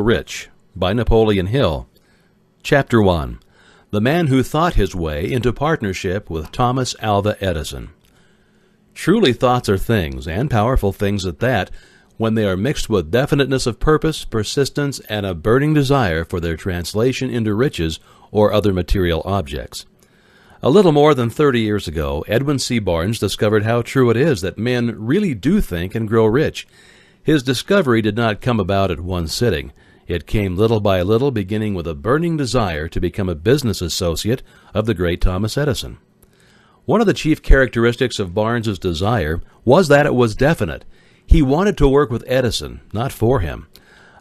Rich by Napoleon Hill. Chapter 1. The Man Who Thought His Way into Partnership with Thomas Alva Edison. Truly thoughts are things, and powerful things at that, when they are mixed with definiteness of purpose, persistence, and a burning desire for their translation into riches or other material objects. A little more than 30 years ago, Edwin C. Barnes discovered how true it is that men really do think and grow rich. His discovery did not come about at one sitting. It came little by little, beginning with a burning desire to become a business associate of the great Thomas Edison. One of the chief characteristics of Barnes's desire was that it was definite. He wanted to work with Edison, not for him.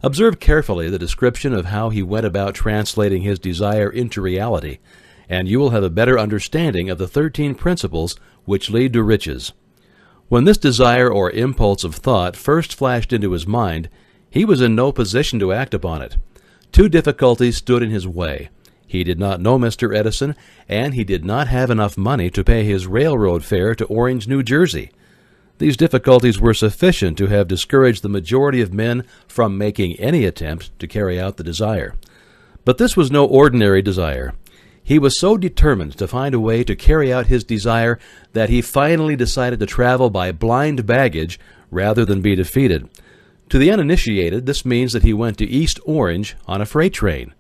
Observe carefully the description of how he went about translating his desire into reality, and you will have a better understanding of the 13 principles which lead to riches. When this desire or impulse of thought first flashed into his mind, he was in no position to act upon it. Two difficulties stood in his way. He did not know Mr. Edison, and he did not have enough money to pay his railroad fare to Orange, New Jersey. These difficulties were sufficient to have discouraged the majority of men from making any attempt to carry out the desire. But this was no ordinary desire. He was so determined to find a way to carry out his desire that he finally decided to travel by blind baggage rather than be defeated. To the uninitiated, this means that he went to East Orange on a freight train.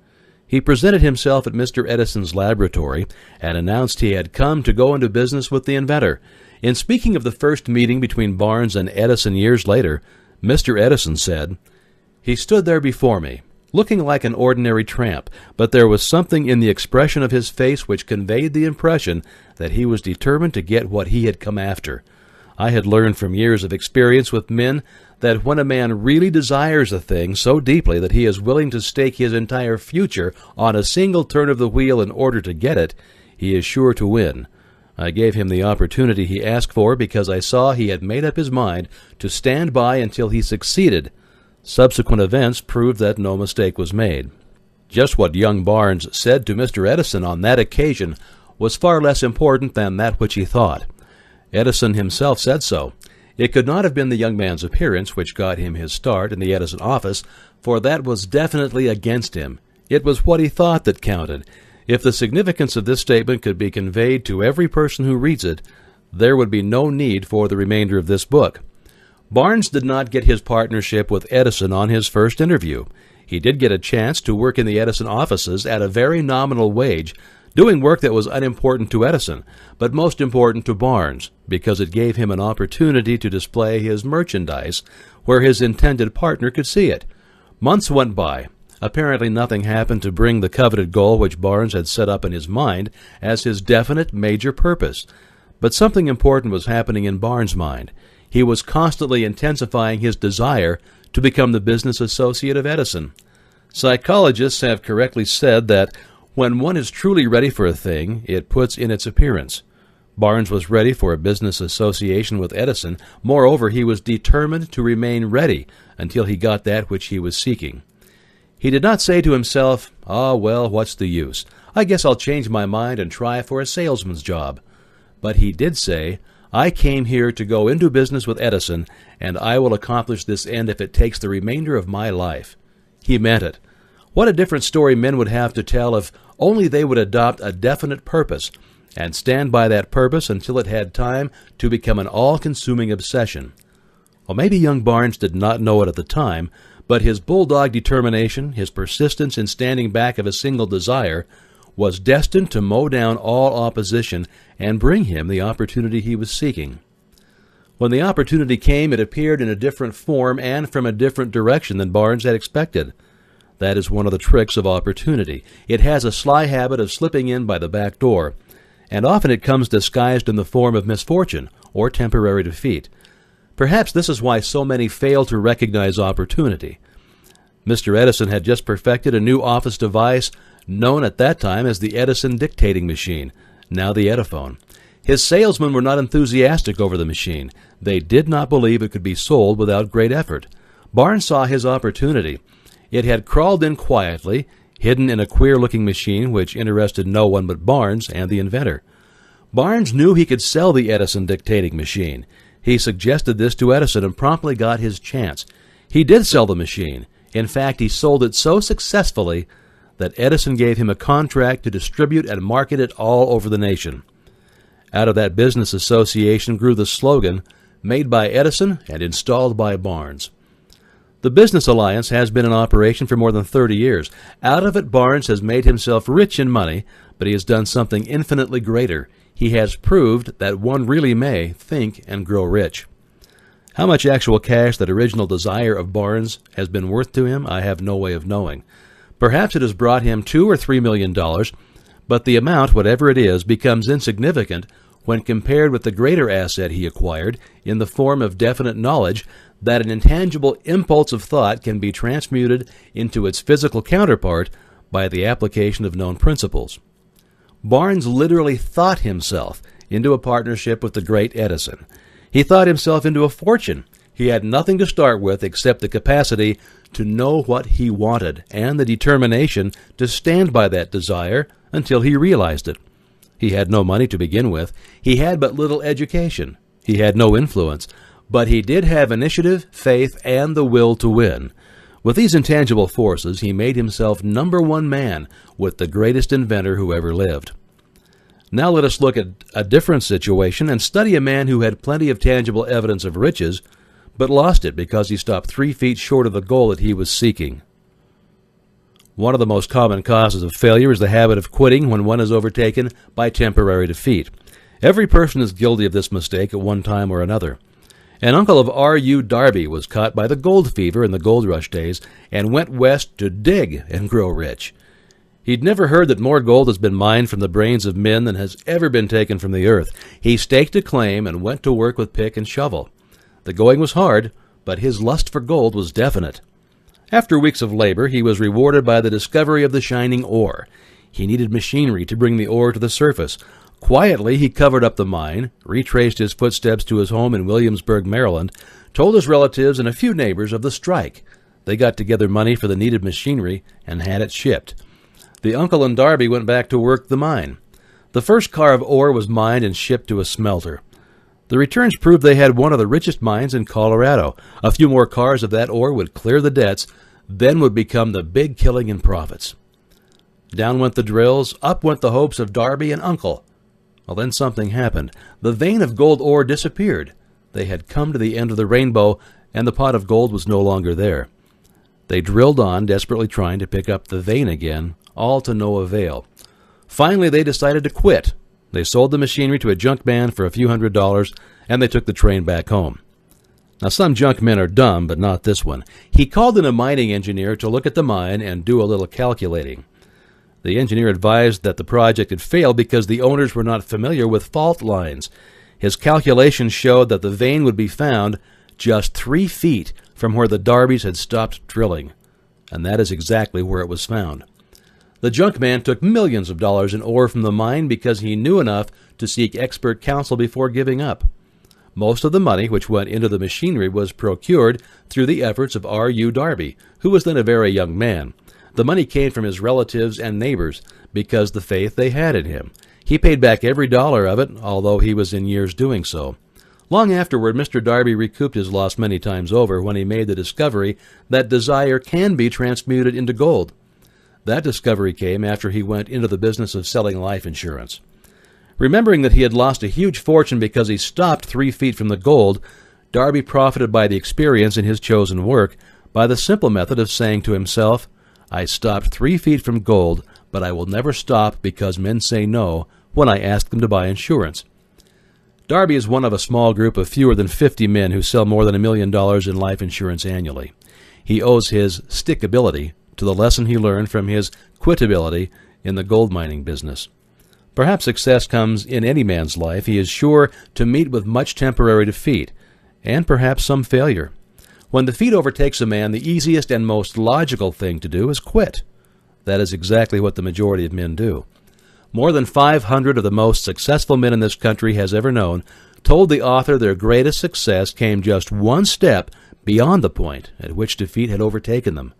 He presented himself at Mr. Edison's laboratory and announced he had come to go into business with the inventor. In speaking of the first meeting between Barnes and Edison years later, Mr. Edison said, "He stood there before me, looking like an ordinary tramp, but there was something in the expression of his face which conveyed the impression that he was determined to get what he had come after. I had learned from years of experience with men that when a man really desires a thing so deeply that he is willing to stake his entire future on a single turn of the wheel in order to get it, he is sure to win. I gave him the opportunity he asked for because I saw he had made up his mind to stand by until he succeeded. Subsequent events proved that no mistake was made." Just what young Barnes said to Mr. Edison on that occasion was far less important than that which he thought. Edison himself said so. It could not have been the young man's appearance which got him his start in the Edison office, for that was definitely against him. It was what he thought that counted. If the significance of this statement could be conveyed to every person who reads it, there would be no need for the remainder of this book. Barnes did not get his partnership with Edison on his first interview. He did get a chance to work in the Edison offices at a very nominal wage, doing work that was unimportant to Edison, but most important to Barnes, because it gave him an opportunity to display his merchandise where his intended partner could see it. Months went by. Apparently nothing happened to bring the coveted goal which Barnes had set up in his mind as his definite major purpose. But something important was happening in Barnes' mind. He was constantly intensifying his desire to become the business associate of Edison. Psychologists have correctly said that when one is truly ready for a thing, it puts in its appearance. Barnes was ready for a business association with Edison. Moreover, he was determined to remain ready until he got that which he was seeking. He did not say to himself, well, what's the use? I guess I'll change my mind and try for a salesman's job. But he did say, I came here to go into business with Edison, and I will accomplish this end if it takes the remainder of my life. He meant it. What a different story men would have to tell if only they would adopt a definite purpose and stand by that purpose until it had time to become an all-consuming obsession. Well, maybe young Barnes did not know it at the time, but his bulldog determination, his persistence in standing back of a single desire, was destined to mow down all opposition and bring him the opportunity he was seeking. When the opportunity came, it appeared in a different form and from a different direction than Barnes had expected. That is one of the tricks of opportunity. It has a sly habit of slipping in by the back door, and often it comes disguised in the form of misfortune or temporary defeat. Perhaps this is why so many fail to recognize opportunity. Mr. Edison had just perfected a new office device known at that time as the Edison dictating machine, now the Ediphone. His salesmen were not enthusiastic over the machine. They did not believe it could be sold without great effort. Barnes saw his opportunity. It had crawled in quietly, hidden in a queer-looking machine which interested no one but Barnes and the inventor. Barnes knew he could sell the Edison dictating machine. He suggested this to Edison and promptly got his chance. He did sell the machine. In fact, he sold it so successfully that Edison gave him a contract to distribute and market it all over the nation. Out of that business association grew the slogan, "Made by Edison and installed by Barnes." The business alliance has been in operation for more than 30 years. Out of it, Barnes has made himself rich in money, but he has done something infinitely greater. He has proved that one really may think and grow rich. How much actual cash that original desire of Barnes has been worth to him, I have no way of knowing. Perhaps it has brought him $2 or $3 million, but the amount, whatever it is, becomes insignificant when compared with the greater asset he acquired in the form of definite knowledge that an intangible impulse of thought can be transmuted into its physical counterpart by the application of known principles. Barnes literally thought himself into a partnership with the great Edison. He thought himself into a fortune. He had nothing to start with except the capacity to know what he wanted and the determination to stand by that desire until he realized it. He had no money to begin with. He had but little education. He had no influence. But he did have initiative, faith, and the will to win. With these intangible forces, he made himself #1 man with the greatest inventor who ever lived. Now let us look at a different situation and study a man who had plenty of tangible evidence of riches, but lost it because he stopped 3 feet short of the goal that he was seeking. One of the most common causes of failure is the habit of quitting when one is overtaken by temporary defeat. Every person is guilty of this mistake at one time or another. An uncle of R.U. Darby was caught by the gold fever in the gold rush days and went west to dig and grow rich. He'd never heard that more gold has been mined from the brains of men than has ever been taken from the earth. He staked a claim and went to work with pick and shovel. The going was hard, but his lust for gold was definite. After weeks of labor, he was rewarded by the discovery of the shining ore. He needed machinery to bring the ore to the surface. Quietly, he covered up the mine, retraced his footsteps to his home in Williamsburg, Maryland, told his relatives and a few neighbors of the strike. They got together money for the needed machinery and had it shipped. The uncle and Darby went back to work the mine. The first car of ore was mined and shipped to a smelter. The returns proved they had one of the richest mines in Colorado. A few more cars of that ore would clear the debts, then would become the big killing in profits. Down went the drills, up went the hopes of Darby and Uncle. Well, then something happened. The vein of gold ore disappeared. They had come to the end of the rainbow, and the pot of gold was no longer there. They drilled on, desperately trying to pick up the vein again, all to no avail. Finally, they decided to quit. They sold the machinery to a junk man for a few $100s, and they took the train back home. Now, some junk men are dumb, but not this one. He called in a mining engineer to look at the mine and do a little calculating. The engineer advised that the project had failed because the owners were not familiar with fault lines. His calculations showed that the vein would be found just 3 feet from where the Darbys had stopped drilling, and that is exactly where it was found. The junk man took millions of dollars in ore from the mine because he knew enough to seek expert counsel before giving up. Most of the money which went into the machinery was procured through the efforts of R.U. Darby, who was then a very young man. The money came from his relatives and neighbors because the faith they had in him. He paid back every dollar of it, although he was in years doing so. Long afterward, Mr. Darby recouped his loss many times over when he made the discovery that desire can be transmuted into gold. That discovery came after he went into the business of selling life insurance. Remembering that he had lost a huge fortune because he stopped 3 feet from the gold, Darby profited by the experience in his chosen work by the simple method of saying to himself, "I stopped 3 feet from gold, but I will never stop because men say no when I ask them to buy insurance." Darby is one of a small group of fewer than 50 men who sell more than $1 million in life insurance annually. He owes his stickability to the lesson he learned from his quitability in the gold mining business. Perhaps success comes in any man's life. He is sure to meet with much temporary defeat, and perhaps some failure. When defeat overtakes a man, the easiest and most logical thing to do is quit. That is exactly what the majority of men do. More than 500 of the most successful men in this country has ever known told the author their greatest success came just one step beyond the point at which defeat had overtaken them.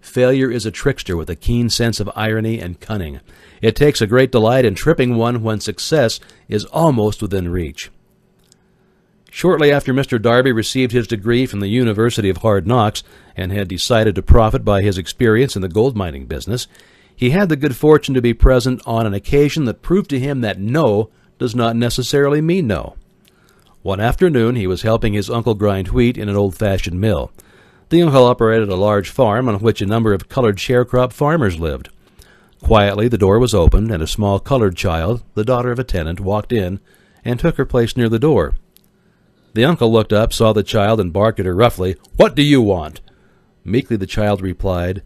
Failure is a trickster with a keen sense of irony and cunning. It takes a great delight in tripping one when success is almost within reach. Shortly after Mr. Darby received his degree from the University of Hard Knocks and had decided to profit by his experience in the gold mining business, he had the good fortune to be present on an occasion that proved to him that no does not necessarily mean no. One afternoon he was helping his uncle grind wheat in an old-fashioned mill. The uncle operated a large farm on which a number of colored sharecrop farmers lived. Quietly the door was opened, and a small colored child, the daughter of a tenant, walked in and took her place near the door. The uncle looked up, saw the child, and barked at her roughly, "What do you want?" Meekly the child replied,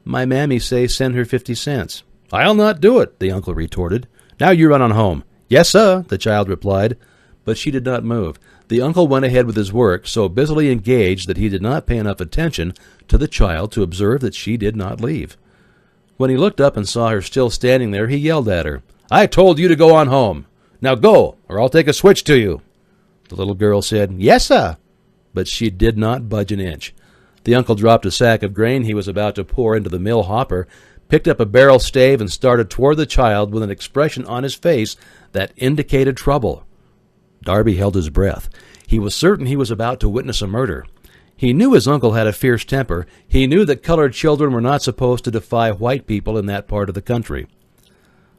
"My mammy say send her 50 cents. "I'll not do it," the uncle retorted. "Now you run on home." "Yes, sir," the child replied, but she did not move. The uncle went ahead with his work, so busily engaged that he did not pay enough attention to the child to observe that she did not leave. When he looked up and saw her still standing there, he yelled at her, "I told you to go on home. Now go, or I'll take a switch to you." The little girl said, "Yes, sir," but she did not budge an inch. The uncle dropped a sack of grain he was about to pour into the mill hopper, picked up a barrel stave, and started toward the child with an expression on his face that indicated trouble. Darby held his breath. He was certain he was about to witness a murder. He knew his uncle had a fierce temper. He knew that colored children were not supposed to defy white people in that part of the country.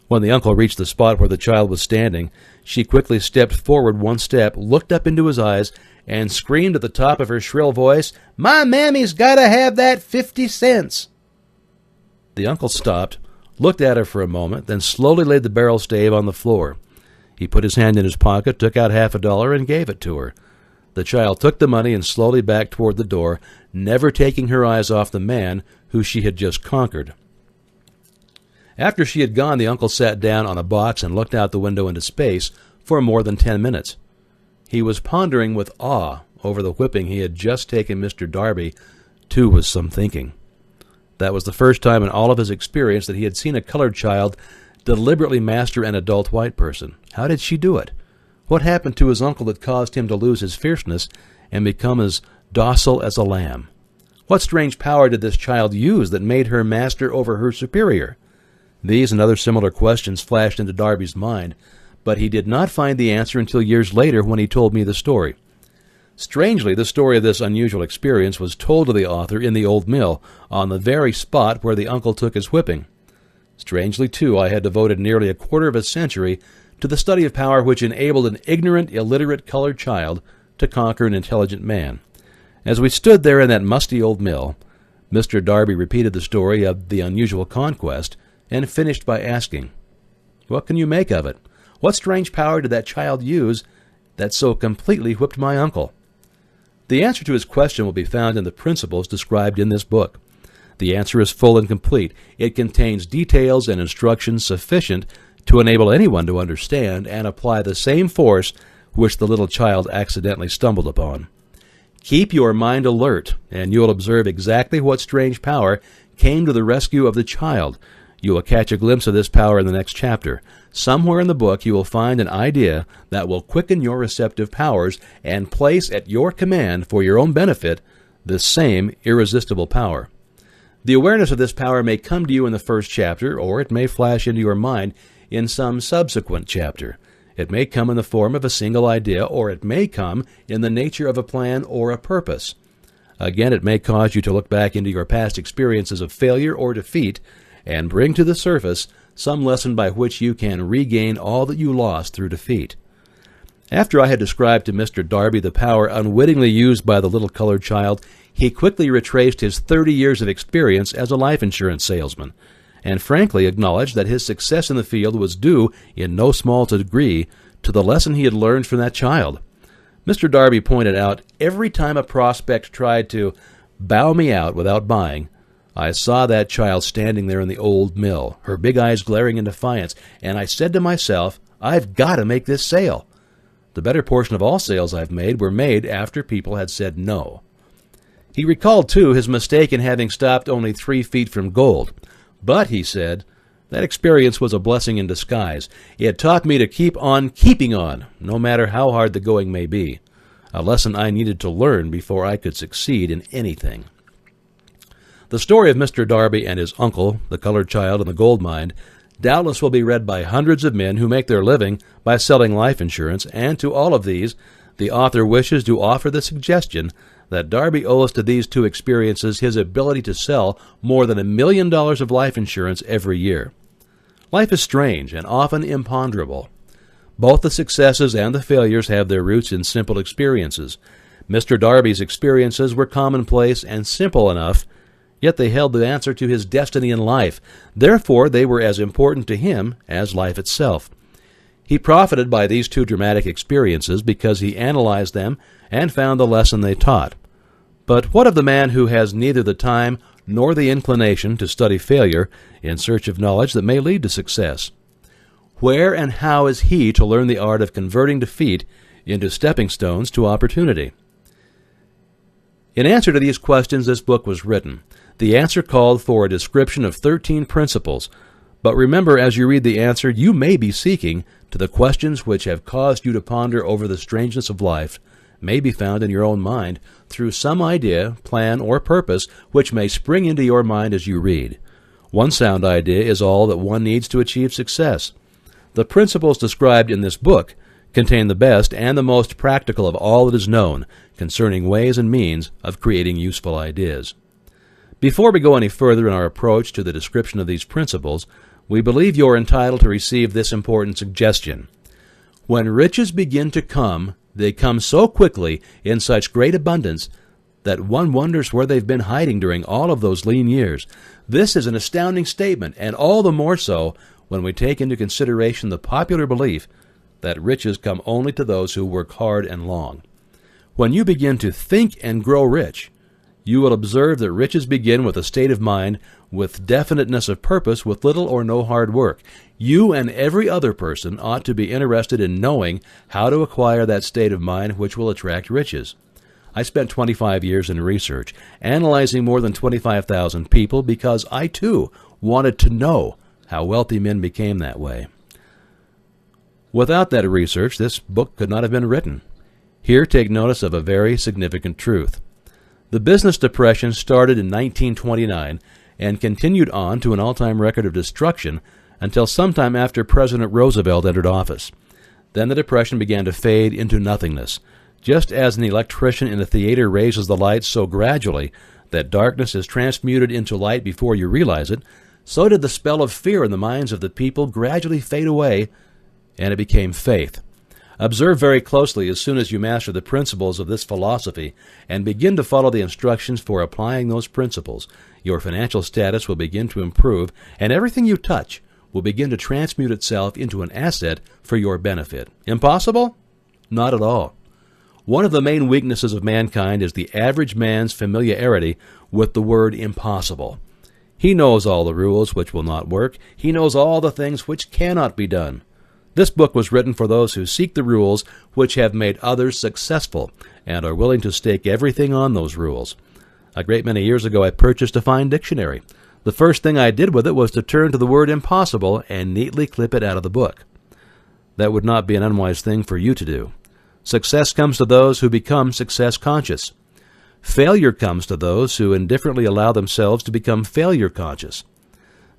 When the uncle reached the spot where the child was standing, she quickly stepped forward one step, looked up into his eyes, and screamed at the top of her shrill voice, "My mammy's got to have that 50 cents!" The uncle stopped, looked at her for a moment, then slowly laid the barrel stave on the floor. He put his hand in his pocket, took out $50 and gave it to her. The child took the money and slowly backed toward the door, never taking her eyes off the man who she had just conquered. After she had gone, the uncle sat down on a box and looked out the window into space for more than 10 minutes. He was pondering with awe over the whipping he had just taken Mr. Darby to with some thinking. That was the first time in all of his experience that he had seen a colored child deliberately master an adult white person. How did she do it? What happened to his uncle that caused him to lose his fierceness and become as docile as a lamb? What strange power did this child use that made her master over her superior? These and other similar questions flashed into Darby's mind, but he did not find the answer until years later when he told me the story. Strangely, the story of this unusual experience was told to the author in the old mill, on the very spot where the uncle took his whipping. Strangely, too, I had devoted nearly a quarter of a century to the study of power which enabled an ignorant, illiterate colored child to conquer an intelligent man. As we stood there in that musty old mill, Mr. Darby repeated the story of the unusual conquest and finished by asking, "What can you make of it? What strange power did that child use that so completely whipped my uncle?" The answer to his question will be found in the principles described in this book. The answer is full and complete. It contains details and instructions sufficient to enable anyone to understand and apply the same force which the little child accidentally stumbled upon. Keep your mind alert, and you will observe exactly what strange power came to the rescue of the child. You will catch a glimpse of this power in the next chapter. Somewhere in the book you will find an idea that will quicken your receptive powers and place at your command for your own benefit this same irresistible power. The awareness of this power may come to you in the first chapter, or it may flash into your mind in some subsequent chapter. It may come in the form of a single idea, or it may come in the nature of a plan or a purpose. Again, it may cause you to look back into your past experiences of failure or defeat and bring to the surface some lesson by which you can regain all that you lost through defeat. After I had described to Mr. Darby the power unwittingly used by the little colored child, he quickly retraced his 30 years of experience as a life insurance salesman, and frankly acknowledged that his success in the field was due, in no small degree, to the lesson he had learned from that child. Mr. Darby pointed out, every time a prospect tried to bow me out without buying, I saw that child standing there in the old mill, her big eyes glaring in defiance, and I said to myself, I've got to make this sale. The better portion of all sales I've made were made after people had said no. He recalled, too, his mistake in having stopped only 3 feet from gold. But, he said, that experience was a blessing in disguise. It taught me to keep on keeping on, no matter how hard the going may be, a lesson I needed to learn before I could succeed in anything. The story of Mr. Darby and his uncle, the colored child in the gold mine, doubtless will be read by hundreds of men who make their living by selling life insurance, and to all of these, The author wishes to offer the suggestion that Darby owes to these two experiences his ability to sell more than $1 million of life insurance every year. Life is strange and often imponderable. Both the successes and the failures have their roots in simple experiences. Mr. Darby's experiences were commonplace and simple enough, yet they held the answer to his destiny in life. Therefore, they were as important to him as life itself. He profited by these two dramatic experiences because he analyzed them and found the lesson they taught. But what of the man who has neither the time nor the inclination to study failure in search of knowledge that may lead to success? Where and how is he to learn the art of converting defeat into stepping stones to opportunity? In answer to these questions, this book was written. The answer called for a description of 13 principles. But remember, as you read the answer, you may be seeking to the questions which have caused you to ponder over the strangeness of life, may be found in your own mind through some idea, plan, or purpose which may spring into your mind as you read. One sound idea is all that one needs to achieve success. The principles described in this book contain the best and the most practical of all that is known concerning ways and means of creating useful ideas. Before we go any further in our approach to the description of these principles, we believe you are entitled to receive this important suggestion. When riches begin to come, they come so quickly in such great abundance that one wonders where they've been hiding during all of those lean years. This is an astounding statement, and all the more so when we take into consideration the popular belief that riches come only to those who work hard and long. When you begin to think and grow rich, you will observe that riches begin with a state of mind with definiteness of purpose with little or no hard work. You and every other person ought to be interested in knowing how to acquire that state of mind which will attract riches. I spent 25 years in research, analyzing more than 25,000 people because I, too, wanted to know how wealthy men became that way. Without that research, this book could not have been written. Here, take notice of a very significant truth. The business depression started in 1929 and continued on to an all-time record of destruction until sometime after President Roosevelt entered office. Then the depression began to fade into nothingness. Just as an electrician in a theater raises the lights so gradually that darkness is transmuted into light before you realize it, so did the spell of fear in the minds of the people gradually fade away, and it became faith. Observe very closely as soon as you master the principles of this philosophy and begin to follow the instructions for applying those principles. Your financial status will begin to improve, and everything you touch will begin to transmute itself into an asset for your benefit. Impossible? Not at all. One of the main weaknesses of mankind is the average man's familiarity with the word impossible. He knows all the rules which will not work. He knows all the things which cannot be done. This book was written for those who seek the rules which have made others successful and are willing to stake everything on those rules. A great many years ago, I purchased a fine dictionary. The first thing I did with it was to turn to the word impossible and neatly clip it out of the book. That would not be an unwise thing for you to do. Success comes to those who become success conscious. Failure comes to those who indifferently allow themselves to become failure conscious.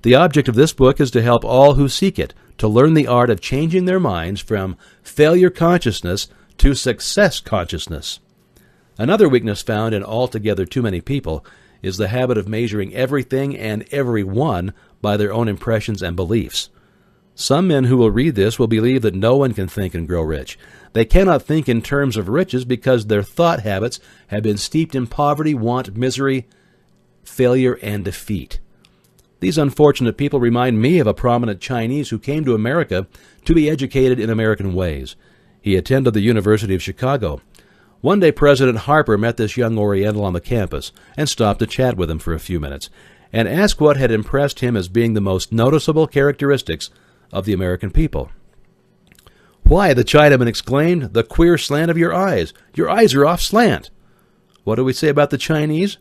The object of this book is to help all who seek it to learn the art of changing their minds from failure consciousness to success consciousness. Another weakness found in altogether too many people is the habit of measuring everything and everyone by their own impressions and beliefs. Some men who will read this will believe that no one can think and grow rich. They cannot think in terms of riches because their thought habits have been steeped in poverty, want, misery, failure, and defeat. These unfortunate people remind me of a prominent Chinese who came to America to be educated in American ways. He attended the University of Chicago. One day President Harper met this young Oriental on the campus and stopped to chat with him for a few minutes and asked what had impressed him as being the most noticeable characteristics of the American people. "Why," the Chinaman exclaimed, "the queer slant of your eyes. Your eyes are off slant." What do we say about the Chinese?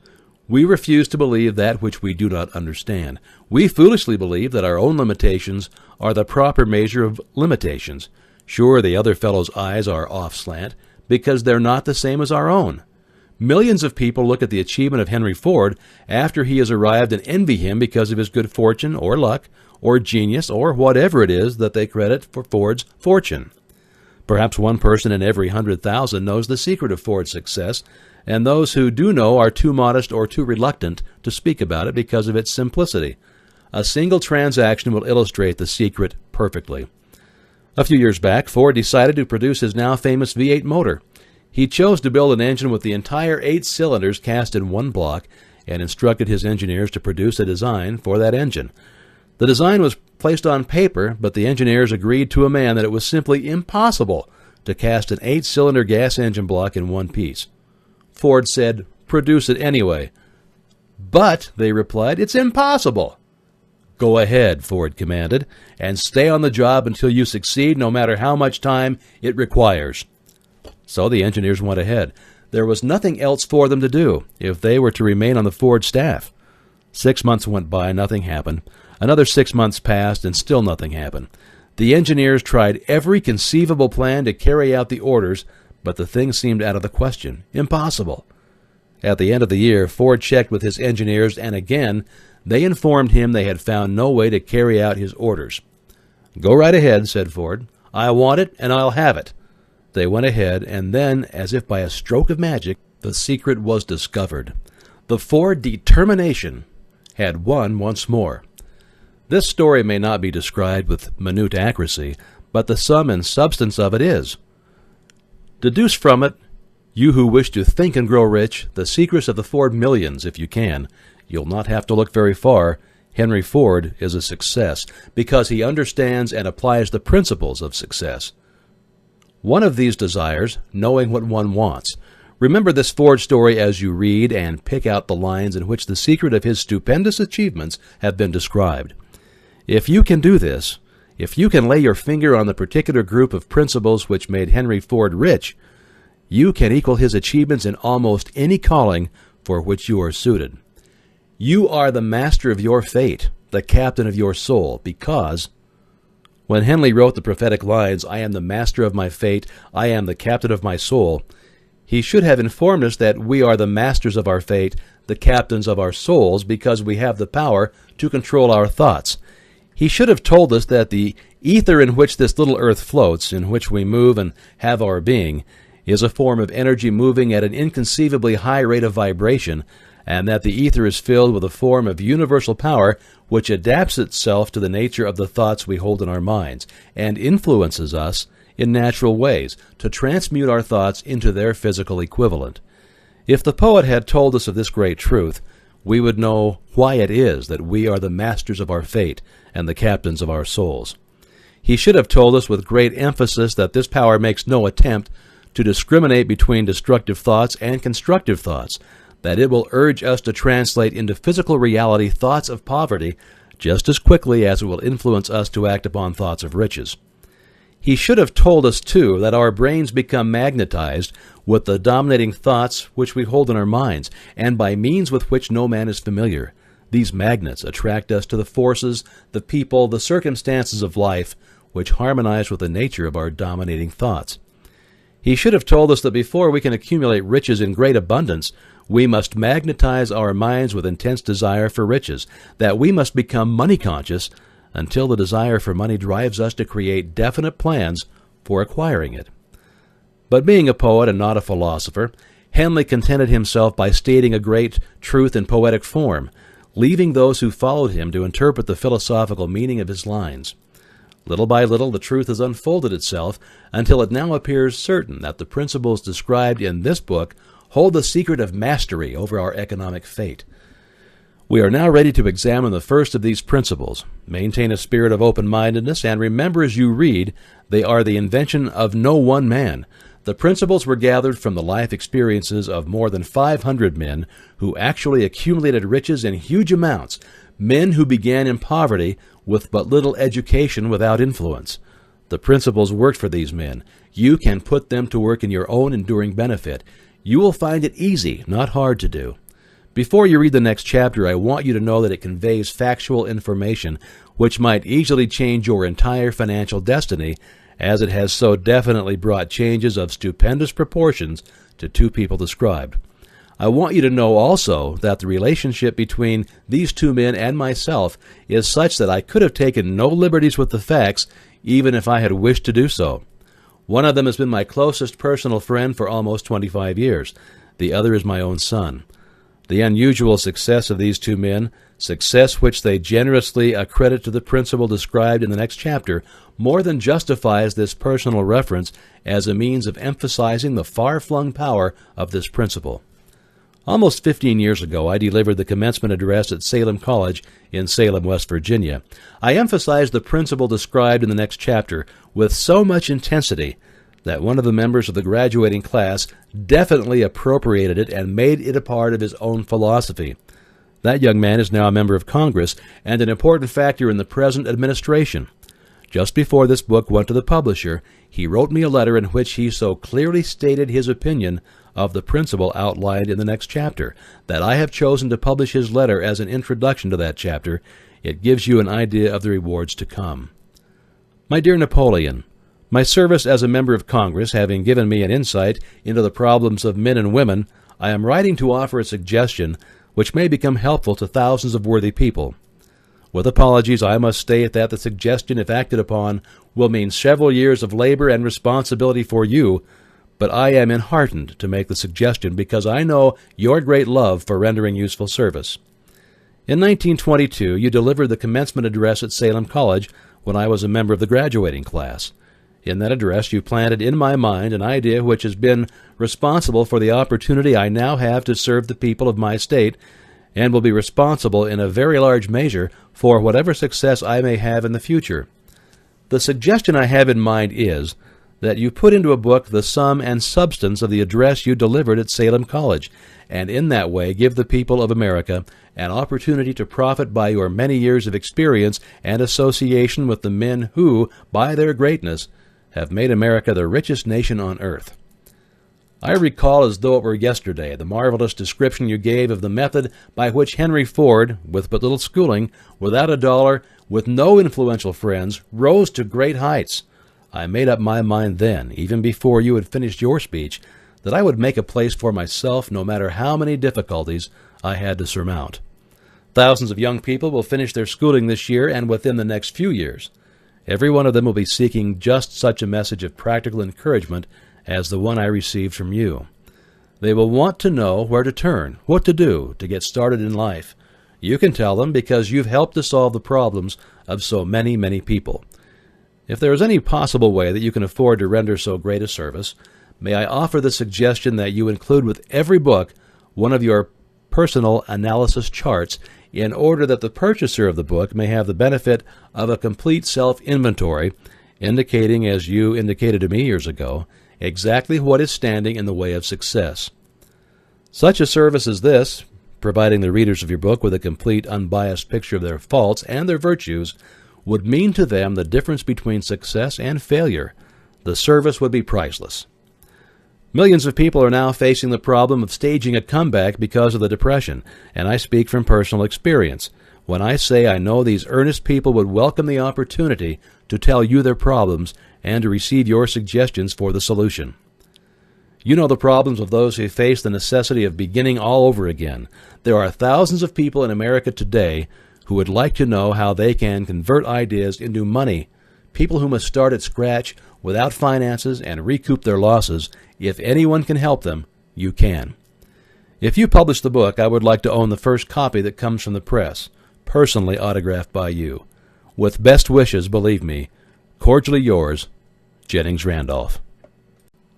We refuse to believe that which we do not understand. We foolishly believe that our own limitations are the proper measure of limitations. Sure, the other fellow's eyes are off slant because they're not the same as our own. Millions of people look at the achievement of Henry Ford after he has arrived and envy him because of his good fortune or luck or genius or whatever it is that they credit for Ford's fortune. Perhaps one person in every 100,000 knows the secret of Ford's success, and those who do know are too modest or too reluctant to speak about it because of its simplicity. A single transaction will illustrate the secret perfectly. A few years back, Ford decided to produce his now famous V8 motor. He chose to build an engine with the entire 8 cylinders cast in one block and instructed his engineers to produce a design for that engine. The design was placed on paper, but the engineers agreed to a man that it was simply impossible to cast an 8-cylinder gas engine block in one piece. Ford said, "Produce it anyway." "But," they replied, "it's impossible." "Go ahead," Ford commanded, "and stay on the job until you succeed, no matter how much time it requires." So the engineers went ahead. There was nothing else for them to do if they were to remain on the Ford staff. 6 months went by, nothing happened. Another 6 months passed, and still nothing happened. The engineers tried every conceivable plan to carry out the orders, but the thing seemed out of the question. Impossible. At the end of the year, Ford checked with his engineers, and again, they informed him they had found no way to carry out his orders. "Go right ahead," said Ford. "I want it, and I'll have it." They went ahead, and then, as if by a stroke of magic, the secret was discovered. The Ford determination had won once more. This story may not be described with minute accuracy, but the sum and substance of it is. Deduce from it, you who wish to think and grow rich, the secrets of the Ford millions if you can. You'll not have to look very far. Henry Ford is a success because he understands and applies the principles of success. One of these desires, knowing what one wants. Remember this Ford story as you read and pick out the lines in which the secret of his stupendous achievements have been described. If you can do this, if you can lay your finger on the particular group of principles which made Henry Ford rich, you can equal his achievements in almost any calling for which you are suited. You are the master of your fate, the captain of your soul, because when Henley wrote the prophetic lines, "I am the master of my fate, I am the captain of my soul," he should have informed us that we are the masters of our fate, the captains of our souls, because we have the power to control our thoughts. He should have told us that the ether in which this little earth floats, in which we move and have our being, is a form of energy moving at an inconceivably high rate of vibration, and that the ether is filled with a form of universal power which adapts itself to the nature of the thoughts we hold in our minds, and influences us in natural ways to transmute our thoughts into their physical equivalent. If the poet had told us of this great truth, we would know why it is that we are the masters of our fate and the captains of our souls. He should have told us with great emphasis that this power makes no attempt to discriminate between destructive thoughts and constructive thoughts, that it will urge us to translate into physical reality thoughts of poverty just as quickly as it will influence us to act upon thoughts of riches. He should have told us, too, that our brains become magnetized with the dominating thoughts which we hold in our minds, and by means with which no man is familiar. These magnets attract us to the forces, the people, the circumstances of life, which harmonize with the nature of our dominating thoughts. He should have told us that before we can accumulate riches in great abundance, we must magnetize our minds with intense desire for riches, that we must become money-conscious until the desire for money drives us to create definite plans for acquiring it. But being a poet and not a philosopher, Henley contented himself by stating a great truth in poetic form, leaving those who followed him to interpret the philosophical meaning of his lines. Little by little, the truth has unfolded itself until it now appears certain that the principles described in this book hold the secret of mastery over our economic fate. We are now ready to examine the first of these principles. Maintain a spirit of open-mindedness, and remember as you read, they are the invention of no one man. The principles were gathered from the life experiences of more than 500 men who actually accumulated riches in huge amounts, men who began in poverty with but little education without influence. The principles worked for these men. You can put them to work in your own enduring benefit. You will find it easy, not hard to do. Before you read the next chapter, I want you to know that it conveys factual information which might easily change your entire financial destiny, as it has so definitely brought changes of stupendous proportions to two people described. I want you to know also that the relationship between these two men and myself is such that I could have taken no liberties with the facts, even if I had wished to do so. One of them has been my closest personal friend for almost 25 years. The other is my own son. The unusual success of these two men, success which they generously accredit to the principle described in the next chapter, more than justifies this personal reference as a means of emphasizing the far-flung power of this principle. Almost 15 years ago, I delivered the commencement address at Salem College in Salem, West Virginia. I emphasized the principle described in the next chapter with so much intensity that one of the members of the graduating class definitely appropriated it and made it a part of his own philosophy. That young man is now a member of Congress and an important factor in the present administration. Just before this book went to the publisher, he wrote me a letter in which he so clearly stated his opinion of the principle outlined in the next chapter that I have chosen to publish his letter as an introduction to that chapter. It gives you an idea of the rewards to come. My dear Napoleon, my service as a member of Congress having given me an insight into the problems of men and women, I am writing to offer a suggestion which may become helpful to thousands of worthy people. With apologies, I must state that the suggestion, if acted upon, will mean several years of labor and responsibility for you, but I am enheartened to make the suggestion because I know your great love for rendering useful service. In 1922, you delivered the commencement address at Salem College when I was a member of the graduating class. In that address, you planted in my mind an idea which has been responsible for the opportunity I now have to serve the people of my state and will be responsible in a very large measure for whatever success I may have in the future. The suggestion I have in mind is that you put into a book the sum and substance of the address you delivered at Salem College, and in that way give the people of America an opportunity to profit by your many years of experience and association with the men who, by their greatness, have made America the richest nation on earth. I recall as though it were yesterday the marvelous description you gave of the method by which Henry Ford, with but little schooling, without a dollar, with no influential friends, rose to great heights. I made up my mind then, even before you had finished your speech, that I would make a place for myself no matter how many difficulties I had to surmount. Thousands of young people will finish their schooling this year and within the next few years. Every one of them will be seeking just such a message of practical encouragement as the one I received from you. They will want to know where to turn, what to do to get started in life. You can tell them because you've helped to solve the problems of so many, many people. If there is any possible way that you can afford to render so great a service, may I offer the suggestion that you include with every book one of your personal analysis charts in order that the purchaser of the book may have the benefit of a complete self-inventory, indicating, as you indicated to me years ago, exactly what is standing in the way of success. Such a service as this, providing the readers of your book with a complete, unbiased picture of their faults and their virtues, would mean to them the difference between success and failure. The service would be priceless. Millions of people are now facing the problem of staging a comeback because of the Depression, and I speak from personal experience when I say I know these earnest people would welcome the opportunity to tell you their problems and to receive your suggestions for the solution. You know the problems of those who face the necessity of beginning all over again. There are thousands of people in America today who would like to know how they can convert ideas into money, people who must start at scratch without finances and recoup their losses. If anyone can help them, you can. If you publish the book, I would like to own the first copy that comes from the press, personally autographed by you. With best wishes, believe me, cordially yours, Jennings Randolph.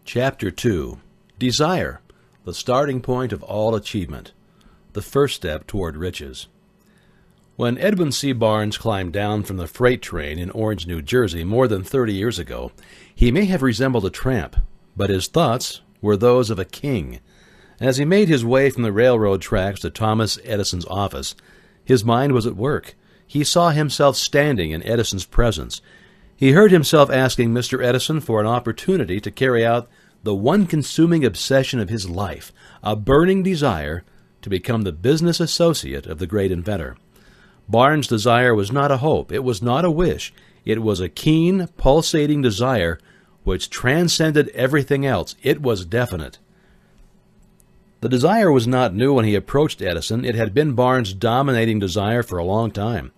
Chapter 2. Desire, the starting point of all achievement, the first step toward riches. When Edwin C. Barnes climbed down from the freight train in Orange, New Jersey, more than 30 years ago, he may have resembled a tramp, but his thoughts were those of a king. As he made his way from the railroad tracks to Thomas Edison's office, his mind was at work. He saw himself standing in Edison's presence. He heard himself asking Mr. Edison for an opportunity to carry out the one consuming obsession of his life, a burning desire to become the business associate of the great inventor. Barnes' desire was not a hope, it was not a wish, it was a keen, pulsating desire which transcended everything else. It was definite. The desire was not new when he approached Edison. It had been Barnes' dominating desire for a long time.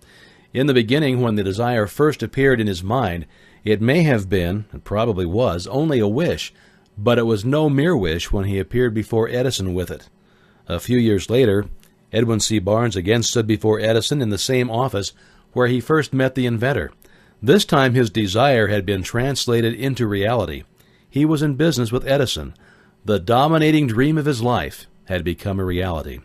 In the beginning, when the desire first appeared in his mind, It may have been, and probably was, only a wish, but it was no mere wish when he appeared before Edison with it. A few years later, Edwin C. Barnes again stood before Edison in the same office where he first met the inventor. This time his desire had been translated into reality. He was in business with Edison. The dominating dream of his life had become a reality.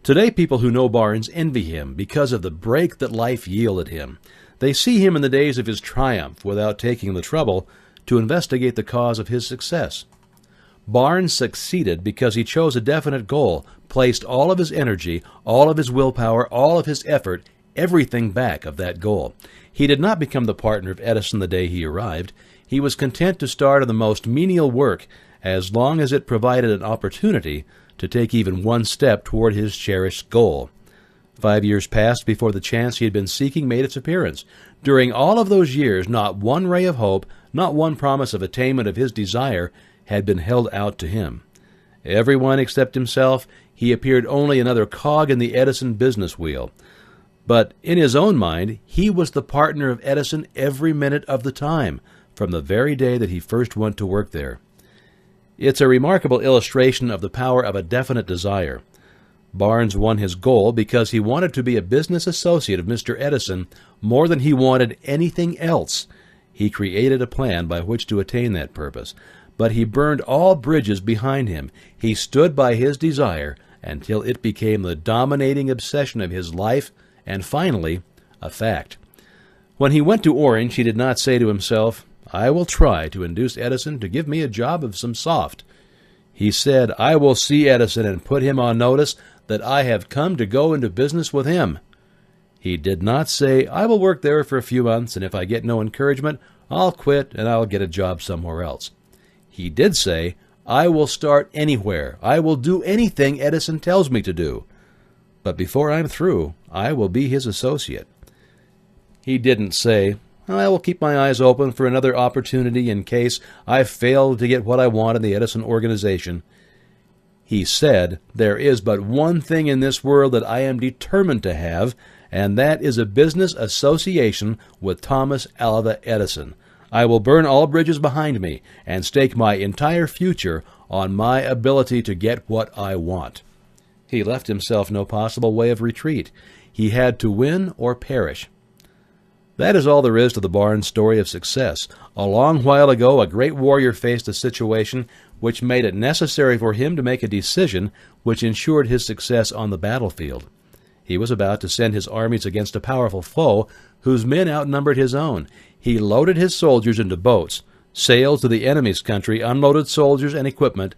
Today, people who know Barnes envy him because of the break that life yielded him. They see him in the days of his triumph without taking the trouble to investigate the cause of his success. Barnes succeeded because he chose a definite goal, placed all of his energy, all of his willpower, all of his effort, everything back of that goal. He did not become the partner of Edison the day he arrived. He was content to start on the most menial work as long as it provided an opportunity to take even one step toward his cherished goal. 5 years passed before the chance he had been seeking made its appearance. During all of those years, not one ray of hope, not one promise of attainment of his desire had been held out to him. Everyone except himself, he appeared only another cog in the Edison business wheel. But in his own mind, he was the partner of Edison every minute of the time, from the very day that he first went to work there. It's a remarkable illustration of the power of a definite desire. Barnes won his goal because he wanted to be a business associate of Mr. Edison more than he wanted anything else. He created a plan by which to attain that purpose, but he burned all bridges behind him. He stood by his desire until it became the dominating obsession of his life and finally a fact. When he went to Orange, he did not say to himself, "I will try to induce Edison to give me a job of some soft." He said, "I will see Edison and put him on notice that I have come to go into business with him." He did not say, "I will work there for a few months, and if I get no encouragement, I'll quit and I'll get a job somewhere else." He did say, "I will start anywhere. I will do anything Edison tells me to do. But before I'm through, I will be his associate." He didn't say, "I will keep my eyes open for another opportunity in case I've failed to get what I want in the Edison organization." He said, "There is but one thing in this world that I am determined to have, and that is a business association with Thomas Alva Edison. I will burn all bridges behind me and stake my entire future on my ability to get what I want." He left himself no possible way of retreat. He had to win or perish. That is all there is to the Barnes story of success. A long while ago, a great warrior faced a situation which made it necessary for him to make a decision which ensured his success on the battlefield. He was about to send his armies against a powerful foe whose men outnumbered his own. He loaded his soldiers into boats, sailed to the enemy's country, unloaded soldiers and equipment,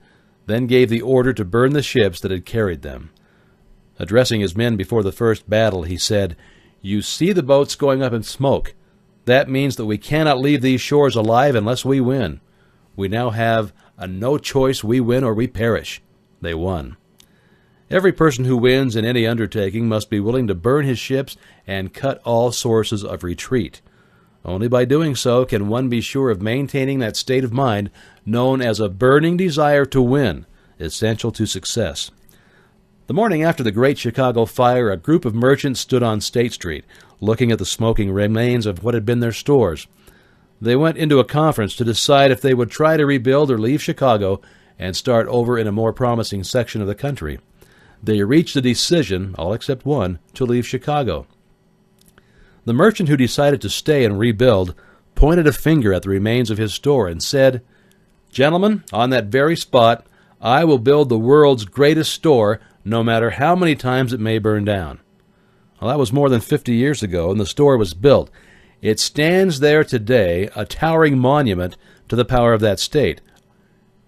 then gave the order to burn the ships that had carried them. Addressing his men before the first battle, he said, "You see the boats going up in smoke. That means that we cannot leave these shores alive unless we win. We now have a no choice. We win or we perish." They won. Every person who wins in any undertaking must be willing to burn his ships and cut all sources of retreat. Only by doing so can one be sure of maintaining that state of mind known as a burning desire to win, essential to success. The morning after the Great Chicago Fire, a group of merchants stood on State Street, looking at the smoking remains of what had been their stores. They went into a conference to decide if they would try to rebuild or leave Chicago and start over in a more promising section of the country. They reached a decision, all except one, to leave Chicago. The merchant who decided to stay and rebuild pointed a finger at the remains of his store and said, "Gentlemen, on that very spot, I will build the world's greatest store, no matter how many times it may burn down." Well, that was more than 50 years ago, and the store was built. It stands there today, a towering monument to the power of that state.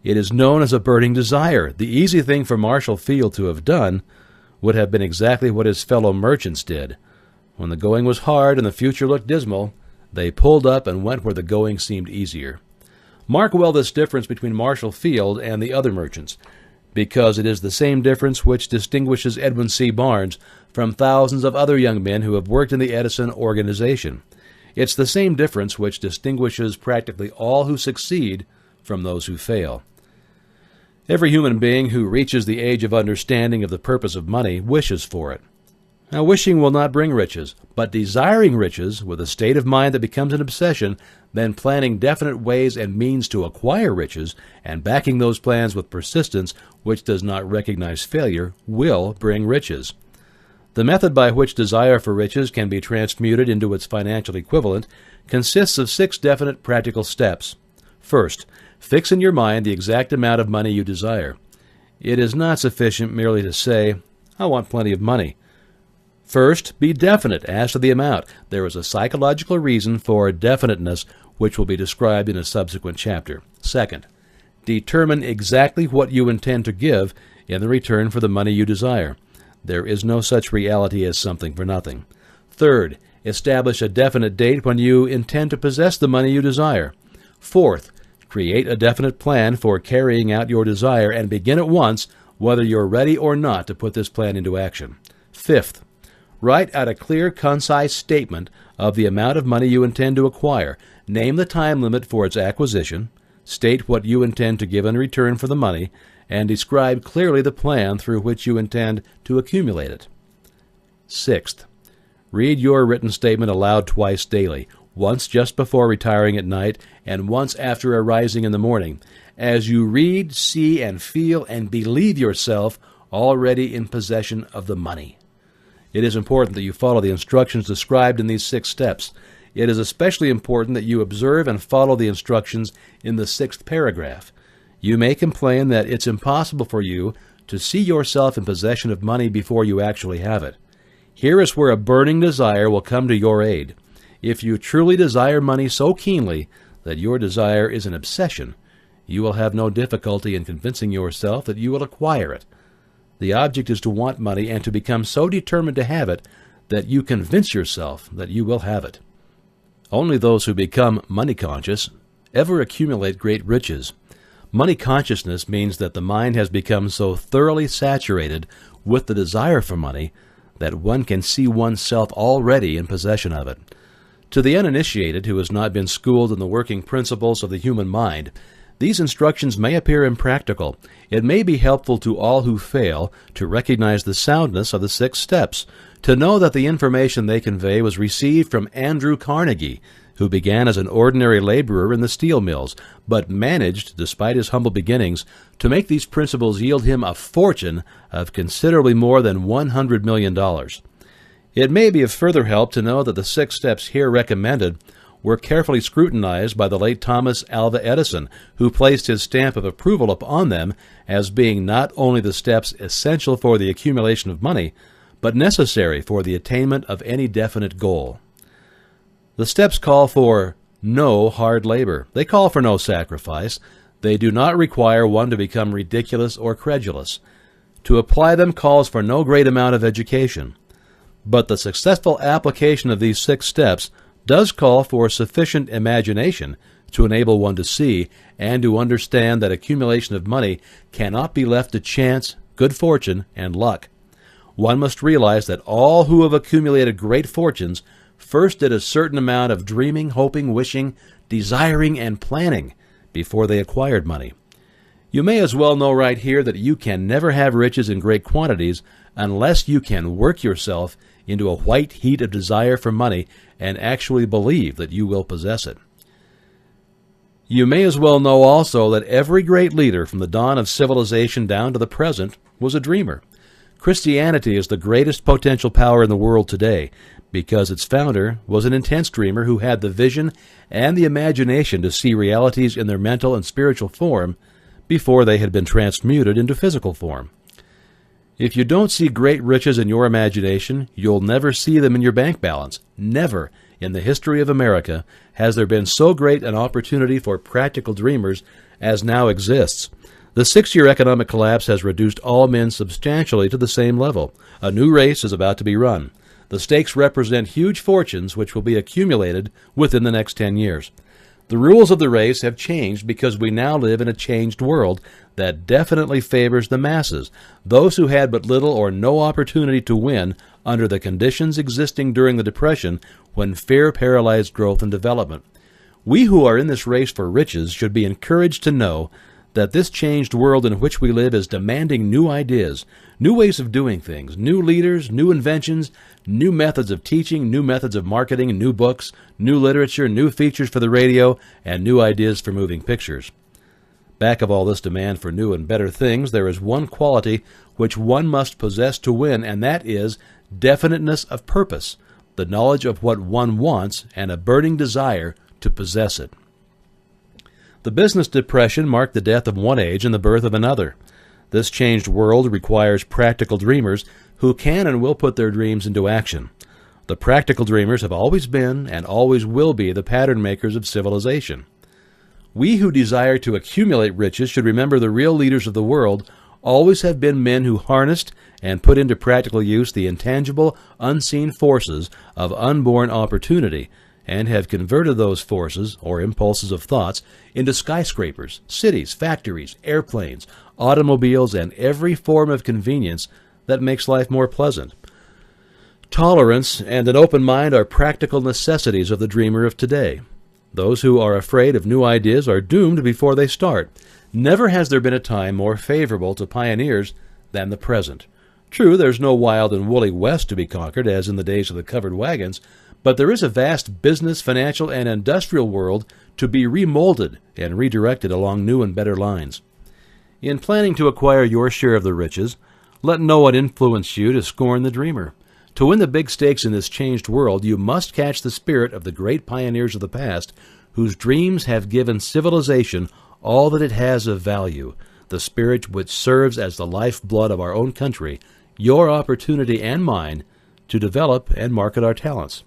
It is known as a burning desire. The easy thing for Marshall Field to have done would have been exactly what his fellow merchants did. When the going was hard and the future looked dismal, they pulled up and went where the going seemed easier. Mark well this difference between Marshall Field and the other merchants, because it is the same difference which distinguishes Edwin C. Barnes from thousands of other young men who have worked in the Edison organization. It's the same difference which distinguishes practically all who succeed from those who fail. Every human being who reaches the age of understanding of the purpose of money wishes for it. Now, wishing will not bring riches, but desiring riches with a state of mind that becomes an obsession, then planning definite ways and means to acquire riches, and backing those plans with persistence which does not recognize failure, will bring riches. The method by which desire for riches can be transmuted into its financial equivalent consists of 6 definite practical steps. First, fix in your mind the exact amount of money you desire. It is not sufficient merely to say, "I want plenty of money." First, be definite as to the amount. There is a psychological reason for definiteness which will be described in a subsequent chapter. Second, determine exactly what you intend to give in the return for the money you desire. There is no such reality as something for nothing. Third, establish a definite date when you intend to possess the money you desire. Fourth, create a definite plan for carrying out your desire and begin at once, whether you're ready or not to put this plan into action. Fifth, write out a clear, concise statement of the amount of money you intend to acquire. Name the time limit for its acquisition, state what you intend to give in return for the money, and describe clearly the plan through which you intend to accumulate it. Sixth, read your written statement aloud twice daily, once just before retiring at night and once after arising in the morning, as you read, see, and feel and believe yourself already in possession of the money. It is important that you follow the instructions described in these 6 steps. It is especially important that you observe and follow the instructions in the 6th paragraph. You may complain that it's impossible for you to see yourself in possession of money before you actually have it. Here is where a burning desire will come to your aid. If you truly desire money so keenly that your desire is an obsession, you will have no difficulty in convincing yourself that you will acquire it. The object is to want money and to become so determined to have it that you convince yourself that you will have it. Only those who become money conscious ever accumulate great riches. Money consciousness means that the mind has become so thoroughly saturated with the desire for money that one can see oneself already in possession of it. To the uninitiated who has not been schooled in the working principles of the human mind, these instructions may appear impractical. It may be helpful to all who fail to recognize the soundness of the 6 steps, to know that the information they convey was received from Andrew Carnegie, who began as an ordinary laborer in the steel mills, but managed, despite his humble beginnings, to make these principles yield him a fortune of considerably more than $100 million. It may be of further help to know that the 6 steps here recommended were carefully scrutinized by the late Thomas Alva Edison, who placed his stamp of approval upon them as being not only the steps essential for the accumulation of money, but necessary for the attainment of any definite goal. The steps call for no hard labor. They call for no sacrifice. They do not require one to become ridiculous or credulous. To apply them calls for no great amount of education. But the successful application of these 6 steps does call for sufficient imagination to enable one to see and to understand that accumulation of money cannot be left to chance, good fortune, and luck. One must realize that all who have accumulated great fortunes first did a certain amount of dreaming, hoping, wishing, desiring, and planning before they acquired money. You may as well know right here that you can never have riches in great quantities unless you can work yourself into a white heat of desire for money and actually believe that you will possess it. You may as well know also that every great leader from the dawn of civilization down to the present was a dreamer. Christianity is the greatest potential power in the world today because its founder was an intense dreamer who had the vision and the imagination to see realities in their mental and spiritual form before they had been transmuted into physical form. If you don't see great riches in your imagination, you'll never see them in your bank balance. Never in the history of America has there been so great an opportunity for practical dreamers as now exists. The 6-year economic collapse has reduced all men substantially to the same level. A new race is about to be run. The stakes represent huge fortunes which will be accumulated within the next 10 years. The rules of the race have changed because we now live in a changed world that definitely favors the masses, those who had but little or no opportunity to win under the conditions existing during the Depression when fear paralyzed growth and development. We who are in this race for riches should be encouraged to know that this changed world in which we live is demanding new ideas, new ways of doing things, new leaders, new inventions, new methods of teaching, new methods of marketing, new books, new literature, new features for the radio, and new ideas for moving pictures. Back of all this demand for new and better things, there is one quality which one must possess to win, and that is definiteness of purpose, the knowledge of what one wants, and a burning desire to possess it. The business depression marked the death of one age and the birth of another. This changed world requires practical dreamers who can and will put their dreams into action. The practical dreamers have always been and always will be the pattern makers of civilization. We who desire to accumulate riches should remember the real leaders of the world always have been men who harnessed and put into practical use the intangible, unseen forces of unborn opportunity, and have converted those forces, or impulses of thoughts, into skyscrapers, cities, factories, airplanes, automobiles, and every form of convenience that makes life more pleasant. Tolerance and an open mind are practical necessities of the dreamer of today. Those who are afraid of new ideas are doomed before they start. Never has there been a time more favorable to pioneers than the present. True, there's no wild and woolly West to be conquered, as in the days of the covered wagons, but there is a vast business, financial, and industrial world to be remolded and redirected along new and better lines. In planning to acquire your share of the riches, let no one influence you to scorn the dreamer. To win the big stakes in this changed world, you must catch the spirit of the great pioneers of the past, whose dreams have given civilization all that it has of value, the spirit which serves as the lifeblood of our own country, your opportunity and mine to develop and market our talents.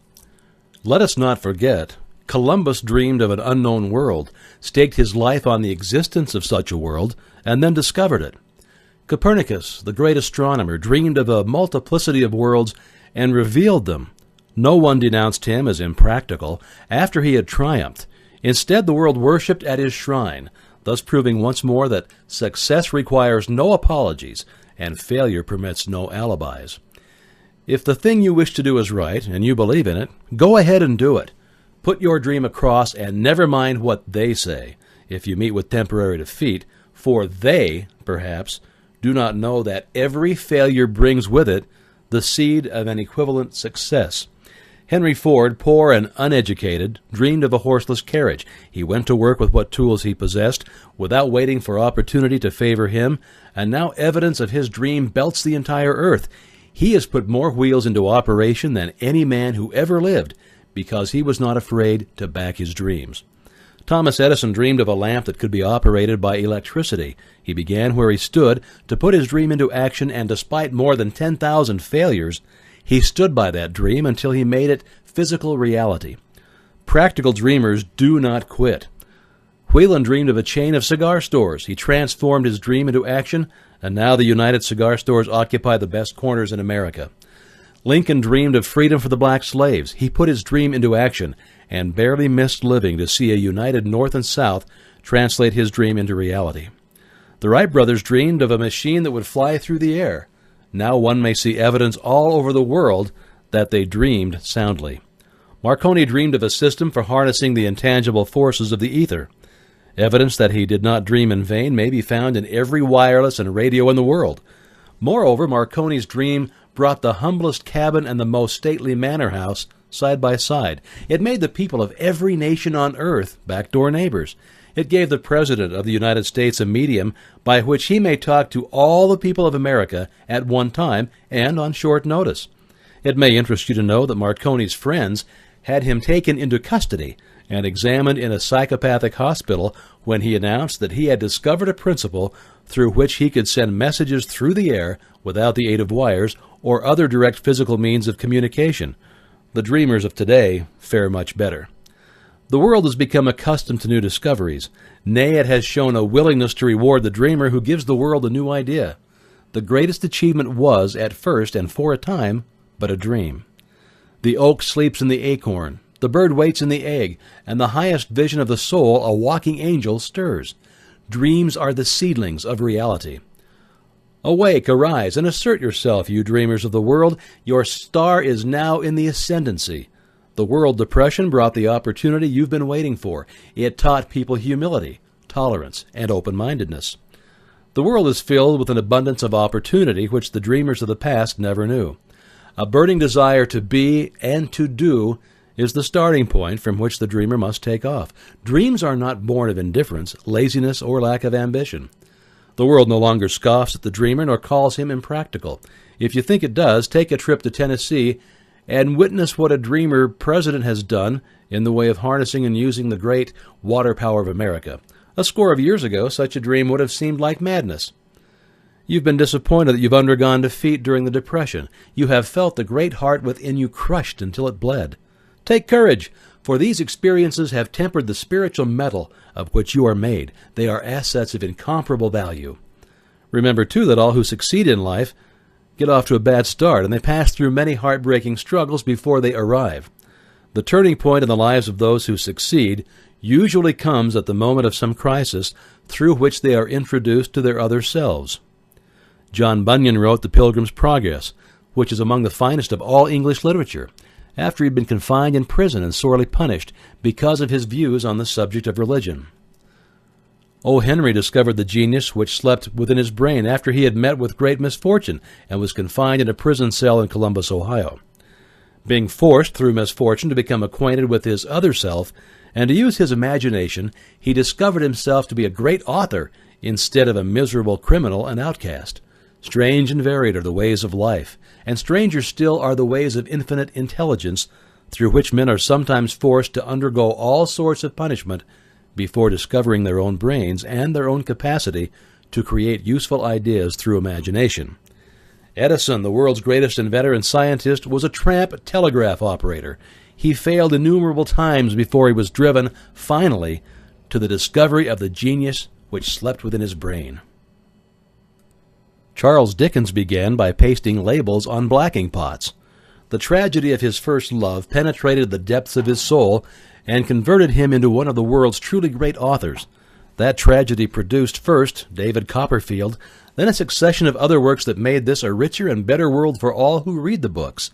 Let us not forget, Columbus dreamed of an unknown world, staked his life on the existence of such a world, and then discovered it. Copernicus, the great astronomer, dreamed of a multiplicity of worlds and revealed them. No one denounced him as impractical after he had triumphed. Instead, the world worshipped at his shrine, thus proving once more that success requires no apologies and failure permits no alibis. If the thing you wish to do is right, and you believe in it, go ahead and do it. Put your dream across and never mind what they say, if you meet with temporary defeat, for they, perhaps, do not know that every failure brings with it the seed of an equivalent success. Henry Ford, poor and uneducated, dreamed of a horseless carriage. He went to work with what tools he possessed, without waiting for opportunity to favor him, and now evidence of his dream belts the entire earth. He has put more wheels into operation than any man who ever lived, because he was not afraid to back his dreams. Thomas Edison dreamed of a lamp that could be operated by electricity. He began where he stood to put his dream into action, and despite more than 10,000 failures, he stood by that dream until he made it physical reality. Practical dreamers do not quit. Whelan dreamed of a chain of cigar stores. He transformed his dream into action, and now the United Cigar Stores occupy the best corners in America. Lincoln dreamed of freedom for the black slaves. He put his dream into action and barely missed living to see a united North and South translate his dream into reality. The Wright brothers dreamed of a machine that would fly through the air. Now one may see evidence all over the world that they dreamed soundly. Marconi dreamed of a system for harnessing the intangible forces of the ether. Evidence that he did not dream in vain may be found in every wireless and radio in the world. Moreover, Marconi's dream brought the humblest cabin and the most stately manor house side by side. It made the people of every nation on earth backdoor neighbors. It gave the President of the United States a medium by which he may talk to all the people of America at one time and on short notice. It may interest you to know that Marconi's friends had him taken into custody and examined in a psychopathic hospital when he announced that he had discovered a principle through which he could send messages through the air without the aid of wires or other direct physical means of communication. The dreamers of today fare much better. The world has become accustomed to new discoveries. Nay, it has shown a willingness to reward the dreamer who gives the world a new idea. The greatest achievement was, at first and for a time, but a dream. The oak sleeps in the acorn, the bird waits in the egg, and the highest vision of the soul, a walking angel, stirs. Dreams are the seedlings of reality. Awake, arise, and assert yourself, you dreamers of the world. Your star is now in the ascendancy. The world depression brought the opportunity you've been waiting for. It taught people humility, tolerance, and open-mindedness. The world is filled with an abundance of opportunity which the dreamers of the past never knew. A burning desire to be and to do is the starting point from which the dreamer must take off. Dreams are not born of indifference, laziness, or lack of ambition. The world no longer scoffs at the dreamer nor calls him impractical. If you think it does, take a trip to Tennessee and witness what a dreamer president has done in the way of harnessing and using the great water power of America. A score of years ago, such a dream would have seemed like madness. You've been disappointed that you've undergone defeat during the Depression. You have felt the great heart within you crushed until it bled. Take courage, for these experiences have tempered the spiritual metal of which you are made. They are assets of incomparable value. Remember, too, that all who succeed in life get off to a bad start, and they pass through many heartbreaking struggles before they arrive. The turning point in the lives of those who succeed usually comes at the moment of some crisis through which they are introduced to their other selves. John Bunyan wrote The Pilgrim's Progress, which is among the finest of all English literature, after he'd been confined in prison and sorely punished because of his views on the subject of religion. O. Henry discovered the genius which slept within his brain after he had met with great misfortune and was confined in a prison cell in Columbus, Ohio. Being forced through misfortune to become acquainted with his other self and to use his imagination, he discovered himself to be a great author instead of a miserable criminal and outcast. Strange and varied are the ways of life, and stranger still are the ways of infinite intelligence, through which men are sometimes forced to undergo all sorts of punishment before discovering their own brains and their own capacity to create useful ideas through imagination. Edison, the world's greatest inventor and scientist, was a tramp telegraph operator. He failed innumerable times before he was driven, finally, to the discovery of the genius which slept within his brain. Charles Dickens began by pasting labels on blacking pots. The tragedy of his first love penetrated the depths of his soul and converted him into one of the world's truly great authors. That tragedy produced first David Copperfield, then a succession of other works that made this a richer and better world for all who read the books.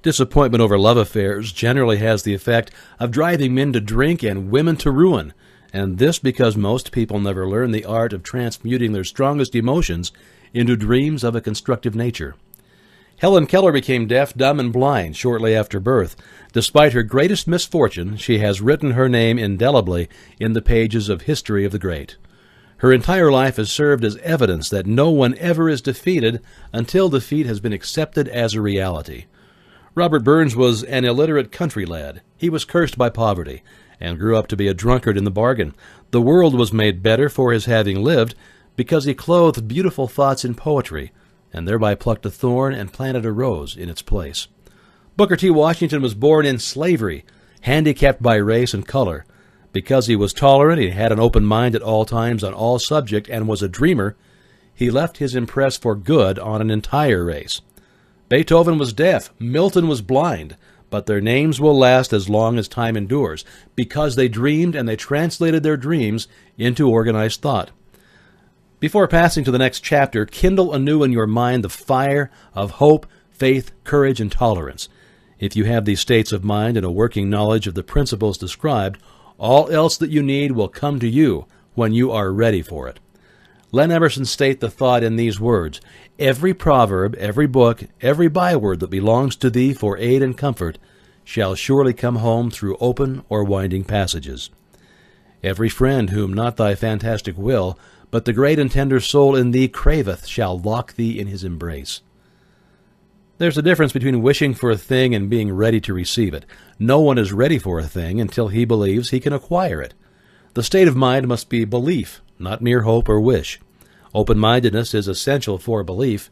Disappointment over love affairs generally has the effect of driving men to drink and women to ruin, and this because most people never learn the art of transmuting their strongest emotions into dreams of a constructive nature. Helen Keller became deaf, dumb, and blind shortly after birth. Despite her greatest misfortune, she has written her name indelibly in the pages of history of the great. Her entire life has served as evidence that no one ever is defeated until defeat has been accepted as a reality. Robert Burns was an illiterate country lad. He was cursed by poverty and grew up to be a drunkard in the bargain. The world was made better for his having lived because he clothed beautiful thoughts in poetry and thereby plucked a thorn and planted a rose in its place. Booker T. Washington was born in slavery, handicapped by race and color. Because he was tolerant, he had an open mind at all times on all subjects, and was a dreamer, he left his impress for good on an entire race. Beethoven was deaf, Milton was blind, but their names will last as long as time endures, because they dreamed and they translated their dreams into organized thought. Before passing to the next chapter, kindle anew in your mind the fire of hope, faith, courage, and tolerance. If you have these states of mind and a working knowledge of the principles described, all else that you need will come to you when you are ready for it. Len Emerson states the thought in these words: "Every proverb, every book, every byword that belongs to thee for aid and comfort shall surely come home through open or winding passages. Every friend whom not thy fantastic will, but the great and tender soul in thee craveth, shall lock thee in his embrace." There's a difference between wishing for a thing and being ready to receive it. No one is ready for a thing until he believes he can acquire it. The state of mind must be belief, not mere hope or wish. Open-mindedness is essential for belief.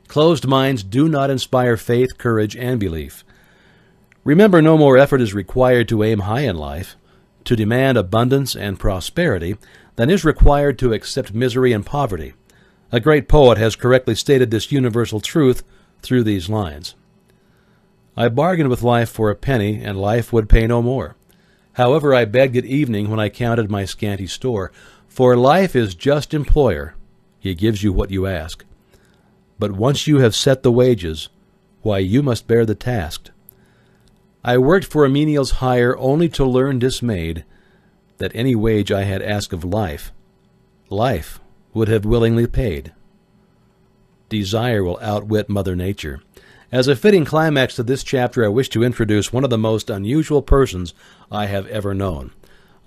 Closed minds do not inspire faith, courage, and belief. Remember, no more effort is required to aim high in life, to demand abundance and prosperity, than is required to accept misery and poverty. A great poet has correctly stated this universal truth through these lines: "I bargained with life for a penny, and life would pay no more. However, I begged at evening when I counted my scanty store, for life is just employer. He gives you what you ask. But once you have set the wages, why, you must bear the task. I worked for a menial's hire only to learn dismayed that any wage I had asked of life life would have willingly paid. Desire will outwit Mother Nature. As a fitting climax to this chapter, I wish to introduce one of the most unusual persons I have ever known.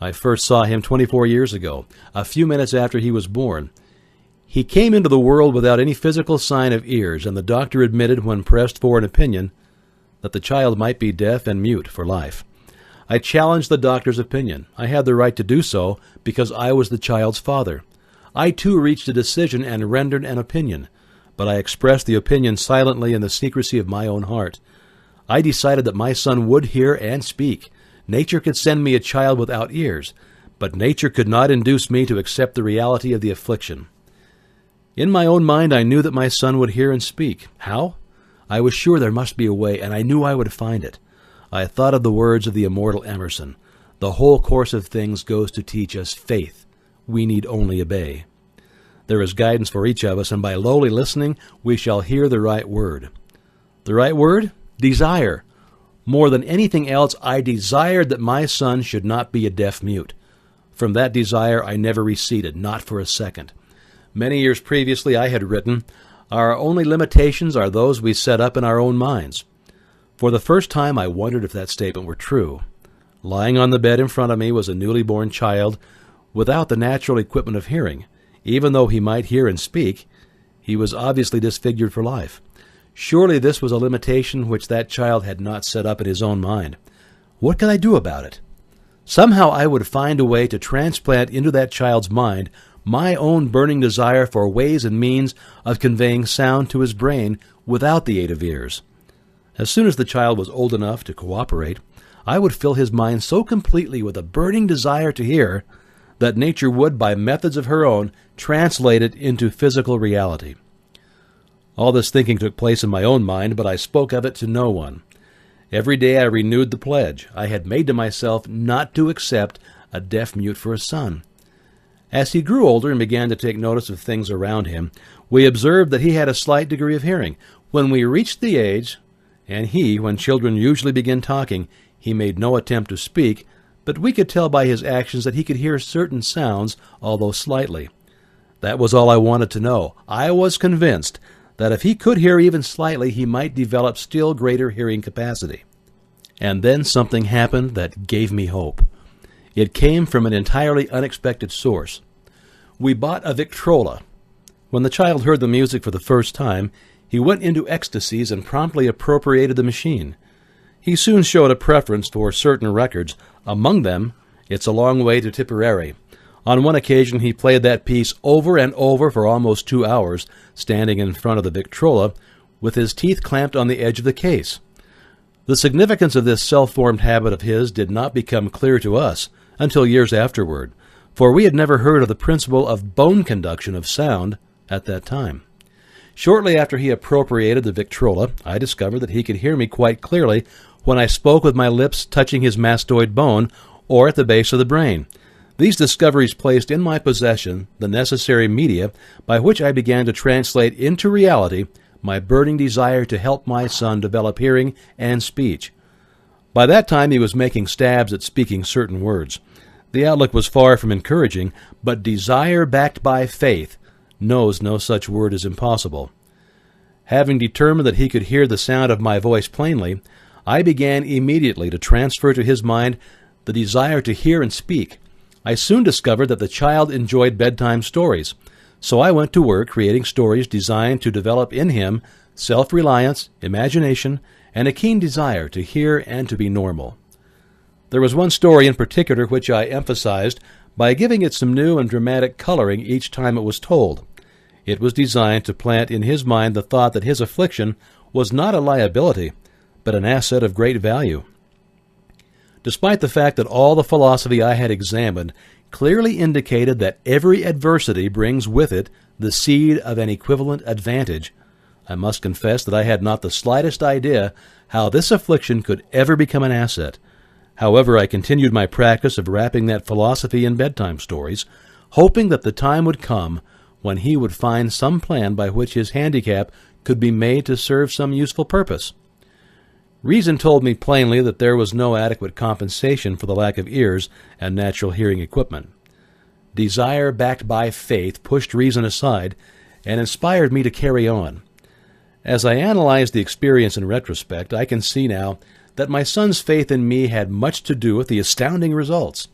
I first saw him 24 years ago, a few minutes after he was born. He came into the world without any physical sign of ears, and the doctor admitted when pressed for an opinion that the child might be deaf and mute for life. I challenged the doctor's opinion. I had the right to do so because I was the child's father. I too reached a decision and rendered an opinion, but I expressed the opinion silently in the secrecy of my own heart. I decided that my son would hear and speak. Nature could send me a child without ears, but nature could not induce me to accept the reality of the affliction. In my own mind, I knew that my son would hear and speak. How? I was sure there must be a way, and I knew I would find it. I thought of the words of the immortal Emerson. The whole course of things goes to teach us faith. We need only obey. There is guidance for each of us, and by lowly listening, we shall hear the right word. The right word? Desire. More than anything else, I desired that my son should not be a deaf mute. From that desire, I never receded, not for a second. Many years previously, I had written, "Our only limitations are those we set up in our own minds." For the first time, I wondered if that statement were true. Lying on the bed in front of me was a newly born child without the natural equipment of hearing. Even though he might hear and speak, he was obviously disfigured for life. Surely this was a limitation which that child had not set up in his own mind. What could I do about it? Somehow I would find a way to transplant into that child's mind my own burning desire for ways and means of conveying sound to his brain without the aid of ears. As soon as the child was old enough to cooperate, I would fill his mind so completely with a burning desire to hear that nature would, by methods of her own, translate it into physical reality. All this thinking took place in my own mind, but I spoke of it to no one. Every day I renewed the pledge I had made to myself not to accept a deaf mute for a son. As he grew older and began to take notice of things around him, we observed that he had a slight degree of hearing. When we reached the age, and when children usually begin talking, he made no attempt to speak, but we could tell by his actions that he could hear certain sounds, although slightly. That was all I wanted to know. I was convinced that if he could hear even slightly, he might develop still greater hearing capacity. And then something happened that gave me hope. It came from an entirely unexpected source. We bought a Victrola. When the child heard the music for the first time, he went into ecstasies and promptly appropriated the machine. He soon showed a preference for certain records, among them, It's a Long Way to Tipperary. On one occasion, he played that piece over and over for almost 2 hours, standing in front of the Victrola, with his teeth clamped on the edge of the case. The significance of this self-formed habit of his did not become clear to us until years afterward, for we had never heard of the principle of bone conduction of sound at that time. Shortly after he appropriated the Victrola, I discovered that he could hear me quite clearly when I spoke with my lips touching his mastoid bone or at the base of the brain. These discoveries placed in my possession the necessary media by which I began to translate into reality my burning desire to help my son develop hearing and speech. By that time he was making stabs at speaking certain words. The outlook was far from encouraging, but desire backed by faith knows no such word is impossible. Having determined that he could hear the sound of my voice plainly, I began immediately to transfer to his mind the desire to hear and speak. I soon discovered that the child enjoyed bedtime stories, so I went to work creating stories designed to develop in him self-reliance, imagination, and a keen desire to hear and to be normal. There was one story in particular which I emphasized by giving it some new and dramatic coloring each time it was told. It was designed to plant in his mind the thought that his affliction was not a liability, but an asset of great value. Despite the fact that all the philosophy I had examined clearly indicated that every adversity brings with it the seed of an equivalent advantage, I must confess that I had not the slightest idea how this affliction could ever become an asset. However, I continued my practice of wrapping that philosophy in bedtime stories, hoping that the time would come when he would find some plan by which his handicap could be made to serve some useful purpose. Reason told me plainly that there was no adequate compensation for the lack of ears and natural hearing equipment. Desire backed by faith pushed reason aside and inspired me to carry on. As I analyze the experience in retrospect, I can see now that my son's faith in me had much to do with the astounding results.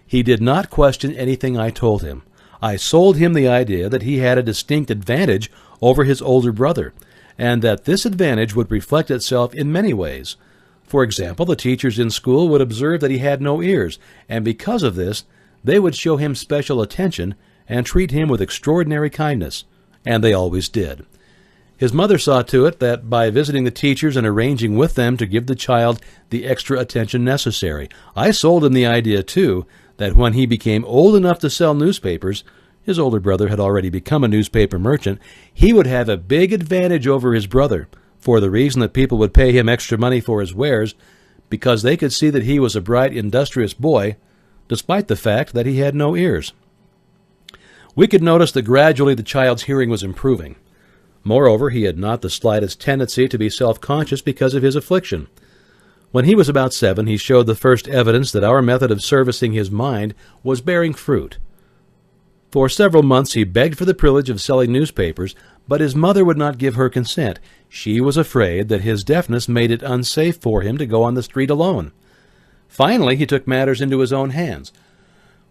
He did not question anything I told him. I sold him the idea that he had a distinct advantage over his older brother, and that this advantage would reflect itself in many ways. For example, the teachers in school would observe that he had no ears, and because of this, they would show him special attention and treat him with extraordinary kindness, and they always did. His mother saw to it that by visiting the teachers and arranging with them to give the child the extra attention necessary. I sold him the idea, too, that when he became old enough to sell newspapers, his older brother had already become a newspaper merchant, he would have a big advantage over his brother, for the reason that people would pay him extra money for his wares, because they could see that he was a bright, industrious boy, despite the fact that he had no ears. We could notice that gradually the child's hearing was improving. Moreover, he had not the slightest tendency to be self-conscious because of his affliction. When he was about 7, he showed the first evidence that our method of servicing his mind was bearing fruit. For several months he begged for the privilege of selling newspapers, but his mother would not give her consent. She was afraid that his deafness made it unsafe for him to go on the street alone. Finally, he took matters into his own hands.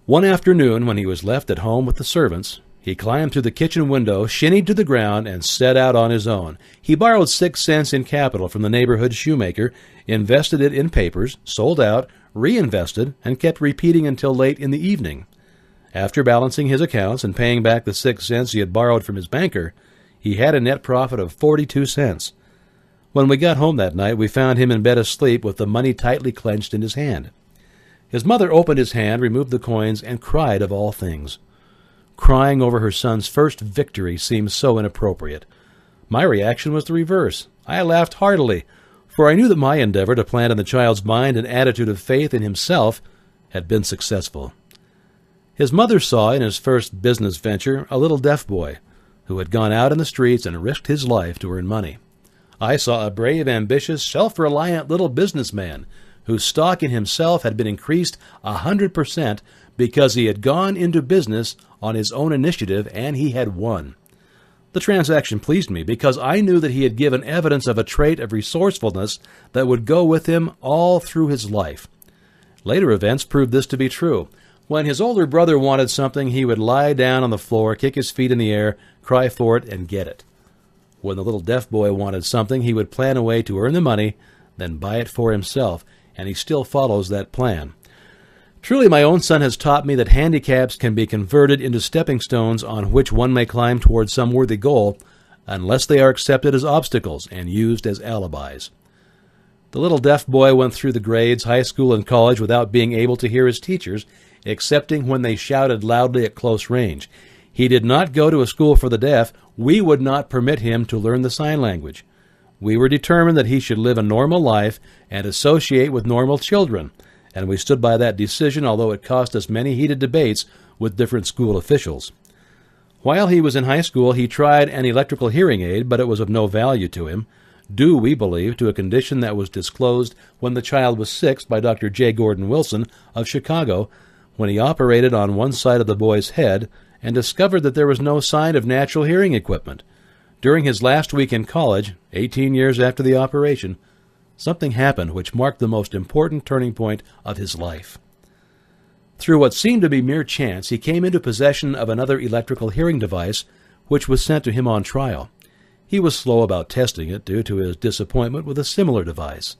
One afternoon, when he was left at home with the servants, he climbed through the kitchen window, shinnied to the ground, and set out on his own. He borrowed 6 cents in capital from the neighborhood shoemaker, invested it in papers, sold out, reinvested, and kept repeating until late in the evening. After balancing his accounts and paying back the 6 cents he had borrowed from his banker, he had a net profit of 42 cents. When we got home that night, we found him in bed asleep with the money tightly clenched in his hand. His mother opened his hand, removed the coins, and cried of all things. Crying over her son's first victory seemed so inappropriate. My reaction was the reverse. I laughed heartily, for I knew that my endeavor to plant in the child's mind an attitude of faith in himself had been successful. His mother saw in his first business venture a little deaf boy who had gone out in the streets and risked his life to earn money. I saw a brave, ambitious, self-reliant little businessman whose stock in himself had been increased 100% because he had gone into business on his own initiative, and he had won. The transaction pleased me because I knew that he had given evidence of a trait of resourcefulness that would go with him all through his life. Later events proved this to be true. When his older brother wanted something, he would lie down on the floor, kick his feet in the air, cry for it, and get it. When the little deaf boy wanted something, he would plan a way to earn the money, then buy it for himself, and he still follows that plan. Truly, my own son has taught me that handicaps can be converted into stepping stones on which one may climb towards some worthy goal, unless they are accepted as obstacles and used as alibis. The little deaf boy went through the grades, high school, and college without being able to hear his teachers, excepting when they shouted loudly at close range. He did not go to a school for the deaf. We would not permit him to learn the sign language. We were determined that he should live a normal life and associate with normal children, and we stood by that decision, although it cost us many heated debates with different school officials. While he was in high school, he tried an electrical hearing aid, but it was of no value to him, due, we believe, to a condition that was disclosed when the child was 6 by Dr. J. Gordon Wilson of Chicago, when he operated on one side of the boy's head and discovered that there was no sign of natural hearing equipment. During his last week in college, 18 years after the operation, something happened which marked the most important turning point of his life. Through what seemed to be mere chance, he came into possession of another electrical hearing device, which was sent to him on trial. He was slow about testing it due to his disappointment with a similar device.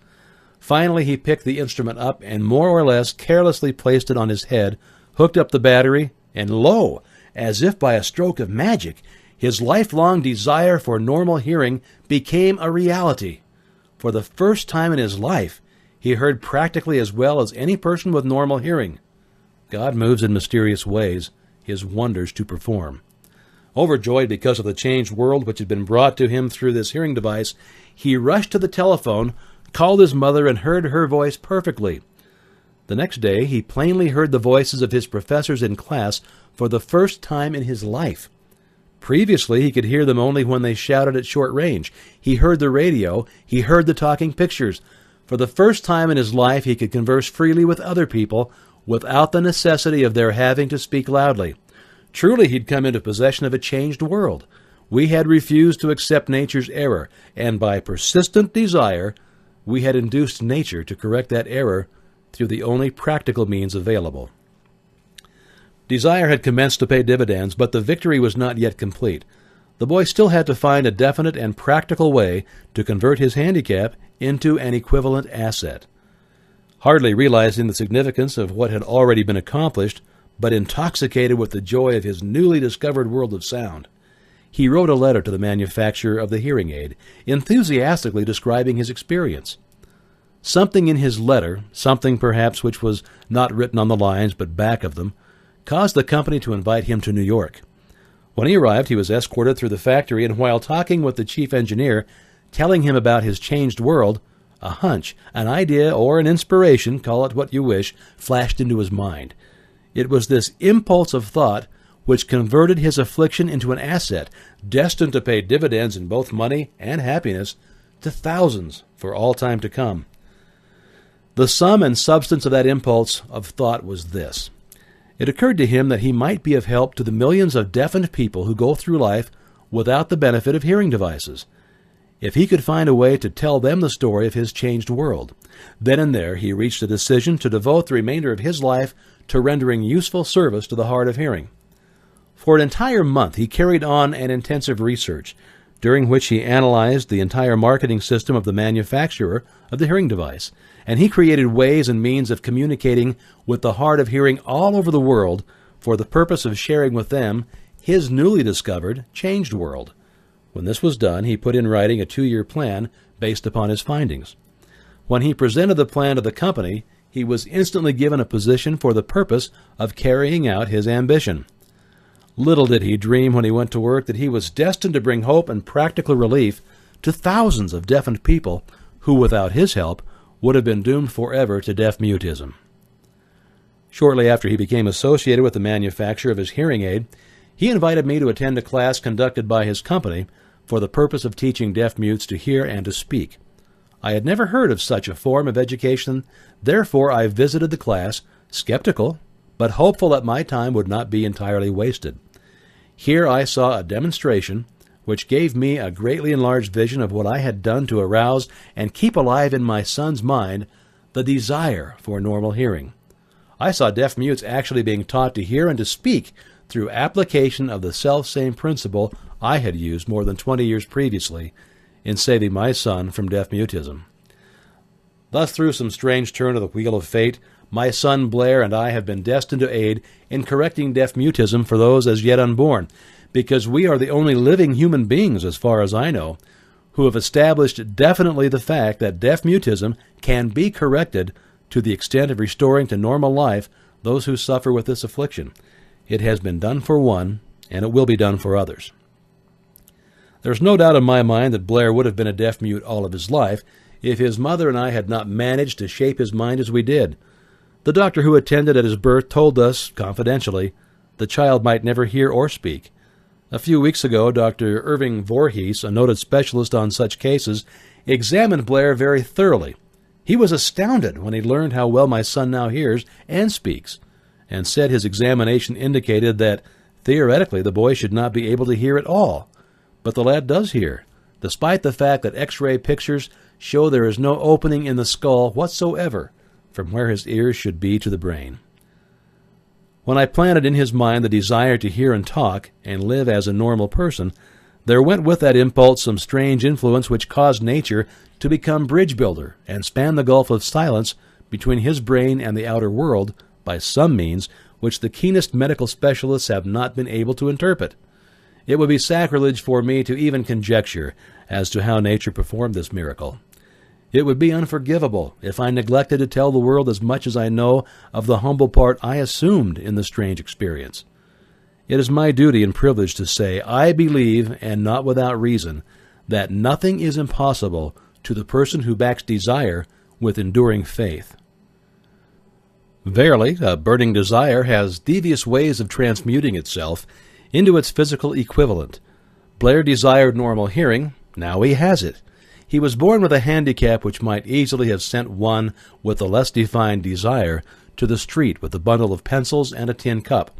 Finally, he picked the instrument up and more or less carelessly placed it on his head, hooked up the battery, and lo, as if by a stroke of magic, his lifelong desire for normal hearing became a reality. For the first time in his life, he heard practically as well as any person with normal hearing. God moves in mysterious ways, his wonders to perform. Overjoyed because of the changed world which had been brought to him through this hearing device, he rushed to the telephone, called his mother, and heard her voice perfectly. The next day, he plainly heard the voices of his professors in class for the first time in his life. Previously, he could hear them only when they shouted at short range. He heard the radio. He heard the talking pictures. For the first time in his life, he could converse freely with other people without the necessity of their having to speak loudly. Truly he'd come into possession of a changed world. We had refused to accept nature's error, and by persistent desire, we had induced nature to correct that error through the only practical means available. Desire had commenced to pay dividends, but the victory was not yet complete. The boy still had to find a definite and practical way to convert his handicap into an equivalent asset. Hardly realizing the significance of what had already been accomplished, but intoxicated with the joy of his newly discovered world of sound, he wrote a letter to the manufacturer of the hearing aid, enthusiastically describing his experience. Something in his letter, something perhaps which was not written on the lines but back of them, caused the company to invite him to New York. When he arrived, he was escorted through the factory, and while talking with the chief engineer, telling him about his changed world, a hunch, an idea, or an inspiration, call it what you wish, flashed into his mind. It was this impulse of thought which converted his affliction into an asset, destined to pay dividends in both money and happiness to thousands for all time to come. The sum and substance of that impulse of thought was this. It occurred to him that he might be of help to the millions of deafened people who go through life without the benefit of hearing devices. If he could find a way to tell them the story of his changed world, then and there he reached a decision to devote the remainder of his life to rendering useful service to the hard of hearing. For an entire month he carried on an intensive research, during which he analyzed the entire marketing system of the manufacturer of the hearing device, and he created ways and means of communicating with the hard of hearing all over the world for the purpose of sharing with them his newly discovered changed world. When this was done, he put in writing a 2-year plan based upon his findings. When he presented the plan to the company, he was instantly given a position for the purpose of carrying out his ambition. Little did he dream when he went to work that he was destined to bring hope and practical relief to thousands of deafened people who, without his help, would have been doomed forever to deaf-mutism. Shortly after he became associated with the manufacturer of his hearing aid, he invited me to attend a class conducted by his company for the purpose of teaching deaf-mutes to hear and to speak. I had never heard of such a form of education, therefore I visited the class, skeptical, but hopeful that my time would not be entirely wasted. Here I saw a demonstration which gave me a greatly enlarged vision of what I had done to arouse and keep alive in my son's mind the desire for normal hearing. I saw deaf mutes actually being taught to hear and to speak through application of the self-same principle I had used more than 20 years previously in saving my son from deaf-mutism. Thus, through some strange turn of the wheel of fate, my son Blair and I have been destined to aid in correcting deaf-mutism for those as yet unborn, because we are the only living human beings, as far as I know, who have established definitely the fact that deaf-mutism can be corrected to the extent of restoring to normal life those who suffer with this affliction. It has been done for one, and it will be done for others. There is no doubt in my mind that Blair would have been a deaf-mute all of his life if his mother and I had not managed to shape his mind as we did. The doctor who attended at his birth told us, confidentially, the child might never hear or speak. A few weeks ago, Dr. Irving Voorhees, a noted specialist on such cases, examined Blair very thoroughly. He was astounded when he learned how well my son now hears and speaks, and said his examination indicated that, theoretically, the boy should not be able to hear at all. But the lad does hear, despite the fact that X-ray pictures show there is no opening in the skull whatsoever from where his ears should be to the brain. When I planted in his mind the desire to hear and talk and live as a normal person, there went with that impulse some strange influence which caused nature to become bridge builder and span the gulf of silence between his brain and the outer world by some means which the keenest medical specialists have not been able to interpret. It would be sacrilege for me to even conjecture as to how nature performed this miracle. It would be unforgivable if I neglected to tell the world as much as I know of the humble part I assumed in the strange experience. It is my duty and privilege to say I believe, and not without reason, that nothing is impossible to the person who backs desire with enduring faith. Verily, a burning desire has devious ways of transmuting itself into its physical equivalent. Blair desired normal hearing. Now he has it. He was born with a handicap which might easily have sent one with a less defined desire to the street with a bundle of pencils and a tin cup.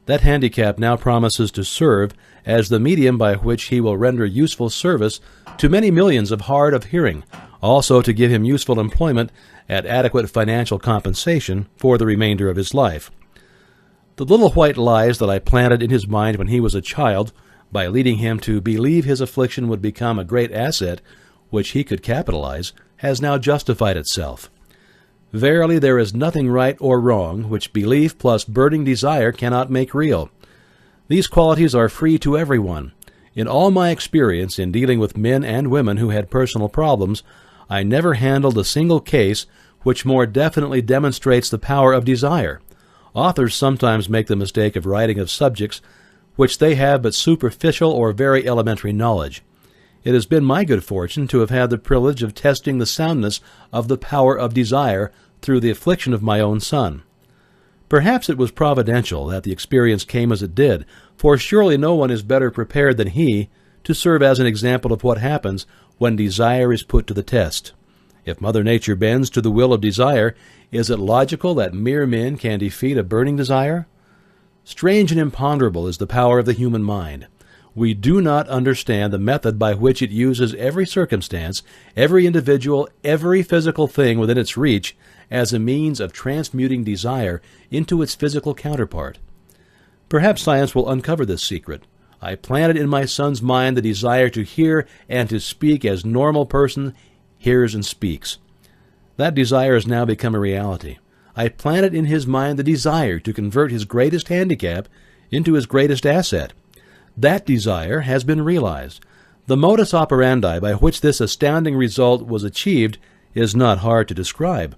That handicap now promises to serve as the medium by which he will render useful service to many millions of hard of hearing, also to give him useful employment at adequate financial compensation for the remainder of his life. The little white lies that I planted in his mind when he was a child, by leading him to believe his affliction would become a great asset which he could capitalize, has now justified itself. Verily, there is nothing right or wrong which belief plus burning desire cannot make real. These qualities are free to everyone. In all my experience in dealing with men and women who had personal problems, I never handled a single case which more definitely demonstrates the power of desire. Authors sometimes make the mistake of writing of subjects which they have but superficial or very elementary knowledge. It has been my good fortune to have had the privilege of testing the soundness of the power of desire through the affliction of my own son. Perhaps it was providential that the experience came as it did, for surely no one is better prepared than he to serve as an example of what happens when desire is put to the test. If Mother Nature bends to the will of desire, is it logical that mere men can defeat a burning desire? Strange and imponderable is the power of the human mind. We do not understand the method by which it uses every circumstance, every individual, every physical thing within its reach as a means of transmuting desire into its physical counterpart. Perhaps science will uncover this secret. I planted in my son's mind the desire to hear and to speak as normal person hears and speaks. That desire has now become a reality. I planted in his mind the desire to convert his greatest handicap into his greatest asset. That desire has been realized. The modus operandi by which this astounding result was achieved is not hard to describe.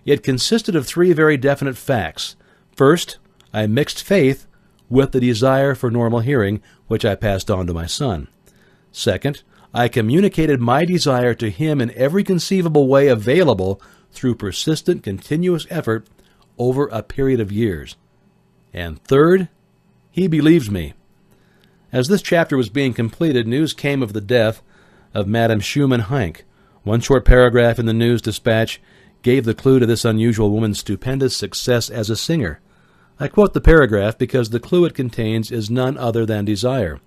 It consisted of three very definite facts. First, I mixed faith with the desire for normal hearing, which I passed on to my son. Second, I communicated my desire to him in every conceivable way available through persistent, continuous effort over a period of years. And third, he believed me. As this chapter was being completed, news came of the death of Madame Schumann Heink. One short paragraph in the News Dispatch gave the clue to this unusual woman's stupendous success as a singer. I quote the paragraph because the clue it contains is none other than desire.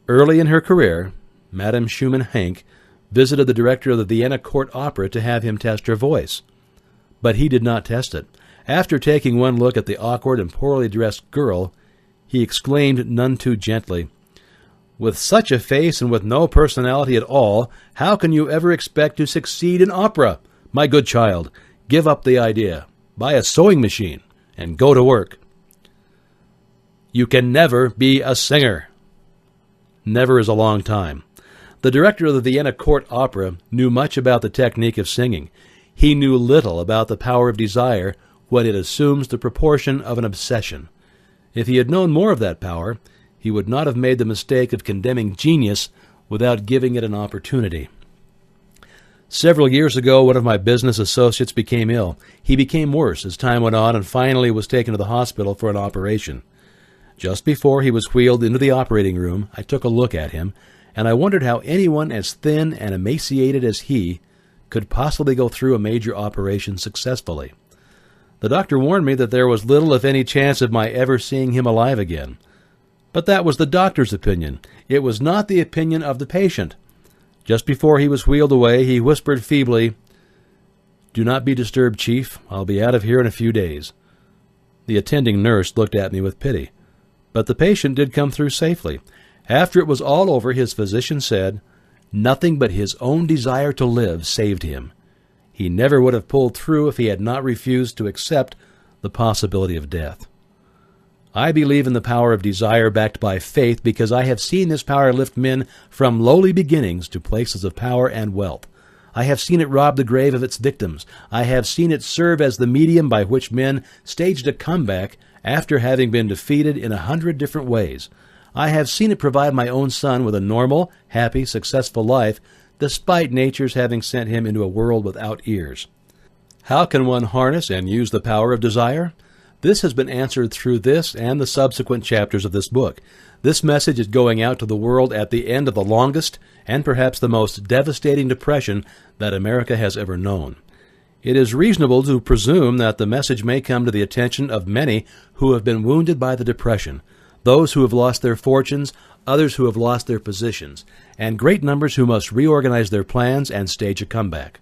Early in her career, Madame Schumann Heink visited the director of the Vienna Court Opera to have him test her voice. But he did not test it. After taking one look at the awkward and poorly dressed girl, he exclaimed none too gently, "With such a face and with no personality at all, how can you ever expect to succeed in opera? My good child, give up the idea. Buy a sewing machine and go to work. You can never be a singer." Never is a long time. The director of the Vienna Court Opera knew much about the technique of singing. He knew little about the power of desire when it assumes the proportion of an obsession. If he had known more of that power, he would not have made the mistake of condemning genius without giving it an opportunity. Several years ago, one of my business associates became ill. He became worse as time went on and finally was taken to the hospital for an operation. Just before he was wheeled into the operating room, I took a look at him, and I wondered how anyone as thin and emaciated as he could possibly go through a major operation successfully. The doctor warned me that there was little if any chance of my ever seeing him alive again. But that was the doctor's opinion. It was not the opinion of the patient. Just before he was wheeled away, he whispered feebly, "Do not be disturbed, Chief. I'll be out of here in a few days." The attending nurse looked at me with pity. But the patient did come through safely. After it was all over, his physician said, nothing but his own desire to live saved him. He never would have pulled through if he had not refused to accept the possibility of death. I believe in the power of desire backed by faith because I have seen this power lift men from lowly beginnings to places of power and wealth. I have seen it rob the grave of its victims. I have seen it serve as the medium by which men staged a comeback after having been defeated in 100 different ways. I have seen it provide my own son with a normal, happy, successful life, despite nature's having sent him into a world without ears. How can one harness and use the power of desire? This has been answered through this and the subsequent chapters of this book. This message is going out to the world at the end of the longest and perhaps the most devastating depression that America has ever known. It is reasonable to presume that the message may come to the attention of many who have been wounded by the depression, those who have lost their fortunes, others who have lost their positions, and great numbers who must reorganize their plans and stage a comeback.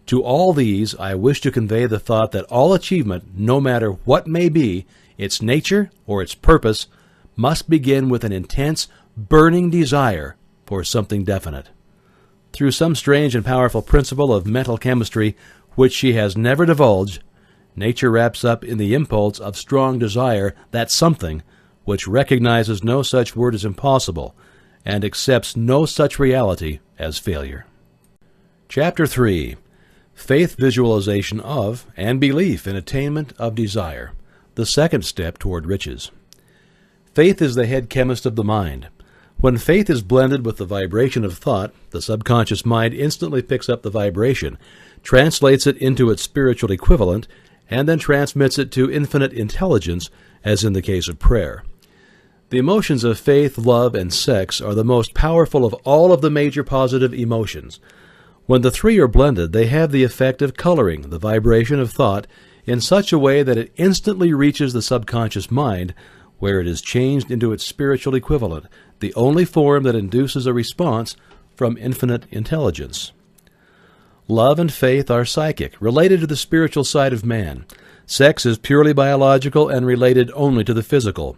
To all these, I wish to convey the thought that all achievement, no matter what may be, its nature or its purpose, must begin with an intense, burning desire for something definite. Through some strange and powerful principle of mental chemistry which she has never divulged, nature wraps up in the impulse of strong desire that something which recognizes no such word as impossible and accepts no such reality as failure. Chapter 3. Faith visualization of and belief in attainment of desire, the second step toward riches. Faith is the head chemist of the mind. When faith is blended with the vibration of thought, the subconscious mind instantly picks up the vibration, translates it into its spiritual equivalent, and then transmits it to infinite intelligence, as in the case of prayer. The emotions of faith, love, and sex are the most powerful of all of the major positive emotions. When the three are blended, they have the effect of coloring the vibration of thought in such a way that it instantly reaches the subconscious mind, where it is changed into its spiritual equivalent, the only form that induces a response from infinite intelligence. Love and faith are psychic, related to the spiritual side of man. Sex is purely biological and related only to the physical.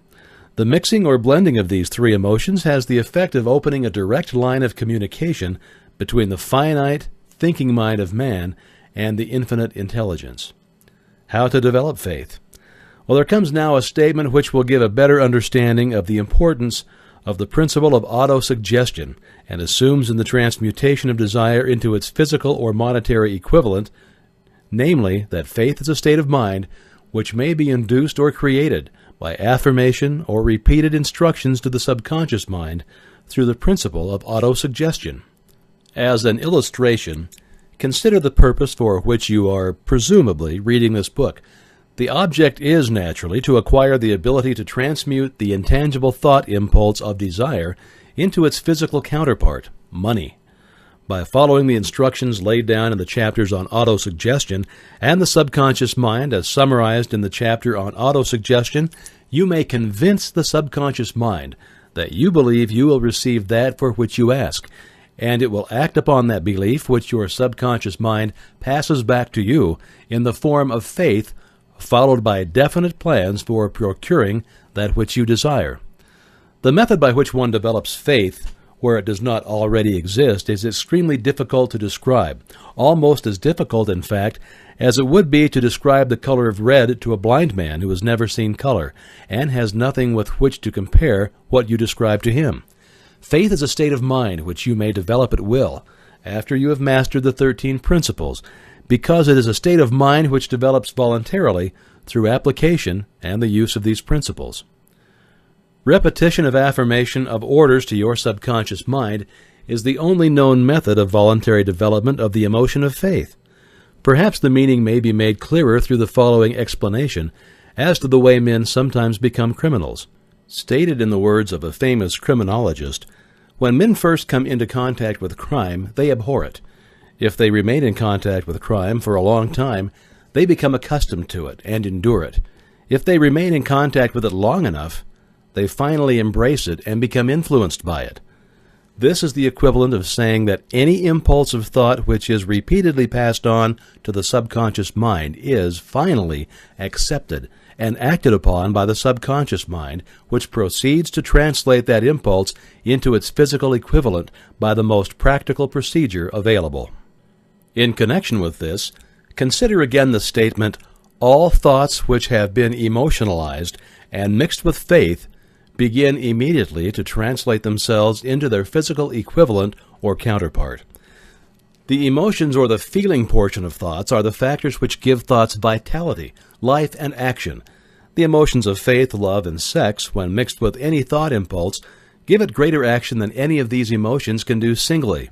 The mixing or blending of these three emotions has the effect of opening a direct line of communication between the finite, thinking mind of man and the infinite intelligence. How to develop faith? Well, there comes now a statement which will give a better understanding of the importance of the principle of autosuggestion and assumes in the transmutation of desire into its physical or monetary equivalent, namely that faith is a state of mind which may be induced or created by affirmation or repeated instructions to the subconscious mind through the principle of autosuggestion. As an illustration, consider the purpose for which you are presumably reading this book. The object is, naturally, to acquire the ability to transmute the intangible thought impulse of desire into its physical counterpart, money. By following the instructions laid down in the chapters on autosuggestion and the subconscious mind as summarized in the chapter on autosuggestion, you may convince the subconscious mind that you believe you will receive that for which you ask, and it will act upon that belief which your subconscious mind passes back to you in the form of faith, followed by definite plans for procuring that which you desire. The method by which one develops faith where it does not already exist is extremely difficult to describe, almost as difficult, in fact, as it would be to describe the color of red to a blind man who has never seen color and has nothing with which to compare what you describe to him. Faith is a state of mind which you may develop at will, after you have mastered the 13 principles, because it is a state of mind which develops voluntarily through application and the use of these principles. Repetition of affirmation of orders to your subconscious mind is the only known method of voluntary development of the emotion of faith. Perhaps the meaning may be made clearer through the following explanation as to the way men sometimes become criminals. Stated in the words of a famous criminologist, when men first come into contact with crime, they abhor it. If they remain in contact with crime for a long time, they become accustomed to it and endure it. If they remain in contact with it long enough, they finally embrace it and become influenced by it. This is the equivalent of saying that any impulse of thought which is repeatedly passed on to the subconscious mind is, finally, accepted and acted upon by the subconscious mind, which proceeds to translate that impulse into its physical equivalent by the most practical procedure available. In connection with this, consider again the statement, all thoughts which have been emotionalized and mixed with faith begin immediately to translate themselves into their physical equivalent or counterpart. The emotions or the feeling portion of thoughts are the factors which give thoughts vitality, life, and action. The emotions of faith, love, and sex, when mixed with any thought impulse, give it greater action than any of these emotions can do singly.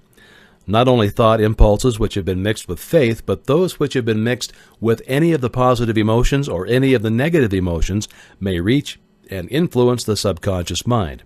Not only thought impulses which have been mixed with faith, but those which have been mixed with any of the positive emotions or any of the negative emotions may reach and influence the subconscious mind.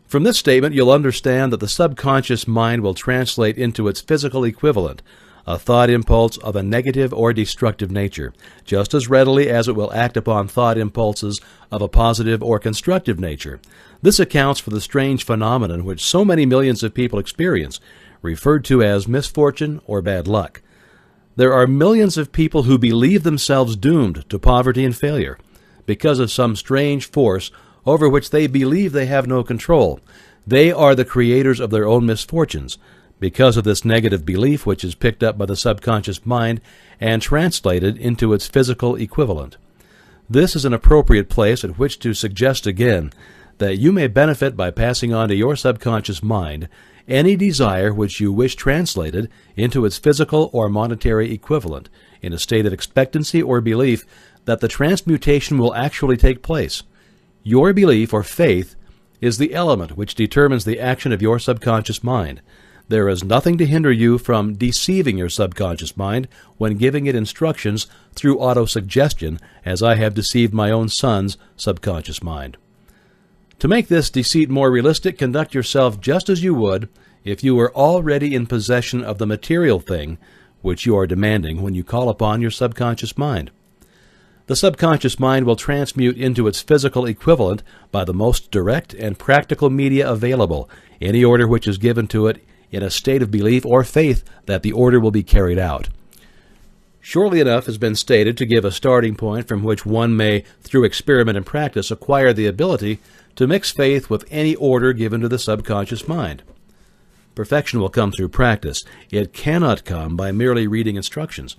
From this statement, you'll understand that the subconscious mind will translate into its physical equivalent a thought impulse of a negative or destructive nature, just as readily as it will act upon thought impulses of a positive or constructive nature. This accounts for the strange phenomenon which so many millions of people experience, referred to as misfortune or bad luck. There are millions of people who believe themselves doomed to poverty and failure because of some strange force over which they believe they have no control. They are the creators of their own misfortunes because of this negative belief, which is picked up by the subconscious mind and translated into its physical equivalent. This is an appropriate place at which to suggest again that you may benefit by passing on to your subconscious mind any desire which you wish translated into its physical or monetary equivalent in a state of expectancy or belief that the transmutation will actually take place. Your belief or faith is the element which determines the action of your subconscious mind. There is nothing to hinder you from deceiving your subconscious mind when giving it instructions through autosuggestion, as I have deceived my own son's subconscious mind. To make this deceit more realistic, conduct yourself just as you would if you were already in possession of the material thing which you are demanding when you call upon your subconscious mind. The subconscious mind will transmute into its physical equivalent by the most direct and practical media available any order which is given to it in a state of belief or faith that the order will be carried out. Surely enough has been stated to give a starting point from which one may, through experiment and practice, acquire the ability to mix faith with any order given to the subconscious mind. Perfection will come through practice. It cannot come by merely reading instructions.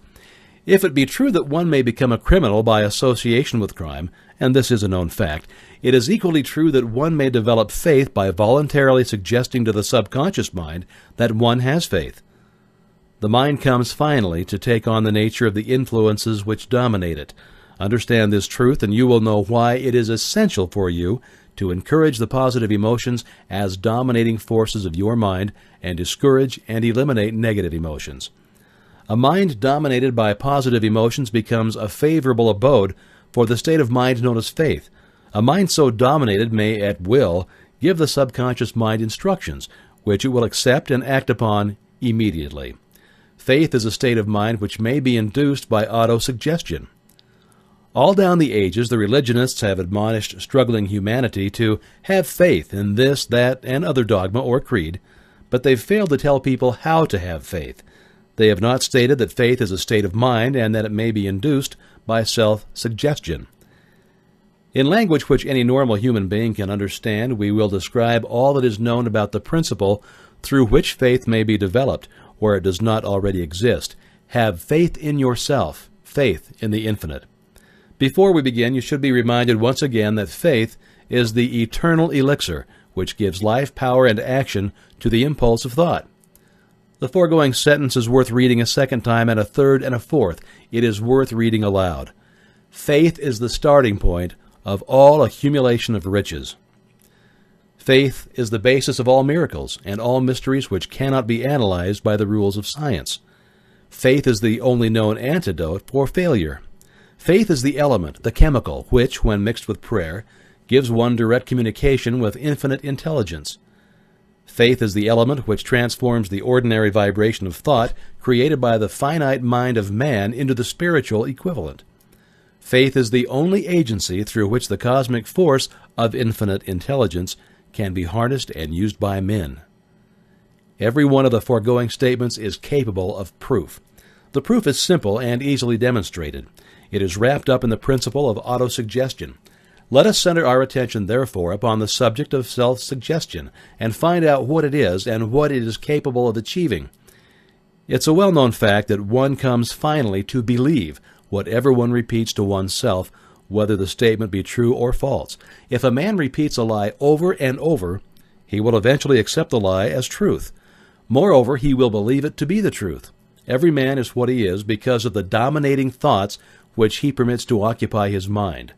If it be true that one may become a criminal by association with crime, and this is a known fact, it is equally true that one may develop faith by voluntarily suggesting to the subconscious mind that one has faith. The mind comes finally to take on the nature of the influences which dominate it. Understand this truth, and you will know why it is essential for you to encourage the positive emotions as dominating forces of your mind and discourage and eliminate negative emotions. A mind dominated by positive emotions becomes a favorable abode for the state of mind known as faith. A mind so dominated may, at will, give the subconscious mind instructions, which it will accept and act upon immediately. Faith is a state of mind which may be induced by autosuggestion. All down the ages, the religionists have admonished struggling humanity to have faith in this, that, and other dogma or creed, but they've failed to tell people how to have faith. They have not stated that faith is a state of mind and that it may be induced by self-suggestion. In language which any normal human being can understand, we will describe all that is known about the principle through which faith may be developed, where it does not already exist. Have faith in yourself, faith in the infinite. Before we begin, you should be reminded once again that faith is the eternal elixir which gives life, power, and action to the impulse of thought. The foregoing sentence is worth reading a second time and a third and a fourth. It is worth reading aloud. Faith is the starting point of all accumulation of riches. Faith is the basis of all miracles and all mysteries which cannot be analyzed by the rules of science. Faith is the only known antidote for failure. Faith is the element, the chemical, which, when mixed with prayer, gives one direct communication with infinite intelligence. Faith is the element which transforms the ordinary vibration of thought created by the finite mind of man into the spiritual equivalent. Faith is the only agency through which the cosmic force of infinite intelligence can be harnessed and used by men. Every one of the foregoing statements is capable of proof. The proof is simple and easily demonstrated. It is wrapped up in the principle of autosuggestion. Let us center our attention, therefore, upon the subject of self-suggestion and find out what it is and what it is capable of achieving. It's a well-known fact that one comes finally to believe whatever one repeats to oneself, whether the statement be true or false. If a man repeats a lie over and over, he will eventually accept the lie as truth. Moreover, he will believe it to be the truth. Every man is what he is because of the dominating thoughts which he permits to occupy his mind.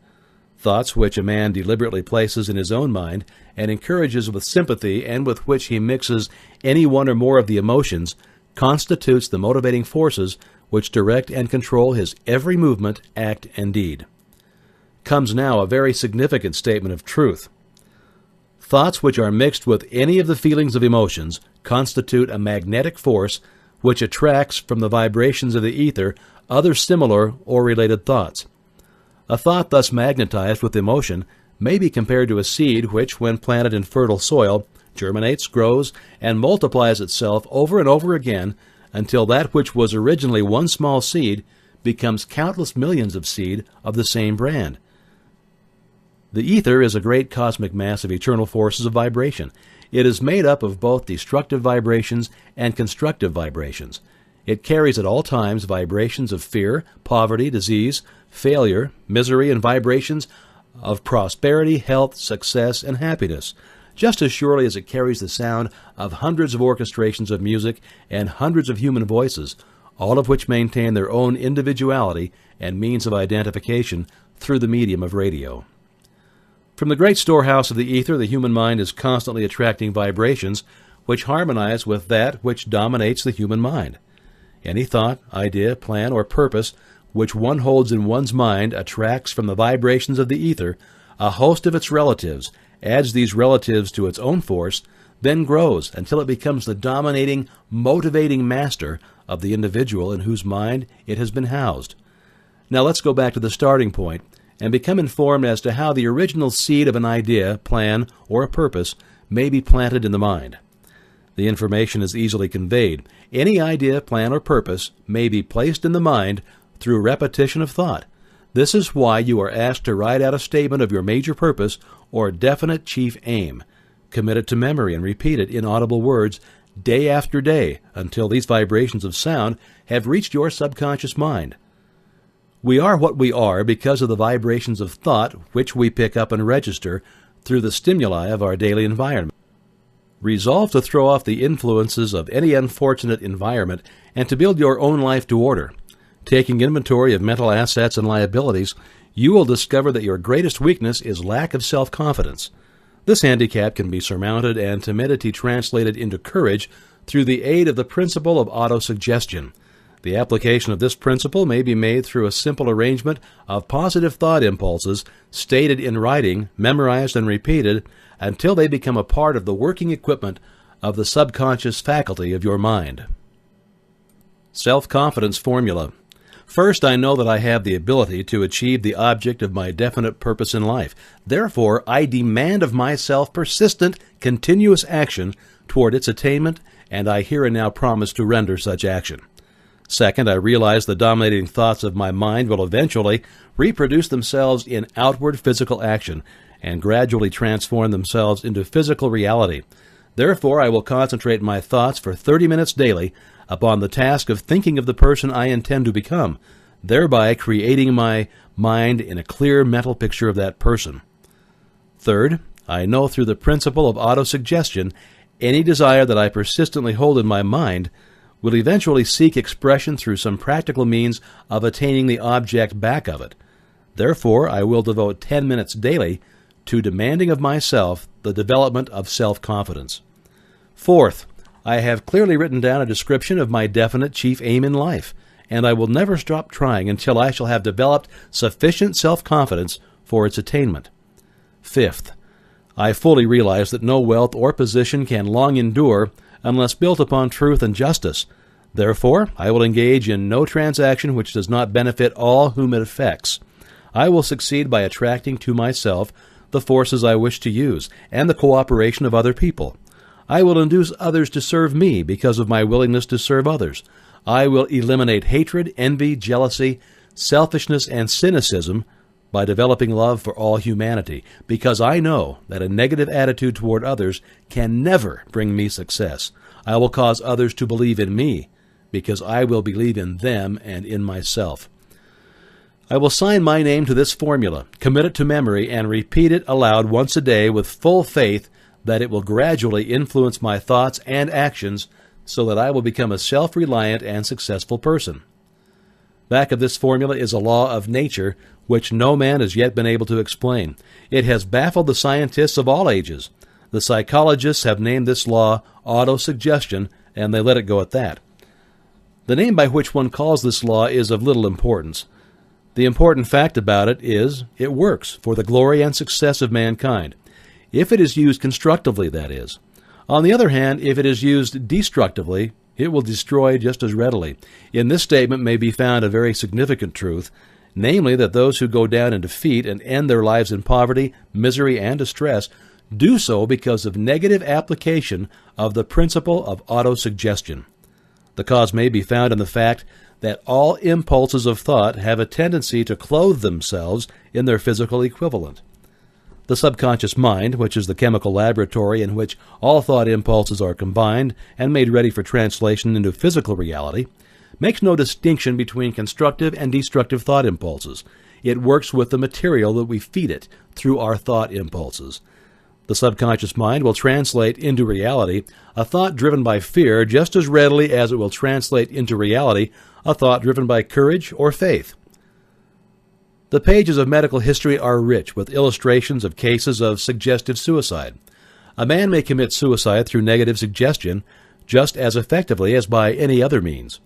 Thoughts which a man deliberately places in his own mind and encourages with sympathy and with which he mixes any one or more of the emotions constitutes the motivating forces which direct and control his every movement, act, and deed. Comes now a very significant statement of truth. Thoughts which are mixed with any of the feelings of emotions constitute a magnetic force which attracts from the vibrations of the ether other similar or related thoughts. A thought thus magnetized with emotion may be compared to a seed which, when planted in fertile soil, germinates, grows, and multiplies itself over and over again until that which was originally one small seed becomes countless millions of seed of the same brand. The ether is a great cosmic mass of eternal forces of vibration. It is made up of both destructive vibrations and constructive vibrations. It carries at all times vibrations of fear, poverty, disease, failure, misery, and vibrations of prosperity, health, success, and happiness, just as surely as it carries the sound of hundreds of orchestrations of music and hundreds of human voices, all of which maintain their own individuality and means of identification through the medium of radio. From the great storehouse of the ether, the human mind is constantly attracting vibrations which harmonize with that which dominates the human mind. Any thought, idea, plan, or purpose which one holds in one's mind attracts from the vibrations of the ether a host of its relatives, adds these relatives to its own force, then grows until it becomes the dominating, motivating master of the individual in whose mind it has been housed. Now let's go back to the starting point and become informed as to how the original seed of an idea, plan, or a purpose may be planted in the mind. The information is easily conveyed. Any idea, plan, or purpose may be placed in the mind through repetition of thought. This is why you are asked to write out a statement of your major purpose or definite chief aim. Commit it to memory and repeat it in audible words day after day until these vibrations of sound have reached your subconscious mind. We are what we are because of the vibrations of thought which we pick up and register through the stimuli of our daily environment. Resolve to throw off the influences of any unfortunate environment and to build your own life to order. Taking inventory of mental assets and liabilities, you will discover that your greatest weakness is lack of self-confidence. This handicap can be surmounted and timidity translated into courage through the aid of the principle of autosuggestion. The application of this principle may be made through a simple arrangement of positive thought impulses stated in writing, memorized, and repeated until they become a part of the working equipment of the subconscious faculty of your mind. Self-confidence formula. First, I know that I have the ability to achieve the object of my definite purpose in life. Therefore, I demand of myself persistent, continuous action toward its attainment, and I here and now promise to render such action. Second, I realize the dominating thoughts of my mind will eventually reproduce themselves in outward physical action and gradually transform themselves into physical reality. Therefore, I will concentrate my thoughts for 30 minutes daily upon the task of thinking of the person I intend to become, thereby creating my mind in a clear mental picture of that person. Third, I know through the principle of autosuggestion any desire that I persistently hold in my mind will eventually seek expression through some practical means of attaining the object back of it. Therefore, I will devote 10 minutes daily to demanding of myself the development of self-confidence. Fourth, I have clearly written down a description of my definite chief aim in life, and I will never stop trying until I shall have developed sufficient self-confidence for its attainment. Fifth, I fully realize that no wealth or position can long endure unless built upon truth and justice. Therefore, I will engage in no transaction which does not benefit all whom it affects. I will succeed by attracting to myself the forces I wish to use and the cooperation of other people. I will induce others to serve me because of my willingness to serve others. I will eliminate hatred, envy, jealousy, selfishness, and cynicism by developing love for all humanity, because I know that a negative attitude toward others can never bring me success. I will cause others to believe in me, because I will believe in them and in myself. I will sign my name to this formula, commit it to memory, and repeat it aloud once a day with full faith that it will gradually influence my thoughts and actions so that I will become a self-reliant and successful person. Back of this formula is a law of nature which no man has yet been able to explain. It has baffled the scientists of all ages. The psychologists have named this law autosuggestion, and they let it go at that. The name by which one calls this law is of little importance. The important fact about it is it works for the glory and success of mankind. If it is used constructively, that is. On the other hand, if it is used destructively, it will destroy just as readily. In this statement may be found a very significant truth, namely that those who go down in defeat and end their lives in poverty, misery, and distress do so because of negative application of the principle of autosuggestion. The cause may be found in the fact that all impulses of thought have a tendency to clothe themselves in their physical equivalent. The subconscious mind, which is the chemical laboratory in which all thought impulses are combined and made ready for translation into physical reality, makes no distinction between constructive and destructive thought impulses. It works with the material that we feed it through our thought impulses. The subconscious mind will translate into reality a thought driven by fear just as readily as it will translate into reality a thought driven by courage or faith. The pages of medical history are rich with illustrations of cases of suggestive suicide. A man may commit suicide through negative suggestion just as effectively as by any other means.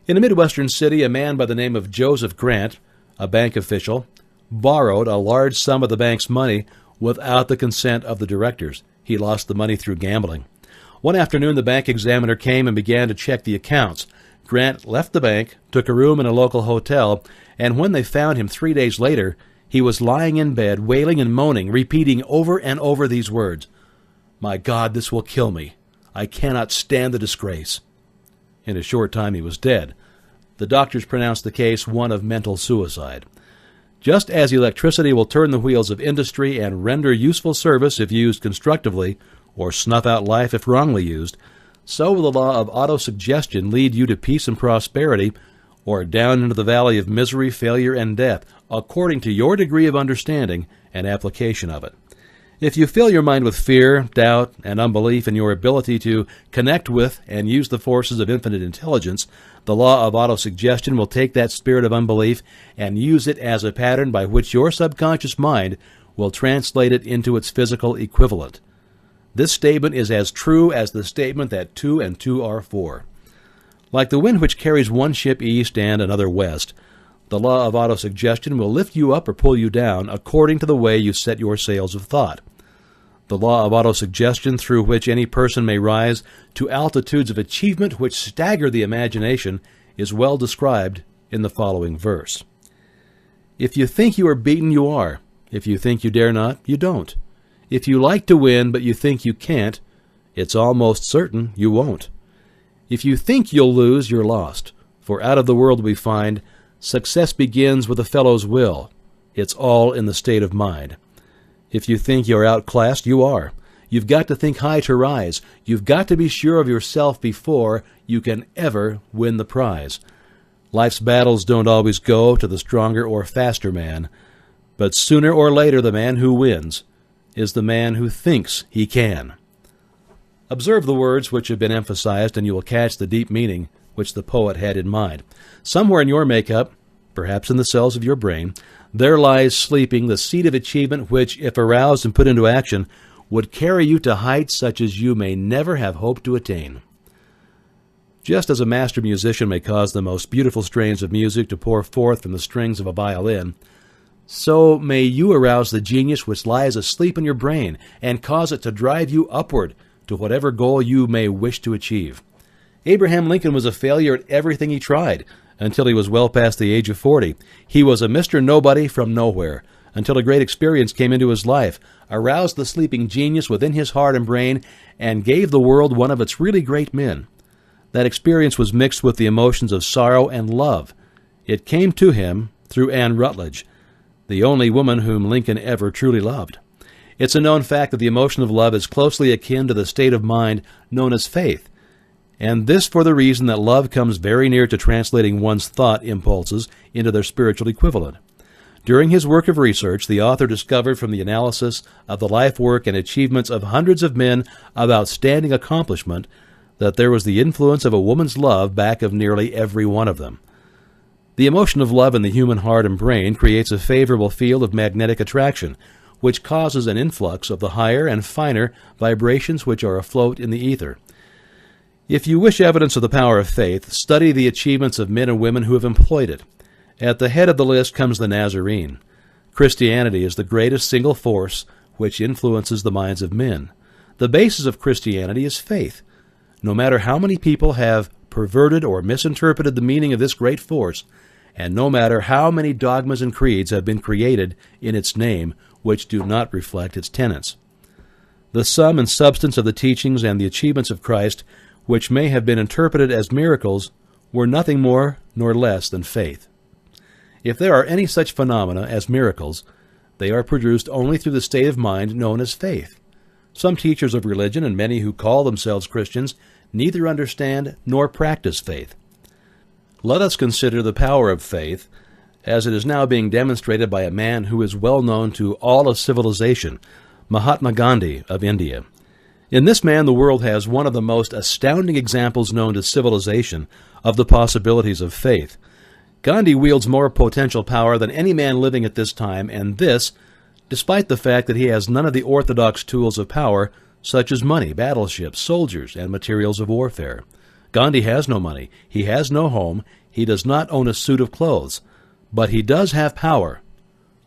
In a Midwestern city, a man by the name of Joseph Grant, a bank official, borrowed a large sum of the bank's money without the consent of the directors. He lost the money through gambling. One afternoon, the bank examiner came and began to check the accounts. Grant left the bank, took a room in a local hotel, and when they found him 3 days later, he was lying in bed, wailing and moaning, repeating over and over these words, "My God, this will kill me. I cannot stand the disgrace." In a short time, he was dead. The doctors pronounced the case one of mental suicide. Just as electricity will turn the wheels of industry and render useful service if used constructively, or snuff out life if wrongly used, so will the law of autosuggestion lead you to peace and prosperity, or down into the valley of misery, failure, and death, according to your degree of understanding and application of it. If you fill your mind with fear, doubt, and unbelief in your ability to connect with and use the forces of infinite intelligence, the law of autosuggestion will take that spirit of unbelief and use it as a pattern by which your subconscious mind will translate it into its physical equivalent. This statement is as true as the statement that 2 and 2 are 4. Like the wind which carries one ship east and another west, the law of autosuggestion will lift you up or pull you down according to the way you set your sails of thought. The law of autosuggestion through which any person may rise to altitudes of achievement which stagger the imagination is well described in the following verse. If you think you are beaten, you are. If you think you dare not, you don't. If you like to win but you think you can't, it's almost certain you won't. If you think you'll lose, you're lost. For out of the world we find, success begins with a fellow's will. It's all in the state of mind. If you think you're outclassed, you are. You've got to think high to rise. You've got to be sure of yourself before you can ever win the prize. Life's battles don't always go to the stronger or faster man, but sooner or later the man who wins is the man who thinks he can. Observe the words which have been emphasized, and you will catch the deep meaning which the poet had in mind. Somewhere in your makeup, perhaps in the cells of your brain, there lies sleeping the seed of achievement which, if aroused and put into action, would carry you to heights such as you may never have hoped to attain. Just as a master musician may cause the most beautiful strains of music to pour forth from the strings of a violin, so may you arouse the genius which lies asleep in your brain and cause it to drive you upward to whatever goal you may wish to achieve. Abraham Lincoln was a failure at everything he tried until he was well past the age of 40. He was a Mr. Nobody from nowhere until a great experience came into his life, aroused the sleeping genius within his heart and brain, and gave the world one of its really great men. That experience was mixed with the emotions of sorrow and love. It came to him through Anne Rutledge, the only woman whom Lincoln ever truly loved. It's a known fact that the emotion of love is closely akin to the state of mind known as faith, and this for the reason that love comes very near to translating one's thought impulses into their spiritual equivalent. During his work of research, the author discovered from the analysis of the life work and achievements of hundreds of men of outstanding accomplishment that there was the influence of a woman's love back of nearly every one of them. The emotion of love in the human heart and brain creates a favorable field of magnetic attraction, which causes an influx of the higher and finer vibrations which are afloat in the ether. If you wish evidence of the power of faith, study the achievements of men and women who have employed it. At the head of the list comes the Nazarene. Christianity is the greatest single force which influences the minds of men. The basis of Christianity is faith. no matter how many people have perverted or misinterpreted the meaning of this great force, and no matter how many dogmas and creeds have been created in its name which do not reflect its tenets. The sum and substance of the teachings and the achievements of Christ, which may have been interpreted as miracles, were nothing more nor less than faith. If there are any such phenomena as miracles, they are produced only through the state of mind known as faith. Some teachers of religion and many who call themselves Christians neither understand nor practice faith. Let us consider the power of faith as it is now being demonstrated by a man who is well known to all of civilization, Mahatma Gandhi of India. In this man, the world has one of the most astounding examples known to civilization of the possibilities of faith. Gandhi wields more potential power than any man living at this time, and this, despite the fact that he has none of the orthodox tools of power, such as money, battleships, soldiers, and materials of warfare. Gandhi has no money, he has no home, he does not own a suit of clothes, but he does have power.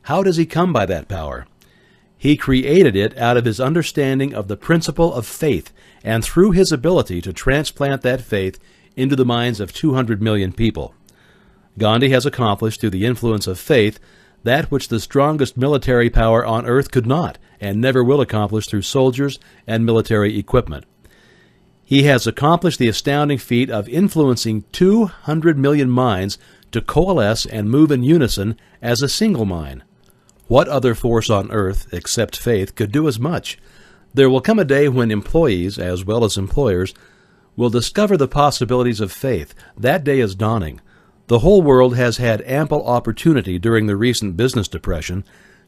How does he come by that power? He created it out of his understanding of the principle of faith, and through his ability to transplant that faith into the minds of 200 million people. Gandhi has accomplished through the influence of faith that which the strongest military power on earth could not, and never will accomplish through soldiers and military equipment. He has accomplished the astounding feat of influencing 200 million minds to coalesce and move in unison as a single mind. What other force on earth, except faith, could do as much? There will come a day when employees, as well as employers, will discover the possibilities of faith. That day is dawning. The whole world has had ample opportunity during the recent business depression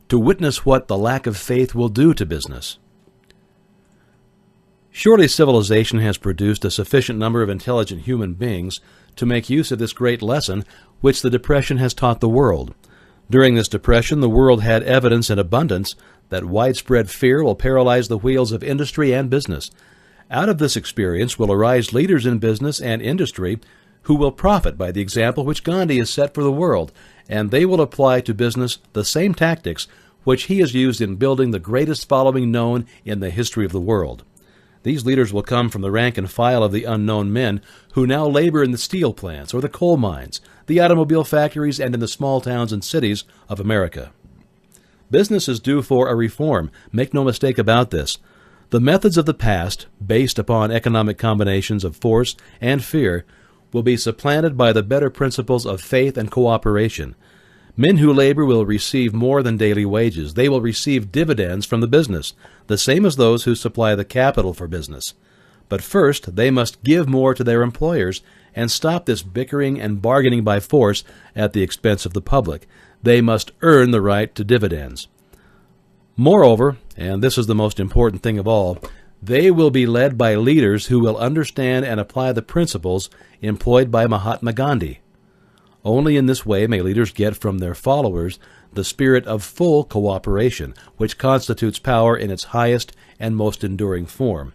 to witness what the lack of faith will do to business. Surely civilization has produced a sufficient number of intelligent human beings to make use of this great lesson which the depression has taught the world. During this depression, the world had evidence in abundance that widespread fear will paralyze the wheels of industry and business. Out of this experience will arise leaders in business and industry who will profit by the example which Gandhi has set for the world, and they will apply to business the same tactics which he has used in building the greatest following known in the history of the world. These leaders will come from the rank and file of the unknown men who now labor in the steel plants or the coal mines, the automobile factories, and in the small towns and cities of America. Business is due for a reform. Make no mistake about this. The methods of the past, based upon economic combinations of force and fear, will be supplanted by the better principles of faith and cooperation. Men who labor will receive more than daily wages. They will receive dividends from the business, the same as those who supply the capital for business. But first, they must give more to their employers and stop this bickering and bargaining by force at the expense of the public. They must earn the right to dividends. Moreover, and this is the most important thing of all, they will be led by leaders who will understand and apply the principles employed by Mahatma Gandhi. Only in this way may leaders get from their followers the spirit of full cooperation, which constitutes power in its highest and most enduring form.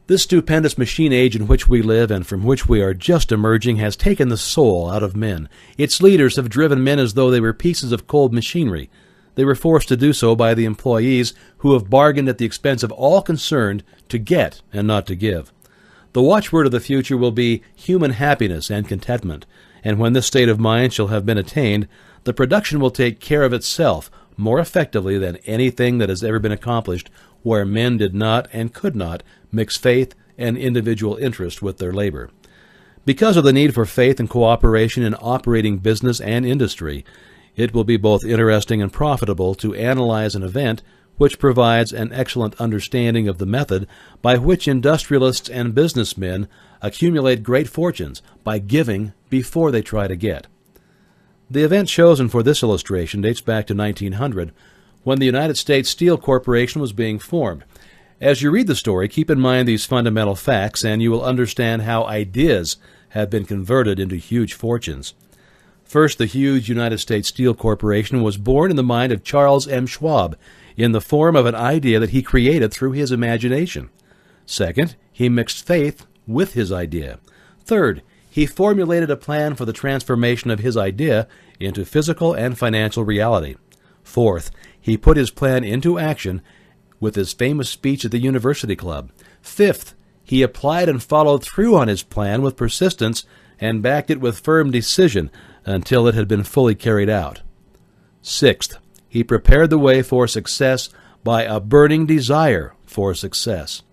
This stupendous machine age in which we live and from which we are just emerging has taken the soul out of men. Its leaders have driven men as though they were pieces of cold machinery. They were forced to do so by the employees who have bargained at the expense of all concerned to get and not to give. The watchword of the future will be human happiness and contentment, and when this state of mind shall have been attained, the production will take care of itself more effectively than anything that has ever been accomplished where men did not and could not mix faith and individual interest with their labor. Because of the need for faith and cooperation in operating business and industry, it will be both interesting and profitable to analyze an event which provides an excellent understanding of the method by which industrialists and businessmen accumulate great fortunes by giving before they try to get. The event chosen for this illustration dates back to 1900, when the United States Steel Corporation was being formed. As you read the story, keep in mind these fundamental facts, and you will understand how ideas have been converted into huge fortunes. First, the huge United States Steel Corporation was born in the mind of Charles M. Schwab in the form of an idea that he created through his imagination. Second, he mixed faith with his idea. Third, he formulated a plan for the transformation of his idea into physical and financial reality. Fourth, he put his plan into action with his famous speech at the University Club. Fifth, he applied and followed through on his plan with persistence and backed it with firm decision until it had been fully carried out. Sixth, he prepared the way for success by a burning desire for success.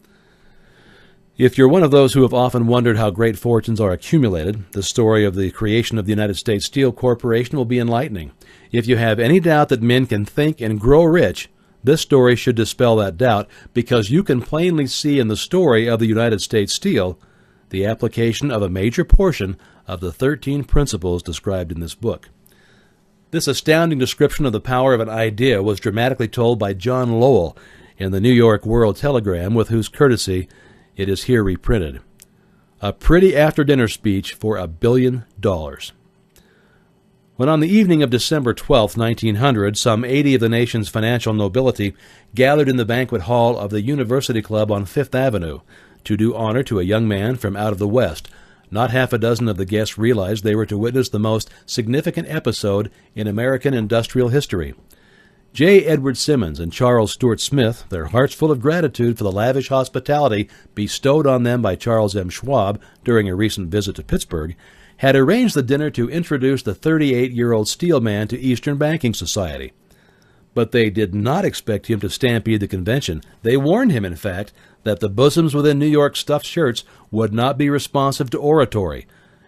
If you're one of those who have often wondered how great fortunes are accumulated, the story of the creation of the United States Steel Corporation will be enlightening. If you have any doubt that men can think and grow rich, this story should dispel that doubt, because you can plainly see in the story of the United States Steel the application of a major portion of the 13 principles described in this book. This astounding description of the power of an idea was dramatically told by John Lowell in the New York World Telegram, with whose courtesy it is here reprinted. A pretty after-dinner speech for $1 billion. When on the evening of December 12, 1900, some 80 of the nation's financial nobility gathered in the banquet hall of the University Club on Fifth Avenue to do honor to a young man from out of the West, not half a dozen of the guests realized they were to witness the most significant episode in American industrial history. J. Edward Simmons and Charles Stuart Smith, their hearts full of gratitude for the lavish hospitality bestowed on them by Charles M. Schwab during a recent visit to Pittsburgh, had arranged the dinner to introduce the 38-year-old steel man to Eastern banking society. But they did not expect him to stampede the convention. They warned him, in fact, that the bosoms within New York stuffed shirts would not be responsive to oratory,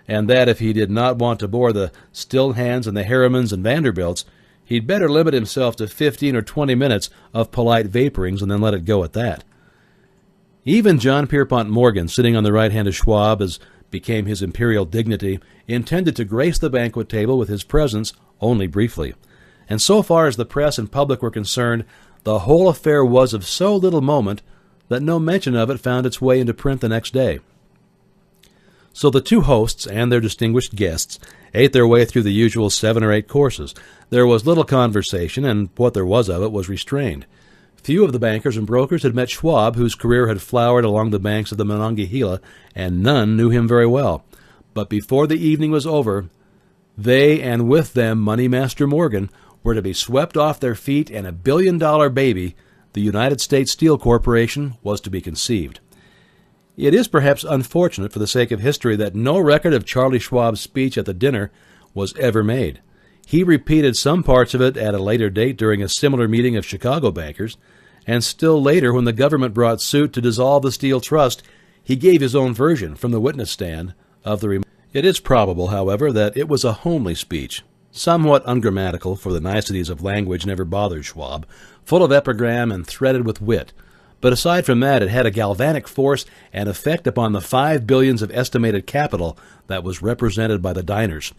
and that if he did not want to bore the Stillhans and the Harrimans and Vanderbilts, he'd better limit himself to 15 or 20 minutes of polite vaporings and then let it go at that. Even John Pierpont Morgan, sitting on the right hand of Schwab as became his imperial dignity, intended to grace the banquet table with his presence only briefly. And so far as the press and public were concerned, the whole affair was of so little moment that no mention of it found its way into print the next day. So the two hosts and their distinguished guests ate their way through the usual 7 or 8 courses. There was little conversation, and what there was of it was restrained. Few of the bankers and brokers had met Schwab, whose career had flowered along the banks of the Monongahela, and none knew him very well. But before the evening was over, they, and with them Money Master Morgan, were to be swept off their feet, and $1 billion baby, the United States Steel Corporation, was to be conceived. It is perhaps unfortunate for the sake of history that no record of Charlie Schwab's speech at the dinner was ever made. He repeated some parts of it at a later date during a similar meeting of Chicago bankers, and still later when the government brought suit to dissolve the Steel Trust, he gave his own version from the witness stand of the remarks. It is probable, however, that it was a homely speech, somewhat ungrammatical, for the niceties of language never bothered Schwab, full of epigram and threaded with wit. But aside from that, it had a galvanic force and effect upon the $5 billion of estimated capital that was represented by the diners.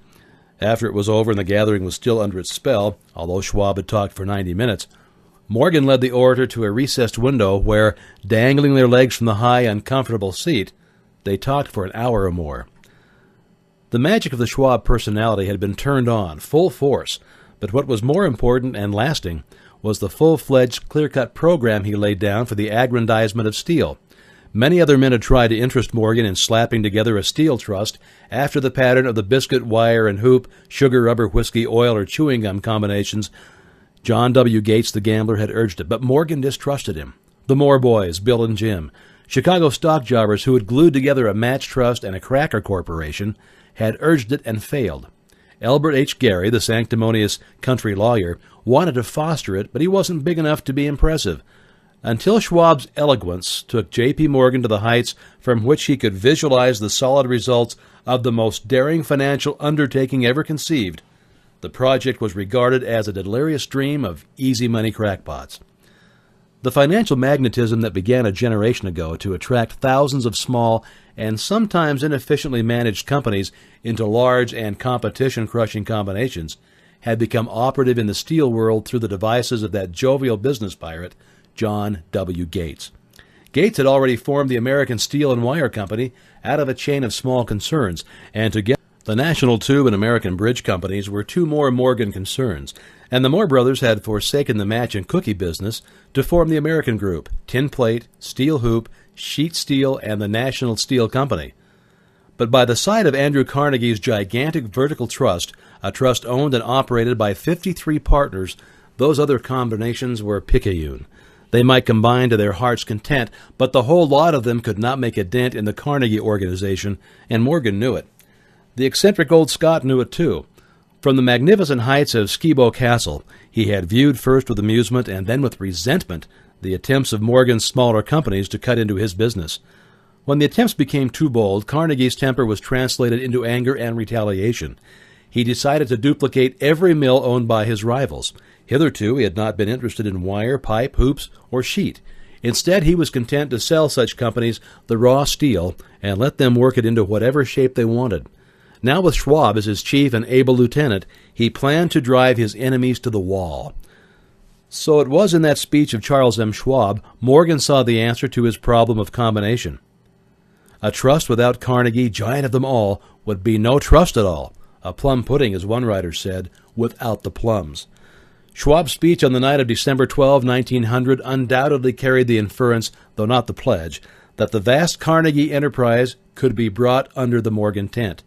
After it was over and the gathering was still under its spell, although Schwab had talked for 90 minutes, Morgan led the orator to a recessed window where, dangling their legs from the high, uncomfortable seat, they talked for an hour or more. The magic of the Schwab personality had been turned on, full force, but what was more important and lasting was the full-fledged, clear-cut program he laid down for the aggrandizement of steel. Many other men had tried to interest Morgan in slapping together a steel trust after the pattern of the biscuit, wire, and hoop, sugar, rubber, whiskey, oil, or chewing gum combinations. John W. Gates, the gambler, had urged it, but Morgan distrusted him. The Moore boys, Bill and Jim, Chicago stock jobbers who had glued together a match trust and a cracker corporation, had urged it and failed. Elbert H. Gary, the sanctimonious country lawyer, wanted to foster it, but he wasn't big enough to be impressive. Until Schwab's eloquence took J.P. Morgan to the heights from which he could visualize the solid results of the most daring financial undertaking ever conceived, the project was regarded as a delirious dream of easy money crackpots. The financial magnetism that began a generation ago to attract thousands of small and sometimes inefficiently managed companies into large and competition-crushing combinations had become operative in the steel world through the devices of that jovial business pirate, John W. Gates. Gates had already formed the American Steel and Wire Company out of a chain of small concerns, and together the National Tube and American Bridge Companies were two more Morgan concerns, and the Moore brothers had forsaken the match and cookie business to form the American Group, Tin Plate, Steel Hoop, Sheet Steel, and the National Steel Company. But by the side of Andrew Carnegie's gigantic vertical trust, a trust owned and operated by 53 partners, those other combinations were picayune. They might combine to their heart's content, but the whole lot of them could not make a dent in the Carnegie organization, and Morgan knew it. The eccentric old Scot knew it too. From the magnificent heights of Skibo Castle, he had viewed first with amusement and then with resentment the attempts of Morgan's smaller companies to cut into his business. When the attempts became too bold, Carnegie's temper was translated into anger and retaliation. He decided to duplicate every mill owned by his rivals. Hitherto he had not been interested in wire, pipe, hoops, or sheet. Instead, he was content to sell such companies the raw steel and let them work it into whatever shape they wanted. Now with Schwab as his chief and able lieutenant, he planned to drive his enemies to the wall. So it was in that speech of Charles M. Schwab, Morgan saw the answer to his problem of combination. A trust without Carnegie, giant of them all, would be no trust at all. A plum pudding, as one writer said, without the plums. Schwab's speech on the night of December 12, 1900, undoubtedly carried the inference, though not the pledge, that the vast Carnegie enterprise could be brought under the Morgan tent.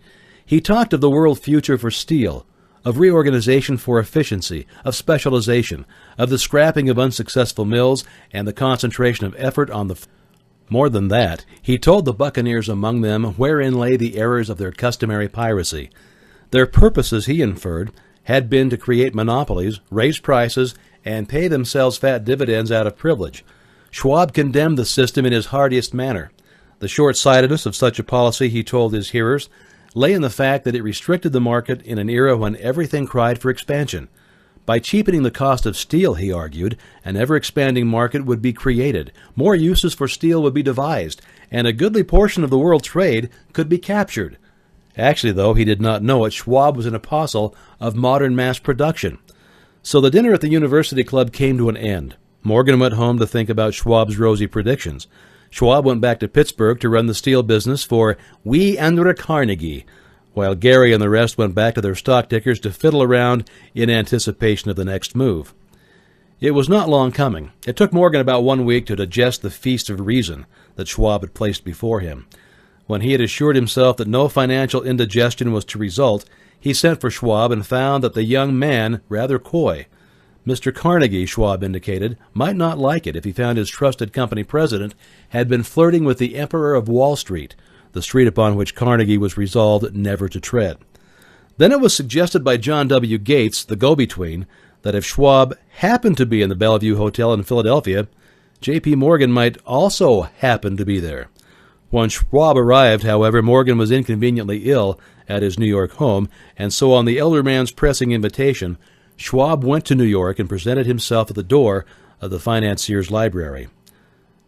He talked of the world future for steel, of reorganization for efficiency, of specialization, of the scrapping of unsuccessful mills, and the concentration of effort on the... More than that, he told the buccaneers among them wherein lay the errors of their customary piracy. Their purposes, he inferred, had been to create monopolies, raise prices, and pay themselves fat dividends out of privilege. Schwab condemned the system in his heartiest manner. The short-sightedness of such a policy, he told his hearers, lay in the fact that it restricted the market in an era when everything cried for expansion. By cheapening the cost of steel, he argued, an ever-expanding market would be created, more uses for steel would be devised, and a goodly portion of the world trade could be captured. Actually, though, he did not know it, Schwab was an apostle of modern mass production. So the dinner at the University Club came to an end. Morgan went home to think about Schwab's rosy predictions. Schwab went back to Pittsburgh to run the steel business for We Andre Carnegie, while Gary and the rest went back to their stock tickers to fiddle around in anticipation of the next move. It was not long coming. It took Morgan about 1 week to digest the feast of reason that Schwab had placed before him. When he had assured himself that no financial indigestion was to result, he sent for Schwab and found that the young man rather coy. Mr. Carnegie, Schwab indicated, might not like it if he found his trusted company president had been flirting with the Emperor of Wall Street, the street upon which Carnegie was resolved never to tread. Then it was suggested by John W. Gates, the go-between, that if Schwab happened to be in the Bellevue Hotel in Philadelphia, J.P. Morgan might also happen to be there. When Schwab arrived, however, Morgan was inconveniently ill at his New York home, and so on the elder man's pressing invitation, Schwab went to New York and presented himself at the door of the financier's library.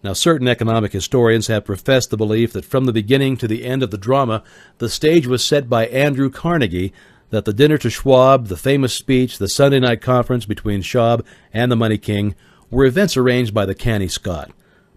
Now, certain economic historians have professed the belief that from the beginning to the end of the drama, the stage was set by Andrew Carnegie, that the dinner to Schwab, the famous speech, the Sunday night conference between Schwab and the Money King were events arranged by the canny Scot.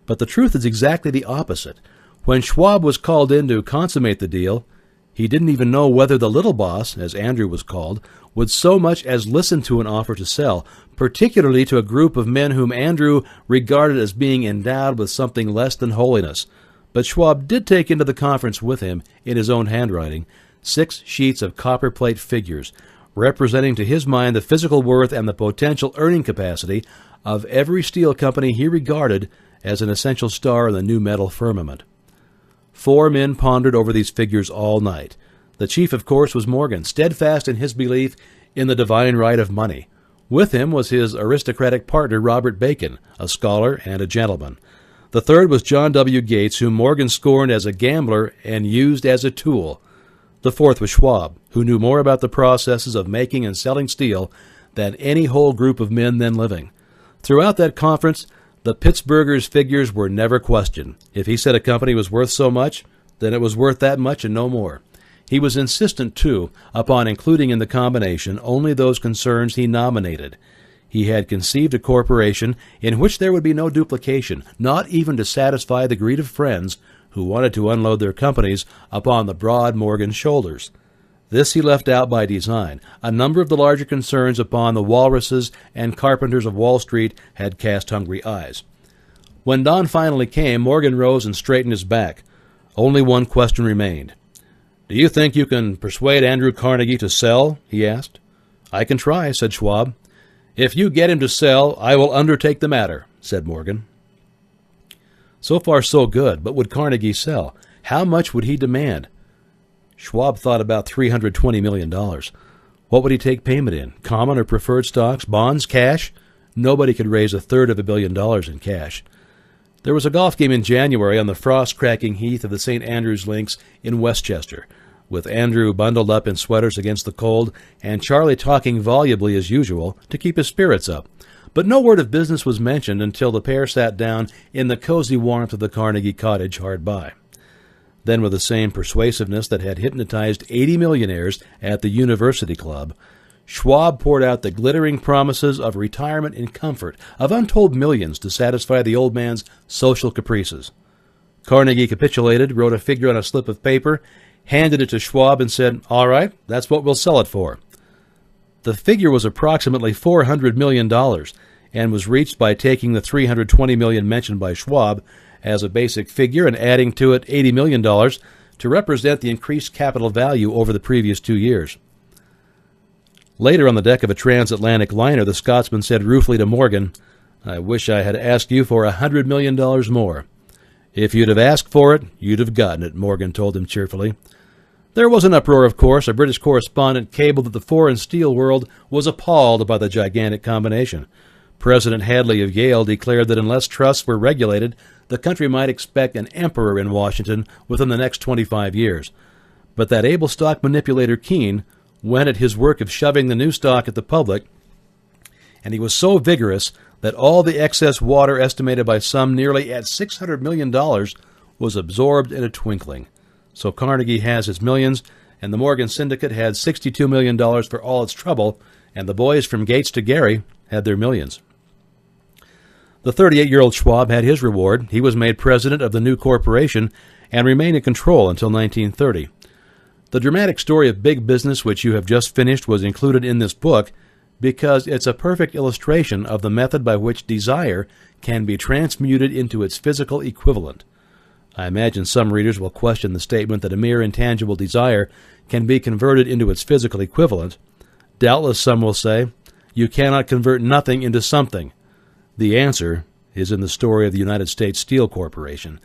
But the truth is exactly the opposite. When Schwab was called in to consummate the deal, he didn't even know whether the little boss, as Andrew was called, would so much as listen to an offer to sell, particularly to a group of men whom Andrew regarded as being endowed with something less than holiness. But Schwab did take into the conference with him, in his own handwriting, 6 sheets of copperplate figures, representing to his mind the physical worth and the potential earning capacity of every steel company he regarded as an essential star in the new metal firmament. 4 men pondered over these figures all night. The chief, of course, was Morgan, steadfast in his belief in the divine right of money. With him was his aristocratic partner, Robert Bacon, a scholar and a gentleman. The third was John W. Gates, whom Morgan scorned as a gambler and used as a tool. The fourth was Schwab, who knew more about the processes of making and selling steel than any whole group of men then living. Throughout that conference, the Pittsburgher's figures were never questioned. If he said a company was worth so much, then it was worth that much and no more. He was insistent, too, upon including in the combination only those concerns he nominated. He had conceived a corporation in which there would be no duplication, not even to satisfy the greed of friends who wanted to unload their companies upon the broad Morgan shoulders. This he left out by design. A number of the larger concerns upon the walruses and carpenters of Wall Street had cast hungry eyes. When dawn finally came, Morgan rose and straightened his back. Only one question remained. "Do you think you can persuade Andrew Carnegie to sell?" he asked. "I can try," said Schwab. "If you get him to sell, I will undertake the matter," said Morgan. So far so good, but would Carnegie sell? How much would he demand? Schwab thought about $320 million. What would he take payment in? Common or preferred stocks? Bonds? Cash? Nobody could raise $1/3 billion in cash. There was a golf game in January on the frost-cracking heath of the St. Andrews Links in Westchester, with Andrew bundled up in sweaters against the cold and Charlie talking volubly as usual to keep his spirits up. But no word of business was mentioned until the pair sat down in the cozy warmth of the Carnegie cottage hard by. Then, with the same persuasiveness that had hypnotized 80 millionaires at the University Club, Schwab poured out the glittering promises of retirement in comfort, of untold millions to satisfy the old man's social caprices. Carnegie capitulated, wrote a figure on a slip of paper, handed it to Schwab, and said, "All right, that's what we'll sell it for." The figure was approximately $400 million and was reached by taking the $320 million mentioned by Schwab as a basic figure and adding to it $80 million to represent the increased capital value over the previous 2 years. Later, on the deck of a transatlantic liner, the Scotsman said ruefully to Morgan, "I wish I had asked you for $100 million more." "If you'd have asked for it, you'd have gotten it," Morgan told him cheerfully. There was an uproar, of course. A British correspondent cabled that the foreign steel world was appalled by the gigantic combination. President Hadley of Yale declared that unless trusts were regulated, the country might expect an emperor in Washington within the next 25 years. But that able stock manipulator Keene went at his work of shoving the new stock at the public, and he was so vigorous that all the excess water, estimated by some nearly at $600 million, was absorbed in a twinkling. So Carnegie has his millions, and the Morgan Syndicate had $62 million for all its trouble, and the boys from Gates to Gary had their millions. The 38-year-old Schwab had his reward. He was made president of the new corporation and remained in control until 1930. The dramatic story of big business which you have just finished was included in this book because it's a perfect illustration of the method by which desire can be transmuted into its physical equivalent. I imagine some readers will question the statement that a mere intangible desire can be converted into its physical equivalent. Doubtless some will say, you cannot convert nothing into something. The answer is in the story of the United States Steel Corporation.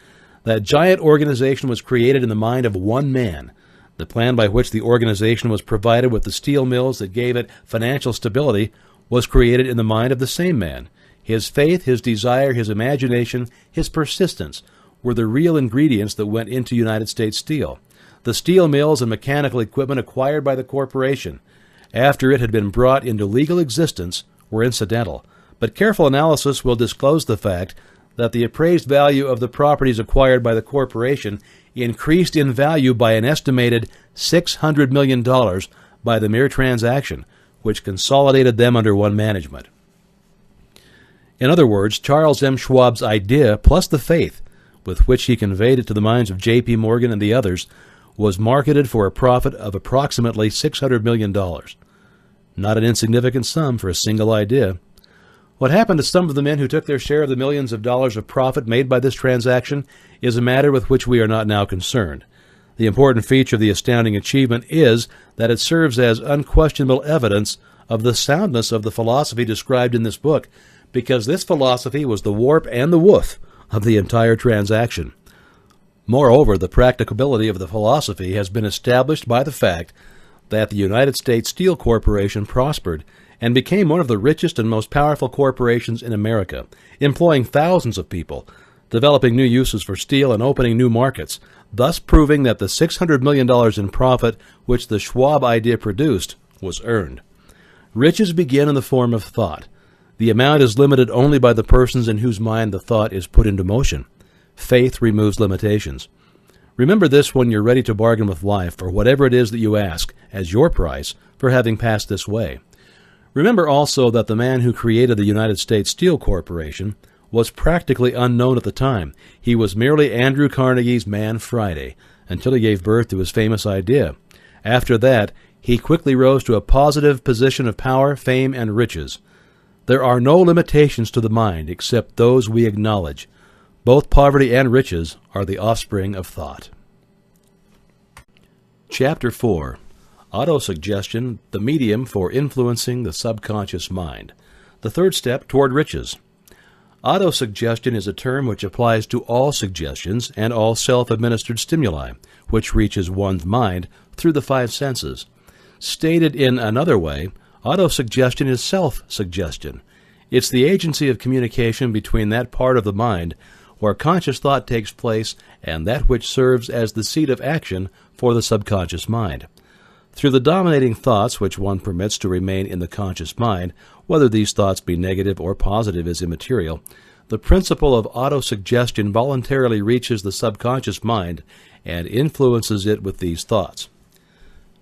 That giant organization was created in the mind of one man. The plan by which the organization was provided with the steel mills that gave it financial stability was created in the mind of the same man. His faith, his desire, his imagination, his persistence were the real ingredients that went into United States Steel. The steel mills and mechanical equipment acquired by the corporation, after it had been brought into legal existence, were incidental. But careful analysis will disclose the fact that the appraised value of the properties acquired by the corporation increased in value by an estimated $600 million by the mere transaction, which consolidated them under one management. In other words, Charles M. Schwab's idea, plus the faith with which he conveyed it to the minds of J.P. Morgan and the others, was marketed for a profit of approximately $600 million. Not an insignificant sum for a single idea. What happened to some of the men who took their share of the millions of dollars of profit made by this transaction is a matter with which we are not now concerned. The important feature of the astounding achievement is that it serves as unquestionable evidence of the soundness of the philosophy described in this book, because this philosophy was the warp and the woof of the entire transaction. Moreover, the practicability of the philosophy has been established by the fact that the United States Steel Corporation prospered and became one of the richest and most powerful corporations in America, employing thousands of people, developing new uses for steel and opening new markets, thus proving that the $600 million in profit which the Schwab idea produced was earned. Riches begin in the form of thought. The amount is limited only by the persons in whose mind the thought is put into motion. Faith removes limitations. Remember this when you're ready to bargain with life for whatever it is that you ask as your price for having passed this way. Remember also that the man who created the United States Steel Corporation was practically unknown at the time. He was merely Andrew Carnegie's Man Friday, until he gave birth to his famous idea. After that, he quickly rose to a positive position of power, fame, and riches. There are no limitations to the mind except those we acknowledge. Both poverty and riches are the offspring of thought. Chapter 4. Autosuggestion, the medium for influencing the subconscious mind. The third step toward riches. Autosuggestion is a term which applies to all suggestions and all self-administered stimuli, which reaches one's mind through the five senses. Stated in another way, autosuggestion is self-suggestion. It's the agency of communication between that part of the mind where conscious thought takes place and that which serves as the seat of action for the subconscious mind. Through the dominating thoughts which one permits to remain in the conscious mind, whether these thoughts be negative or positive is immaterial, the principle of autosuggestion voluntarily reaches the subconscious mind and influences it with these thoughts.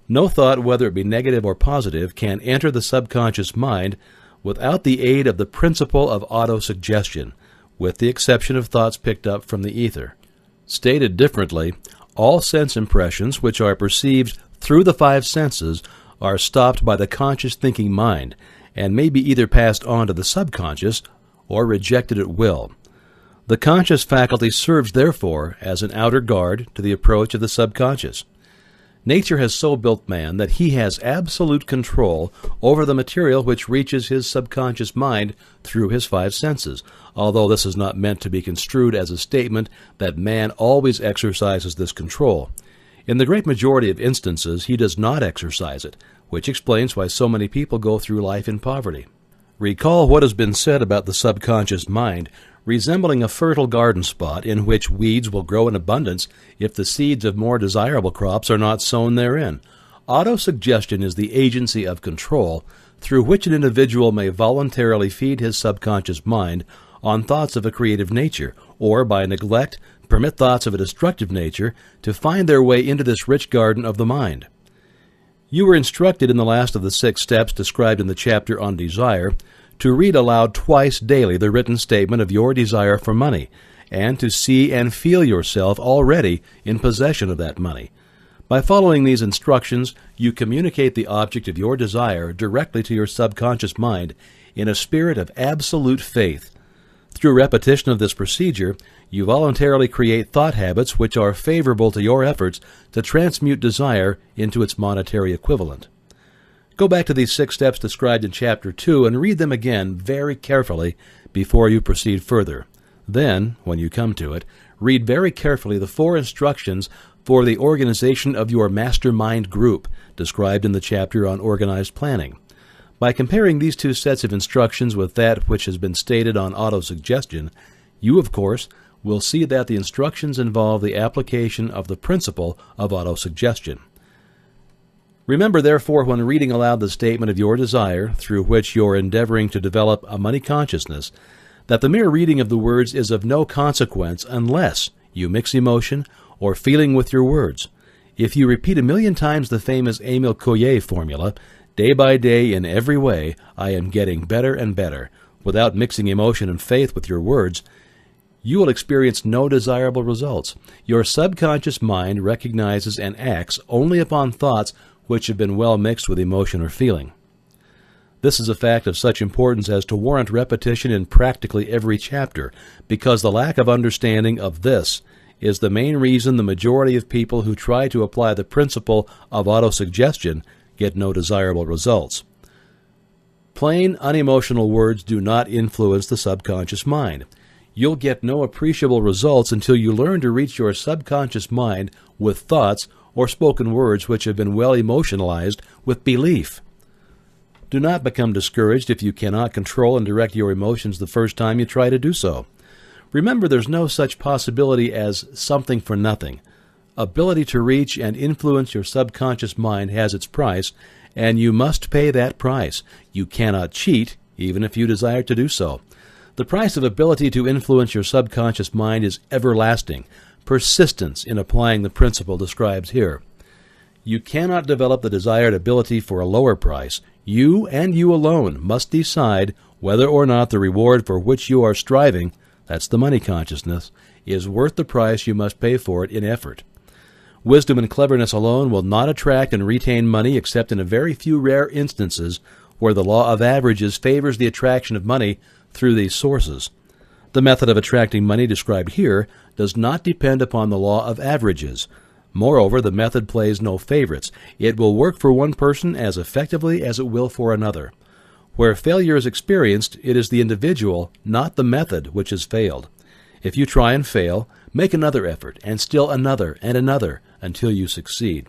No thought, whether it be negative or positive, can enter the subconscious mind without the aid of the principle of autosuggestion, with the exception of thoughts picked up from the ether. Stated differently, all sense impressions which are perceived through the five senses are stopped by the conscious thinking mind and may be either passed on to the subconscious or rejected at will. The conscious faculty serves, therefore, as an outer guard to the approach of the subconscious. Nature has so built man that he has absolute control over the material which reaches his subconscious mind through his five senses, although this is not meant to be construed as a statement that man always exercises this control. In the great majority of instances, he does not exercise it, which explains why so many people go through life in poverty. Recall what has been said about the subconscious mind resembling a fertile garden spot in which weeds will grow in abundance if the seeds of more desirable crops are not sown therein. Autosuggestion is the agency of control through which an individual may voluntarily feed his subconscious mind on thoughts of a creative nature, or by neglect permit thoughts of a destructive nature to find their way into this rich garden of the mind. You were instructed in the last of the 6 steps described in the chapter on desire to read aloud twice daily the written statement of your desire for money, and to see and feel yourself already in possession of that money. By following these instructions, you communicate the object of your desire directly to your subconscious mind in a spirit of absolute faith. Through repetition of this procedure, you voluntarily create thought habits which are favorable to your efforts to transmute desire into its monetary equivalent. Go back to these 6 steps described in Chapter 2 and read them again very carefully before you proceed further. Then, when you come to it, read very carefully the 4 instructions for the organization of your mastermind group described in the chapter on organized planning. By comparing these 2 sets of instructions with that which has been stated on autosuggestion, you, of course, will see that the instructions involve the application of the principle of autosuggestion. Remember, therefore, when reading aloud the statement of your desire, through which you are endeavoring to develop a money consciousness, that the mere reading of the words is of no consequence unless you mix emotion or feeling with your words. If you repeat 1,000,000 times the famous Émile Coué formula, day by day, in every way, I am getting better and better, without mixing emotion and faith with your words, you will experience no desirable results. Your subconscious mind recognizes and acts only upon thoughts which have been well mixed with emotion or feeling. This is a fact of such importance as to warrant repetition in practically every chapter, because the lack of understanding of this is the main reason the majority of people who try to apply the principle of autosuggestion get no desirable results. Plain, unemotional words do not influence the subconscious mind. You'll get no appreciable results until you learn to reach your subconscious mind with thoughts or spoken words which have been well emotionalized with belief. Do not become discouraged if you cannot control and direct your emotions the first time you try to do so. Remember, there's no such possibility as something for nothing. Ability to reach and influence your subconscious mind has its price, and you must pay that price. You cannot cheat, even if you desire to do so. The price of ability to influence your subconscious mind is everlasting. Persistence in applying the principle described here. You cannot develop the desired ability for a lower price. You and you alone must decide whether or not the reward for which you are striving, that's the money consciousness, is worth the price you must pay for it in effort. Wisdom and cleverness alone will not attract and retain money except in a very few rare instances where the law of averages favors the attraction of money through these sources. The method of attracting money described here does not depend upon the law of averages. Moreover, the method plays no favorites. It will work for one person as effectively as it will for another. Where failure is experienced, it is the individual, not the method, which has failed. If you try and fail, make another effort, and still another and another, until you succeed.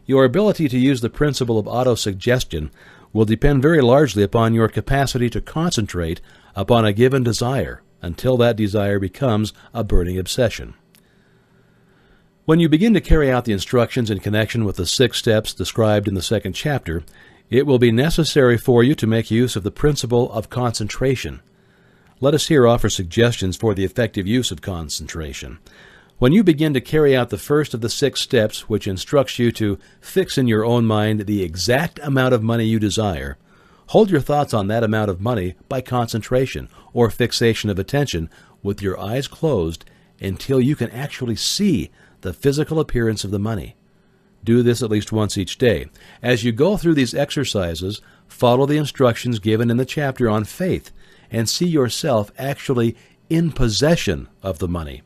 Your ability to use the principle of autosuggestion will depend very largely upon your capacity to concentrate upon a given desire until that desire becomes a burning obsession. When you begin to carry out the instructions in connection with the 6 steps described in the 2nd chapter, it will be necessary for you to make use of the principle of concentration. Let us here offer suggestions for the effective use of concentration. When you begin to carry out the first of the 6 steps, which instructs you to fix in your own mind the exact amount of money you desire, hold your thoughts on that amount of money by concentration or fixation of attention with your eyes closed until you can actually see the physical appearance of the money. Do this at least once each day. As you go through these exercises, follow the instructions given in the chapter on faith and see yourself actually in possession of the money.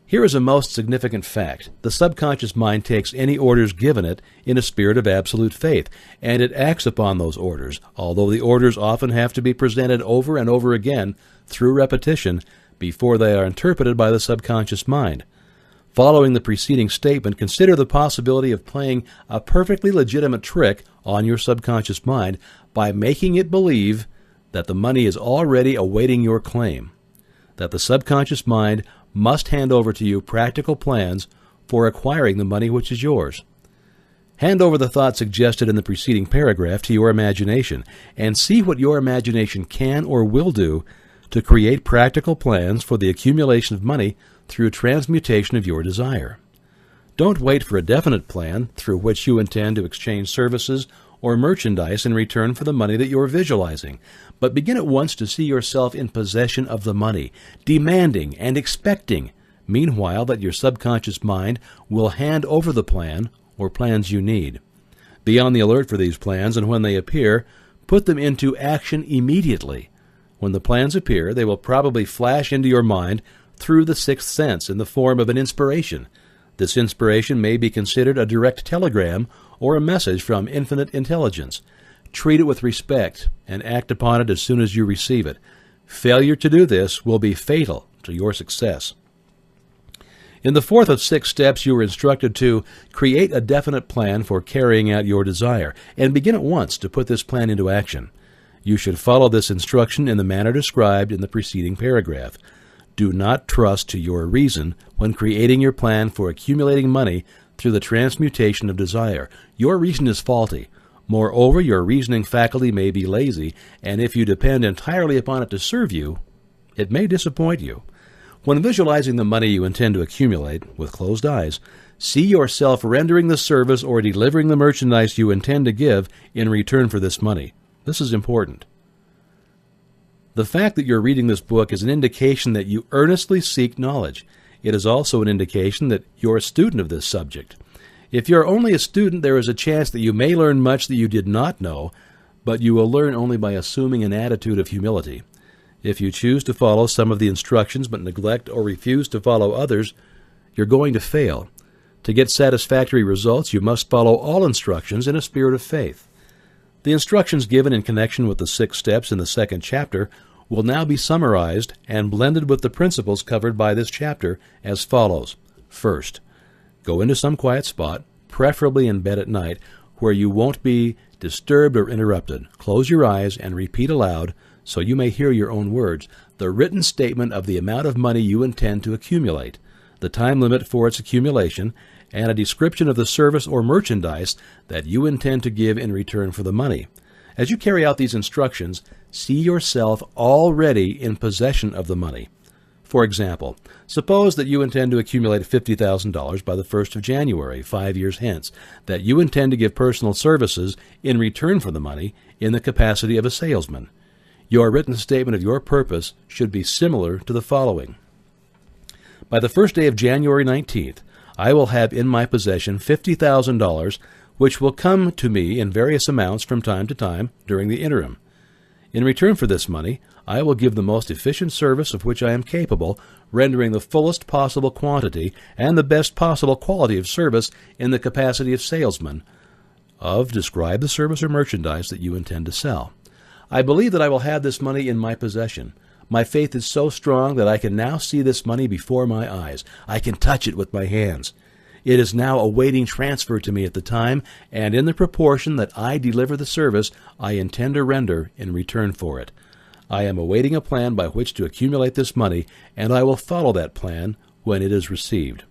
Here is a most significant fact. The subconscious mind takes any orders given it in a spirit of absolute faith, and it acts upon those orders, although the orders often have to be presented over and over again through repetition before they are interpreted by the subconscious mind. Following the preceding statement, consider the possibility of playing a perfectly legitimate trick on your subconscious mind by making it believe that the money is already awaiting your claim, that the subconscious mind must hand over to you practical plans for acquiring the money which is yours. Hand over the thought suggested in the preceding paragraph to your imagination and see what your imagination can or will do to create practical plans for the accumulation of money through transmutation of your desire. Don't wait for a definite plan through which you intend to exchange services or merchandise in return for the money that you're visualizing, but begin at once to see yourself in possession of the money, demanding and expecting, meanwhile, that your subconscious mind will hand over the plan or plans you need. Be on the alert for these plans, and when they appear, put them into action immediately. When the plans appear, they will probably flash into your mind through the 6th sense in the form of an inspiration. This inspiration may be considered a direct telegram or a message from infinite intelligence. Treat it with respect and act upon it as soon as you receive it. Failure to do this will be fatal to your success. In the 4th of 6 steps, you are instructed to create a definite plan for carrying out your desire and begin at once to put this plan into action. You should follow this instruction in the manner described in the preceding paragraph. Do not trust to your reason when creating your plan for accumulating money through the transmutation of desire. Your reason is faulty. Moreover, your reasoning faculty may be lazy, and if you depend entirely upon it to serve you, it may disappoint you. When visualizing the money you intend to accumulate, with closed eyes, see yourself rendering the service or delivering the merchandise you intend to give in return for this money. This is important. The fact that you're reading this book is an indication that you earnestly seek knowledge. It is also an indication that you're a student of this subject. If you're only a student, there is a chance that you may learn much that you did not know, but you will learn only by assuming an attitude of humility. If you choose to follow some of the instructions but neglect or refuse to follow others, you're going to fail. To get satisfactory results, you must follow all instructions in a spirit of faith. The instructions given in connection with the 6 steps in the 2nd chapter will now be summarized and blended with the principles covered by this chapter as follows. First, go into some quiet spot, preferably in bed at night, where you won't be disturbed or interrupted. Close your eyes and repeat aloud, so you may hear your own words, the written statement of the amount of money you intend to accumulate, the time limit for its accumulation, and a description of the service or merchandise that you intend to give in return for the money. As you carry out these instructions, see yourself already in possession of the money. For example, suppose that you intend to accumulate $50,000 by the 1st of January, 5 years hence, that you intend to give personal services in return for the money in the capacity of a salesman. Your written statement of your purpose should be similar to the following. By the first day of January 19th, I will have in my possession $50,000, which will come to me in various amounts from time to time during the interim. In return for this money, I will give the most efficient service of which I am capable, rendering the fullest possible quantity and the best possible quality of service in the capacity of salesman. Describe the service or merchandise that you intend to sell. I believe that I will have this money in my possession. My faith is so strong that I can now see this money before my eyes. I can touch it with my hands. It is now awaiting transfer to me at the time, and in the proportion that I deliver the service I intend to render in return for it. I am awaiting a plan by which to accumulate this money, and I will follow that plan when it is received.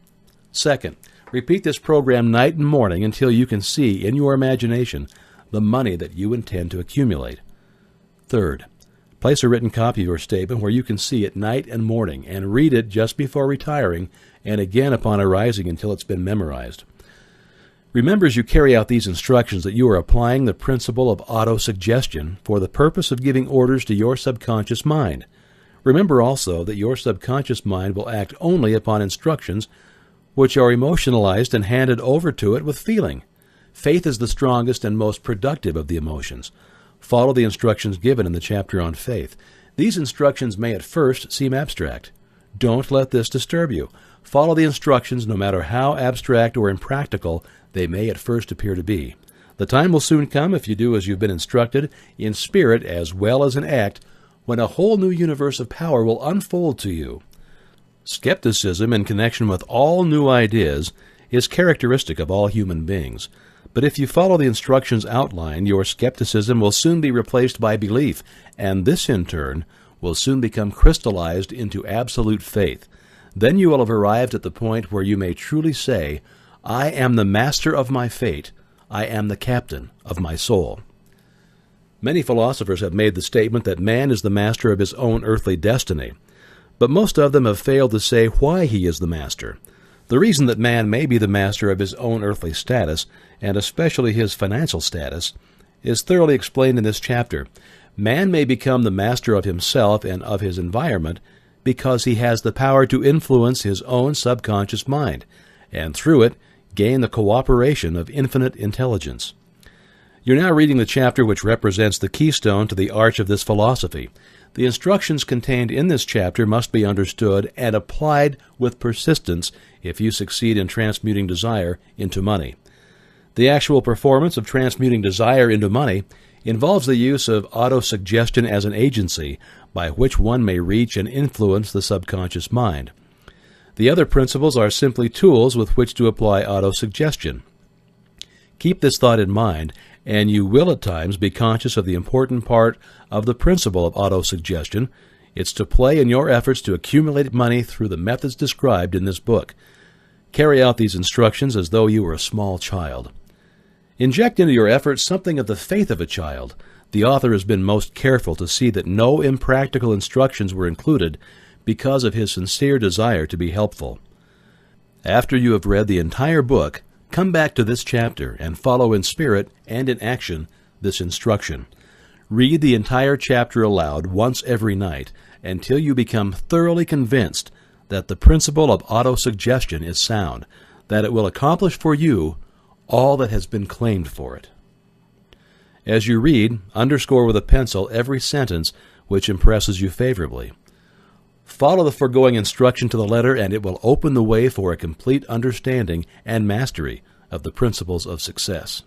Second, repeat this program night and morning until you can see in your imagination the money that you intend to accumulate. Third, place a written copy of your statement where you can see it night and morning, and read it just before retiring and again upon arising until it's been memorized. Remember as you carry out these instructions that you are applying the principle of autosuggestion for the purpose of giving orders to your subconscious mind. Remember also that your subconscious mind will act only upon instructions which are emotionalized and handed over to it with feeling. Faith is the strongest and most productive of the emotions. Follow the instructions given in the chapter on faith. These instructions may at first seem abstract. Don't let this disturb you. Follow the instructions no matter how abstract or impractical they may at first appear to be. The time will soon come, if you do as you've been instructed, in spirit as well as in act, when a whole new universe of power will unfold to you. Skepticism in connection with all new ideas is characteristic of all human beings. But if you follow the instructions outlined, your skepticism will soon be replaced by belief, and this in turn will soon become crystallized into absolute faith. Then you will have arrived at the point where you may truly say, I am the master of my fate. I am the captain of my soul. Many philosophers have made the statement that man is the master of his own earthly destiny, but most of them have failed to say why he is the master. The reason that man may be the master of his own earthly status, and especially his financial status, is thoroughly explained in this chapter. Man may become the master of himself and of his environment because he has the power to influence his own subconscious mind, and through it gain the cooperation of infinite intelligence. You're now reading the chapter which represents the keystone to the arch of this philosophy. The instructions contained in this chapter must be understood and applied with persistence if you succeed in transmuting desire into money. The actual performance of transmuting desire into money involves the use of autosuggestion as an agency by which one may reach and influence the subconscious mind. The other principles are simply tools with which to apply autosuggestion. Keep this thought in mind, and you will at times be conscious of the important part of the principle of autosuggestion. It's to play in your efforts to accumulate money through the methods described in this book. Carry out these instructions as though you were a small child. Inject into your efforts something of the faith of a child. The author has been most careful to see that no impractical instructions were included because of his sincere desire to be helpful. After you have read the entire book, come back to this chapter and follow in spirit and in action this instruction. Read the entire chapter aloud once every night until you become thoroughly convinced that the principle of autosuggestion is sound, that it will accomplish for you all that has been claimed for it. As you read, underscore with a pencil every sentence which impresses you favorably. Follow the foregoing instruction to the letter, and it will open the way for a complete understanding and mastery of the principles of success.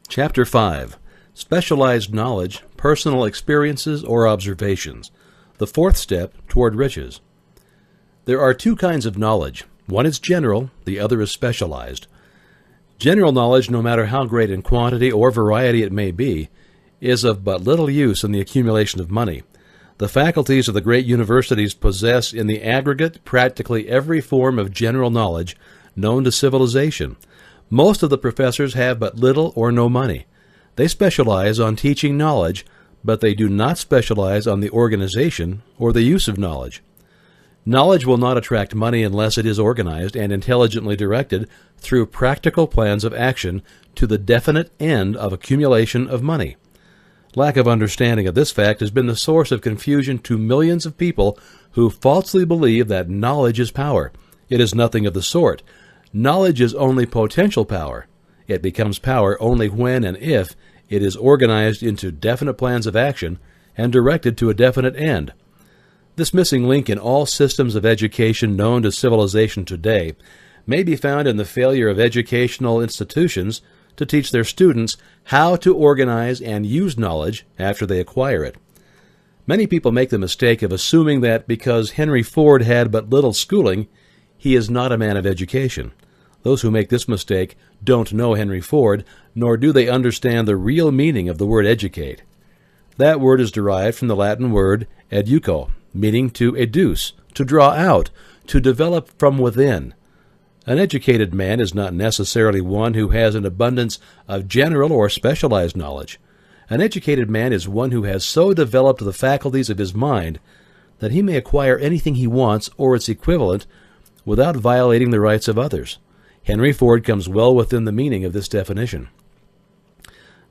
Chapter 5. Specialized knowledge, personal experiences, or observations. The fourth step toward riches. There are two kinds of knowledge. One is general, the other is specialized. General knowledge, no matter how great in quantity or variety it may be, is of but little use in the accumulation of money. The faculties of the great universities possess in the aggregate practically every form of general knowledge known to civilization. Most of the professors have but little or no money. They specialize on teaching knowledge, but they do not specialize on the organization or the use of knowledge. Knowledge will not attract money unless it is organized and intelligently directed through practical plans of action to the definite end of accumulation of money. Lack of understanding of this fact has been the source of confusion to millions of people who falsely believe that knowledge is power. It is nothing of the sort. Knowledge is only potential power. It becomes power only when and if it is organized into definite plans of action and directed to a definite end. This missing link in all systems of education known to civilization today may be found in the failure of educational institutions to teach their students how to organize and use knowledge after they acquire it. Many people make the mistake of assuming that because Henry Ford had but little schooling, he is not a man of education. Those who make this mistake don't know Henry Ford, nor do they understand the real meaning of the word educate. That word is derived from the Latin word educo, meaning to educe, to draw out, to develop from within. An educated man is not necessarily one who has an abundance of general or specialized knowledge. An educated man is one who has so developed the faculties of his mind that he may acquire anything he wants or its equivalent without violating the rights of others. Henry Ford comes well within the meaning of this definition.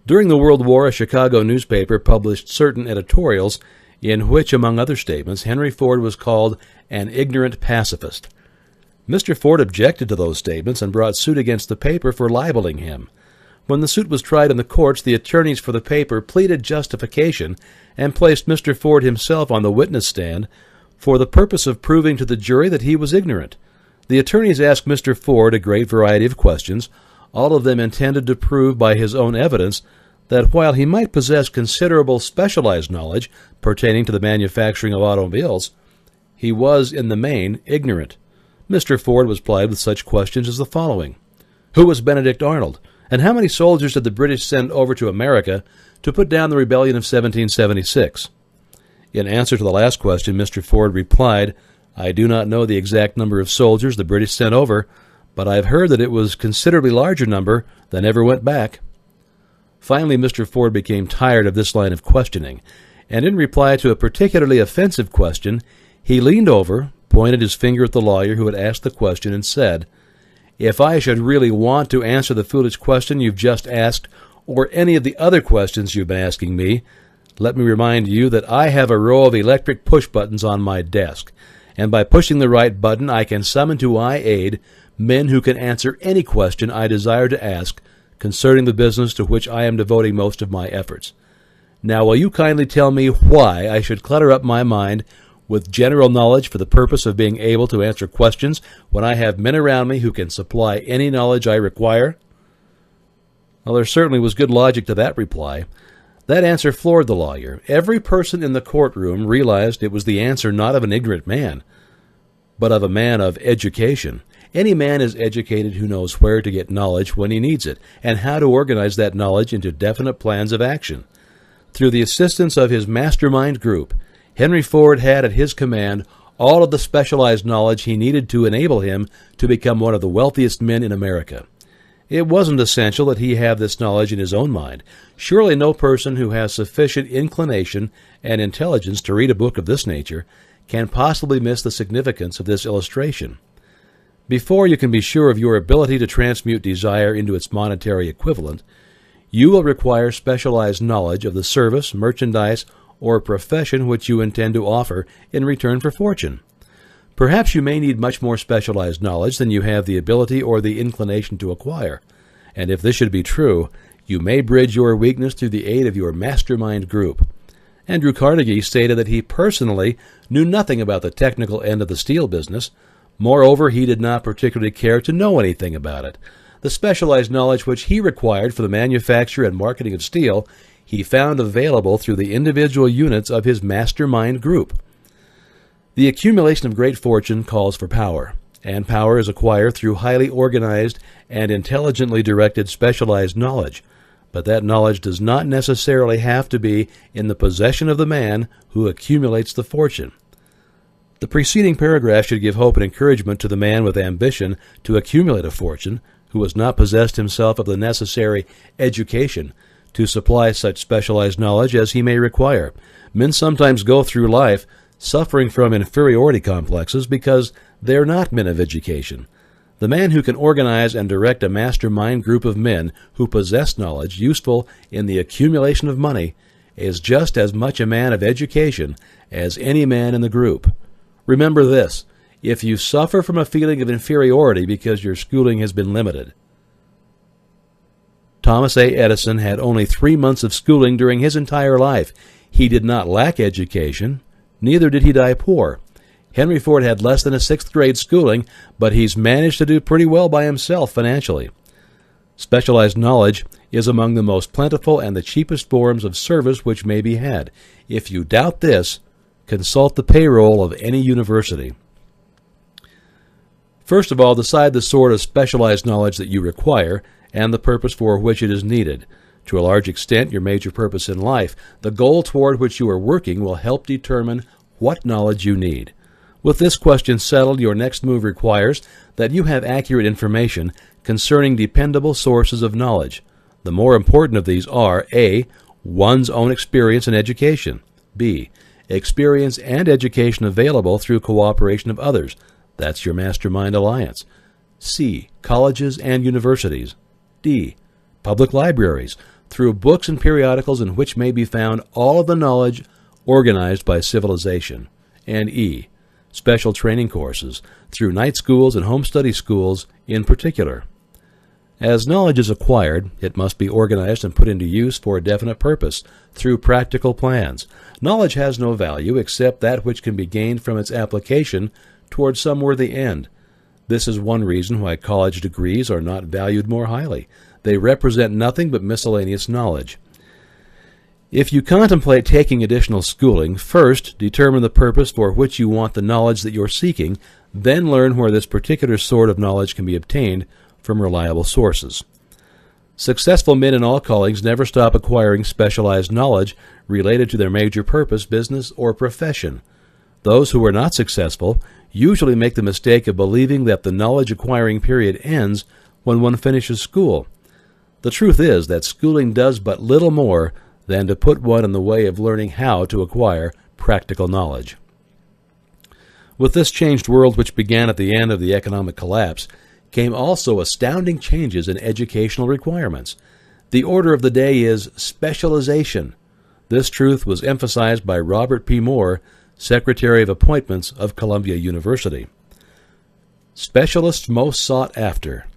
During the World War, a Chicago newspaper published certain editorials in which, among other statements, Henry Ford was called an ignorant pacifist. Mr. Ford objected to those statements and brought suit against the paper for libeling him. When the suit was tried in the courts, the attorneys for the paper pleaded justification and placed Mr. Ford himself on the witness stand for the purpose of proving to the jury that he was ignorant. The attorneys asked Mr. Ford a great variety of questions, all of them intended to prove by his own evidence that while he might possess considerable specialized knowledge pertaining to the manufacturing of automobiles, he was, in the main, ignorant. Mr. Ford was plied with such questions as the following. Who was Benedict Arnold, and how many soldiers did the British send over to America to put down the rebellion of 1776? In answer to the last question, Mr. Ford replied, I do not know the exact number of soldiers the British sent over, but I've heard that it was a considerably larger number than ever went back. Finally, Mr. Ford became tired of this line of questioning, and in reply to a particularly offensive question, he leaned over, pointed his finger at the lawyer who had asked the question, and said, If I should really want to answer the foolish question you've just asked, or any of the other questions you've been asking me, let me remind you that I have a row of electric push buttons on my desk, and by pushing the right button I can summon to my aid men who can answer any question I desire to ask concerning the business to which I am devoting most of my efforts. Now will you kindly tell me why I should clutter up my mind with general knowledge for the purpose of being able to answer questions when I have men around me who can supply any knowledge I require? Well, there certainly was good logic to that reply. That answer floored the lawyer. Every person in the courtroom realized it was the answer not of an ignorant man, but of a man of education. Any man is educated who knows where to get knowledge when he needs it, and how to organize that knowledge into definite plans of action. Through the assistance of his mastermind group, Henry Ford had at his command all of the specialized knowledge he needed to enable him to become one of the wealthiest men in America. It wasn't essential that he have this knowledge in his own mind. Surely no person who has sufficient inclination and intelligence to read a book of this nature can possibly miss the significance of this illustration. Before you can be sure of your ability to transmute desire into its monetary equivalent, you will require specialized knowledge of the service, merchandise, or profession which you intend to offer in return for fortune. Perhaps you may need much more specialized knowledge than you have the ability or the inclination to acquire, and if this should be true, you may bridge your weakness through the aid of your mastermind group. Andrew Carnegie stated that he personally knew nothing about the technical end of the steel business. Moreover, he did not particularly care to know anything about it. The specialized knowledge which he required for the manufacture and marketing of steel he found available through the individual units of his mastermind group. The accumulation of great fortune calls for power, and power is acquired through highly organized and intelligently directed specialized knowledge, but that knowledge does not necessarily have to be in the possession of the man who accumulates the fortune. The preceding paragraph should give hope and encouragement to the man with ambition to accumulate a fortune, who has not possessed himself of the necessary education to supply such specialized knowledge as he may require. Men sometimes go through life suffering from inferiority complexes because they are not men of education. The man who can organize and direct a mastermind group of men who possess knowledge useful in the accumulation of money is just as much a man of education as any man in the group. Remember this: if you suffer from a feeling of inferiority because your schooling has been limited. Thomas A. Edison had only 3 months of schooling during his entire life. He did not lack education, neither did he die poor. Henry Ford had less than a 6th grade schooling, but he's managed to do pretty well by himself financially. Specialized knowledge is among the most plentiful and the cheapest forms of service which may be had. If you doubt this, consult the payroll of any university. First of all, decide the sort of specialized knowledge that you require and the purpose for which it is needed. To a large extent, your major purpose in life, the goal toward which you are working, will help determine what knowledge you need. With this question settled, your next move requires that you have accurate information concerning dependable sources of knowledge. The more important of these are A. One's own experience and education. B. Experience and education available through cooperation of others. That's your mastermind alliance. C. Colleges and universities. D. Public libraries, through books and periodicals in which may be found all of the knowledge organized by civilization. And E. Special training courses, through night schools and home study schools in particular. As knowledge is acquired, it must be organized and put into use for a definite purpose, through practical plans. Knowledge has no value except that which can be gained from its application toward some worthy end. This is one reason why college degrees are not valued more highly. They represent nothing but miscellaneous knowledge. If you contemplate taking additional schooling, first determine the purpose for which you want the knowledge that you're seeking, then learn where this particular sort of knowledge can be obtained from reliable sources. Successful men in all callings never stop acquiring specialized knowledge related to their major purpose, business, or profession. Those who are not successful usually make the mistake of believing that the knowledge-acquiring period ends when one finishes school. The truth is that schooling does but little more than to put one in the way of learning how to acquire practical knowledge. With this changed world, which began at the end of the economic collapse, came also astounding changes in educational requirements. The order of the day is specialization. This truth was emphasized by Robert P. Moore, Secretary of Appointments of Columbia University. Specialists most sought after.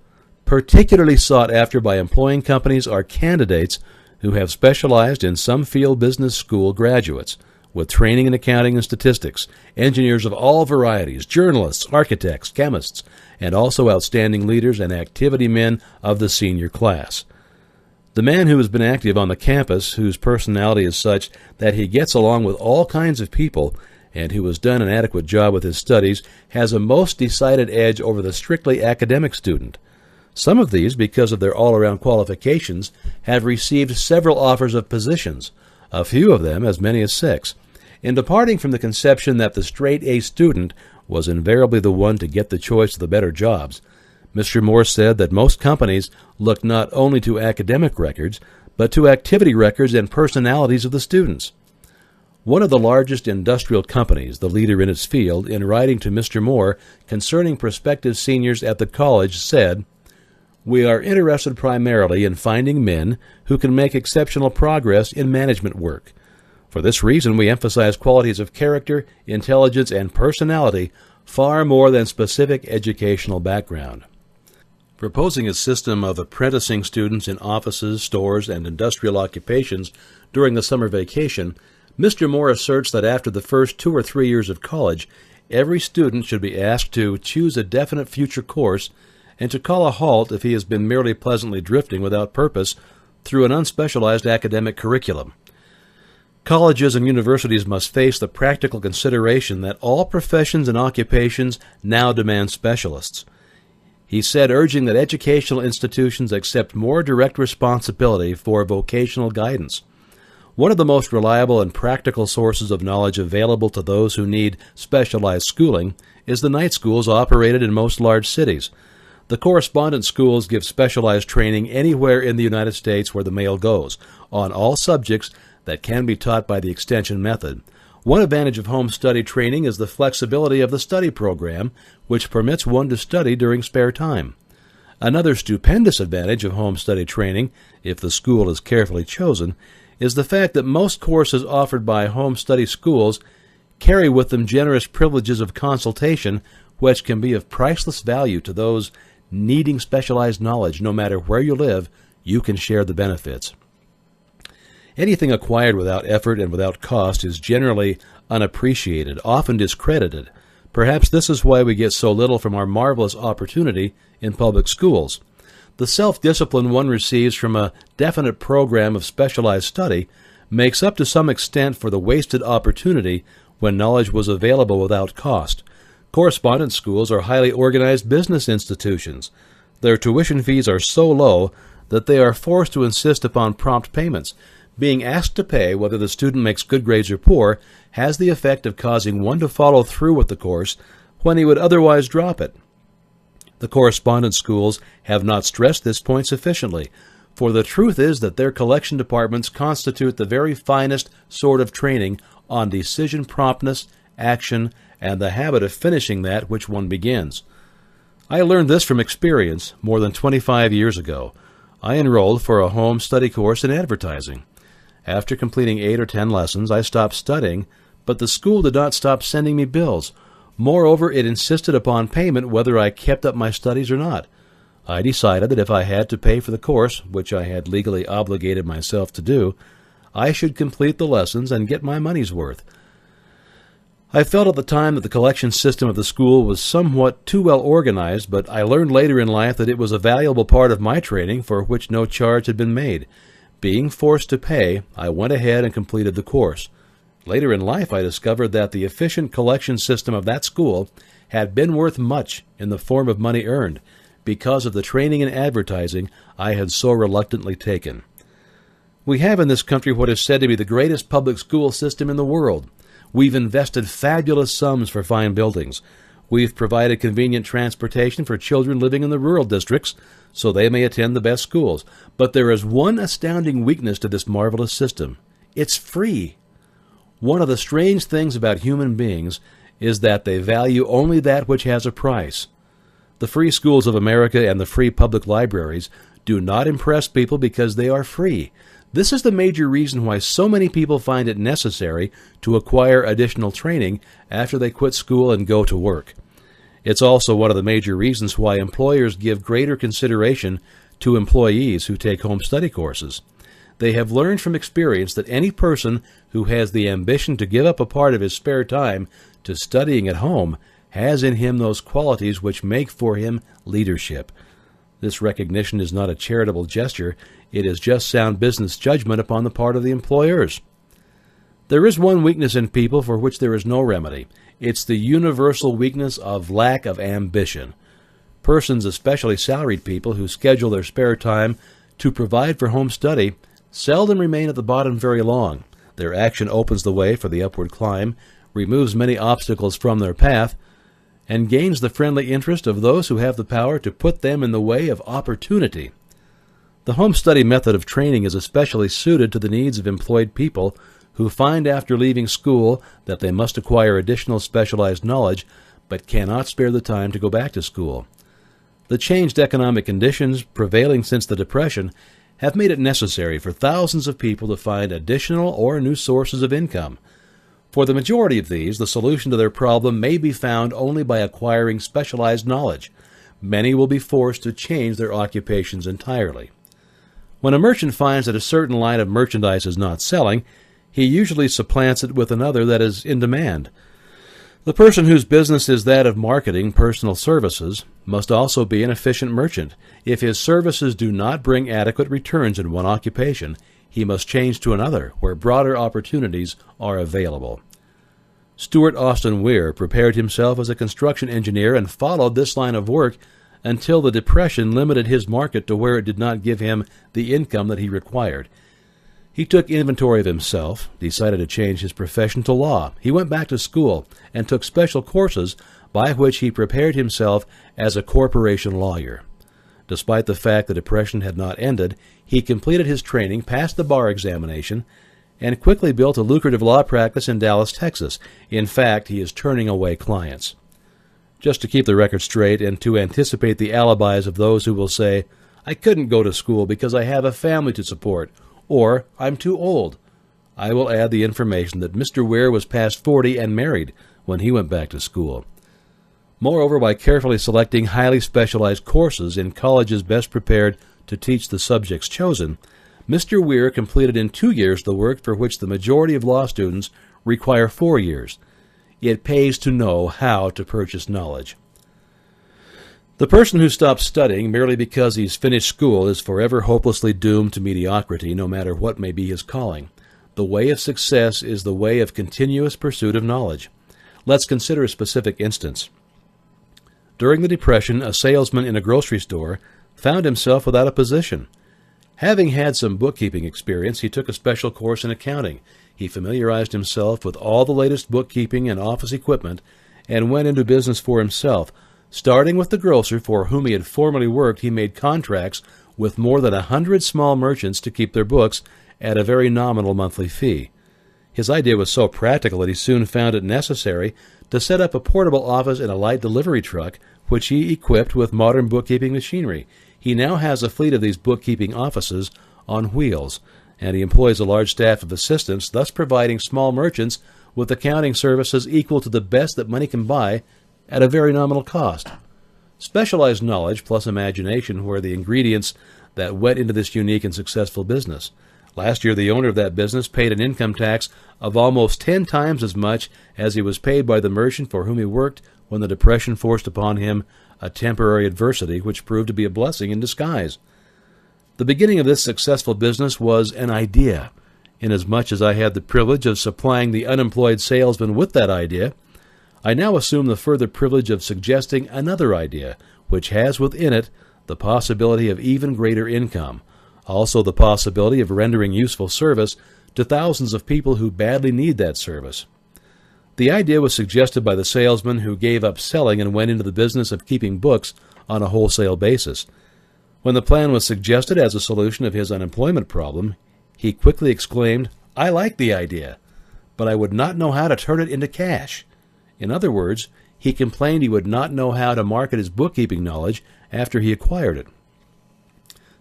Particularly sought after by employing companies are candidates who have specialized in some field business school graduates, with training in accounting and statistics, engineers of all varieties, journalists, architects, chemists, and also outstanding leaders and activity men of the senior class. The man who has been active on the campus, whose personality is such that he gets along with all kinds of people, and who has done an adequate job with his studies, has a most decided edge over the strictly academic student. Some of these, because of their all-around qualifications, have received several offers of positions, a few of them as many as 6. In departing from the conception that the straight-A student was invariably the one to get the choice of the better jobs, Mr. Moore said that most companies look not only to academic records, but to activity records and personalities of the students. One of the largest industrial companies, the leader in its field, in writing to Mr. Moore concerning prospective seniors at the college, said, "We are interested primarily in finding men who can make exceptional progress in management work. For this reason, we emphasize qualities of character, intelligence, and personality far more than specific educational background." Proposing a system of apprenticing students in offices, stores, and industrial occupations during the summer vacation, Mr. Moore asserts that after the first 2 or 3 years of college, every student should be asked to choose a definite future course and to call a halt if he has been merely pleasantly drifting without purpose through an unspecialized academic curriculum. Colleges and universities must face the practical consideration that all professions and occupations now demand specialists. He said, urging that educational institutions accept more direct responsibility for vocational guidance. One of the most reliable and practical sources of knowledge available to those who need specialized schooling is the night schools operated in most large cities. The correspondence schools give specialized training anywhere in the United States where the mail goes, on all subjects that can be taught by the extension method. One advantage of home study training is the flexibility of the study program, which permits one to study during spare time. Another stupendous advantage of home study training, if the school is carefully chosen, is the fact that most courses offered by home study schools carry with them generous privileges of consultation, which can be of priceless value to those needing specialized knowledge. No matter where you live, you can share the benefits. Anything acquired without effort and without cost is generally unappreciated, often discredited. Perhaps this is why we get so little from our marvelous opportunity in public schools. The self-discipline one receives from a definite program of specialized study makes up to some extent for the wasted opportunity when knowledge was available without cost. Correspondence schools are highly organized business institutions. Their tuition fees are so low that they are forced to insist upon prompt payments. Being asked to pay whether the student makes good grades or poor has the effect of causing one to follow through with the course when he would otherwise drop it. The correspondence schools have not stressed this point sufficiently, for the truth is that their collection departments constitute the very finest sort of training on decision promptness, action, and the habit of finishing that which one begins. I learned this from experience more than 25 years ago. I enrolled for a home study course in advertising. After completing 8 or 10 lessons, I stopped studying, but the school did not stop sending me bills. Moreover, it insisted upon payment whether I kept up my studies or not. I decided that if I had to pay for the course, which I had legally obligated myself to do, I should complete the lessons and get my money's worth. I felt at the time that the collection system of the school was somewhat too well organized, but I learned later in life that it was a valuable part of my training for which no charge had been made. Being forced to pay, I went ahead and completed the course. Later in life, I discovered that the efficient collection system of that school had been worth much in the form of money earned because of the training in advertising I had so reluctantly taken. We have in this country what is said to be the greatest public school system in the world. We've invested fabulous sums for fine buildings. We've provided convenient transportation for children living in the rural districts so they may attend the best schools. But there is one astounding weakness to this marvelous system. It's free. One of the strange things about human beings is that they value only that which has a price. The free schools of America and the free public libraries do not impress people because they are free. This is the major reason why so many people find it necessary to acquire additional training after they quit school and go to work. It's also one of the major reasons why employers give greater consideration to employees who take home study courses. They have learned from experience that any person who has the ambition to give up a part of his spare time to studying at home has in him those qualities which make for him leadership. This recognition is not a charitable gesture. It is just sound business judgment upon the part of the employers. There is one weakness in people for which there is no remedy. It's the universal weakness of lack of ambition. Persons, especially salaried people, who schedule their spare time to provide for home study seldom remain at the bottom very long. Their action opens the way for the upward climb, removes many obstacles from their path, and gains the friendly interest of those who have the power to put them in the way of opportunity. The home study method of training is especially suited to the needs of employed people who find after leaving school that they must acquire additional specialized knowledge but cannot spare the time to go back to school. The changed economic conditions prevailing since the Depression have made it necessary for thousands of people to find additional or new sources of income. For the majority of these, the solution to their problem may be found only by acquiring specialized knowledge. Many will be forced to change their occupations entirely. When a merchant finds that a certain line of merchandise is not selling, he usually supplants it with another that is in demand. The person whose business is that of marketing personal services must also be an efficient merchant. If his services do not bring adequate returns in one occupation, he must change to another where broader opportunities are available. Stuart Austin Weir prepared himself as a construction engineer and followed this line of work until the Depression limited his market to where it did not give him the income that he required. He took inventory of himself, decided to change his profession to law. He went back to school and took special courses by which he prepared himself as a corporation lawyer. Despite the fact the Depression had not ended, he completed his training, passed the bar examination, and quickly built a lucrative law practice in Dallas, Texas. In fact, he is turning away clients. Just to keep the record straight and to anticipate the alibis of those who will say, "I couldn't go to school because I have a family to support," or "I'm too old," I will add the information that Mr. Weir was past 40 and married when he went back to school. Moreover, by carefully selecting highly specialized courses in colleges best prepared to teach the subjects chosen, Mr. Weir completed in 2 years the work for which the majority of law students require 4 years. It pays to know how to purchase knowledge. The person who stops studying merely because he's finished school is forever hopelessly doomed to mediocrity, no matter what may be his calling. The way of success is the way of continuous pursuit of knowledge. Let's consider a specific instance. During the Depression, a salesman in a grocery store found himself without a position. Having had some bookkeeping experience, he took a special course in accounting. He familiarized himself with all the latest bookkeeping and office equipment and went into business for himself. Starting with the grocer for whom he had formerly worked, he made contracts with more than 100 small merchants to keep their books at a very nominal monthly fee. His idea was so practical that he soon found it necessary to set up a portable office in a light delivery truck, which he equipped with modern bookkeeping machinery. He now has a fleet of these bookkeeping offices on wheels, and he employs a large staff of assistants, thus providing small merchants with accounting services equal to the best that money can buy at a very nominal cost. Specialized knowledge plus imagination were the ingredients that went into this unique and successful business. Last year, the owner of that business paid an income tax of almost 10 times as much as he was paid by the merchant for whom he worked when the Depression forced upon him a temporary adversity which proved to be a blessing in disguise. The beginning of this successful business was an idea. Inasmuch as I had the privilege of supplying the unemployed salesman with that idea, I now assume the further privilege of suggesting another idea, which has within it the possibility of even greater income, also the possibility of rendering useful service to thousands of people who badly need that service. The idea was suggested by the salesman who gave up selling and went into the business of keeping books on a wholesale basis. When the plan was suggested as a solution of his unemployment problem, he quickly exclaimed, "I like the idea, but I would not know how to turn it into cash." In other words, he complained he would not know how to market his bookkeeping knowledge after he acquired it.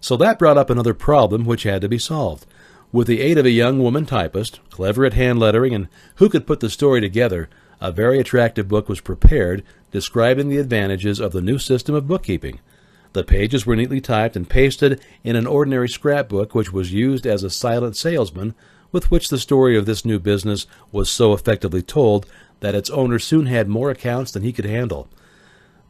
So that brought up another problem which had to be solved. With the aid of a young woman typist, clever at hand lettering, and who could put the story together, a very attractive book was prepared describing the advantages of the new system of bookkeeping. The pages were neatly typed and pasted in an ordinary scrapbook which was used as a silent salesman, with which the story of this new business was so effectively told that its owner soon had more accounts than he could handle.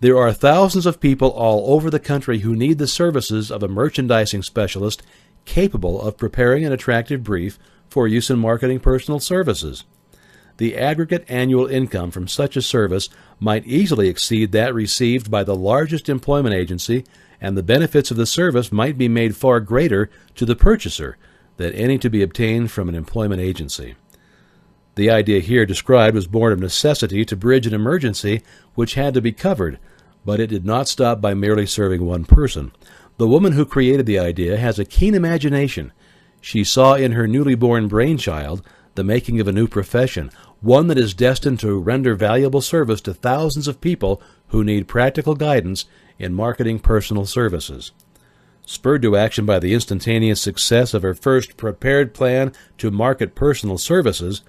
There are thousands of people all over the country who need the services of a merchandising specialist capable of preparing an attractive brief for use in marketing personal services. The aggregate annual income from such a service might easily exceed that received by the largest employment agency, and the benefits of the service might be made far greater to the purchaser than any to be obtained from an employment agency. The idea here described was born of necessity to bridge an emergency which had to be covered, but it did not stop by merely serving one person. The woman who created the idea has a keen imagination. She saw in her newly born brainchild the making of a new profession, one that is destined to render valuable service to thousands of people who need practical guidance in marketing personal services. Spurred to action by the instantaneous success of her first prepared plan to market personal services,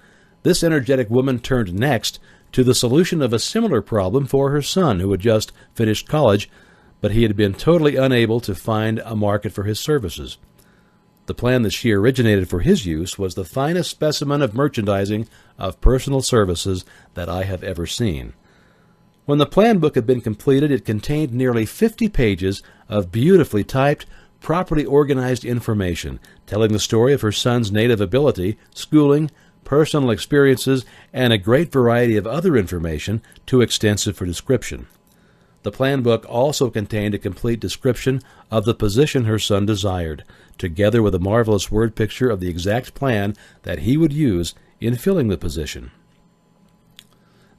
this energetic woman turned next to the solution of a similar problem for her son, who had just finished college, but he had been totally unable to find a market for his services. The plan that she originated for his use was the finest specimen of merchandising of personal services that I have ever seen. When the plan book had been completed, it contained nearly 50 pages of beautifully typed, properly organized information, telling the story of her son's native ability, schooling, personal experiences, and a great variety of other information too extensive for description. The plan book also contained a complete description of the position her son desired, together with a marvelous word picture of the exact plan that he would use in filling the position.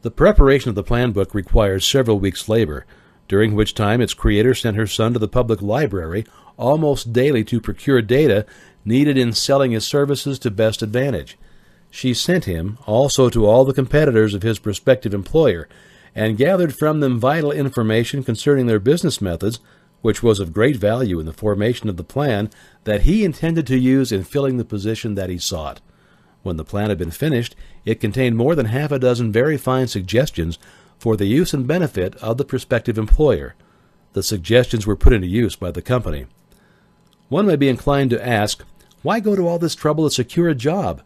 The preparation of the plan book required several weeks' labor, during which time its creator sent her son to the public library almost daily to procure data needed in selling his services to best advantage. She sent him also to all the competitors of his prospective employer, and gathered from them vital information concerning their business methods, which was of great value in the formation of the plan that he intended to use in filling the position that he sought. When the plan had been finished, it contained more than half a dozen very fine suggestions for the use and benefit of the prospective employer. The suggestions were put into use by the company. One may be inclined to ask, why go to all this trouble to secure a job?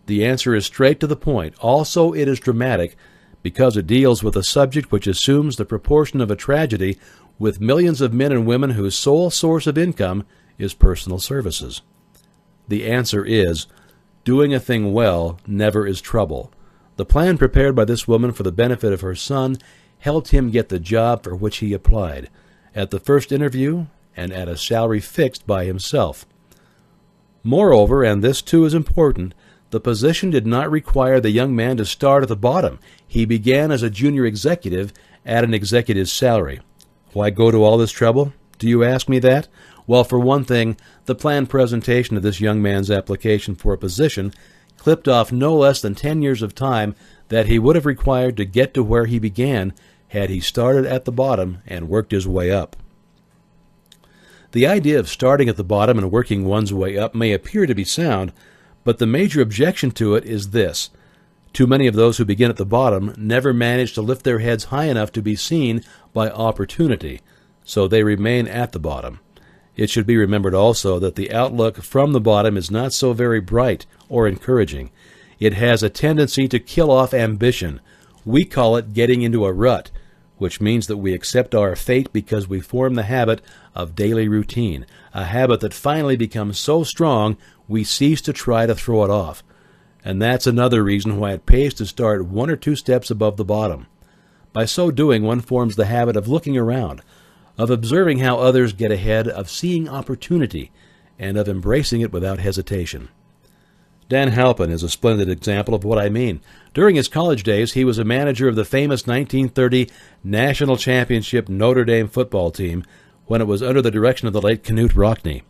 The answer is straight to the point. Also, it is dramatic, because it deals with a subject which assumes the proportion of a tragedy with millions of men and women whose sole source of income is personal services. The answer is, doing a thing well never is trouble. The plan prepared by this woman for the benefit of her son helped him get the job for which he applied, at the first interview and at a salary fixed by himself. Moreover, and this too is important, the position did not require the young man to start at the bottom. He began as a junior executive at an executive's salary. Why go to all this trouble? Do you ask me that? Well, for one thing, the planned presentation of this young man's application for a position clipped off no less than 10 years of time that he would have required to get to where he began had he started at the bottom and worked his way up. The idea of starting at the bottom and working one's way up may appear to be sound, but the major objection to it is this. Too many of those who begin at the bottom never manage to lift their heads high enough to be seen by opportunity, so they remain at the bottom. It should be remembered also that the outlook from the bottom is not so very bright or encouraging. It has a tendency to kill off ambition. We call it getting into a rut, which means that we accept our fate because we form the habit of daily routine, a habit that finally becomes so strong we cease to try to throw it off. And that's another reason why it pays to start one or two steps above the bottom. By so doing, one forms the habit of looking around, of observing how others get ahead, of seeing opportunity, and of embracing it without hesitation. Dan Halpin is a splendid example of what I mean. During his college days, he was a manager of the famous 1930 National Championship Notre Dame football team when it was under the direction of the late Knute Rockne.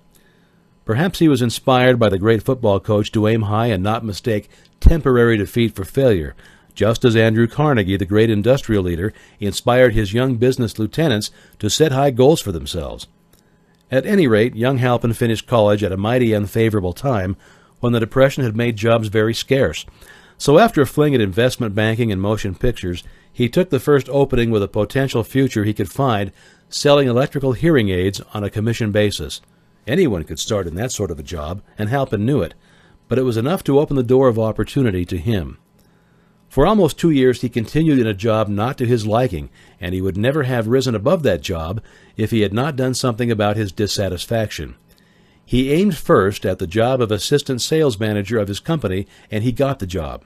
Perhaps he was inspired by the great football coach to aim high and not mistake temporary defeat for failure, just as Andrew Carnegie, the great industrial leader, inspired his young business lieutenants to set high goals for themselves. At any rate, young Halpin finished college at a mighty unfavorable time when the Depression had made jobs very scarce. So after a fling at investment banking and motion pictures, he took the first opening with a potential future he could find selling electrical hearing aids on a commission basis. Anyone could start in that sort of a job, and Halpin knew it, but it was enough to open the door of opportunity to him. For almost 2 years he continued in a job not to his liking, and he would never have risen above that job if he had not done something about his dissatisfaction. He aimed first at the job of assistant sales manager of his company, and he got the job.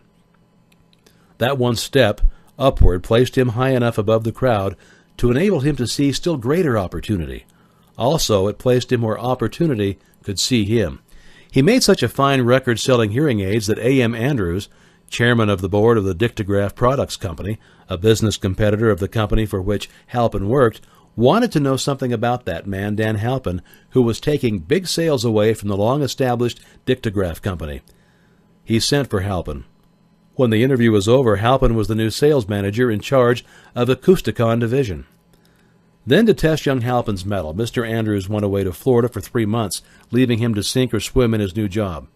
That one step upward placed him high enough above the crowd to enable him to see still greater opportunity. Also, it placed him where opportunity could see him. He made such a fine record selling hearing aids that A.M. Andrews, chairman of the board of the Dictograph Products Company, a business competitor of the company for which Halpin worked, wanted to know something about that man, Dan Halpin, who was taking big sales away from the long-established Dictograph Company. He sent for Halpin. When the interview was over, Halpin was the new sales manager in charge of the Acousticon division. Then, to test young Halpin's mettle, Mr. Andrews went away to Florida for 3 months, leaving him to sink or swim in his new job.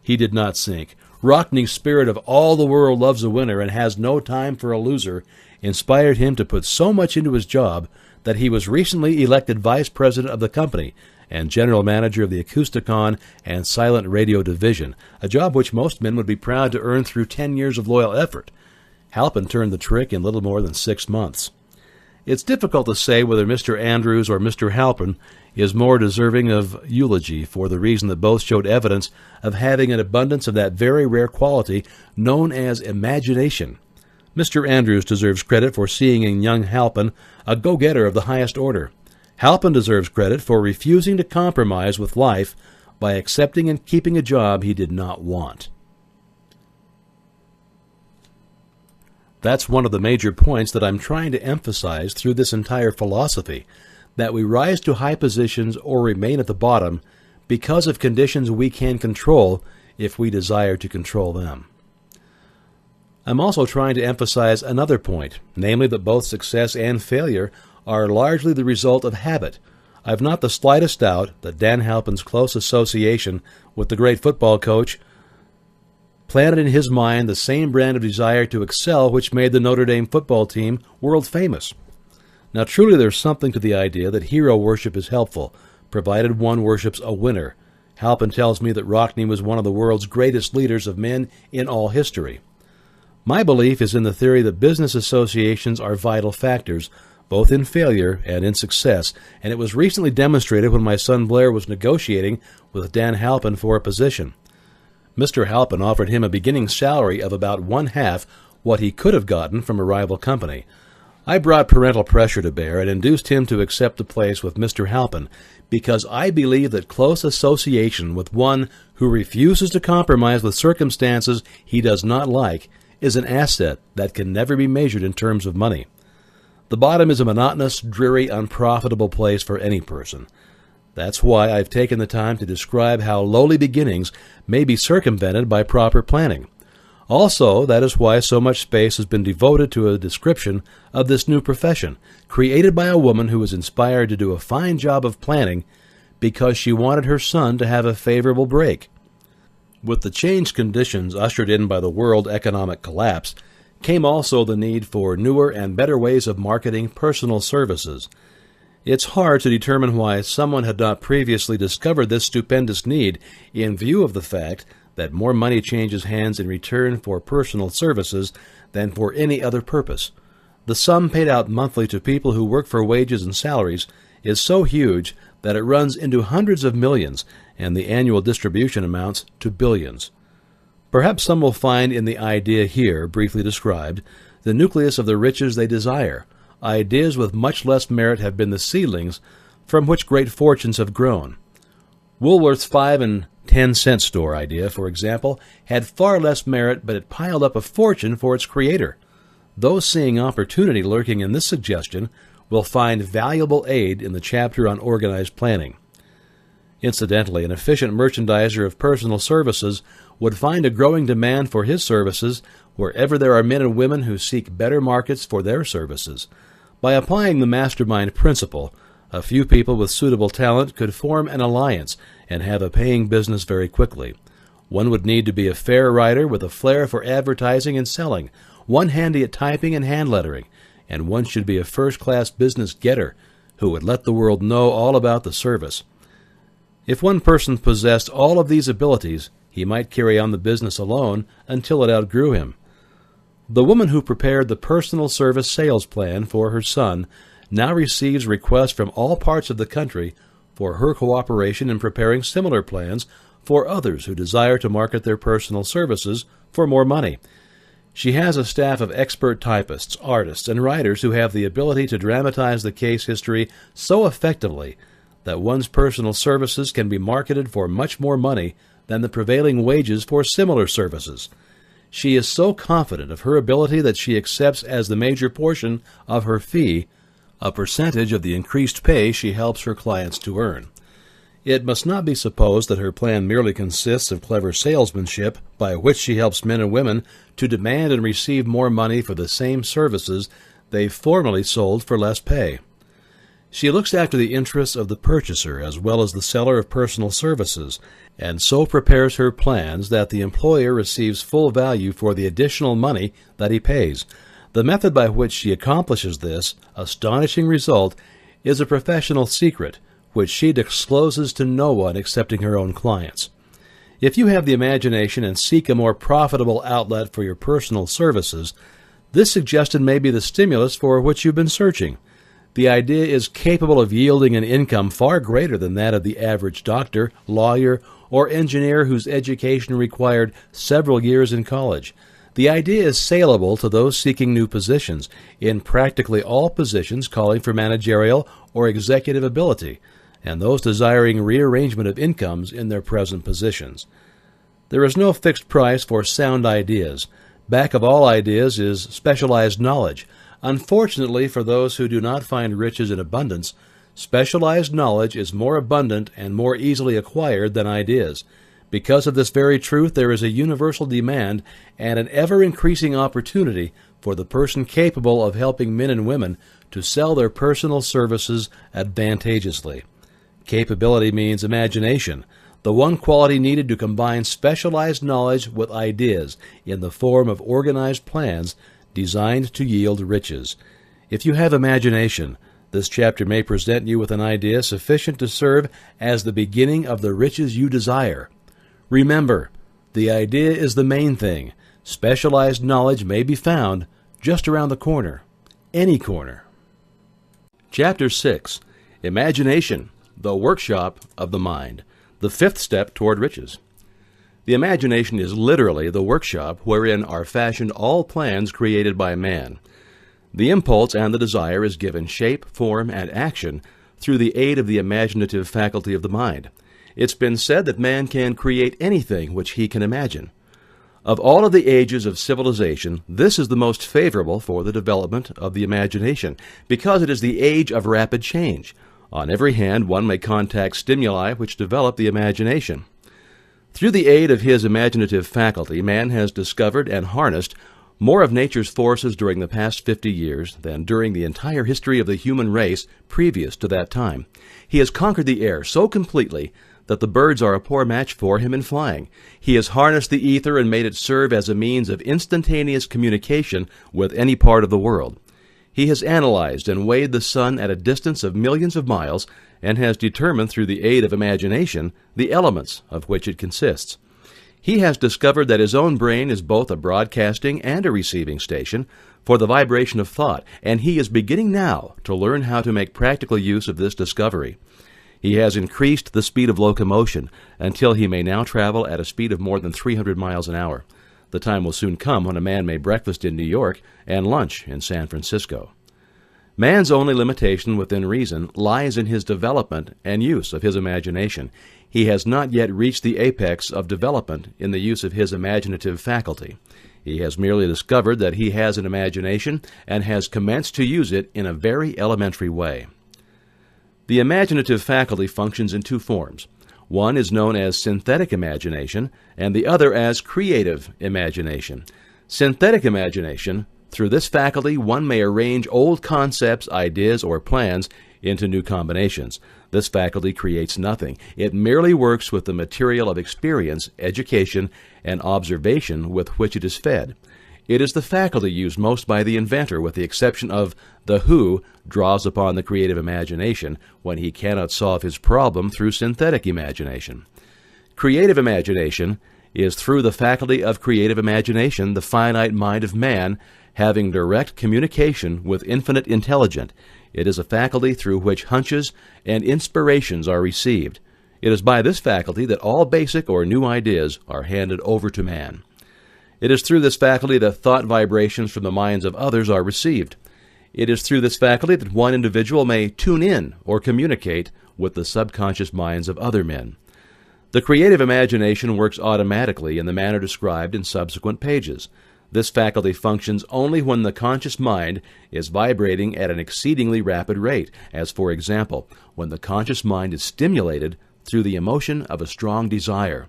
He did not sink. Rockne's spirit of all the world loves a winner and has no time for a loser inspired him to put so much into his job that he was recently elected vice president of the company and general manager of the Acousticon and silent radio division, a job which most men would be proud to earn through 10 years of loyal effort. Halpin turned the trick in little more than 6 months. It's difficult to say whether Mr. Andrews or Mr. Halpin is more deserving of eulogy for the reason that both showed evidence of having an abundance of that very rare quality known as imagination. Mr. Andrews deserves credit for seeing in young Halpin a go-getter of the highest order. Halpin deserves credit for refusing to compromise with life by accepting and keeping a job he did not want. That's one of the major points that I'm trying to emphasize through this entire philosophy, that we rise to high positions or remain at the bottom because of conditions we can control if we desire to control them. I'm also trying to emphasize another point, namely that both success and failure are largely the result of habit. I've not the slightest doubt that Dan Halpin's close association with the great football coach planted in his mind the same brand of desire to excel which made the Notre Dame football team world famous. Now, truly there's something to the idea that hero worship is helpful, provided one worships a winner. Halpin tells me that Rockne was one of the world's greatest leaders of men in all history. My belief is in the theory that business associations are vital factors, both in failure and in success, and it was recently demonstrated when my son Blair was negotiating with Dan Halpin for a position. Mr. Halpin offered him a beginning salary of about one-half what he could have gotten from a rival company. I brought parental pressure to bear and induced him to accept the place with Mr. Halpin because I believe that close association with one who refuses to compromise with circumstances he does not like is an asset that can never be measured in terms of money. The bottom is a monotonous, dreary, unprofitable place for any person. That's why I've taken the time to describe how lowly beginnings may be circumvented by proper planning. Also, that is why so much space has been devoted to a description of this new profession, created by a woman who was inspired to do a fine job of planning because she wanted her son to have a favorable break. With the changed conditions ushered in by the world economic collapse, came also the need for newer and better ways of marketing personal services. It's hard to determine why someone had not previously discovered this stupendous need in view of the fact that more money changes hands in return for personal services than for any other purpose. The sum paid out monthly to people who work for wages and salaries is so huge that it runs into hundreds of millions, and the annual distribution amounts to billions. Perhaps some will find in the idea here, briefly described, the nucleus of the riches they desire. Ideas with much less merit have been the seedlings from which great fortunes have grown. Woolworth's 5 and 10-cent store idea, for example, had far less merit, but it piled up a fortune for its creator. Those seeing opportunity lurking in this suggestion will find valuable aid in the chapter on organized planning. Incidentally, an efficient merchandiser of personal services would find a growing demand for his services wherever there are men and women who seek better markets for their services. By applying the mastermind principle, a few people with suitable talent could form an alliance and have a paying business very quickly. One would need to be a fair writer with a flair for advertising and selling, one handy at typing and hand lettering, and one should be a first-class business getter who would let the world know all about the service. If one person possessed all of these abilities, he might carry on the business alone until it outgrew him. The woman who prepared the personal service sales plan for her son now receives requests from all parts of the country for her cooperation in preparing similar plans for others who desire to market their personal services for more money. She has a staff of expert typists, artists, and writers who have the ability to dramatize the case history so effectively that one's personal services can be marketed for much more money than the prevailing wages for similar services. She is so confident of her ability that she accepts as the major portion of her fee a percentage of the increased pay she helps her clients to earn. It must not be supposed that her plan merely consists of clever salesmanship by which she helps men and women to demand and receive more money for the same services they formerly sold for less pay. She looks after the interests of the purchaser as well as the seller of personal services, and so prepares her plans that the employer receives full value for the additional money that he pays. The method by which she accomplishes this astonishing result is a professional secret, which she discloses to no one excepting her own clients. If you have the imagination and seek a more profitable outlet for your personal services, this suggestion may be the stimulus for which you've been searching. The idea is capable of yielding an income far greater than that of the average doctor, lawyer, or engineer whose education required several years in college. The idea is saleable to those seeking new positions, in practically all positions calling for managerial or executive ability, and those desiring rearrangement of incomes in their present positions. There is no fixed price for sound ideas. Back of all ideas is specialized knowledge. Unfortunately, for those who do not find riches in abundance, specialized knowledge is more abundant and more easily acquired than ideas. Because of this very truth, there is a universal demand and an ever-increasing opportunity for the person capable of helping men and women to sell their personal services advantageously. Capability means imagination, the one quality needed to combine specialized knowledge with ideas in the form of organized plans designed to yield riches. If you have imagination, this chapter may present you with an idea sufficient to serve as the beginning of the riches you desire. Remember, the idea is the main thing. Specialized knowledge may be found just around the corner, any corner. Chapter 6. Imagination, the workshop of the mind, the fifth step toward riches. The imagination is literally the workshop wherein are fashioned all plans created by man. The impulse and the desire is given shape, form, and action through the aid of the imaginative faculty of the mind. It's been said that man can create anything which he can imagine. Of all of the ages of civilization, this is the most favorable for the development of the imagination, because it is the age of rapid change. On every hand, one may contact stimuli which develop the imagination. Through the aid of his imaginative faculty, man has discovered and harnessed more of nature's forces during the past 50 years than during the entire history of the human race previous to that time. He has conquered the air so completely that the birds are a poor match for him in flying. He has harnessed the ether and made it serve as a means of instantaneous communication with any part of the world. He has analyzed and weighed the sun at a distance of millions of miles and has determined through the aid of imagination the elements of which it consists. He has discovered that his own brain is both a broadcasting and a receiving station for the vibration of thought, and he is beginning now to learn how to make practical use of this discovery. He has increased the speed of locomotion until he may now travel at a speed of more than 300 miles an hour. The time will soon come when a man may breakfast in New York and lunch in San Francisco. Man's only limitation within reason lies in his development and use of his imagination. He has not yet reached the apex of development in the use of his imaginative faculty. He has merely discovered that he has an imagination and has commenced to use it in a very elementary way. The imaginative faculty functions in two forms. One is known as synthetic imagination, and the other as creative imagination. Synthetic imagination, through this faculty, one may arrange old concepts, ideas, or plans into new combinations. This faculty creates nothing. It merely works with the material of experience, education, and observation with which it is fed. It is the faculty used most by the inventor, with the exception of the who draws upon the creative imagination when he cannot solve his problem through synthetic imagination. Creative imagination is through the faculty of creative imagination, the finite mind of man having direct communication with infinite intelligence. It is a faculty through which hunches and inspirations are received. It is by this faculty that all basic or new ideas are handed over to man. It is through this faculty that thought vibrations from the minds of others are received. It is through this faculty that one individual may tune in or communicate with the subconscious minds of other men. The creative imagination works automatically in the manner described in subsequent pages. This faculty functions only when the conscious mind is vibrating at an exceedingly rapid rate, as for example, when the conscious mind is stimulated through the emotion of a strong desire.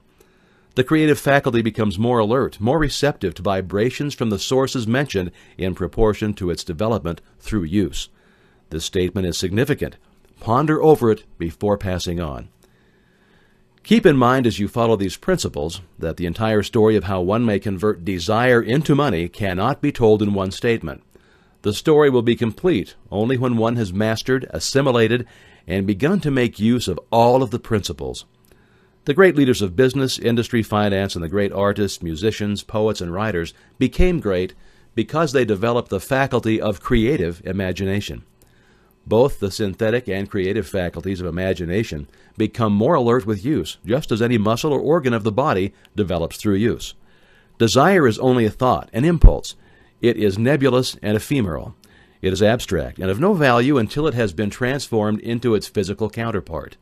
The creative faculty becomes more alert, more receptive to vibrations from the sources mentioned in proportion to its development through use. This statement is significant. Ponder over it before passing on. Keep in mind as you follow these principles that the entire story of how one may convert desire into money cannot be told in one statement. The story will be complete only when one has mastered, assimilated, and begun to make use of all of the principles. The great leaders of business, industry, finance, and the great artists, musicians, poets, and writers became great because they developed the faculty of creative imagination. Both the synthetic and creative faculties of imagination become more alert with use, just as any muscle or organ of the body develops through use. Desire is only a thought, an impulse. It is nebulous and ephemeral. It is abstract and of no value until it has been transformed into its physical counterpart.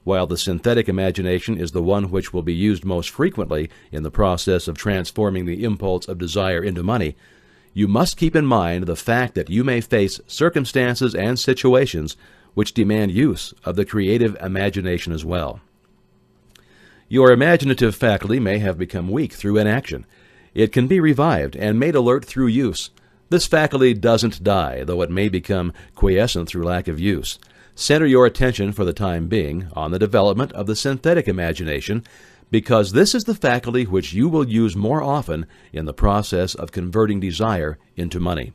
While the synthetic imagination is the one which will be used most frequently in the process of transforming the impulse of desire into money, you must keep in mind the fact that you may face circumstances and situations which demand use of the creative imagination as well. Your imaginative faculty may have become weak through inaction. It can be revived and made alert through use. This faculty doesn't die, though it may become quiescent through lack of use. Center your attention for the time being on the development of the synthetic imagination, because this is the faculty which you will use more often in the process of converting desire into money.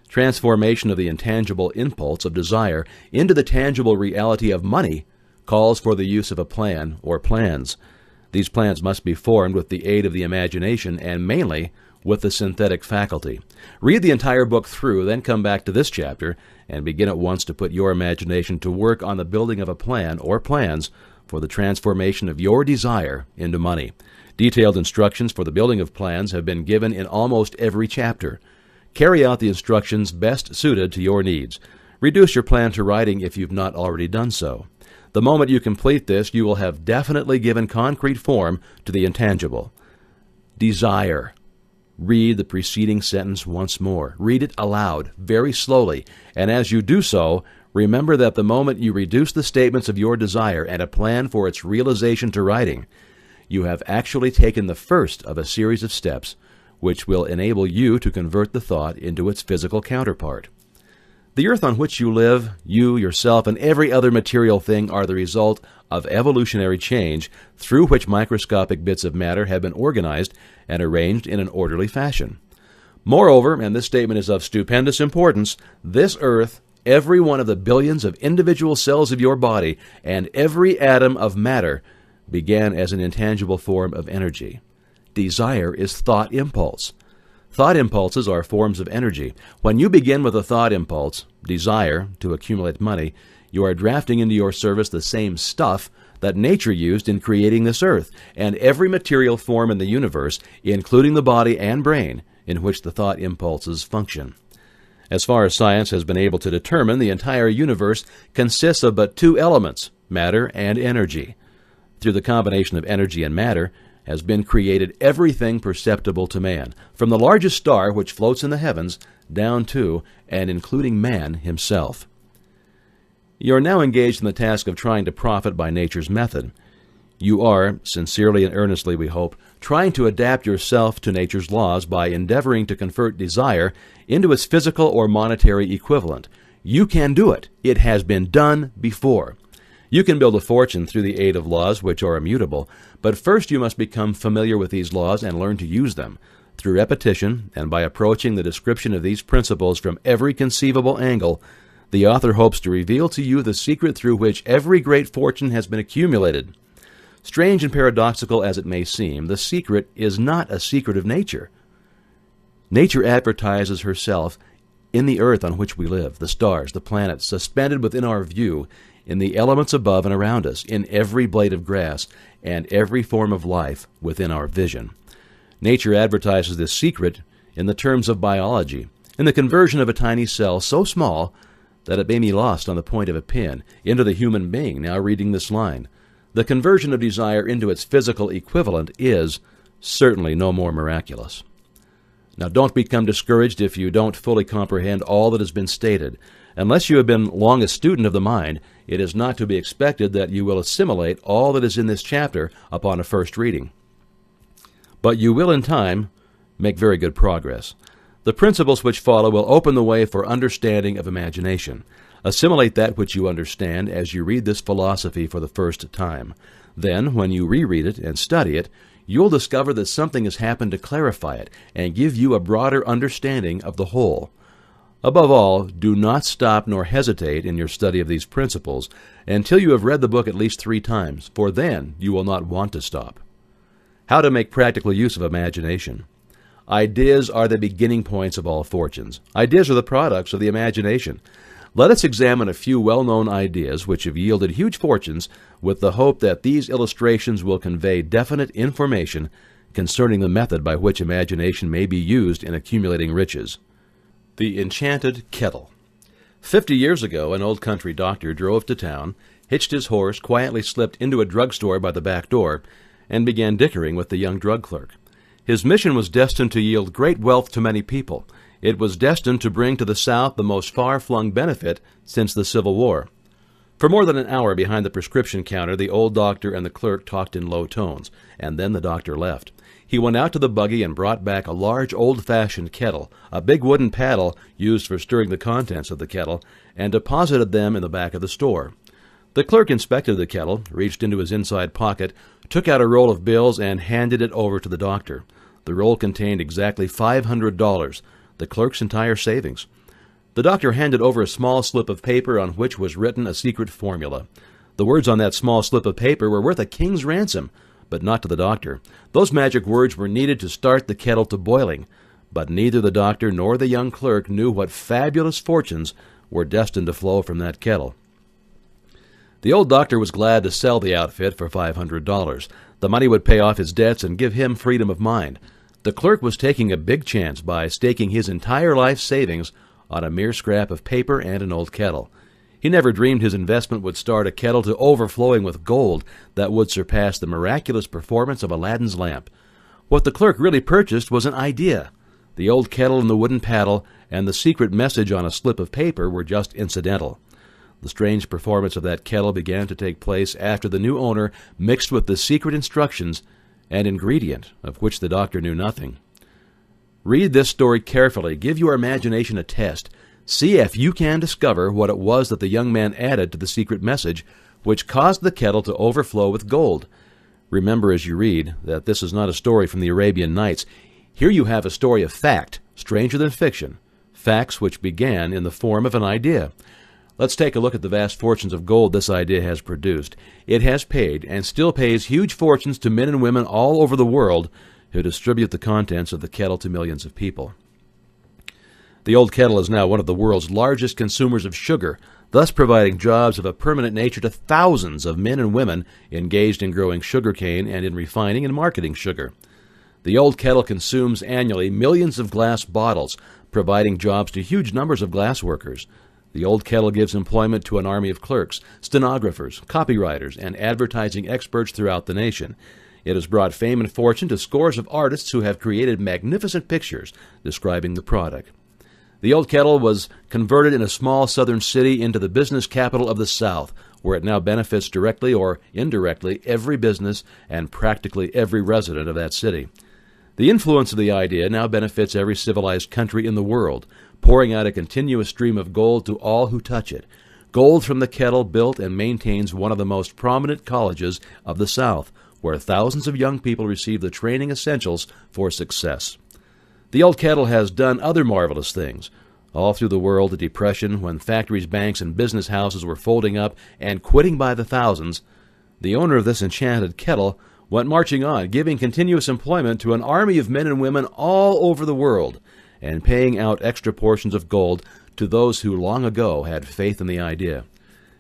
Transformation of the intangible impulse of desire into the tangible reality of money calls for the use of a plan or plans. These plans must be formed with the aid of the imagination and mainly with the synthetic faculty. Read the entire book through, then come back to this chapter and begin at once to put your imagination to work on the building of a plan or plans for the transformation of your desire into money. Detailed instructions for the building of plans have been given in almost every chapter. Carry out the instructions best suited to your needs. Reduce your plan to writing if you've not already done so. The moment you complete this, you will have definitely given concrete form to the intangible. Desire. Read the preceding sentence once more. Read it aloud, very slowly, and as you do so, remember that the moment you reduce the statements of your desire and a plan for its realization to writing, you have actually taken the first of a series of steps which will enable you to convert the thought into its physical counterpart. The earth on which you live, you, yourself, and every other material thing are the result of evolutionary change through which microscopic bits of matter have been organized and arranged in an orderly fashion. Moreover, and this statement is of stupendous importance, this earth, every one of the billions of individual cells of your body, and every atom of matter began as an intangible form of energy. Desire is thought impulse. Thought impulses are forms of energy. When you begin with a thought impulse, desire, to accumulate money, you are drafting into your service the same stuff that nature used in creating this earth, and every material form in the universe, including the body and brain, in which the thought impulses function. As far as science has been able to determine, the entire universe consists of but two elements, matter and energy. Through the combination of energy and matter, has been created everything perceptible to man, from the largest star which floats in the heavens down to and including man himself. You are now engaged in the task of trying to profit by nature's method. You are, sincerely and earnestly we hope, trying to adapt yourself to nature's laws by endeavoring to convert desire into its physical or monetary equivalent. You can do it. It has been done before. You can build a fortune through the aid of laws which are immutable, but first you must become familiar with these laws and learn to use them. Through repetition, and by approaching the description of these principles from every conceivable angle, the author hopes to reveal to you the secret through which every great fortune has been accumulated. Strange and paradoxical as it may seem, the secret is not a secret of nature. Nature advertises herself in the earth on which we live, the stars, the planets, suspended within our view, in the elements above and around us, in every blade of grass, and every form of life within our vision. Nature advertises this secret in the terms of biology, in the conversion of a tiny cell so small that it may be lost on the point of a pin into the human being now reading this line. The conversion of desire into its physical equivalent is certainly no more miraculous. Now, don't become discouraged if you don't fully comprehend all that has been stated. Unless you have been long a student of the mind, it is not to be expected that you will assimilate all that is in this chapter upon a first reading. But you will in time make very good progress. The principles which follow will open the way for understanding of imagination. Assimilate that which you understand as you read this philosophy for the first time. Then, when you reread it and study it, you'll discover that something has happened to clarify it and give you a broader understanding of the whole. Above all, do not stop nor hesitate in your study of these principles until you have read the book at least 3 times, for then you will not want to stop. How to make practical use of imagination. Ideas are the beginning points of all fortunes. Ideas are the products of the imagination. Let us examine a few well-known ideas which have yielded huge fortunes with the hope that these illustrations will convey definite information concerning the method by which imagination may be used in accumulating riches. The Enchanted Kettle. 50 years ago, an old country doctor drove to town, hitched his horse, quietly slipped into a drugstore by the back door, and began dickering with the young drug clerk. His mission was destined to yield great wealth to many people. It was destined to bring to the South the most far-flung benefit since the Civil War. For more than an hour behind the prescription counter, the old doctor and the clerk talked in low tones, and then the doctor left. He went out to the buggy and brought back a large old-fashioned kettle, a big wooden paddle used for stirring the contents of the kettle, and deposited them in the back of the store. The clerk inspected the kettle, reached into his inside pocket, took out a roll of bills, and handed it over to the doctor. The roll contained exactly $500, the clerk's entire savings. The doctor handed over a small slip of paper on which was written a secret formula. The words on that small slip of paper were worth a king's ransom, but not to the doctor. Those magic words were needed to start the kettle to boiling, but neither the doctor nor the young clerk knew what fabulous fortunes were destined to flow from that kettle. The old doctor was glad to sell the outfit for $500. The money would pay off his debts and give him freedom of mind. The clerk was taking a big chance by staking his entire life savings on a mere scrap of paper and an old kettle. He never dreamed his investment would start a kettle to overflowing with gold that would surpass the miraculous performance of Aladdin's lamp. What the clerk really purchased was an idea. The old kettle and the wooden paddle and the secret message on a slip of paper were just incidental. The strange performance of that kettle began to take place after the new owner mixed with the secret instructions an ingredient of which the doctor knew nothing. Read this story carefully. Give your imagination a test. See if you can discover what it was that the young man added to the secret message, which caused the kettle to overflow with gold. Remember as you read that this is not a story from the Arabian Nights. Here you have a story of fact, stranger than fiction, facts which began in the form of an idea. Let's take a look at the vast fortunes of gold this idea has produced. It has paid and still pays huge fortunes to men and women all over the world who distribute the contents of the kettle to millions of people. The old kettle is now one of the world's largest consumers of sugar, thus providing jobs of a permanent nature to thousands of men and women engaged in growing sugarcane and in refining and marketing sugar. The old kettle consumes annually millions of glass bottles, providing jobs to huge numbers of glass workers. The old kettle gives employment to an army of clerks, stenographers, copywriters, and advertising experts throughout the nation. It has brought fame and fortune to scores of artists who have created magnificent pictures describing the product. The old kettle was converted in a small southern city into the business capital of the South, where it now benefits directly or indirectly every business and practically every resident of that city. The influence of the idea now benefits every civilized country in the world, pouring out a continuous stream of gold to all who touch it. Gold from the kettle built and maintains one of the most prominent colleges of the South, where thousands of young people receive the training essentials for success. The old kettle has done other marvelous things. All through the world, the Depression, when factories, banks, and business houses were folding up and quitting by the thousands, the owner of this enchanted kettle went marching on, giving continuous employment to an army of men and women all over the world, and paying out extra portions of gold to those who long ago had faith in the idea.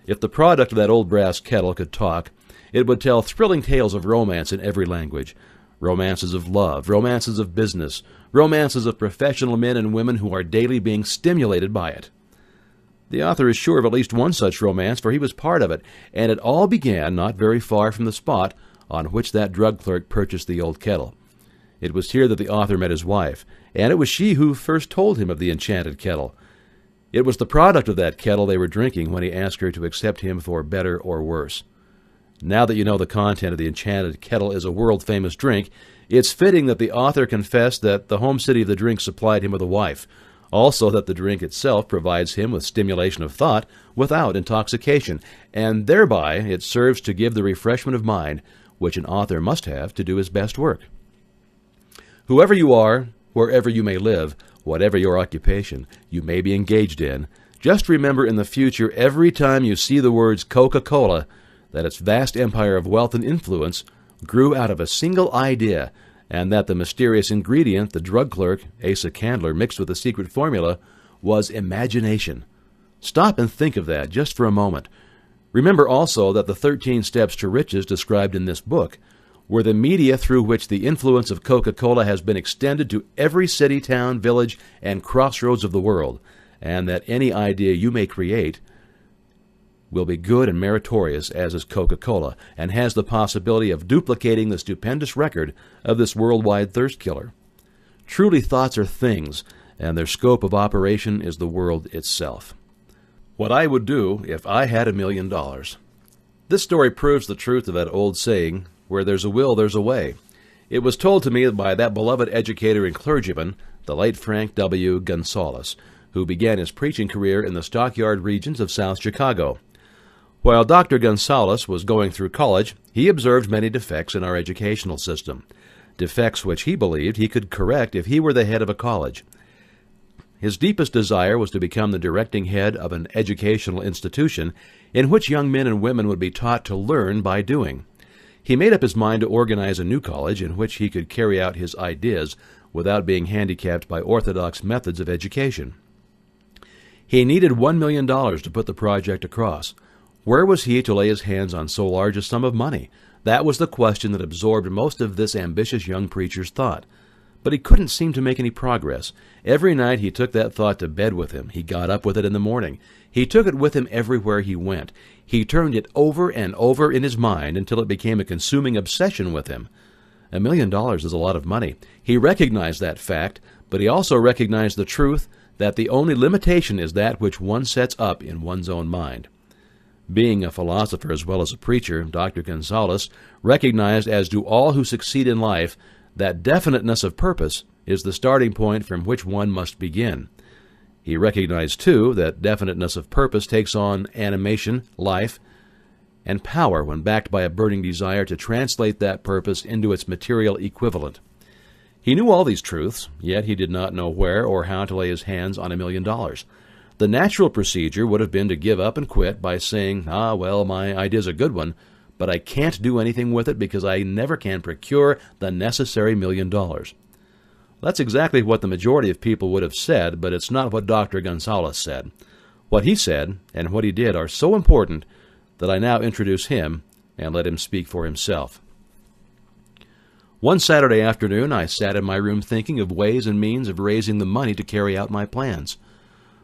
If the product of that old brass kettle could talk, it would tell thrilling tales of romance in every language. Romances of love, romances of business, romances of professional men and women who are daily being stimulated by it. The author is sure of at least one such romance, for he was part of it, and it all began not very far from the spot on which that drug clerk purchased the old kettle. It was here that the author met his wife, and it was she who first told him of the enchanted kettle. It was the product of that kettle they were drinking when he asked her to accept him for better or worse. Now that you know the content of the enchanted kettle is a world-famous drink, it's fitting that the author confessed that the home city of the drink supplied him with a wife, also that the drink itself provides him with stimulation of thought without intoxication, and thereby it serves to give the refreshment of mind which an author must have to do his best work. Whoever you are, wherever you may live, whatever your occupation you may be engaged in, just remember in the future every time you see the words Coca-Cola that its vast empire of wealth and influence grew out of a single idea, and that the mysterious ingredient the drug clerk, Asa Candler, mixed with the secret formula was imagination. Stop and think of that just for a moment. Remember also that the 13 steps to riches described in this book were the media through which the influence of Coca-Cola has been extended to every city, town, village, and crossroads of the world, and that any idea you may create will be good and meritorious as is Coca-Cola, and has the possibility of duplicating the stupendous record of this worldwide thirst killer. Truly, thoughts are things, and their scope of operation is the world itself. What I would do if I had $1 million. This story proves the truth of that old saying, where there's a will, there's a way. It was told to me by that beloved educator and clergyman, the late Frank W. Gonzalez, who began his preaching career in the stockyard regions of South Chicago. While Dr. Gonzalez was going through college, he observed many defects in our educational system, defects which he believed he could correct if he were the head of a college. His deepest desire was to become the directing head of an educational institution in which young men and women would be taught to learn by doing. He made up his mind to organize a new college in which he could carry out his ideas without being handicapped by orthodox methods of education. He needed $1 million to put the project across. Where was he to lay his hands on so large a sum of money? That was the question that absorbed most of this ambitious young preacher's thought. But he couldn't seem to make any progress. Every night he took that thought to bed with him. He got up with it in the morning. He took it with him everywhere he went. He turned it over and over in his mind until it became a consuming obsession with him. $1 million is a lot of money. He recognized that fact, but he also recognized the truth that the only limitation is that which one sets up in one's own mind. Being a philosopher as well as a preacher, Dr. Gonzalez recognized, as do all who succeed in life, that definiteness of purpose is the starting point from which one must begin. He recognized, too, that definiteness of purpose takes on animation, life, and power when backed by a burning desire to translate that purpose into its material equivalent. He knew all these truths, yet he did not know where or how to lay his hands on $1 million. The natural procedure would have been to give up and quit by saying, well, my idea's a good one, but I can't do anything with it because I never can procure the necessary $1 million. That's exactly what the majority of people would have said, but it's not what Dr. Gonzalez said. What he said and what he did are so important that I now introduce him and let him speak for himself. One Saturday afternoon, I sat in my room thinking of ways and means of raising the money to carry out my plans.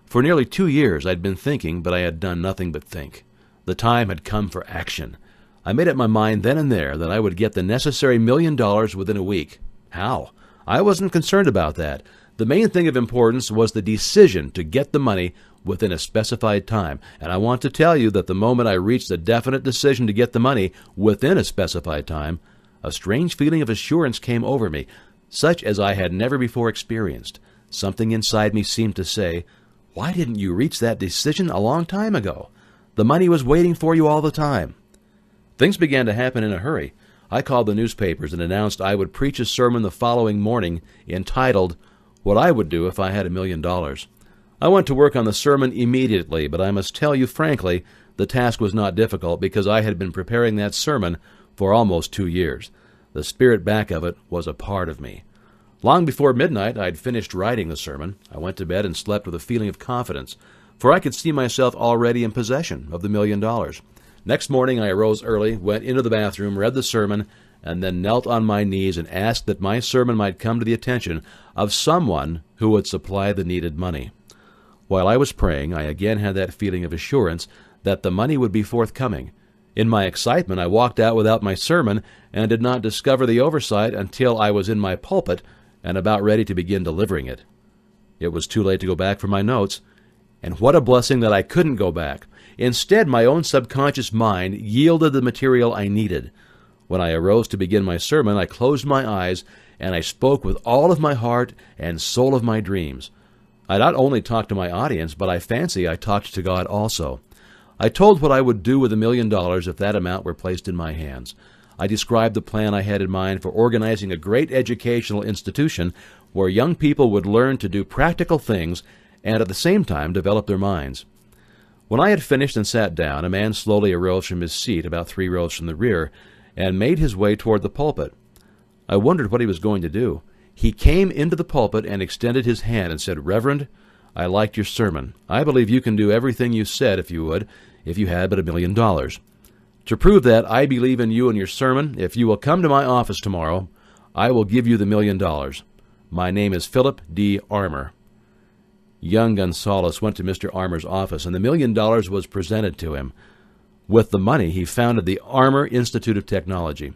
For nearly 2 years I'd been thinking, but I had done nothing but think. The time had come for action. I made up my mind then and there that I would get the necessary $1 million within a week. How? I wasn't concerned about that. The main thing of importance was the decision to get the money within a specified time. And I want to tell you that the moment I reached a definite decision to get the money within a specified time, a strange feeling of assurance came over me, such as I had never before experienced. Something inside me seemed to say, "Why didn't you reach that decision a long time ago? The money was waiting for you all the time." Things began to happen in a hurry. I called the newspapers and announced I would preach a sermon the following morning entitled, "What I Would Do If I Had $1 Million." I went to work on the sermon immediately, but I must tell you frankly, the task was not difficult because I had been preparing that sermon for almost 2 years. The spirit back of it was a part of me. Long before midnight, I had finished writing the sermon. I went to bed and slept with a feeling of confidence, for I could see myself already in possession of the $1 million. Next morning, I arose early, went into the bathroom, read the sermon, and then knelt on my knees and asked that my sermon might come to the attention of someone who would supply the needed money. While I was praying, I again had that feeling of assurance that the money would be forthcoming. In my excitement, I walked out without my sermon and did not discover the oversight until I was in my pulpit and about ready to begin delivering it. It was too late to go back for my notes, and what a blessing that I couldn't go back. Instead, my own subconscious mind yielded the material I needed. When I arose to begin my sermon, I closed my eyes, and I spoke with all of my heart and soul of my dreams. I not only talked to my audience, but I fancy I talked to God also. I told what I would do with $1 million if that amount were placed in my hands. I described the plan I had in mind for organizing a great educational institution where young people would learn to do practical things and at the same time develop their minds. When I had finished and sat down, a man slowly arose from his seat about 3 rows from the rear and made his way toward the pulpit. I wondered what he was going to do. He came into the pulpit and extended his hand and said, "Reverend, I liked your sermon. I believe you can do everything you said if you had but $1 million. To prove that I believe in you and your sermon, if you will come to my office tomorrow, I will give you the $1 million. My name is Philip D. Armour." Young Gonzalez went to Mr. Armour's office, and the $1 million was presented to him. With the money, he founded the Armour Institute of Technology.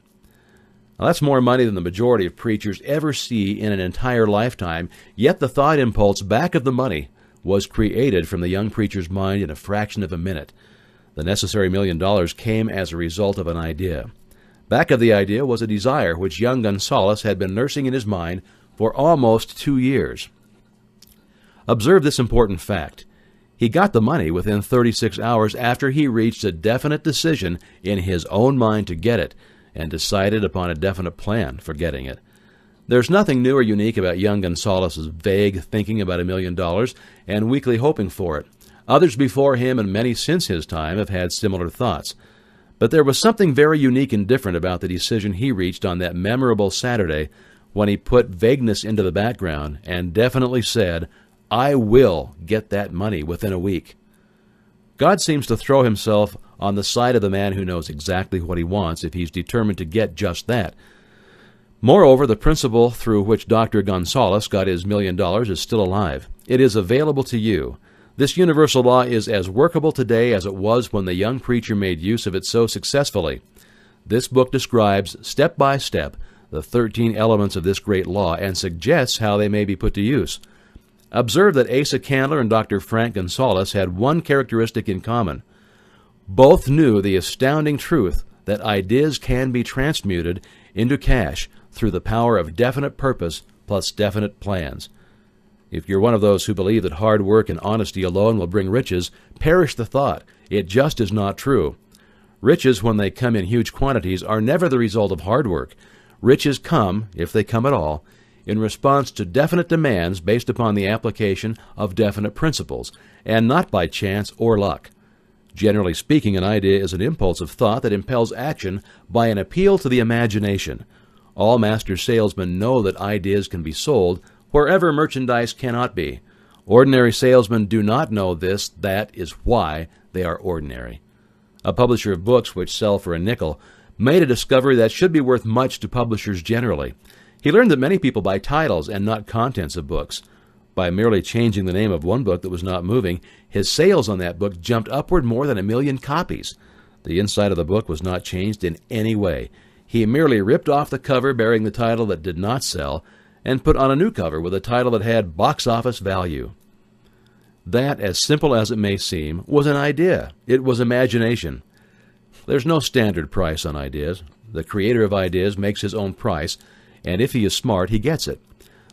Now, that's more money than the majority of preachers ever see in an entire lifetime, yet the thought impulse back of the money was created from the young preacher's mind in a fraction of a minute. The necessary $1 million came as a result of an idea. Back of the idea was a desire which young Gonzalez had been nursing in his mind for almost 2 years. Observe this important fact. He got the money within 36 hours after he reached a definite decision in his own mind to get it, and decided upon a definite plan for getting it. There's nothing new or unique about young Gonzalez's vague thinking about $1 million and weakly hoping for it. Others before him and many since his time have had similar thoughts. But there was something very unique and different about the decision he reached on that memorable Saturday when he put vagueness into the background and definitely said, "I will get that money within a week." God seems to throw himself on the side of the man who knows exactly what he wants if he's determined to get just that. Moreover, the principle through which Dr. Gonzalez got his $1 million is still alive. It is available to you. This universal law is as workable today as it was when the young preacher made use of it so successfully. This book describes, step by step, the 13 elements of this great law and suggests how they may be put to use. Observe that Asa Candler and Dr. Frank Gonzalez had one characteristic in common. Both knew the astounding truth that ideas can be transmuted into cash through the power of definite purpose plus definite plans. If you're one of those who believe that hard work and honesty alone will bring riches, perish the thought. It just is not true. Riches, when they come in huge quantities, are never the result of hard work. Riches come, if they come at all, in response to definite demands based upon the application of definite principles, and not by chance or luck. Generally speaking, an idea is an impulse of thought that impels action by an appeal to the imagination. All master salesmen know that ideas can be sold wherever merchandise cannot be. Ordinary salesmen do not know this. That is why they are ordinary. A publisher of books which sell for a nickel made a discovery that should be worth much to publishers generally. He learned that many people buy titles and not contents of books. By merely changing the name of one book that was not moving, his sales on that book jumped upward more than 1 million copies. The inside of the book was not changed in any way. He merely ripped off the cover bearing the title that did not sell and put on a new cover with a title that had box office value. That, as simple as it may seem, was an idea. It was imagination. There's no standard price on ideas. The creator of ideas makes his own price, and if he is smart, he gets it.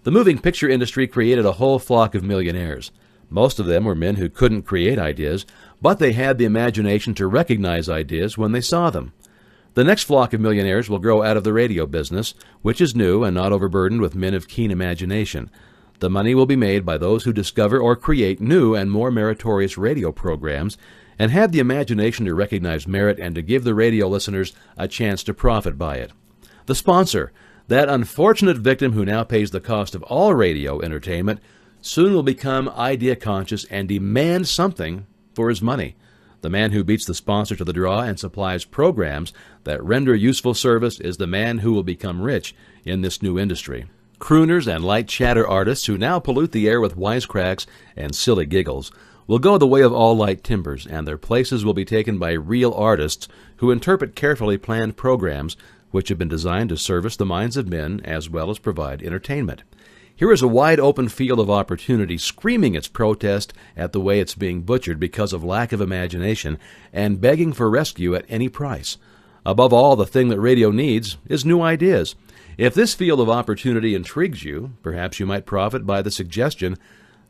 The moving picture industry created a whole flock of millionaires. Most of them were men who couldn't create ideas, but they had the imagination to recognize ideas when they saw them. The next flock of millionaires will grow out of the radio business, which is new and not overburdened with men of keen imagination. The money will be made by those who discover or create new and more meritorious radio programs and have the imagination to recognize merit and to give the radio listeners a chance to profit by it. The sponsor, that unfortunate victim who now pays the cost of all radio entertainment, soon will become idea-conscious and demand something for his money. The man who beats the sponsor to the draw and supplies programs that render useful service is the man who will become rich in this new industry. Crooners and light chatter artists who now pollute the air with wisecracks and silly giggles will go the way of all light timbers, and their places will be taken by real artists who interpret carefully planned programs which have been designed to service the minds of men as well as provide entertainment. Here is a wide-open field of opportunity screaming its protest at the way it's being butchered because of lack of imagination and begging for rescue at any price. Above all, the thing that radio needs is new ideas. If this field of opportunity intrigues you, perhaps you might profit by the suggestion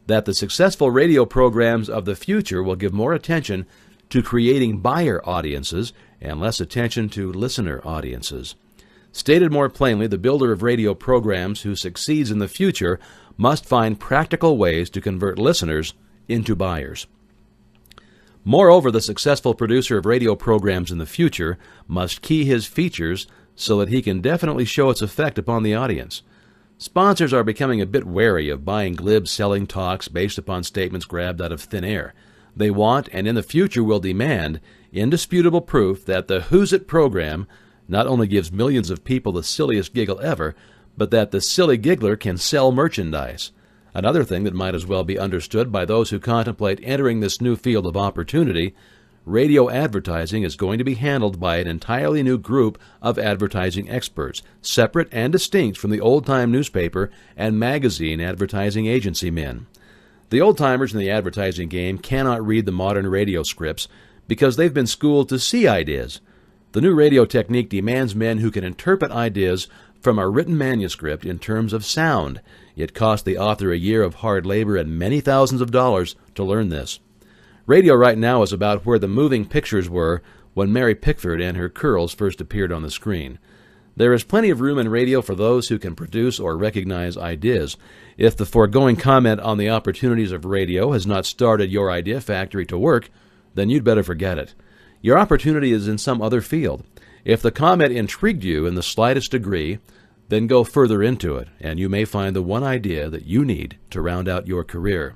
that the successful radio programs of the future will give more attention to creating buyer audiences and less attention to listener audiences. Stated more plainly, the builder of radio programs who succeeds in the future must find practical ways to convert listeners into buyers. Moreover, the successful producer of radio programs in the future must key his features so that he can definitely show its effect upon the audience. Sponsors are becoming a bit wary of buying glib selling talks based upon statements grabbed out of thin air. They want, and in the future will demand, indisputable proof that the Who's It program not only gives millions of people the silliest giggle ever, but that the silly giggler can sell merchandise. Another thing that might as well be understood by those who contemplate entering this new field of opportunity, radio advertising is going to be handled by an entirely new group of advertising experts, separate and distinct from the old-time newspaper and magazine advertising agency men. The old-timers in the advertising game cannot read the modern radio scripts because they've been schooled to see ideas. The new radio technique demands men who can interpret ideas from a written manuscript in terms of sound. It cost the author a year of hard labor and many thousands of dollars to learn this. Radio right now is about where the moving pictures were when Mary Pickford and her curls first appeared on the screen. There is plenty of room in radio for those who can produce or recognize ideas. If the foregoing comment on the opportunities of radio has not started your idea factory to work, then you'd better forget it. Your opportunity is in some other field. If the comment intrigued you in the slightest degree, then go further into it, and you may find the one idea that you need to round out your career.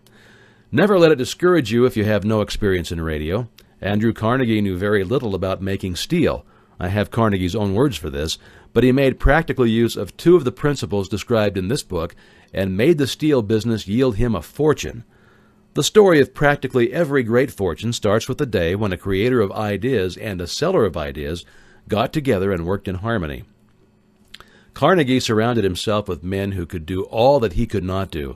Never let it discourage you if you have no experience in radio. Andrew Carnegie knew very little about making steel. I have Carnegie's own words for this, but he made practical use of two of the principles described in this book and made the steel business yield him a fortune. The story of practically every great fortune starts with the day when a creator of ideas and a seller of ideas got together and worked in harmony. Carnegie surrounded himself with men who could do all that he could not do,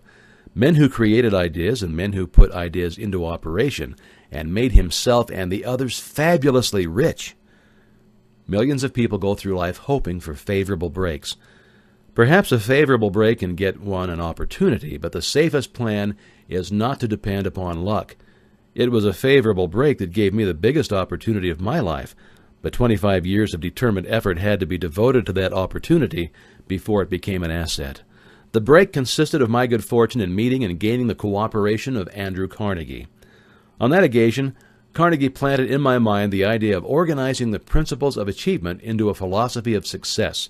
men who created ideas and men who put ideas into operation and made himself and the others fabulously rich. Millions of people go through life hoping for favorable breaks. Perhaps a favorable break can get one an opportunity, but the safest plan is not to depend upon luck. It was a favorable break that gave me the biggest opportunity of my life, but 25 years of determined effort had to be devoted to that opportunity before it became an asset. The break consisted of my good fortune in meeting and gaining the cooperation of Andrew Carnegie. On that occasion, Carnegie planted in my mind the idea of organizing the principles of achievement into a philosophy of success.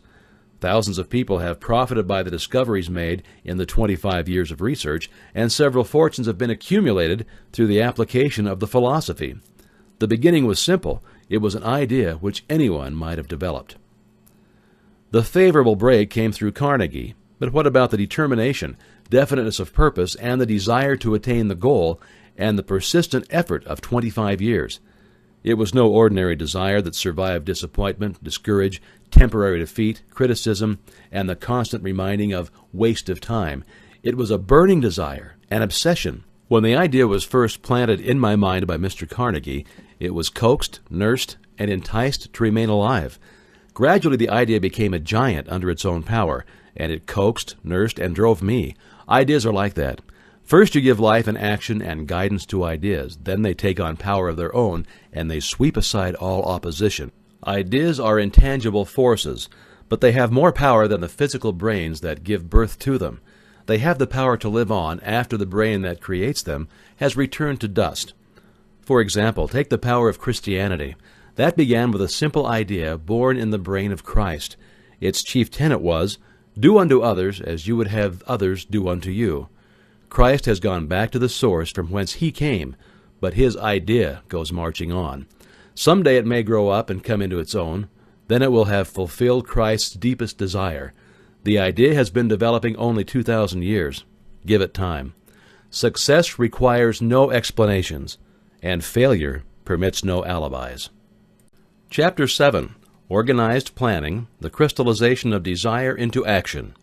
Thousands of people have profited by the discoveries made in the 25 years of research, and several fortunes have been accumulated through the application of the philosophy. The beginning was simple. It was an idea which anyone might have developed. The favorable break came through Carnegie, but what about the determination, definiteness of purpose, and the desire to attain the goal, and the persistent effort of 25 years? It was no ordinary desire that survived disappointment, discourage, temporary defeat, criticism, and the constant reminding of waste of time. It was a burning desire, an obsession. When the idea was first planted in my mind by Mr. Carnegie, it was coaxed, nursed, and enticed to remain alive. Gradually the idea became a giant under its own power, and it coaxed, nursed, and drove me. Ideas are like that. First you give life and action and guidance to ideas. Then they take on power of their own, and they sweep aside all opposition. Ideas are intangible forces, but they have more power than the physical brains that give birth to them. They have the power to live on after the brain that creates them has returned to dust. For example, take the power of Christianity. That began with a simple idea born in the brain of Christ. Its chief tenet was, "Do unto others as you would have others do unto you." Christ has gone back to the source from whence he came, but his idea goes marching on. Someday it may grow up and come into its own. Then it will have fulfilled Christ's deepest desire. The idea has been developing only 2,000 years. Give it time. Success requires no explanations, and failure permits no alibis. Chapter 7. Organized Planning, the Crystallization of Desire into Action.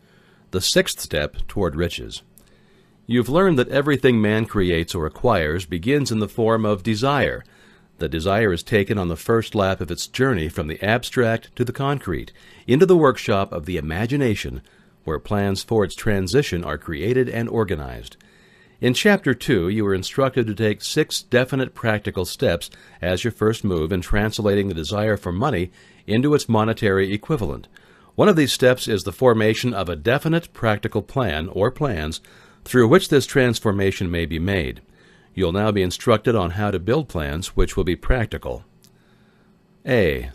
The sixth step toward riches. You've learned that everything man creates or acquires begins in the form of desire. The desire is taken on the first lap of its journey from the abstract to the concrete, into the workshop of the imagination, where plans for its transition are created and organized. In Chapter 2, you were instructed to take 6 definite practical steps as your first move in translating the desire for money into its monetary equivalent. One of these steps is the formation of a definite practical plan or plans through which this transformation may be made. You'll now be instructed on how to build plans which will be practical. A.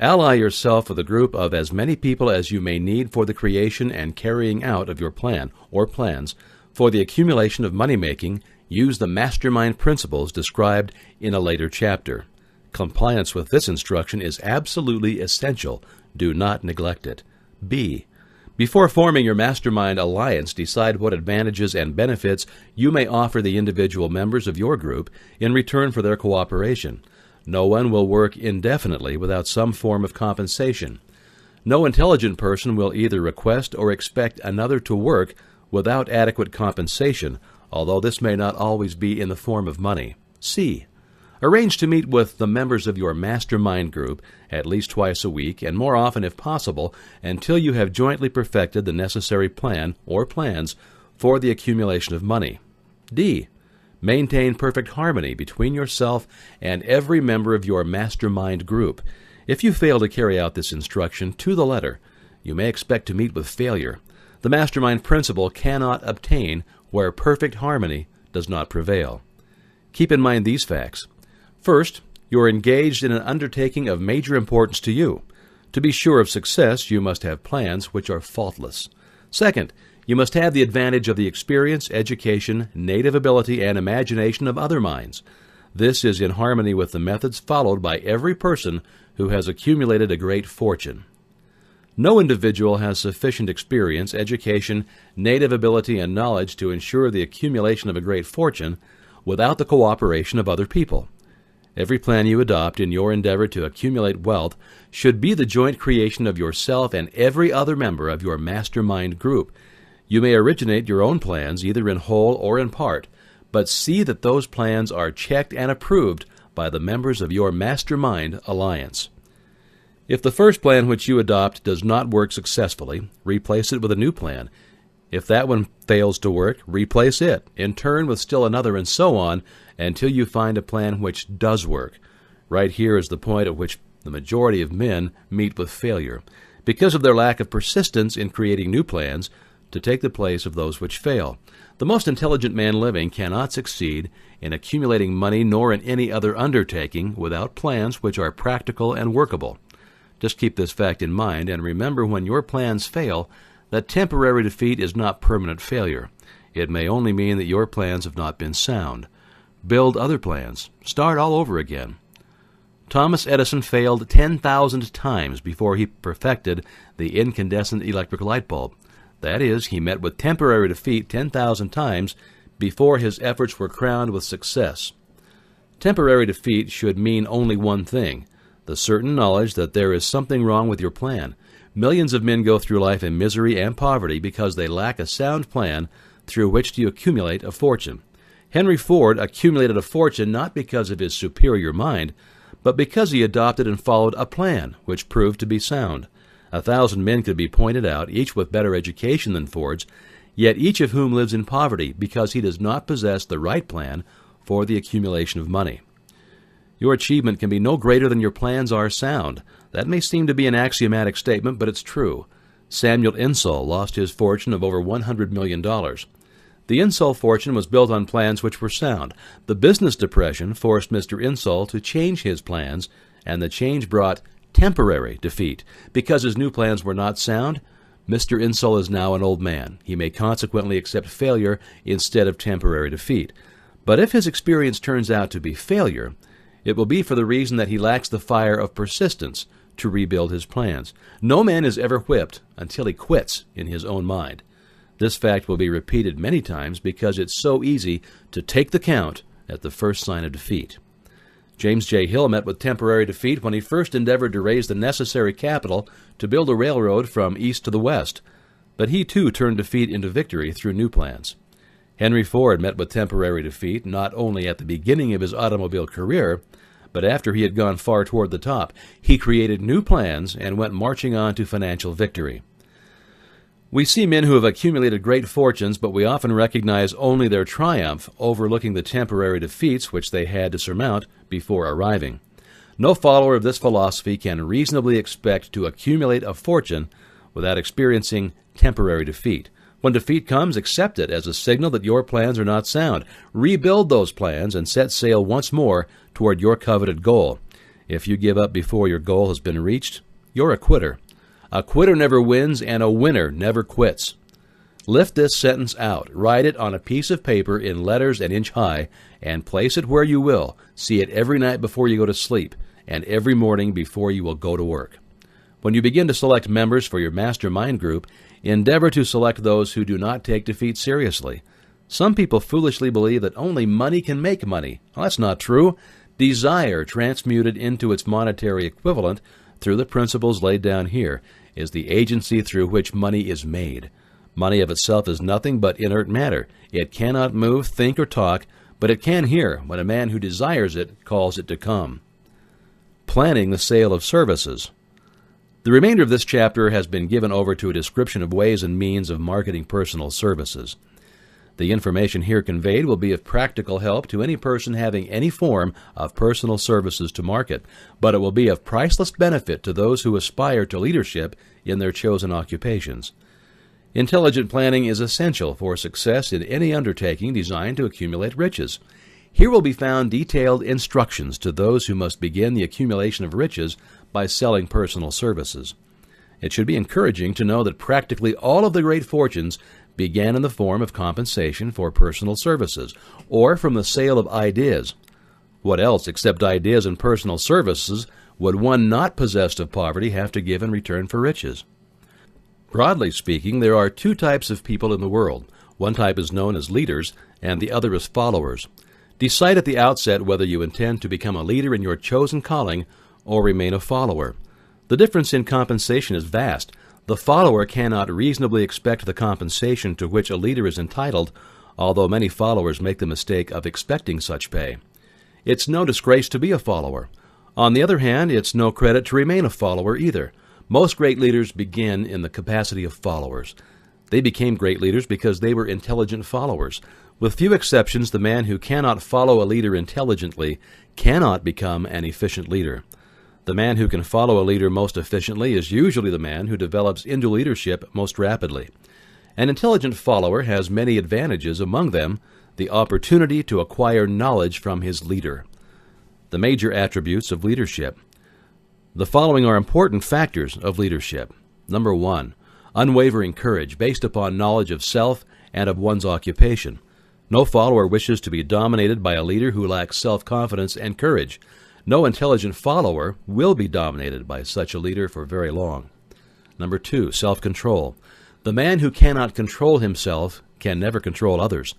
Ally yourself with a group of as many people as you may need for the creation and carrying out of your plan or plans. For the accumulation of money-making, use the mastermind principles described in a later chapter. Compliance with this instruction is absolutely essential. Do not neglect it. B. Before forming your mastermind alliance, decide what advantages and benefits you may offer the individual members of your group in return for their cooperation. No one will work indefinitely without some form of compensation. No intelligent person will either request or expect another to work without adequate compensation, although this may not always be in the form of money. C. Arrange to meet with the members of your mastermind group at least twice a week, and more often if possible, until you have jointly perfected the necessary plan or plans for the accumulation of money. D. Maintain perfect harmony between yourself and every member of your mastermind group. If you fail to carry out this instruction to the letter, you may expect to meet with failure. The mastermind principle cannot obtain where perfect harmony does not prevail. Keep in mind these facts. First, You are engaged in an undertaking of major importance to you. To be sure of success, you must have plans which are faultless. Second, you must have the advantage of the experience, education, native ability, and imagination of other minds. This is in harmony with the methods followed by every person who has accumulated a great fortune. No individual has sufficient experience, education, native ability, and knowledge to ensure the accumulation of a great fortune without the cooperation of other people. Every plan you adopt in your endeavor to accumulate wealth should be the joint creation of yourself and every other member of your mastermind group. You may originate your own plans either in whole or in part, but see that those plans are checked and approved by the members of your mastermind alliance. If the first plan which you adopt does not work successfully, replace it with a new plan. If that one fails to work, replace it, in turn with still another, and so on, until you find a plan which does work. Right here is the point at which the majority of men meet with failure, because of their lack of persistence in creating new plans to take the place of those which fail. The most intelligent man living cannot succeed in accumulating money nor in any other undertaking without plans which are practical and workable. Just keep this fact in mind, and remember, when your plans fail, that temporary defeat is not permanent failure. It may only mean that your plans have not been sound. Build other plans. Start all over again. Thomas Edison failed 10,000 times before he perfected the incandescent electric light bulb. That is, he met with temporary defeat 10,000 times before his efforts were crowned with success. Temporary defeat should mean only one thing: the certain knowledge that there is something wrong with your plan. Millions of men go through life in misery and poverty because they lack a sound plan through which to accumulate a fortune. Henry Ford accumulated a fortune not because of his superior mind, but because he adopted and followed a plan which proved to be sound. 1,000 men could be pointed out, each with better education than Ford's, yet each of whom lives in poverty because he does not possess the right plan for the accumulation of money. Your achievement can be no greater than your plans are sound. That may seem to be an axiomatic statement, but it's true. Samuel Insull lost his fortune of over $100 million. The Insull fortune was built on plans which were sound. The business depression forced Mr. Insull to change his plans, and the change brought temporary defeat. Because his new plans were not sound, Mr. Insull is now an old man. He may consequently accept failure instead of temporary defeat. But if his experience turns out to be failure, it will be for the reason that he lacks the fire of persistence to rebuild his plans. No man is ever whipped until he quits in his own mind. This fact will be repeated many times because it's so easy to take the count at the first sign of defeat. James J. Hill met with temporary defeat when he first endeavored to raise the necessary capital to build a railroad from east to the west, but he too turned defeat into victory through new plans. Henry Ford met with temporary defeat not only at the beginning of his automobile career, but after he had gone far toward the top. He created new plans and went marching on to financial victory. We see men who have accumulated great fortunes, but we often recognize only their triumph, overlooking the temporary defeats which they had to surmount before arriving. No follower of this philosophy can reasonably expect to accumulate a fortune without experiencing temporary defeat. When defeat comes, accept it as a signal that your plans are not sound. Rebuild those plans and set sail once more toward your coveted goal. If you give up before your goal has been reached, you're a quitter. A quitter never wins, and a winner never quits. Lift this sentence out, write it on a piece of paper in letters an inch high, and place it where you will. See it every night before you go to sleep, and every morning before you will go to work. When you begin to select members for your mastermind group, endeavor to select those who do not take defeat seriously. Some people foolishly believe that only money can make money. Well, that's not true. Desire, transmuted into its monetary equivalent through the principles laid down here, is the agency through which money is made. Money of itself is nothing but inert matter. It cannot move, think, or talk, but it can hear when a man who desires it calls it to come. Planning the sale of services. The remainder of this chapter has been given over to a description of ways and means of marketing personal services. The information here conveyed will be of practical help to any person having any form of personal services to market, but it will be of priceless benefit to those who aspire to leadership in their chosen occupations. Intelligent planning is essential for success in any undertaking designed to accumulate riches. Here will be found detailed instructions to those who must begin the accumulation of riches by selling personal services. It should be encouraging to know that practically all of the great fortunes began in the form of compensation for personal services, or from the sale of ideas. What else except ideas and personal services would one not possessed of poverty have to give in return for riches? Broadly speaking, there are two types of people in the world. One type is known as leaders, and the other is followers. Decide at the outset whether you intend to become a leader in your chosen calling or remain a follower. The difference in compensation is vast. The follower cannot reasonably expect the compensation to which a leader is entitled, although many followers make the mistake of expecting such pay. It's no disgrace to be a follower. On the other hand, it's no credit to remain a follower either. Most great leaders begin in the capacity of followers. They became great leaders because they were intelligent followers. With few exceptions, the man who cannot follow a leader intelligently cannot become an efficient leader. The man who can follow a leader most efficiently is usually the man who develops into leadership most rapidly. An intelligent follower has many advantages, among them the opportunity to acquire knowledge from his leader. The major attributes of leadership. The following are important factors of leadership. Number 1, unwavering courage based upon knowledge of self and of one's occupation. No follower wishes to be dominated by a leader who lacks self-confidence and courage. No intelligent follower will be dominated by such a leader for very long. Number 2, self-control. The man who cannot control himself can never control others.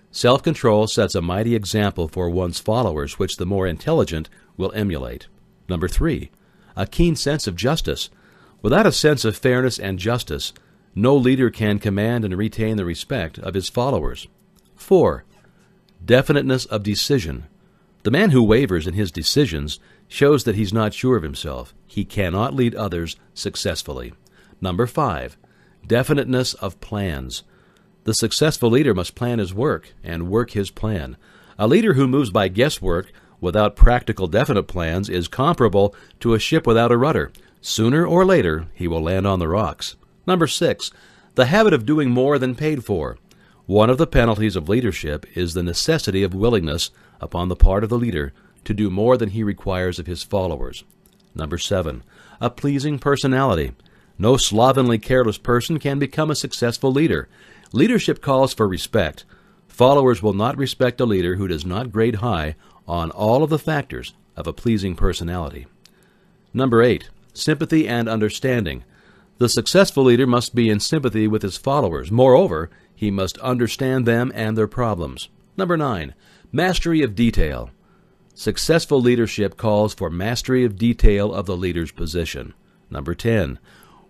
Self-control sets a mighty example for one's followers, which the more intelligent will emulate. Number 3, a keen sense of justice. Without a sense of fairness and justice, no leader can command and retain the respect of his followers. 4, definiteness of decision. The man who wavers in his decisions shows that he's not sure of himself. He cannot lead others successfully. Number 5, definiteness of plans. The successful leader must plan his work and work his plan. A leader who moves by guesswork without practical definite plans is comparable to a ship without a rudder. Sooner or later, he will land on the rocks. Number 6, the habit of doing more than paid for. One of the penalties of leadership is the necessity of willingness upon the part of the leader to do more than he requires of his followers. Number 7, a pleasing personality. No slovenly, careless person can become a successful leader. Leadership calls for respect. Followers will not respect a leader who does not grade high on all of the factors of a pleasing personality. Number 8, sympathy and understanding. The successful leader must be in sympathy with his followers. Moreover, he must understand them and their problems. Number 9, mastery of detail. Successful leadership calls for mastery of detail of the leader's position. Number 10,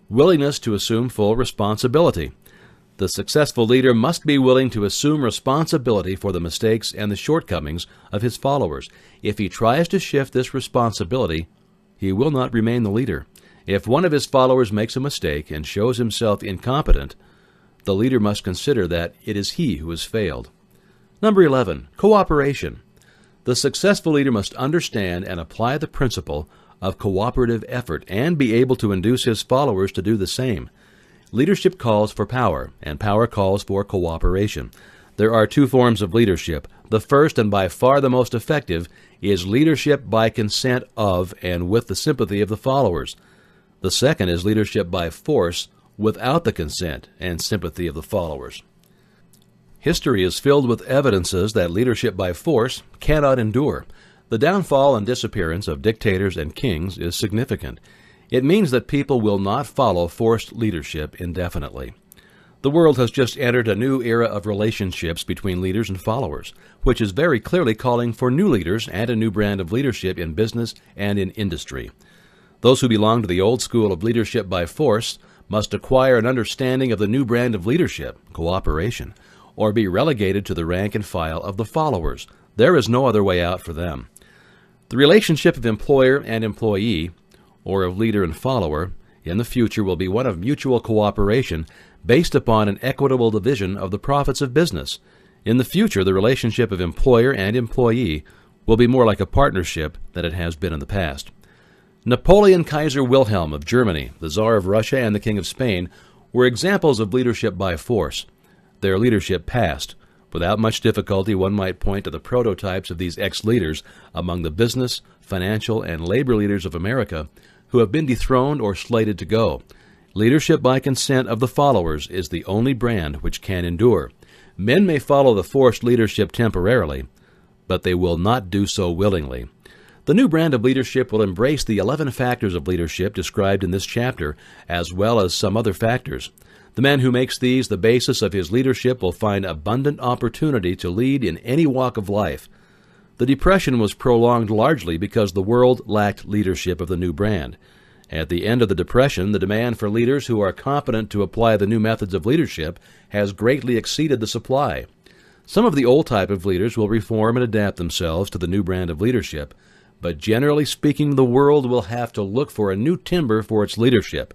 willingness to assume full responsibility. The successful leader must be willing to assume responsibility for the mistakes and the shortcomings of his followers. If he tries to shift this responsibility, he will not remain the leader. If one of his followers makes a mistake and shows himself incompetent, the leader must consider that it is he who has failed. Number 11, cooperation. The successful leader must understand and apply the principle of cooperative effort and be able to induce his followers to do the same. Leadership calls for power, and power calls for cooperation. There are two forms of leadership. The first, and by far the most effective, is leadership by consent of and with the sympathy of the followers. The second is leadership by force without the consent and sympathy of the followers. History is filled with evidences that leadership by force cannot endure. The downfall and disappearance of dictators and kings is significant. It means that people will not follow forced leadership indefinitely. The world has just entered a new era of relationships between leaders and followers, which is very clearly calling for new leaders and a new brand of leadership in business and in industry. Those who belong to the old school of leadership by force must acquire an understanding of the new brand of leadership, cooperation, or be relegated to the rank and file of the followers. There is no other way out for them. The relationship of employer and employee, or of leader and follower, in the future will be one of mutual cooperation based upon an equitable division of the profits of business. In the future, the relationship of employer and employee will be more like a partnership than it has been in the past. Napoleon, Kaiser Wilhelm of Germany, the Tsar of Russia, and the King of Spain were examples of leadership by force. Their leadership passed. Without much difficulty, one might point to the prototypes of these ex-leaders among the business, financial, and labor leaders of America who have been dethroned or slated to go. Leadership by consent of the followers is the only brand which can endure. Men may follow the forced leadership temporarily, but they will not do so willingly. The new brand of leadership will embrace the 11 factors of leadership described in this chapter, as well as some other factors. The man who makes these the basis of his leadership will find abundant opportunity to lead in any walk of life. The Depression was prolonged largely because the world lacked leadership of the new brand. At the end of the Depression, the demand for leaders who are competent to apply the new methods of leadership has greatly exceeded the supply. Some of the old type of leaders will reform and adapt themselves to the new brand of leadership, but generally speaking, the world will have to look for a new timber for its leadership.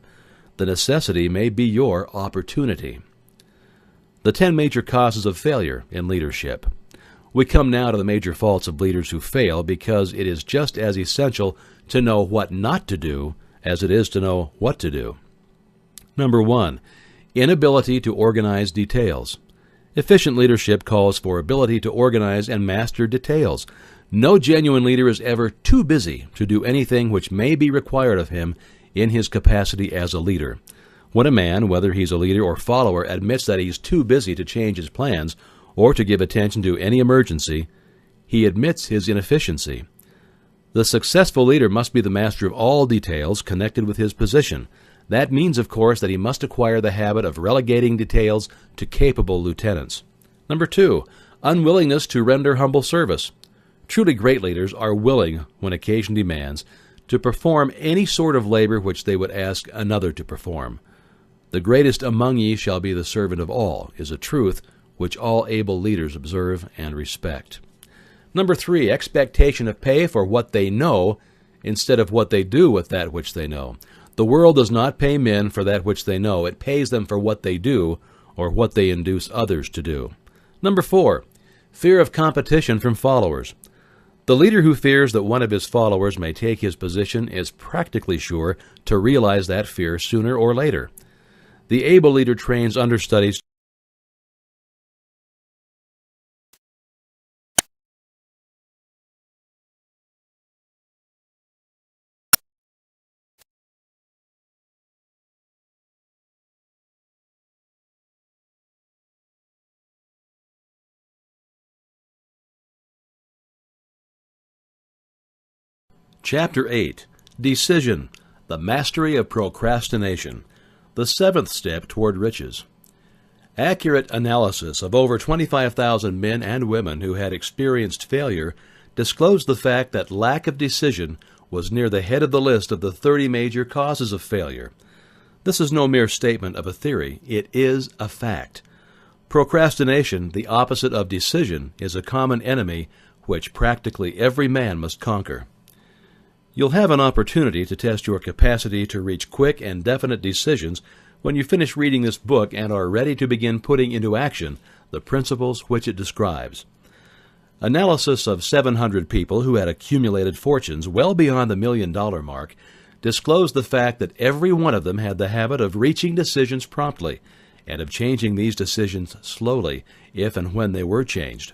The necessity may be your opportunity. The 10 major causes of failure in leadership. We come now to the major faults of leaders who fail because it is just as essential to know what not to do as it is to know what to do. Number 1, inability to organize details. Efficient leadership calls for ability to organize and master details. No genuine leader is ever too busy to do anything which may be required of him in his capacity as a leader. When a man, whether he's a leader or follower, admits that he's too busy to change his plans or to give attention to any emergency, he admits his inefficiency. The successful leader must be the master of all details connected with his position. That means, of course, that he must acquire the habit of relegating details to capable lieutenants. Number 2, unwillingness to render humble service. Truly great leaders are willing, when occasion demands, to perform any sort of labor which they would ask another to perform. The greatest among ye shall be the servant of all, is a truth which all able leaders observe and respect. Number 3, expectation of pay for what they know instead of what they do with that which they know. The world does not pay men for that which they know. It pays them for what they do or what they induce others to do. Number 4, fear of competition from followers. The leader who fears that one of his followers may take his position is practically sure to realize that fear sooner or later. The able leader trains understudies. Chapter 8, Decision, the Mastery of Procrastination, the 7th step toward riches. Accurate analysis of over 25,000 men and women who had experienced failure disclosed the fact that lack of decision was near the head of the list of the 30 major causes of failure. This is no mere statement of a theory. It is a fact. Procrastination, the opposite of decision, is a common enemy which practically every man must conquer. You'll have an opportunity to test your capacity to reach quick and definite decisions when you finish reading this book and are ready to begin putting into action the principles which it describes. Analysis of 700 people who had accumulated fortunes well beyond the $1 million mark disclosed the fact that every one of them had the habit of reaching decisions promptly and of changing these decisions slowly if and when they were changed.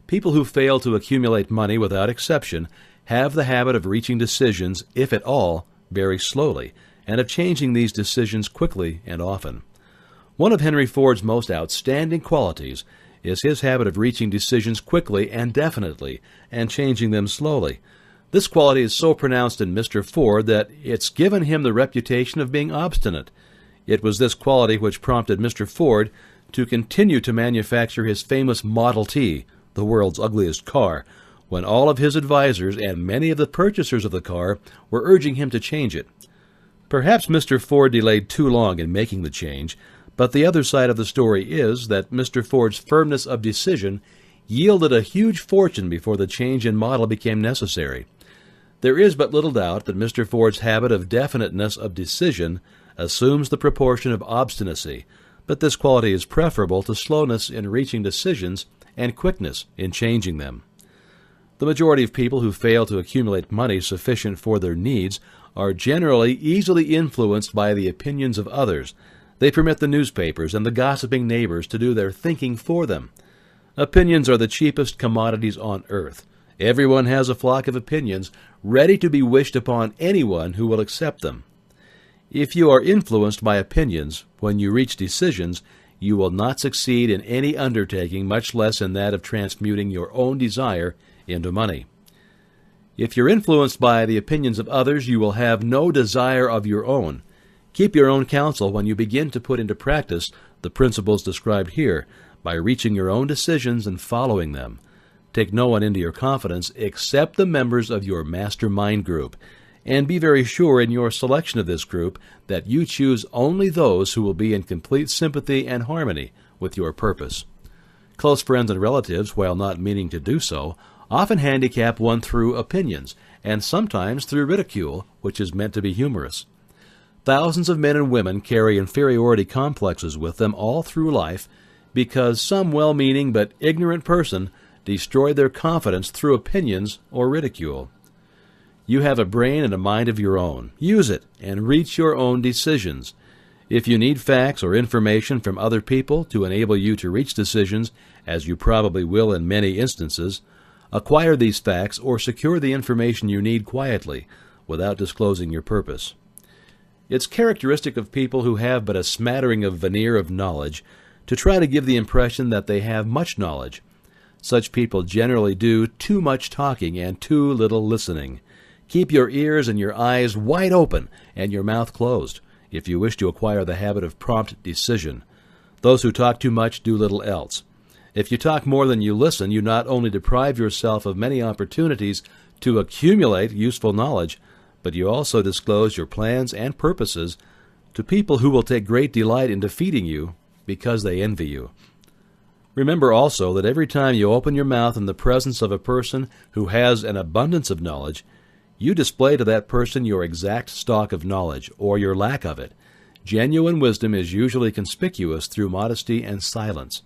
People who fail to accumulate money without exception have the habit of reaching decisions, if at all, very slowly, and of changing these decisions quickly and often. One of Henry Ford's most outstanding qualities is his habit of reaching decisions quickly and definitely, and changing them slowly. This quality is so pronounced in Mr. Ford that it's given him the reputation of being obstinate. It was this quality which prompted Mr. Ford to continue to manufacture his famous Model T, the world's ugliest car, when all of his advisors and many of the purchasers of the car were urging him to change it. Perhaps Mr. Ford delayed too long in making the change, but the other side of the story is that Mr. Ford's firmness of decision yielded a huge fortune before the change in model became necessary. There is but little doubt that Mr. Ford's habit of definiteness of decision assumes the proportion of obstinacy, but this quality is preferable to slowness in reaching decisions and quickness in changing them. The majority of people who fail to accumulate money sufficient for their needs are generally easily influenced by the opinions of others. They permit the newspapers and the gossiping neighbors to do their thinking for them. Opinions are the cheapest commodities on earth. Everyone has a flock of opinions ready to be wished upon anyone who will accept them. If you are influenced by opinions when you reach decisions, you will not succeed in any undertaking, much less in that of transmuting your own desire into money. If you're influenced by the opinions of others, you will have no desire of your own. Keep your own counsel when you begin to put into practice the principles described here, by reaching your own decisions and following them. Take no one into your confidence except the members of your mastermind group, and be very sure in your selection of this group that you choose only those who will be in complete sympathy and harmony with your purpose. Close friends and relatives, while not meaning to do so, often handicap one through opinions, and sometimes through ridicule, which is meant to be humorous. Thousands of men and women carry inferiority complexes with them all through life because some well-meaning but ignorant person destroyed their confidence through opinions or ridicule. You have a brain and a mind of your own. Use it and reach your own decisions. If you need facts or information from other people to enable you to reach decisions, as you probably will in many instances, acquire these facts or secure the information you need quietly, without disclosing your purpose. It's characteristic of people who have but a smattering of veneer of knowledge to try to give the impression that they have much knowledge. Such people generally do too much talking and too little listening. Keep your ears and your eyes wide open and your mouth closed if you wish to acquire the habit of prompt decision. Those who talk too much do little else. If you talk more than you listen, you not only deprive yourself of many opportunities to accumulate useful knowledge, but you also disclose your plans and purposes to people who will take great delight in defeating you because they envy you. Remember also that every time you open your mouth in the presence of a person who has an abundance of knowledge, you display to that person your exact stock of knowledge, or your lack of it. Genuine wisdom is usually conspicuous through modesty and silence.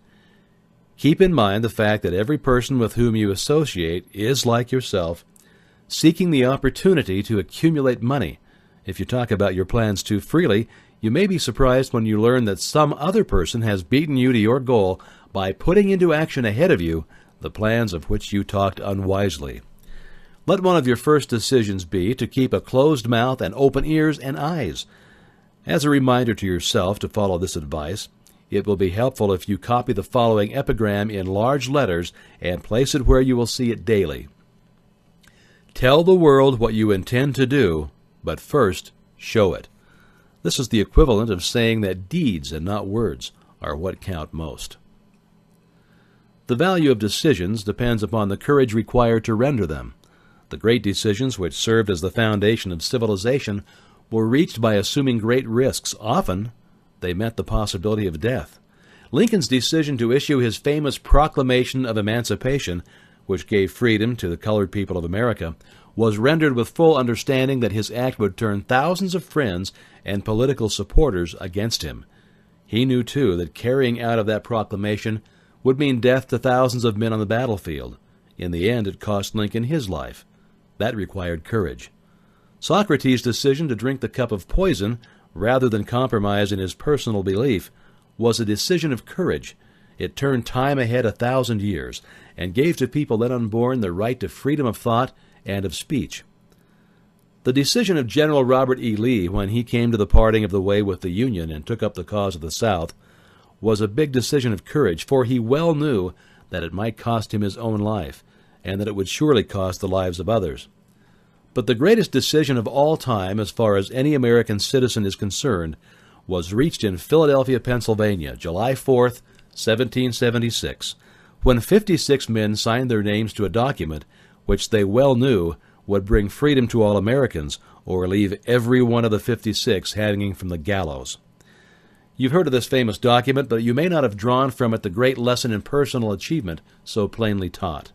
Keep in mind the fact that every person with whom you associate is like yourself, seeking the opportunity to accumulate money. If you talk about your plans too freely, you may be surprised when you learn that some other person has beaten you to your goal by putting into action ahead of you the plans of which you talked unwisely. Let one of your first decisions be to keep a closed mouth and open ears and eyes. As a reminder to yourself to follow this advice, it will be helpful if you copy the following epigram in large letters and place it where you will see it daily. Tell the world what you intend to do, but first show it. This is the equivalent of saying that deeds and not words are what count most. The value of decisions depends upon the courage required to render them. The great decisions which served as the foundation of civilization were reached by assuming great risks. Often, they meant the possibility of death. Lincoln's decision to issue his famous Proclamation of Emancipation, which gave freedom to the colored people of America, was rendered with full understanding that his act would turn thousands of friends and political supporters against him. He knew, too, that carrying out of that proclamation would mean death to thousands of men on the battlefield. In the end, it cost Lincoln his life. That required courage. Socrates' decision to drink the cup of poison, rather than compromise in his personal belief, was a decision of courage. It turned time ahead 1,000 years, and gave to people then unborn the right to freedom of thought and of speech. The decision of General Robert E. Lee, when he came to the parting of the way with the Union and took up the cause of the South, was a big decision of courage, for he well knew that it might cost him his own life, and that it would surely cost the lives of others. But the greatest decision of all time, as far as any American citizen is concerned, was reached in Philadelphia, Pennsylvania, July 4th, 1776, when 56 men signed their names to a document which they well knew would bring freedom to all Americans, or leave every one of the 56 hanging from the gallows. You've heard of this famous document, but you may not have drawn from it the great lesson in personal achievement so plainly taught.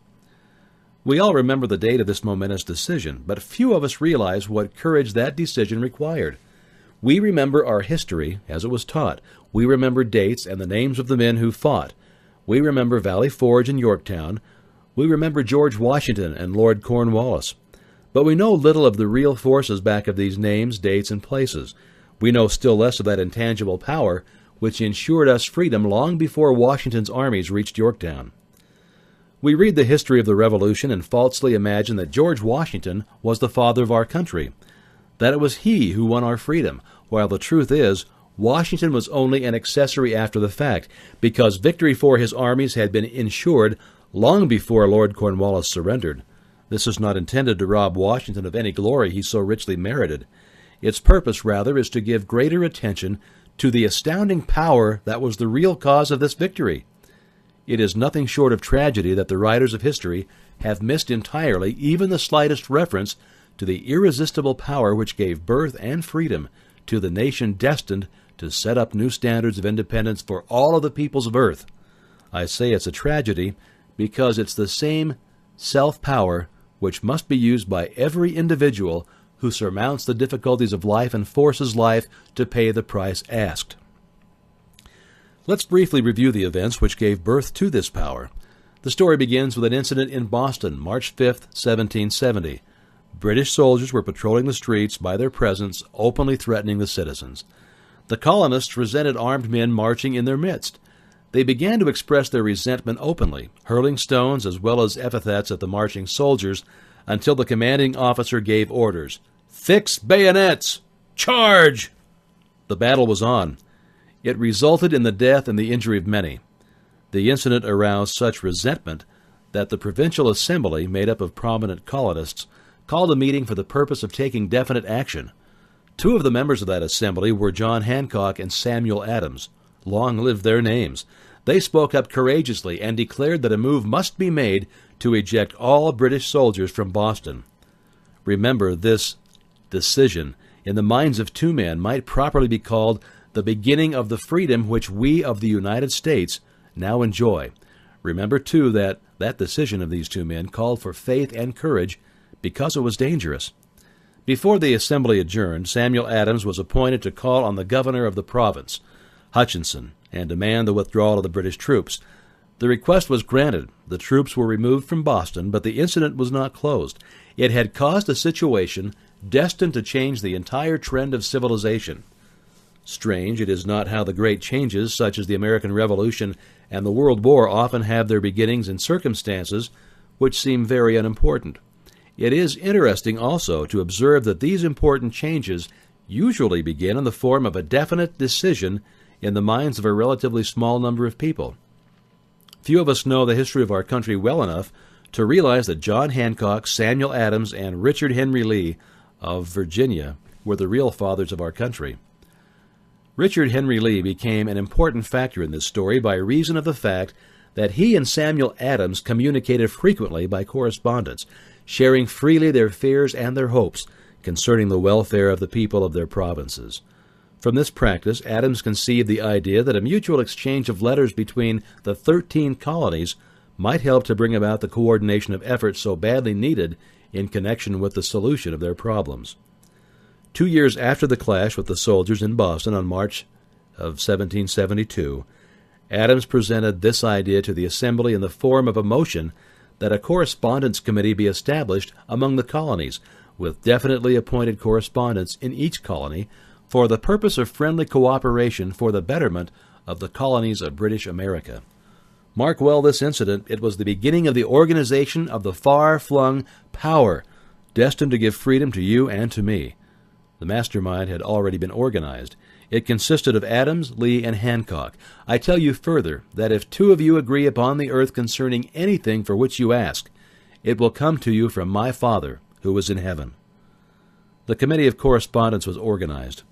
We all remember the date of this momentous decision, but few of us realize what courage that decision required. We remember our history as it was taught. We remember dates and the names of the men who fought. We remember Valley Forge and Yorktown. We remember George Washington and Lord Cornwallis. But we know little of the real forces back of these names, dates, and places. We know still less of that intangible power which ensured us freedom long before Washington's armies reached Yorktown. We read the history of the Revolution and falsely imagine that George Washington was the father of our country, that it was he who won our freedom, while the truth is, Washington was only an accessory after the fact, because victory for his armies had been ensured long before Lord Cornwallis surrendered. This is not intended to rob Washington of any glory he so richly merited. Its purpose, rather, is to give greater attention to the astounding power that was the real cause of this victory. It is nothing short of tragedy that the writers of history have missed entirely even the slightest reference to the irresistible power which gave birth and freedom to the nation destined to set up new standards of independence for all of the peoples of earth. I say it's a tragedy because it's the same self-power which must be used by every individual who surmounts the difficulties of life and forces life to pay the price asked. Let's briefly review the events which gave birth to this power. The story begins with an incident in Boston, March 5, 1770. British soldiers were patrolling the streets by their presence, openly threatening the citizens. The colonists resented armed men marching in their midst. They began to express their resentment openly, hurling stones as well as epithets at the marching soldiers until the commanding officer gave orders. "Fix bayonets! Charge!" The battle was on. It resulted in the death and the injury of many. The incident aroused such resentment that the Provincial Assembly, made up of prominent colonists, called a meeting for the purpose of taking definite action. Two of the members of that assembly were John Hancock and Samuel Adams. Long live their names. They spoke up courageously and declared that a move must be made to eject all British soldiers from Boston. Remember, this decision, in the minds of two men, might properly be called the beginning of the freedom which we of the United States now enjoy. Remember, too, that that decision of these two men called for faith and courage because it was dangerous. Before the assembly adjourned, Samuel Adams was appointed to call on the governor of the province, Hutchinson, and demand the withdrawal of the British troops. The request was granted. The troops were removed from Boston, but the incident was not closed. It had caused a situation destined to change the entire trend of civilization. Strange it is not how the great changes, such as the American Revolution and the World War, often have their beginnings in circumstances which seem very unimportant. It is interesting also to observe that these important changes usually begin in the form of a definite decision in the minds of a relatively small number of people. Few of us know the history of our country well enough to realize that John Hancock, Samuel Adams, and Richard Henry Lee of Virginia were the real fathers of our country. Richard Henry Lee became an important factor in this story by reason of the fact that he and Samuel Adams communicated frequently by correspondence, sharing freely their fears and their hopes concerning the welfare of the people of their provinces. From this practice, Adams conceived the idea that a mutual exchange of letters between the 13 colonies might help to bring about the coordination of efforts so badly needed in connection with the solution of their problems. 2 years after the clash with the soldiers in Boston on March of 1772, Adams presented this idea to the Assembly in the form of a motion that a correspondence committee be established among the colonies, with definitely appointed correspondents in each colony, for the purpose of friendly cooperation for the betterment of the colonies of British America. Mark well this incident. It was the beginning of the organization of the far-flung power destined to give freedom to you and to me. The mastermind had already been organized. It consisted of Adams, Lee, and Hancock. I tell you further that if two of you agree upon the earth concerning anything for which you ask, it will come to you from my Father who is in heaven. The Committee of Correspondence was organized.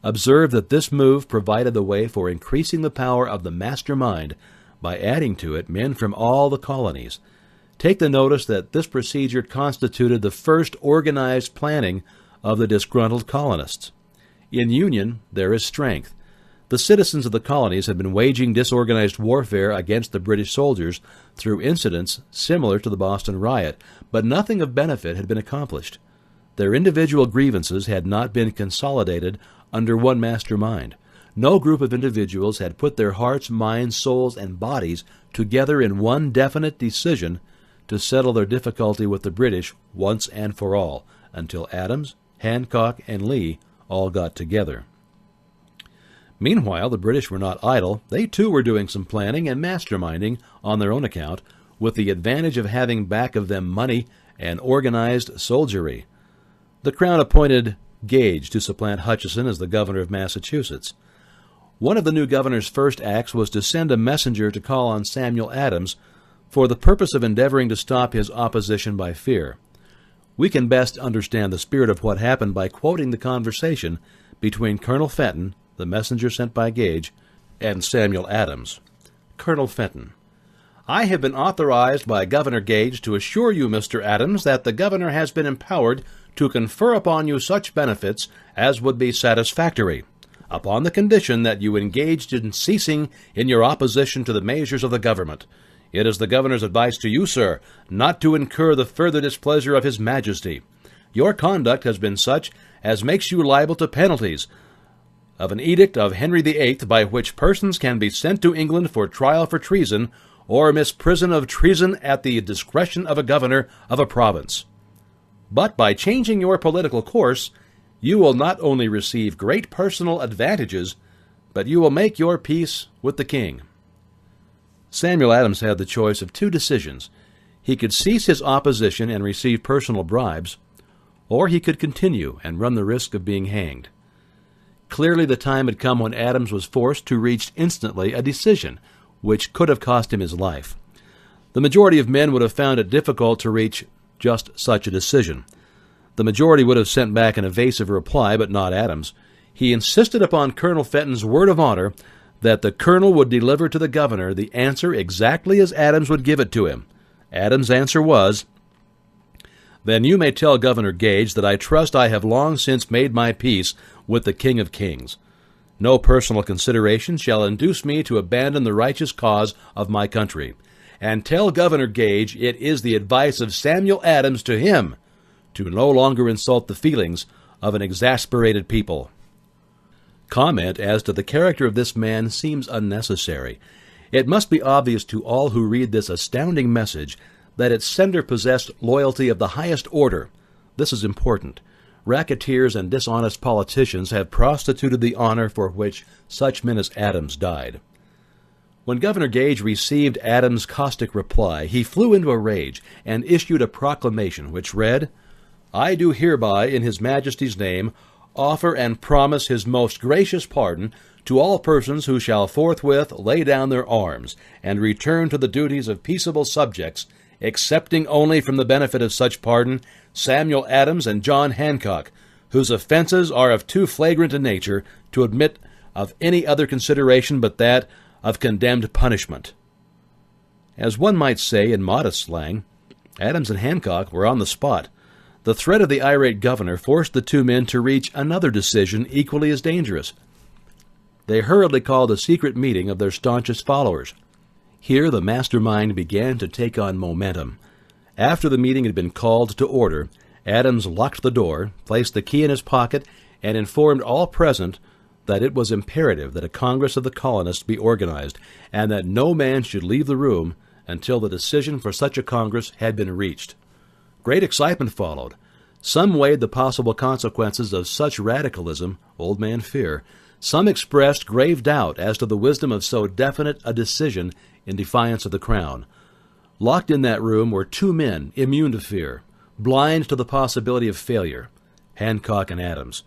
Observe that this move provided the way for increasing the power of the mastermind by adding to it men from all the colonies. Take the notice that this procedure constituted the first organized planning of the disgruntled colonists. In union, there is strength. The citizens of the colonies had been waging disorganized warfare against the British soldiers through incidents similar to the Boston riot, but nothing of benefit had been accomplished. Their individual grievances had not been consolidated under one master mind. No group of individuals had put their hearts, minds, souls, and bodies together in one definite decision to settle their difficulty with the British once and for all, until Adams, Hancock, and Lee all got together. Meanwhile, the British were not idle. They too were doing some planning and masterminding on their own account, with the advantage of having back of them money and organized soldiery. The Crown appointed Gage to supplant Hutchinson as the governor of Massachusetts. One of the new governor's first acts was to send a messenger to call on Samuel Adams for the purpose of endeavoring to stop his opposition by fear. We can best understand the spirit of what happened by quoting the conversation between Colonel Fenton, the messenger sent by Gage, and Samuel Adams. Colonel Fenton: I have been authorized by Governor Gage to assure you, Mr. Adams, that the governor has been empowered to confer upon you such benefits as would be satisfactory, upon the condition that you engaged in ceasing in your opposition to the measures of the government. It is the governor's advice to you, sir, not to incur the further displeasure of his majesty. Your conduct has been such as makes you liable to penalties of an edict of Henry VIII, by which persons can be sent to England for trial for treason, or misprison of treason at the discretion of a governor of a province. But by changing your political course, you will not only receive great personal advantages, but you will make your peace with the king. Samuel Adams had the choice of two decisions. He could cease his opposition and receive personal bribes, or he could continue and run the risk of being hanged. Clearly the time had come when Adams was forced to reach instantly a decision which could have cost him his life. The majority of men would have found it difficult to reach just such a decision. The majority would have sent back an evasive reply, but not Adams. He insisted upon Colonel Fenton's word of honor that the colonel would deliver to the governor the answer exactly as Adams would give it to him. Adams' answer was, "Then you may tell Governor Gage that I trust I have long since made my peace with the King of Kings. No personal consideration shall induce me to abandon the righteous cause of my country. And tell Governor Gage it is the advice of Samuel Adams to him to no longer insult the feelings of an exasperated people." Comment as to the character of this man seems unnecessary. It must be obvious to all who read this astounding message that its sender possessed loyalty of the highest order. This is important. Racketeers and dishonest politicians have prostituted the honor for which such men as Adams died. When Governor Gage received Adams' caustic reply, he flew into a rage and issued a proclamation which read, "I do hereby, in His Majesty's name, offer and promise His most gracious pardon to all persons who shall forthwith lay down their arms and return to the duties of peaceable subjects, excepting only from the benefit of such pardon Samuel Adams and John Hancock, whose offenses are of too flagrant a nature to admit of any other consideration but that of condemned punishment." As one might say in modest slang, Adams and Hancock were on the spot. The threat of the irate governor forced the two men to reach another decision equally as dangerous. They hurriedly called a secret meeting of their staunchest followers. Here the mastermind began to take on momentum. After the meeting had been called to order, Adams locked the door, placed the key in his pocket, and informed all present that it was imperative that a Congress of the colonists be organized, and that no man should leave the room until the decision for such a Congress had been reached. Great excitement followed. Some weighed the possible consequences of such radicalism, old man fear. Some expressed grave doubt as to the wisdom of so definite a decision in defiance of the Crown. Locked in that room were two men immune to fear, blind to the possibility of failure, Hancock and Adams.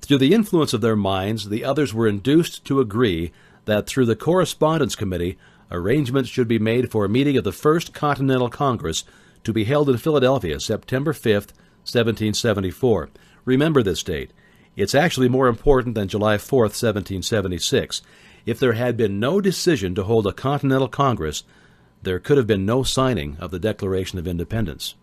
Through the influence of their minds, the others were induced to agree that through the Correspondence Committee, arrangements should be made for a meeting of the First Continental Congress to be held in Philadelphia, September 5th, 1774. Remember this date. It's actually more important than July 4th, 1776. If there had been no decision to hold a Continental Congress, there could have been no signing of the Declaration of Independence.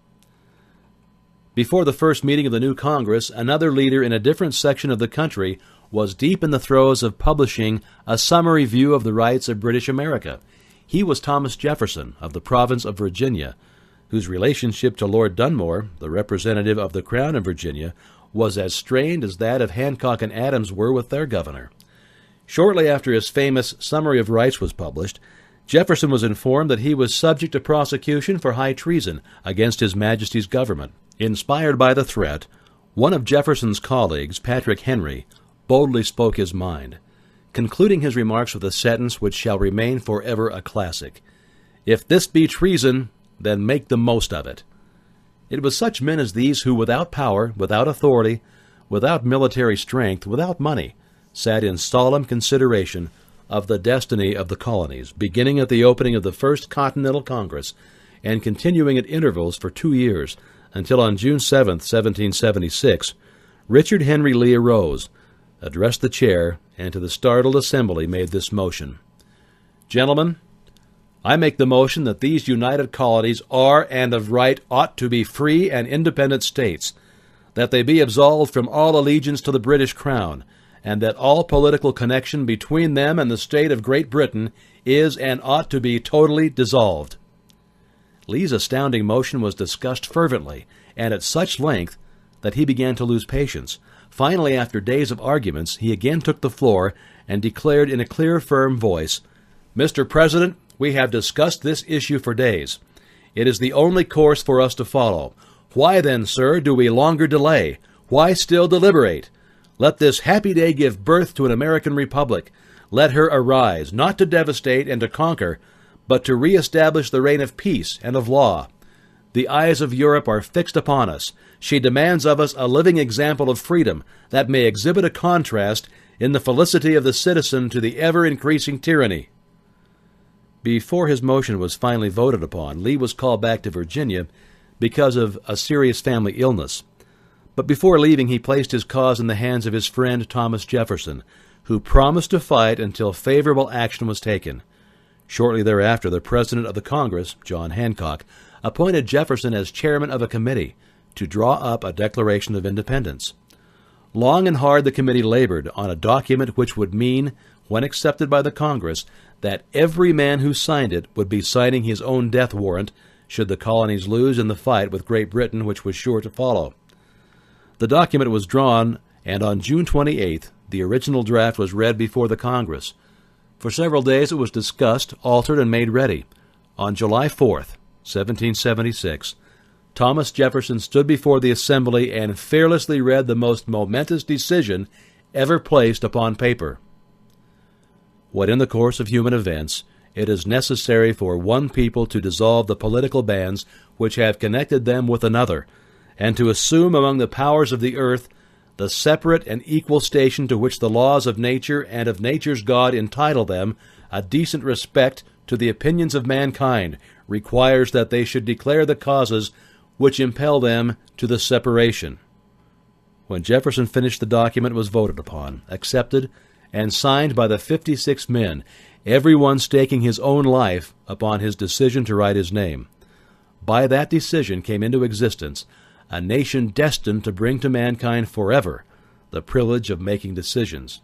Before the first meeting of the new Congress, another leader in a different section of the country was deep in the throes of publishing a summary view of the rights of British America. He was Thomas Jefferson of the province of Virginia, whose relationship to Lord Dunmore, the representative of the Crown in Virginia, was as strained as that of Hancock and Adams were with their governor. Shortly after his famous Summary of Rights was published, Jefferson was informed that he was subject to prosecution for high treason against His Majesty's government. Inspired by the threat, one of Jefferson's colleagues, Patrick Henry, boldly spoke his mind, concluding his remarks with a sentence which shall remain forever a classic. If this be treason, then make the most of it. It was such men as these who, without power, without authority, without military strength, without money, sat in solemn consideration of the destiny of the colonies, beginning at the opening of the First Continental Congress and continuing at intervals for 2 years, until on June 7, 1776, Richard Henry Lee arose, addressed the chair, and to the startled assembly made this motion. Gentlemen, I make the motion that these united colonies are and of right ought to be free and independent states, that they be absolved from all allegiance to the British Crown, and that all political connection between them and the state of Great Britain is and ought to be totally dissolved. Lee's astounding motion was discussed fervently, and at such length that he began to lose patience. Finally, after days of arguments, he again took the floor and declared in a clear, firm voice, "Mr. President, we have discussed this issue for days. It is the only course for us to follow. Why then, sir, do we longer delay? Why still deliberate? Let this happy day give birth to an American republic. Let her arise, not to devastate and to conquer, but to re-establish the reign of peace and of law. The eyes of Europe are fixed upon us. She demands of us a living example of freedom that may exhibit a contrast in the felicity of the citizen to the ever-increasing tyranny." Before his motion was finally voted upon, Lee was called back to Virginia because of a serious family illness. But before leaving, he placed his cause in the hands of his friend Thomas Jefferson, who promised to fight until favorable action was taken. Shortly thereafter, the President of the Congress, John Hancock, appointed Jefferson as chairman of a committee to draw up a Declaration of Independence. Long and hard the committee labored on a document which would mean, when accepted by the Congress, that every man who signed it would be signing his own death warrant should the colonies lose in the fight with Great Britain, which was sure to follow. The document was drawn, and on June 28th, the original draft was read before the Congress. For several days it was discussed, altered, and made ready. On July 4th, 1776, Thomas Jefferson stood before the assembly and fearlessly read the most momentous decision ever placed upon paper. When in the course of human events it is necessary for one people to dissolve the political bands which have connected them with another, and to assume among the powers of the earth the separate and equal station to which the laws of nature and of nature's God entitle them, a decent respect to the opinions of mankind requires that they should declare the causes which impel them to the separation. When Jefferson finished, the document was voted upon, accepted, and signed by the 56 men, every one staking his own life upon his decision to write his name. By that decision came into existence a nation destined to bring to mankind forever the privilege of making decisions.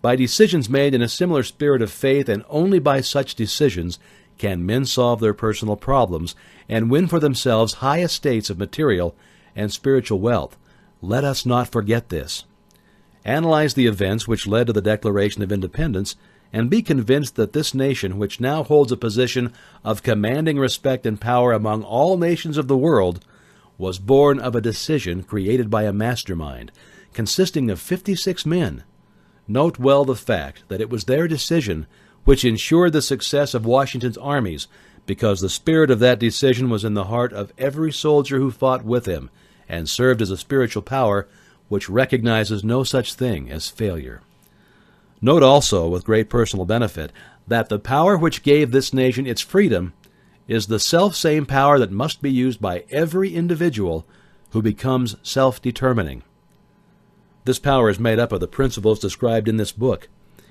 By decisions made in a similar spirit of faith, and only by such decisions, can men solve their personal problems and win for themselves high estates of material and spiritual wealth. Let us not forget this. Analyze the events which led to the Declaration of Independence, and be convinced that this nation, which now holds a position of commanding respect and power among all nations of the world, was born of a decision created by a mastermind, consisting of 56 men. Note well the fact that it was their decision which ensured the success of Washington's armies, because the spirit of that decision was in the heart of every soldier who fought with him, and served as a spiritual power which recognizes no such thing as failure. Note also, with great personal benefit, that the power which gave this nation its freedom is the self-same power that must be used by every individual who becomes self-determining. This power is made up of the principles described in this book.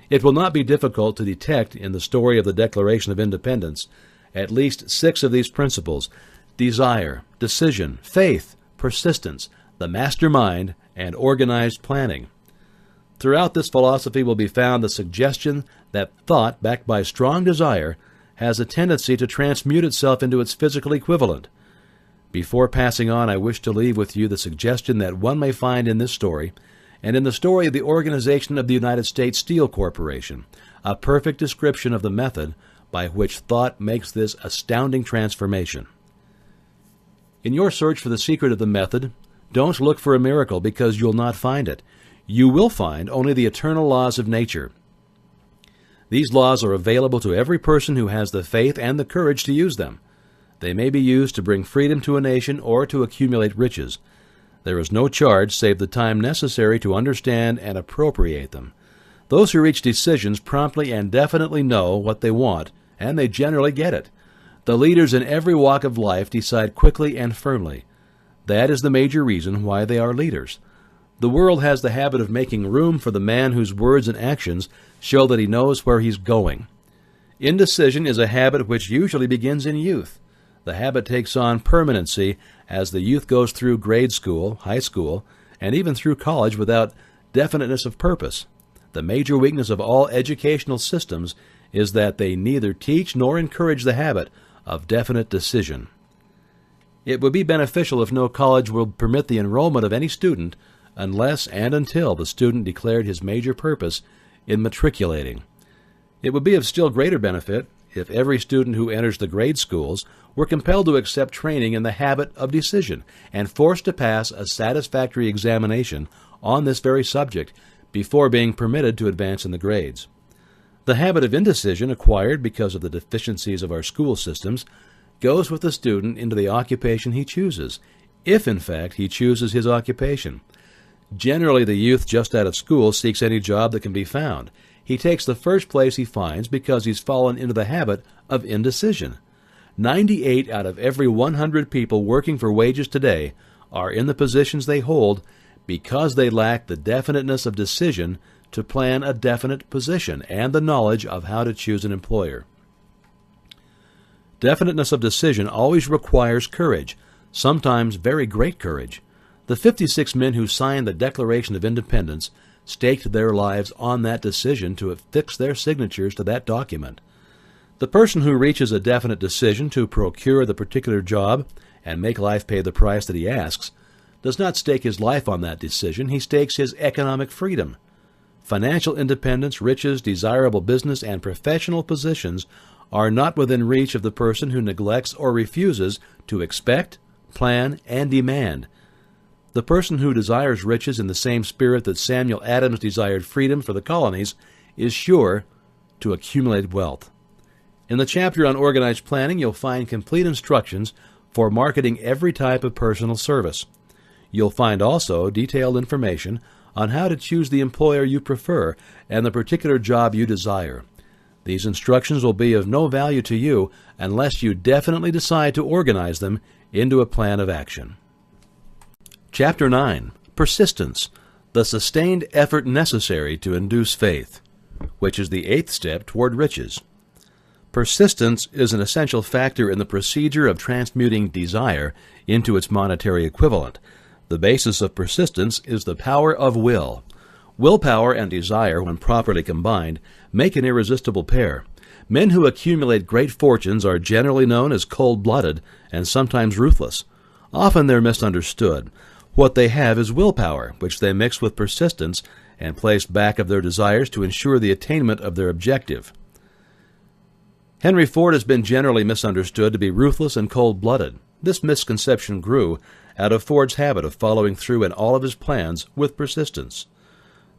It will not be difficult to detect in the story of the Declaration of Independence at least 6 of these principles: desire, decision, faith, persistence, the mastermind, and organized planning. Throughout this philosophy will be found the suggestion that thought, backed by strong desire, has a tendency to transmute itself into its physical equivalent. Before passing on, I wish to leave with you the suggestion that one may find in this story, and in the story of the organization of the United States Steel Corporation, a perfect description of the method by which thought makes this astounding transformation. In your search for the secret of the method, don't look for a miracle, because you'll not find it. You will find only the eternal laws of nature. These laws are available to every person who has the faith and the courage to use them. They may be used to bring freedom to a nation or to accumulate riches. There is no charge save the time necessary to understand and appropriate them. Those who reach decisions promptly and definitely know what they want, and they generally get it. The leaders in every walk of life decide quickly and firmly. That is the major reason why they are leaders. The world has the habit of making room for the man whose words and actions show that he knows where he's going. Indecision is a habit which usually begins in youth. The habit takes on permanency as the youth goes through grade school, high school, and even through college without definiteness of purpose. The major weakness of all educational systems is that they neither teach nor encourage the habit of definite decision. It would be beneficial if no college would permit the enrollment of any student unless and until the student declared his major purpose in matriculating. It would be of still greater benefit if every student who enters the grade schools were compelled to accept training in the habit of decision and forced to pass a satisfactory examination on this very subject before being permitted to advance in the grades. The habit of indecision, acquired because of the deficiencies of our school systems, goes with the student into the occupation he chooses, if in fact he chooses his occupation. Generally, the youth just out of school seeks any job that can be found. He takes the first place he finds because he's fallen into the habit of indecision. 98 out of every 100 people working for wages today are in the positions they hold because they lack the definiteness of decision to plan a definite position and the knowledge of how to choose an employer. Definiteness of decision always requires courage, sometimes very great courage. The 56 men who signed the Declaration of Independence staked their lives on that decision to affix their signatures to that document. The person who reaches a definite decision to procure the particular job and make life pay the price that he asks does not stake his life on that decision. He stakes his economic freedom. Financial independence, riches, desirable business, and professional positions are not within reach of the person who neglects or refuses to expect, plan, and demand. The person who desires riches in the same spirit that Samuel Adams desired freedom for the colonies is sure to accumulate wealth. In the chapter on organized planning, you'll find complete instructions for marketing every type of personal service. You'll find also detailed information on how to choose the employer you prefer and the particular job you desire. These instructions will be of no value to you unless you definitely decide to organize them into a plan of action. Chapter 9. Persistence, the sustained effort necessary to induce faith, which is the 8th step toward riches. Persistence is an essential factor in the procedure of transmuting desire into its monetary equivalent. The basis of persistence is the power of will. Willpower and desire, when properly combined, make an irresistible pair. Men who accumulate great fortunes are generally known as cold-blooded and sometimes ruthless. Often they're misunderstood. What they have is willpower, which they mix with persistence and place back of their desires to ensure the attainment of their objective. Henry Ford has been generally misunderstood to be ruthless and cold-blooded. This misconception grew out of Ford's habit of following through in all of his plans with persistence.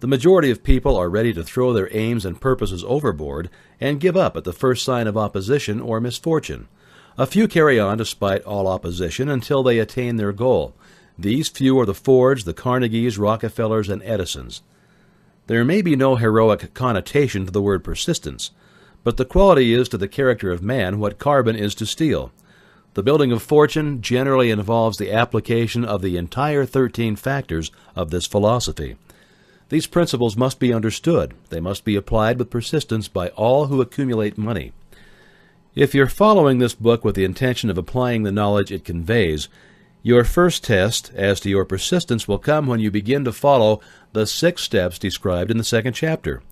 The majority of people are ready to throw their aims and purposes overboard and give up at the first sign of opposition or misfortune. A few carry on despite all opposition until they attain their goal. These few are the Fords, the Carnegies, Rockefellers, and Edisons. There may be no heroic connotation to the word persistence, but the quality is to the character of man what carbon is to steel. The building of fortune generally involves the application of the entire 13 factors of this philosophy. These principles must be understood. They must be applied with persistence by all who accumulate money. If you're following this book with the intention of applying the knowledge it conveys, your first test as to your persistence will come when you begin to follow the 6 steps described in the 2nd chapter.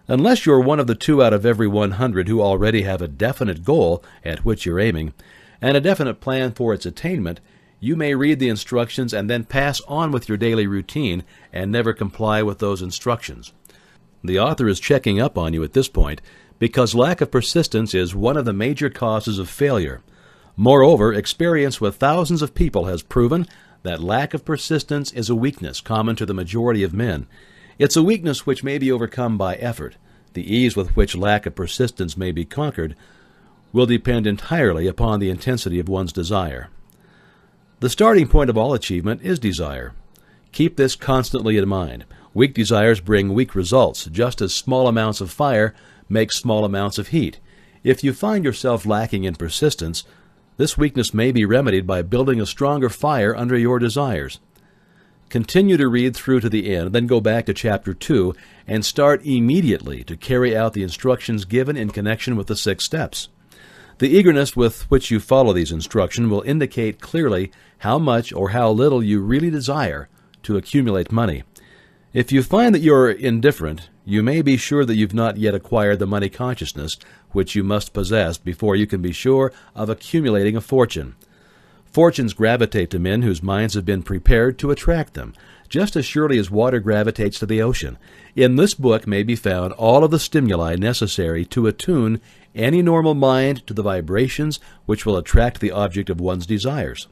Unless you're one of the 2 out of every 100 who already have a definite goal at which you're aiming, and a definite plan for its attainment, you may read the instructions and then pass on with your daily routine and never comply with those instructions. The author is checking up on you at this point because lack of persistence is one of the major causes of failure. Moreover, experience with thousands of people has proven that lack of persistence is a weakness common to the majority of men. It's a weakness which may be overcome by effort. The ease with which lack of persistence may be conquered will depend entirely upon the intensity of one's desire. The starting point of all achievement is desire. Keep this constantly in mind. Weak desires bring weak results, just as small amounts of fire make small amounts of heat. If you find yourself lacking in persistence, this weakness may be remedied by building a stronger fire under your desires. Continue to read through to the end, then go back to chapter 2 and start immediately to carry out the instructions given in connection with the 6 steps. The eagerness with which you follow these instructions will indicate clearly how much or how little you really desire to accumulate money. If you find that you are indifferent, you may be sure that you've not yet acquired the money consciousness which you must possess before you can be sure of accumulating a fortune. Fortunes gravitate to men whose minds have been prepared to attract them, just as surely as water gravitates to the ocean. In this book may be found all of the stimuli necessary to attune any normal mind to the vibrations which will attract the object of one's desires.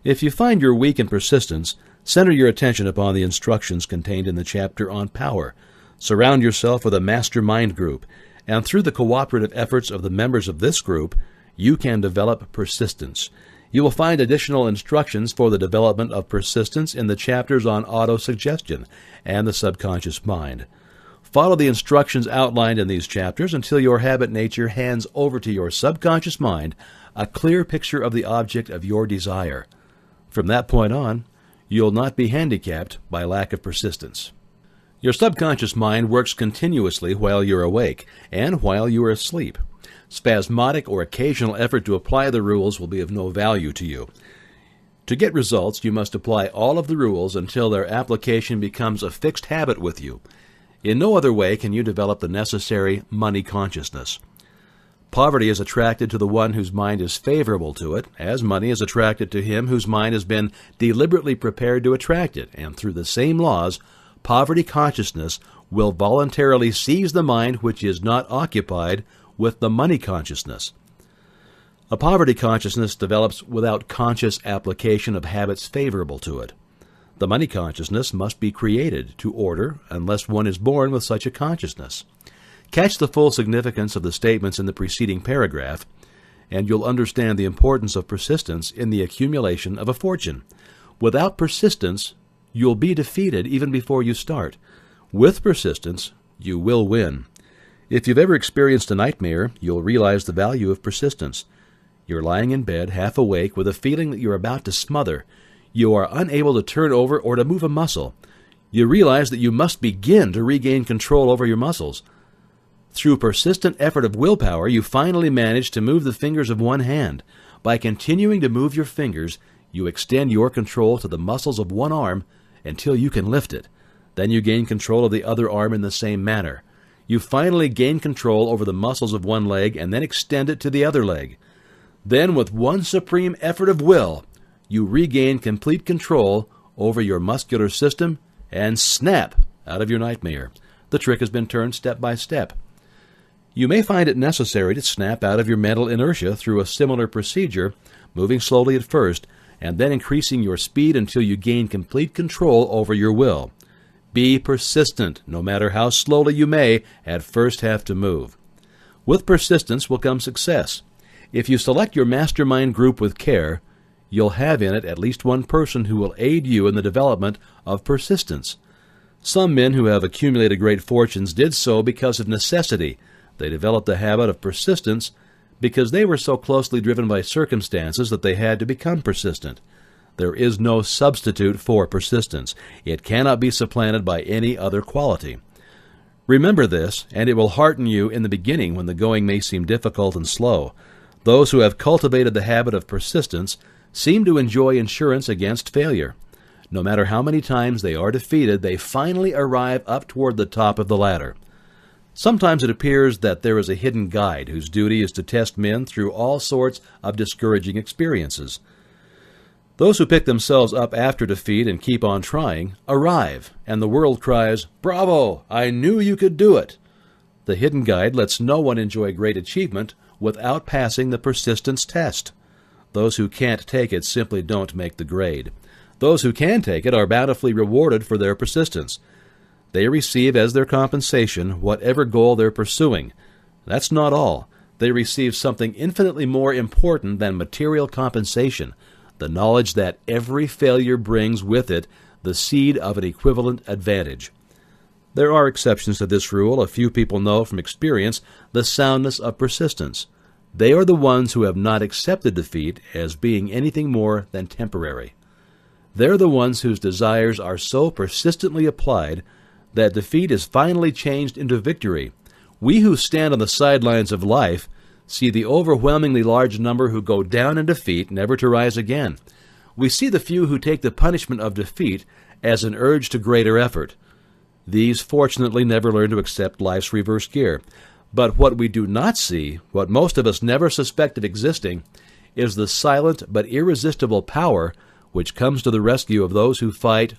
If you find you're weak in persistence, center your attention upon the instructions contained in the chapter on power. Surround yourself with a mastermind group, and through the cooperative efforts of the members of this group, you can develop persistence. You will find additional instructions for the development of persistence in the chapters on autosuggestion and the subconscious mind. Follow the instructions outlined in these chapters until your habit nature hands over to your subconscious mind a clear picture of the object of your desire. From that point on, you'll not be handicapped by lack of persistence. Your subconscious mind works continuously while you're awake and while you are asleep. Spasmodic or occasional effort to apply the rules will be of no value to you. To get results, you must apply all of the rules until their application becomes a fixed habit with you. In no other way can you develop the necessary money consciousness. Poverty is attracted to the one whose mind is favorable to it, as money is attracted to him whose mind has been deliberately prepared to attract it, and through the same laws, poverty consciousness will voluntarily seize the mind which is not occupied with the money consciousness. A poverty consciousness develops without conscious application of habits favorable to it. The money consciousness must be created to order unless one is born with such a consciousness. Catch the full significance of the statements in the preceding paragraph, and you'll understand the importance of persistence in the accumulation of a fortune. Without persistence, you'll be defeated even before you start. With persistence, you will win. If you've ever experienced a nightmare, you'll realize the value of persistence. You're lying in bed, half awake, with a feeling that you're about to smother. You are unable to turn over or to move a muscle. You realize that you must begin to regain control over your muscles. Through persistent effort of willpower, you finally manage to move the fingers of one hand. By continuing to move your fingers, you extend your control to the muscles of one arm until you can lift it. Then you gain control of the other arm in the same manner. You finally gain control over the muscles of one leg and then extend it to the other leg. Then, with one supreme effort of will, you regain complete control over your muscular system and snap out of your nightmare. The trick has been turned step by step. You may find it necessary to snap out of your mental inertia through a similar procedure, moving slowly at first, and then increasing your speed until you gain complete control over your will. Be persistent, no matter how slowly you may at first have to move. With persistence will come success. If you select your mastermind group with care, you'll have in it at least one person who will aid you in the development of persistence. Some men who have accumulated great fortunes did so because of necessity. They developed the habit of persistence because they were so closely driven by circumstances that they had to become persistent. There is no substitute for persistence. It cannot be supplanted by any other quality. Remember this, and it will hearten you in the beginning when the going may seem difficult and slow. Those who have cultivated the habit of persistence seem to enjoy insurance against failure. No matter how many times they are defeated, they finally arrive up toward the top of the ladder. Sometimes it appears that there is a hidden guide whose duty is to test men through all sorts of discouraging experiences. Those who pick themselves up after defeat and keep on trying arrive, and the world cries, "Bravo! I knew you could do it!" The hidden guide lets no one enjoy great achievement without passing the persistence test. Those who can't take it simply don't make the grade. Those who can take it are bountifully rewarded for their persistence. They receive as their compensation whatever goal they're pursuing. That's not all. They receive something infinitely more important than material compensation, the knowledge that every failure brings with it the seed of an equivalent advantage. There are exceptions to this rule. A few people know from experience the soundness of persistence. They are the ones who have not accepted defeat as being anything more than temporary. They're the ones whose desires are so persistently applied that defeat is finally changed into victory. We who stand on the sidelines of life see the overwhelmingly large number who go down in defeat, never to rise again. We see the few who take the punishment of defeat as an urge to greater effort. These fortunately never learn to accept life's reverse gear. But what we do not see, what most of us never suspected existing, is the silent but irresistible power which comes to the rescue of those who fight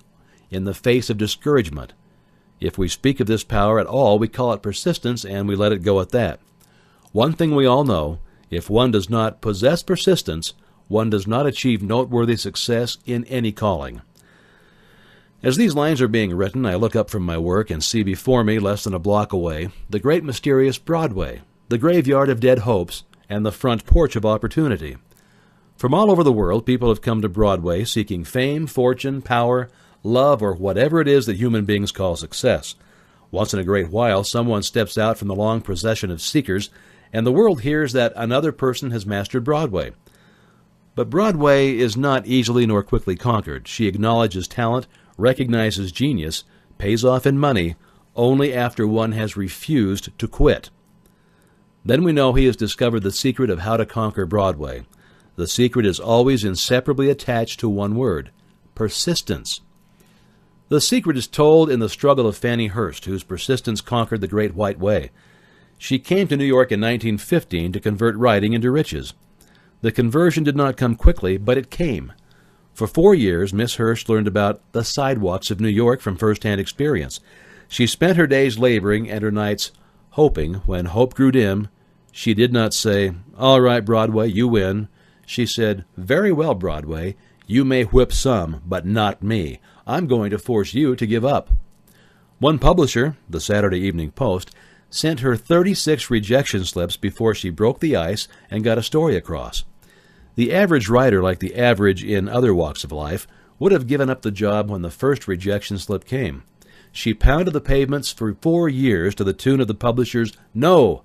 in the face of discouragement. If we speak of this power at all, we call it persistence, and we let it go at that. One thing we all know, if one does not possess persistence, one does not achieve noteworthy success in any calling. As these lines are being written, I look up from my work and see before me, less than a block away, the great mysterious Broadway, the graveyard of dead hopes, and the front porch of opportunity. From all over the world, people have come to Broadway seeking fame, fortune, power, love, or whatever it is that human beings call success. Once in a great while, someone steps out from the long procession of seekers, and the world hears that another person has mastered Broadway. But Broadway is not easily nor quickly conquered. She acknowledges talent, recognizes genius, pays off in money, only after one has refused to quit. Then we know he has discovered the secret of how to conquer Broadway. The secret is always inseparably attached to one word: persistence. The secret is told in the struggle of Fannie Hurst, whose persistence conquered the Great White Way. She came to New York in 1915 to convert writing into riches. The conversion did not come quickly, but it came. For 4 years, Miss Hurst learned about the sidewalks of New York from first-hand experience. She spent her days laboring and her nights hoping. When hope grew dim, she did not say, "All right, Broadway, you win." She said, "Very well, Broadway, you may whip some, but not me. I'm going to force you to give up." One publisher, the Saturday Evening Post, sent her 36 rejection slips before she broke the ice and got a story across. The average writer, like the average in other walks of life, would have given up the job when the first rejection slip came. She pounded the pavements for 4 years to the tune of the publisher's "no,"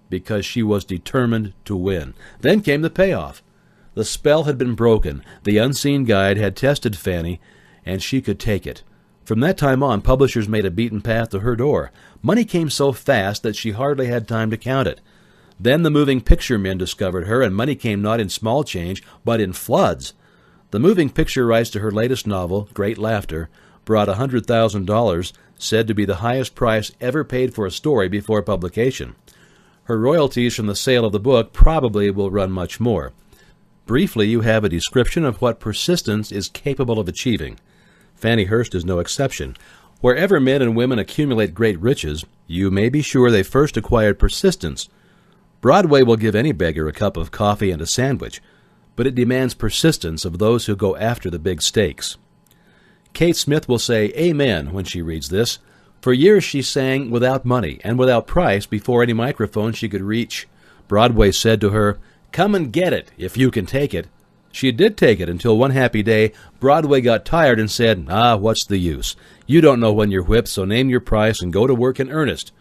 because she was determined to win. Then came the payoff. The spell had been broken. The unseen guide had tested Fannie, and she could take it. From that time on, publishers made a beaten path to her door. Money came so fast that she hardly had time to count it. Then the moving picture men discovered her, and money came not in small change, but in floods. The moving picture rights to her latest novel, Great Laughter, brought $100,000, said to be the highest price ever paid for a story before publication. Her royalties from the sale of the book probably will run much more. Briefly, you have a description of what persistence is capable of achieving. Fannie Hurst is no exception. Wherever men and women accumulate great riches, you may be sure they first acquired persistence. Broadway will give any beggar a cup of coffee and a sandwich, but it demands persistence of those who go after the big stakes. Kate Smith will say amen when she reads this. For years she sang without money and without price before any microphone she could reach. Broadway said to her, "Come and get it, if you can take it." She did take it until one happy day Broadway got tired and said, "What's the use? You don't know when you're whipped, so name your price and go to work in earnest."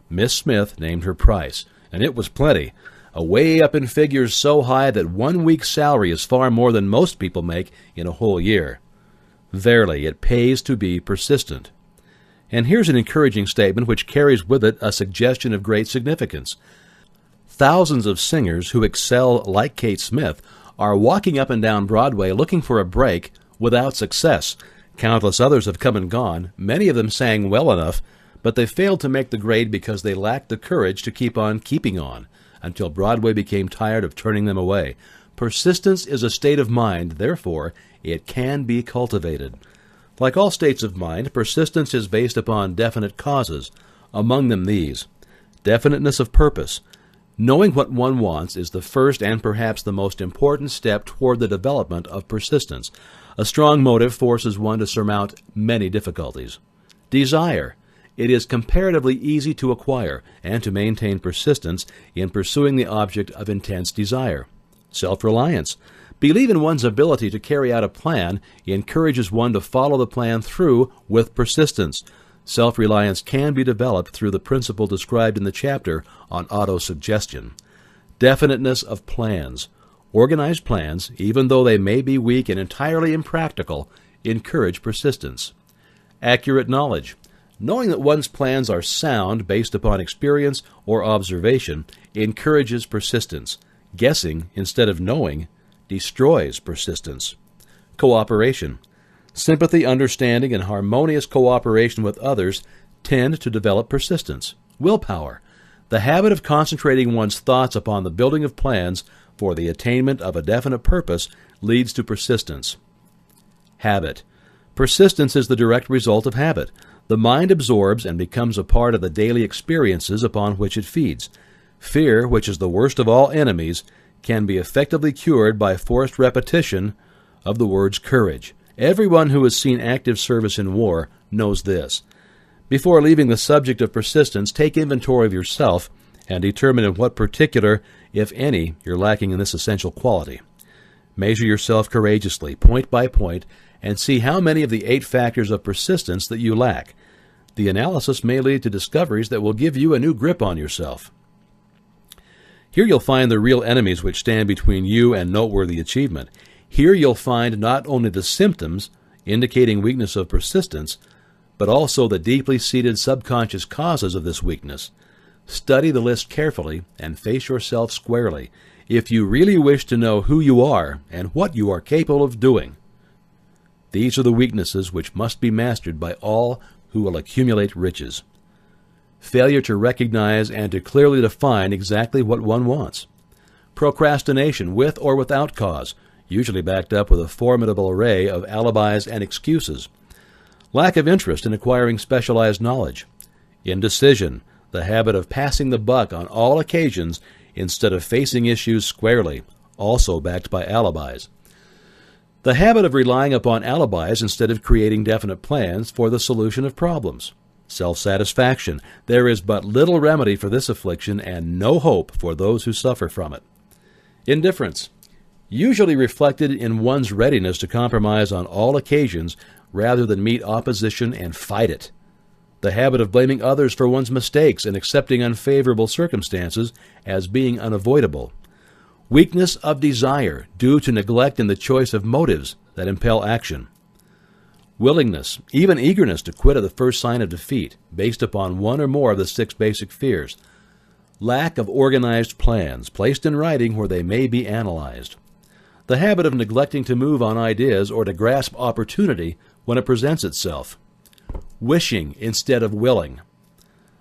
Miss Smith named her price, and it was plenty. Away up in figures so high that 1 week's salary is far more than most people make in a whole year. Verily, it pays to be persistent. And here's an encouraging statement which carries with it a suggestion of great significance. Thousands of singers who excel like Kate Smith are walking up and down Broadway looking for a break without success. Countless others have come and gone. Many of them sang well enough, but they failed to make the grade because they lacked the courage to keep on keeping on, until Broadway became tired of turning them away. Persistence is a state of mind, therefore it can be cultivated. Like all states of mind, persistence is based upon definite causes, among them these: definiteness of purpose. Knowing what one wants is the first and perhaps the most important step toward the development of persistence. A strong motive forces one to surmount many difficulties. Desire. it is comparatively easy to acquire and to maintain persistence in pursuing the object of intense desire. Self-reliance. Believe in one's ability to carry out a plan encourages one to follow the plan through with persistence. Self-reliance can be developed through the principle described in the chapter on autosuggestion. Definiteness of plans. Organized plans, even though they may be weak and entirely impractical, encourage persistence. Accurate knowledge. Knowing that one's plans are sound based upon experience or observation encourages persistence. Guessing instead of knowing destroys persistence. Cooperation. Sympathy, understanding, and harmonious cooperation with others tend to develop persistence. Willpower. The habit of concentrating one's thoughts upon the building of plans for the attainment of a definite purpose leads to persistence. Habit. Persistence is the direct result of habit. The mind absorbs and becomes a part of the daily experiences upon which it feeds. Fear, which is the worst of all enemies, can be effectively cured by forced repetition of the words courage. Everyone who has seen active service in war knows this. Before leaving the subject of persistence, take inventory of yourself and determine in what particular, if any, you're lacking in this essential quality. Measure yourself courageously, point by point, and see how many of the 8 factors of persistence that you lack. The analysis may lead to discoveries that will give you a new grip on yourself. Here you'll find the real enemies which stand between you and noteworthy achievement. Here you'll find not only the symptoms indicating weakness of persistence, but also the deeply seated subconscious causes of this weakness. Study the list carefully and face yourself squarely if you really wish to know who you are and what you are capable of doing. These are the weaknesses which must be mastered by all who will accumulate riches. Failure to recognize and to clearly define exactly what one wants. Procrastination with or without cause, usually backed up with a formidable array of alibis and excuses. Lack of interest in acquiring specialized knowledge. Indecision, the habit of passing the buck on all occasions instead of facing issues squarely, also backed by alibis. The habit of relying upon alibis instead of creating definite plans for the solution of problems. Self-satisfaction. There is but little remedy for this affliction and no hope for those who suffer from it. Indifference. Usually reflected in one's readiness to compromise on all occasions rather than meet opposition and fight it. The habit of blaming others for one's mistakes and accepting unfavorable circumstances as being unavoidable. Weakness of desire due to neglect in the choice of motives that impel action. Willingness, even eagerness to quit at the first sign of defeat, based upon one or more of the 6 basic fears. Lack of organized plans, placed in writing where they may be analyzed. The habit of neglecting to move on ideas or to grasp opportunity when it presents itself. Wishing instead of willing.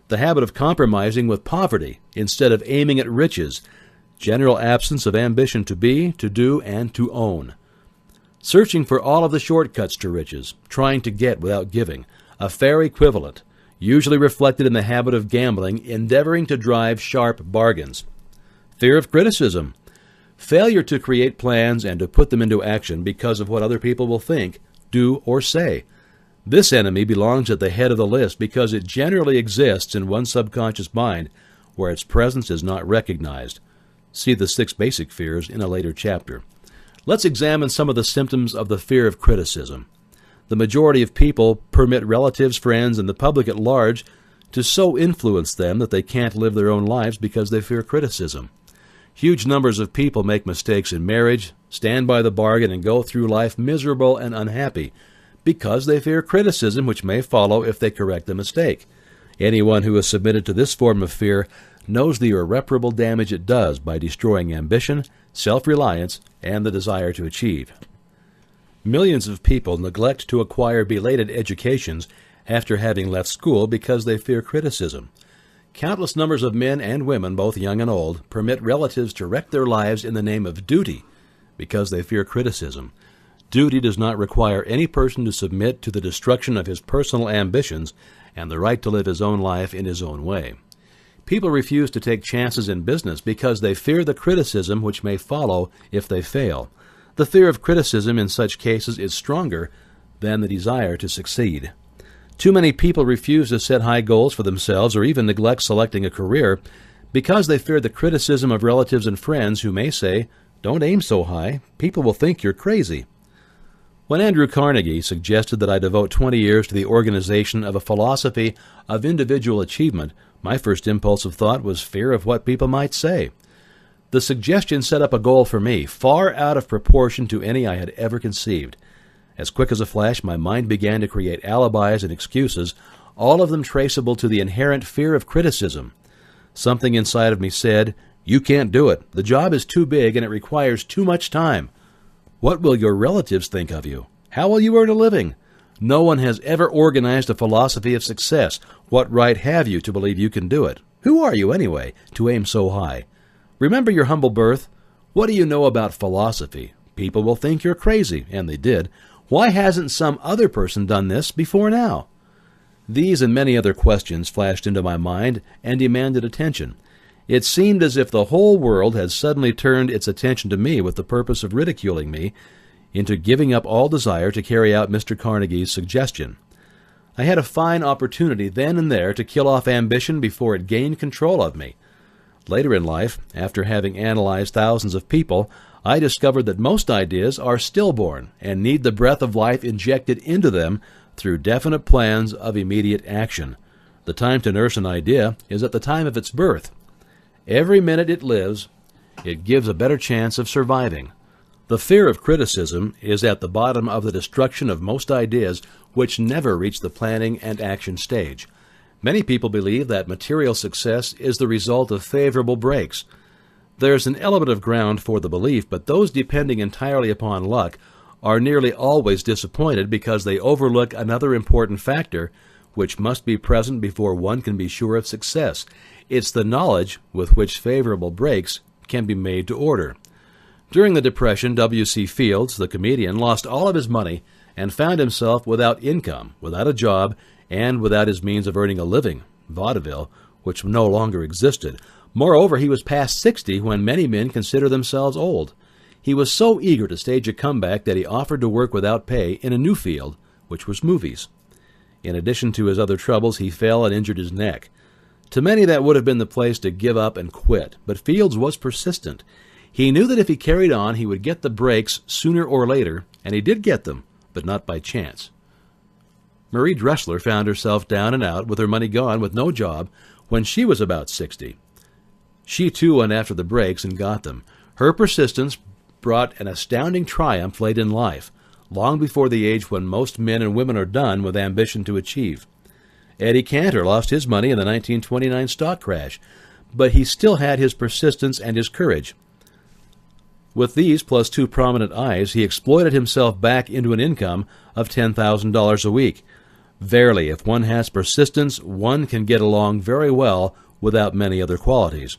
The habit of compromising with poverty instead of aiming at riches. General absence of ambition to be, to do, and to own. Searching for all of the shortcuts to riches, trying to get without giving, a fair equivalent, usually reflected in the habit of gambling, endeavoring to drive sharp bargains. Fear of criticism, failure to create plans and to put them into action because of what other people will think, do, or say. This enemy belongs at the head of the list because it generally exists in one's subconscious mind where its presence is not recognized. See the 6 basic fears in a later chapter. Let's examine some of the symptoms of the fear of criticism. The majority of people permit relatives, friends, and the public at large to so influence them that they can't live their own lives because they fear criticism. Huge numbers of people make mistakes in marriage, stand by the bargain, and go through life miserable and unhappy because they fear criticism which may follow if they correct the mistake. Anyone who is submitted to this form of fear knows the irreparable damage it does by destroying ambition, self-reliance, and the desire to achieve. Millions of people neglect to acquire belated educations after having left school because they fear criticism. Countless numbers of men and women, both young and old, permit relatives to wreck their lives in the name of duty because they fear criticism. Duty does not require any person to submit to the destruction of his personal ambitions and the right to live his own life in his own way. People refuse to take chances in business because they fear the criticism which may follow if they fail. The fear of criticism in such cases is stronger than the desire to succeed. Too many people refuse to set high goals for themselves or even neglect selecting a career because they fear the criticism of relatives and friends who may say, "Don't aim so high. People will think you're crazy." When Andrew Carnegie suggested that I devote 20 years to the organization of a philosophy of individual achievement, my first impulse of thought was fear of what people might say. The suggestion set up a goal for me, far out of proportion to any I had ever conceived. As quick as a flash, my mind began to create alibis and excuses, all of them traceable to the inherent fear of criticism. Something inside of me said, "You can't do it. The job is too big and it requires too much time. What will your relatives think of you? How will you earn a living? No one has ever organized a philosophy of success. What right have you to believe you can do it? Who are you, anyway, to aim so high? Remember your humble birth. What do you know about philosophy? People will think you're crazy," and they did. "Why hasn't some other person done this before now?" These and many other questions flashed into my mind and demanded attention. It seemed as if the whole world had suddenly turned its attention to me with the purpose of ridiculing me into giving up all desire to carry out Mr. Carnegie's suggestion. I had a fine opportunity then and there to kill off ambition before it gained control of me. Later in life, after having analyzed thousands of people, I discovered that most ideas are stillborn and need the breath of life injected into them through definite plans of immediate action. The time to nurse an idea is at the time of its birth. Every minute it lives, it gives a better chance of surviving. The fear of criticism is at the bottom of the destruction of most ideas which never reach the planning and action stage. Many people believe that material success is the result of favorable breaks. There's an element of ground for the belief, but those depending entirely upon luck are nearly always disappointed because they overlook another important factor which must be present before one can be sure of success. It's the knowledge with which favorable breaks can be made to order. During the Depression, W.C. Fields, the comedian, lost all of his money and found himself without income, without a job, and without his means of earning a living, vaudeville, which no longer existed. Moreover, he was past 60 when many men consider themselves old. He was so eager to stage a comeback that he offered to work without pay in a new field, which was movies. In addition to his other troubles, he fell and injured his neck. To many that would have been the place to give up and quit, but Fields was persistent. He knew that if he carried on, he would get the breaks sooner or later, and he did get them, but not by chance. Marie Dressler found herself down and out with her money gone with no job when she was about 60. She too went after the breaks and got them. Her persistence brought an astounding triumph late in life, long before the age when most men and women are done with ambition to achieve. Eddie Cantor lost his money in the 1929 stock crash, but he still had his persistence and his courage. With these plus 2 prominent eyes, he exploited himself back into an income of $10,000 a week. Verily, if one has persistence, one can get along very well without many other qualities.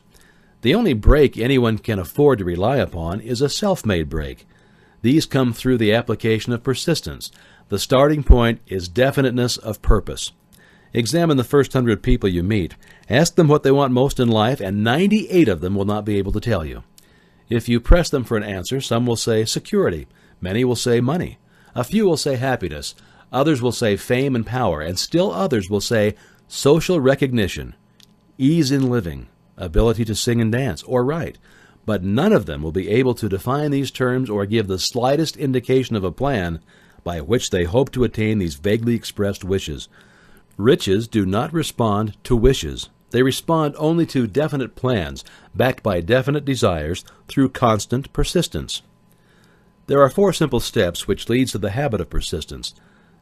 The only break anyone can afford to rely upon is a self-made break. These come through the application of persistence. The starting point is definiteness of purpose. Examine the first 100 people you meet. Ask them what they want most in life, and 98 of them will not be able to tell you. If you press them for an answer, some will say security, many will say money, a few will say happiness, others will say fame and power, and still others will say social recognition, ease in living, ability to sing and dance, or write. But none of them will be able to define these terms or give the slightest indication of a plan by which they hope to attain these vaguely expressed wishes. Riches do not respond to wishes. They respond only to definite plans, backed by definite desires through constant persistence. There are 4 simple steps which leads to the habit of persistence.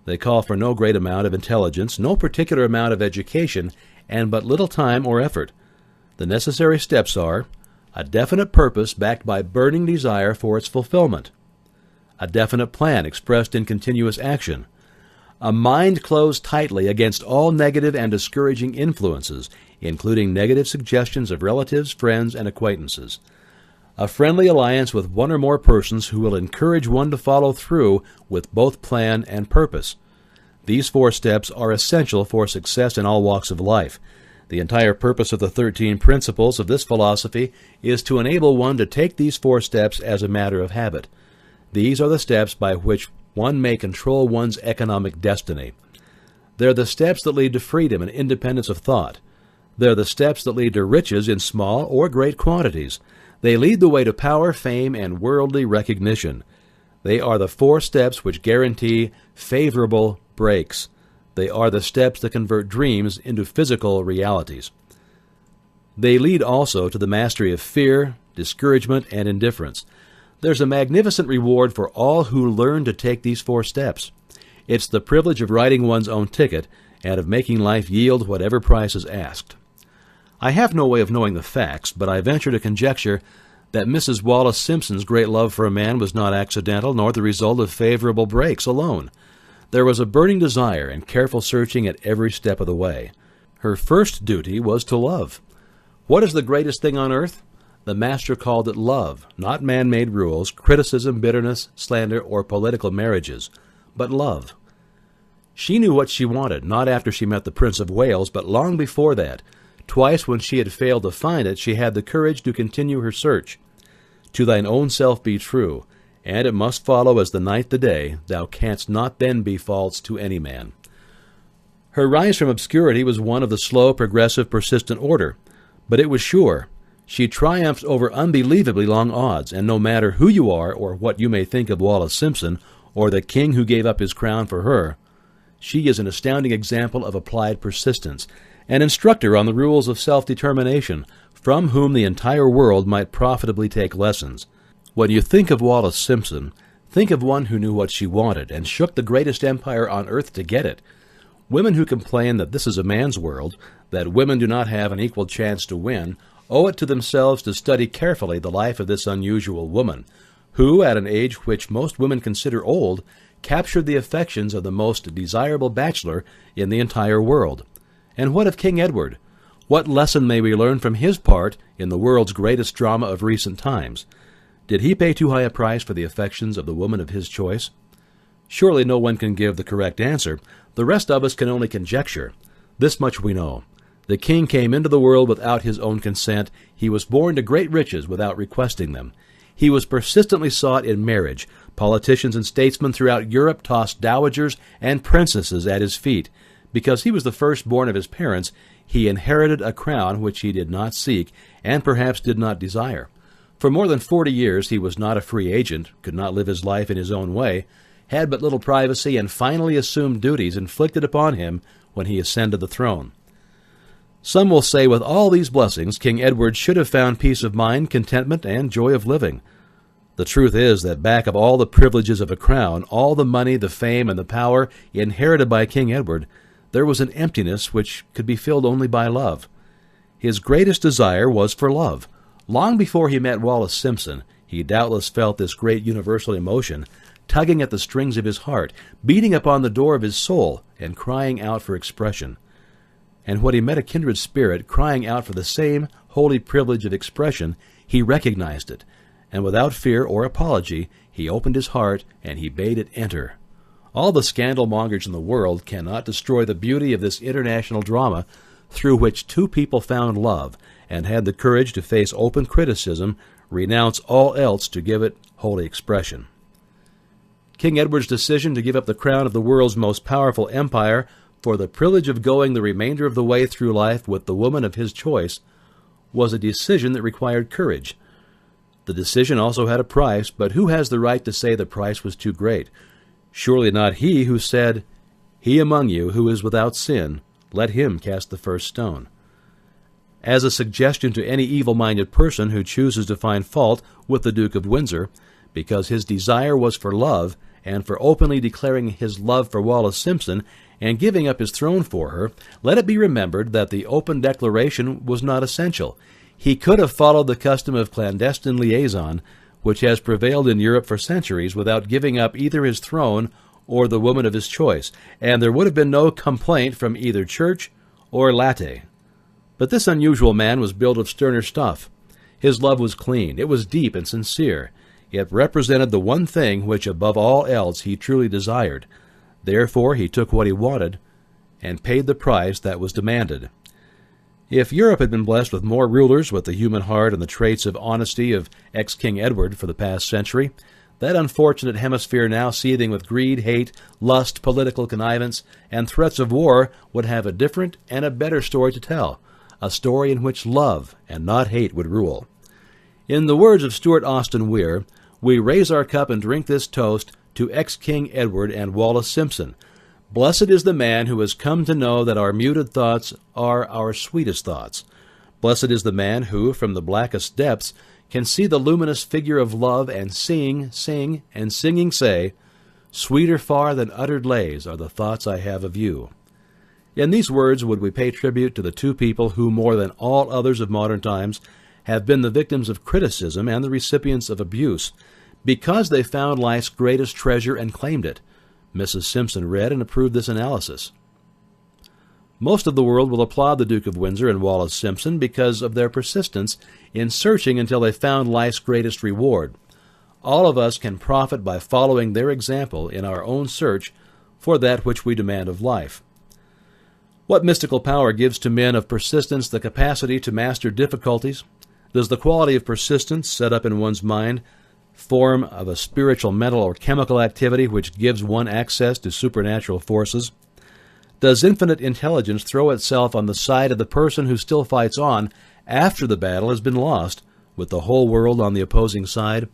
They call for no great amount of intelligence, no particular amount of education, and but little time or effort. The necessary steps are a definite purpose backed by burning desire for its fulfillment, a definite plan expressed in continuous action, a mind closed tightly against all negative and discouraging influences, including negative suggestions of relatives, friends, and acquaintances, a friendly alliance with one or more persons who will encourage one to follow through with both plan and purpose. These 4 steps are essential for success in all walks of life. The entire purpose of the 13 principles of this philosophy is to enable one to take these 4 steps as a matter of habit. These are the steps by which one may control one's economic destiny. They're the steps that lead to freedom and independence of thought. They're the steps that lead to riches in small or great quantities. They lead the way to power, fame, and worldly recognition. They are the 4 steps which guarantee favorable breaks. They are the steps that convert dreams into physical realities. They lead also to the mastery of fear, discouragement, and indifference. There's a magnificent reward for all who learn to take these 4 steps. It's the privilege of writing one's own ticket and of making life yield whatever price is asked. I have no way of knowing the facts, but I venture to conjecture that Mrs. Wallace Simpson's great love for a man was not accidental nor the result of favorable breaks alone. There was a burning desire and careful searching at every step of the way. Her first duty was to love. What is the greatest thing on earth? The Master called it love, not man-made rules, criticism, bitterness, slander, or political marriages, but love. She knew what she wanted, not after she met the Prince of Wales, but long before that. Twice when she had failed to find it, she had the courage to continue her search. To thine own self be true, and it must follow as the night the day, thou canst not then be false to any man. Her rise from obscurity was one of the slow, progressive, persistent order, but it was sure. She triumphed over unbelievably long odds, and no matter who you are or what you may think of Wallace Simpson or the king who gave up his crown for her, she is an astounding example of applied persistence, an instructor on the rules of self-determination, from whom the entire world might profitably take lessons. When you think of Wallace Simpson, think of one who knew what she wanted and shook the greatest empire on earth to get it. Women who complain that this is a man's world, that women do not have an equal chance to win, owe it to themselves to study carefully the life of this unusual woman, who, at an age which most women consider old, captured the affections of the most desirable bachelor in the entire world. And what of King Edward? What lesson may we learn from his part in the world's greatest drama of recent times? Did he pay too high a price for the affections of the woman of his choice? Surely no one can give the correct answer. The rest of us can only conjecture. This much we know. The king came into the world without his own consent. He was born to great riches without requesting them. He was persistently sought in marriage. Politicians and statesmen throughout Europe tossed dowagers and princesses at his feet. Because he was the firstborn of his parents, he inherited a crown which he did not seek and perhaps did not desire. For more than 40 years he was not a free agent, could not live his life in his own way, had but little privacy, and finally assumed duties inflicted upon him when he ascended the throne. Some will say with all these blessings, King Edward should have found peace of mind, contentment, and joy of living. The truth is that back of all the privileges of a crown, all the money, the fame, and the power inherited by King Edward, there was an emptiness which could be filled only by love. His greatest desire was for love. Long before he met Wallace Simpson, he doubtless felt this great universal emotion, tugging at the strings of his heart, beating upon the door of his soul, and crying out for expression. And when he met a kindred spirit crying out for the same holy privilege of expression, he recognized it, and without fear or apology, he opened his heart and he bade it enter. All the scandal-mongers in the world cannot destroy the beauty of this international drama through which two people found love and had the courage to face open criticism, renounce all else to give it holy expression. King Edward's decision to give up the crown of the world's most powerful empire for the privilege of going the remainder of the way through life with the woman of his choice was a decision that required courage. The decision also had a price, but who has the right to say the price was too great? Surely not he who said, "He among you who is without sin, let him cast the first stone." As a suggestion to any evil-minded person who chooses to find fault with the Duke of Windsor, because his desire was for love, and for openly declaring his love for Wallace Simpson and giving up his throne for her, let it be remembered that the open declaration was not essential. He could have followed the custom of clandestine liaison, which has prevailed in Europe for centuries, without giving up either his throne or the woman of his choice, and there would have been no complaint from either church or laity. But this unusual man was built of sterner stuff. His love was clean, it was deep and sincere. It represented the one thing which above all else he truly desired. Therefore he took what he wanted and paid the price that was demanded. If Europe had been blessed with more rulers with the human heart and the traits of honesty of ex-King Edward for the past century, that unfortunate hemisphere now seething with greed, hate, lust, political connivance, and threats of war would have a different and a better story to tell, a story in which love and not hate would rule. In the words of Stuart Austin Weir, we raise our cup and drink this toast to ex-King Edward and Wallace Simpson. Blessed is the man who has come to know that our muted thoughts are our sweetest thoughts. Blessed is the man who, from the blackest depths, can see the luminous figure of love and sing, and singing say, "Sweeter far than uttered lays are the thoughts I have of you." In these words would we pay tribute to the two people who, more than all others of modern times, have been the victims of criticism and the recipients of abuse, because they found life's greatest treasure and claimed it. Mrs. Simpson read and approved this analysis. Most of the world will applaud the Duke of Windsor and Wallace Simpson because of their persistence in searching until they found life's greatest reward. All of us can profit by following their example in our own search for that which we demand of life. What mystical power gives to men of persistence the capacity to master difficulties? Does the quality of persistence set up in one's mind form of a spiritual, mental, or chemical activity which gives one access to supernatural forces? Does infinite intelligence throw itself on the side of the person who still fights on after the battle has been lost, with the whole world on the opposing side?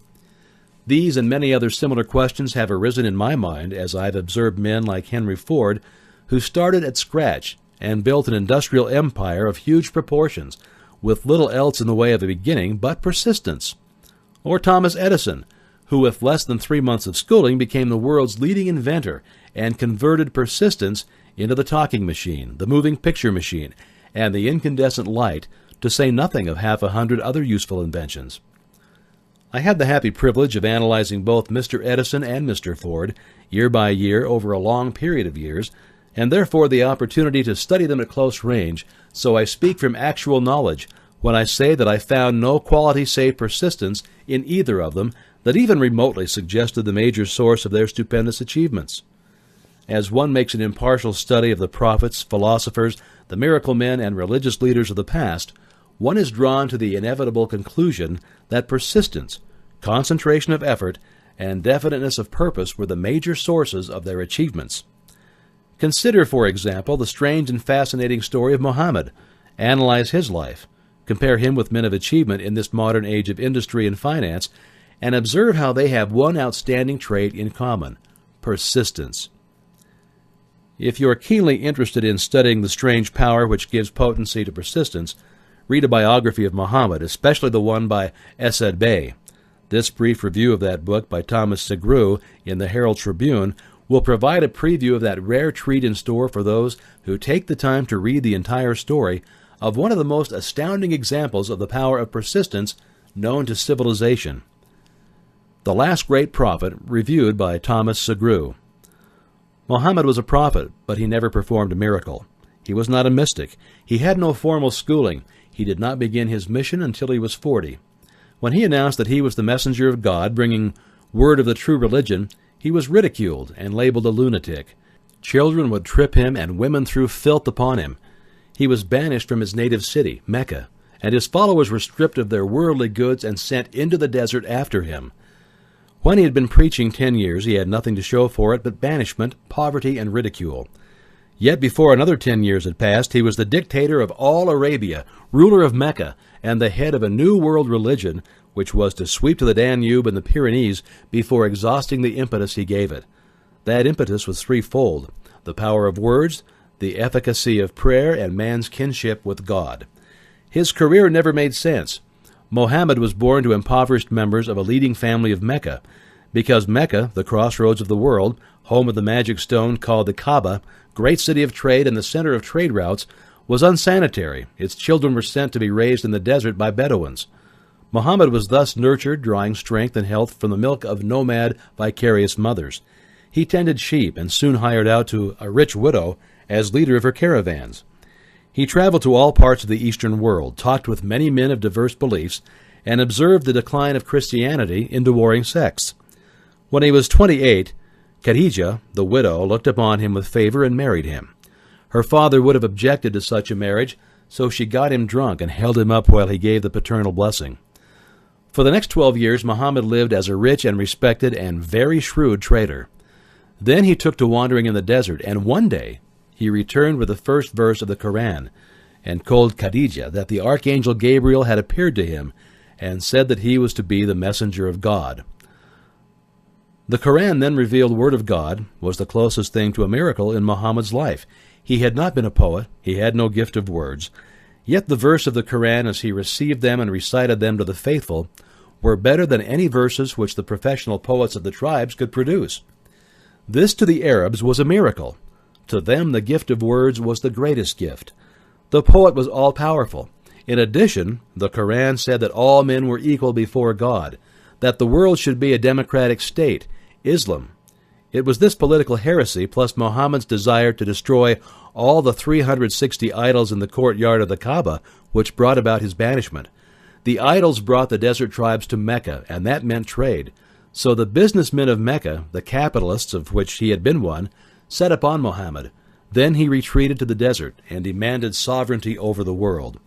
These and many other similar questions have arisen in my mind as I've observed men like Henry Ford, who started at scratch and built an industrial empire of huge proportions, with little else in the way of a beginning but persistence. Or Thomas Edison, who with less than 3 months of schooling became the world's leading inventor and converted persistence into the talking machine, the moving picture machine, and the incandescent light, to say nothing of 100 other useful inventions. I had the happy privilege of analyzing both Mr. Edison and Mr. Ford year by year over a long period of years, and therefore the opportunity to study them at close range, so I speak from actual knowledge when I say that I found no quality save persistence in either of them that even remotely suggested the major source of their stupendous achievements. As one makes an impartial study of the prophets, philosophers, the miracle men, and religious leaders of the past, one is drawn to the inevitable conclusion that persistence, concentration of effort, and definiteness of purpose were the major sources of their achievements. Consider, for example, the strange and fascinating story of Muhammad. Analyze his life. Compare him with men of achievement in this modern age of industry and finance, and observe how they have one outstanding trait in common: persistence. If you are keenly interested in studying the strange power which gives potency to persistence, read a biography of Muhammad, especially the one by Esed Bey. This brief review of that book by Thomas Segru in the Herald Tribune will provide a preview of that rare treat in store for those who take the time to read the entire story of one of the most astounding examples of the power of persistence known to civilization. The Last Great Prophet, reviewed by Thomas Segru. Muhammad was a prophet, but he never performed a miracle. He was not a mystic. He had no formal schooling. He did not begin his mission until he was 40. When he announced that he was the messenger of God, bringing word of the true religion, he was ridiculed and labeled a lunatic. Children would trip him, and women threw filth upon him. He was banished from his native city, Mecca, and his followers were stripped of their worldly goods and sent into the desert after him. When he had been preaching 10 years, he had nothing to show for it but banishment, poverty, and ridicule. Yet before another 10 years had passed, he was the dictator of all Arabia, ruler of Mecca, and the head of a new world religion, which was to sweep to the Danube and the Pyrenees before exhausting the impetus he gave it. That impetus was threefold: the power of words, the efficacy of prayer, and man's kinship with God. His career never made sense. Mohammed was born to impoverished members of a leading family of Mecca. Because Mecca, the crossroads of the world, home of the magic stone called the Kaaba, great city of trade and the center of trade routes, was unsanitary, its children were sent to be raised in the desert by Bedouins. Muhammad was thus nurtured, drawing strength and health from the milk of nomad, vicarious mothers. He tended sheep and soon hired out to a rich widow as leader of her caravans. He traveled to all parts of the Eastern world, talked with many men of diverse beliefs, and observed the decline of Christianity into warring sects. When he was 28, Khadijah, the widow, looked upon him with favor and married him. Her father would have objected to such a marriage, so she got him drunk and held him up while he gave the paternal blessing. For the next 12 years, Muhammad lived as a rich and respected and very shrewd trader. Then he took to wandering in the desert, and one day he returned with the first verse of the Quran, and told Khadijah that the archangel Gabriel had appeared to him and said that he was to be the messenger of God. The Quran, then revealed word of God, was the closest thing to a miracle in Muhammad's life. He had not been a poet, he had no gift of words, yet the verse of the Quran, as he received them and recited them to the faithful, were better than any verses which the professional poets of the tribes could produce. This to the Arabs was a miracle. To them the gift of words was the greatest gift. The poet was all-powerful. In addition, the Quran said that all men were equal before God, that the world should be a democratic state, Islam. It was this political heresy, plus Muhammad's desire to destroy all the 360 idols in the courtyard of the Kaaba, which brought about his banishment. The idols brought the desert tribes to Mecca, and that meant trade. So the businessmen of Mecca, the capitalists of which he had been one, set upon Muhammad. Then he retreated to the desert and demanded sovereignty over the world.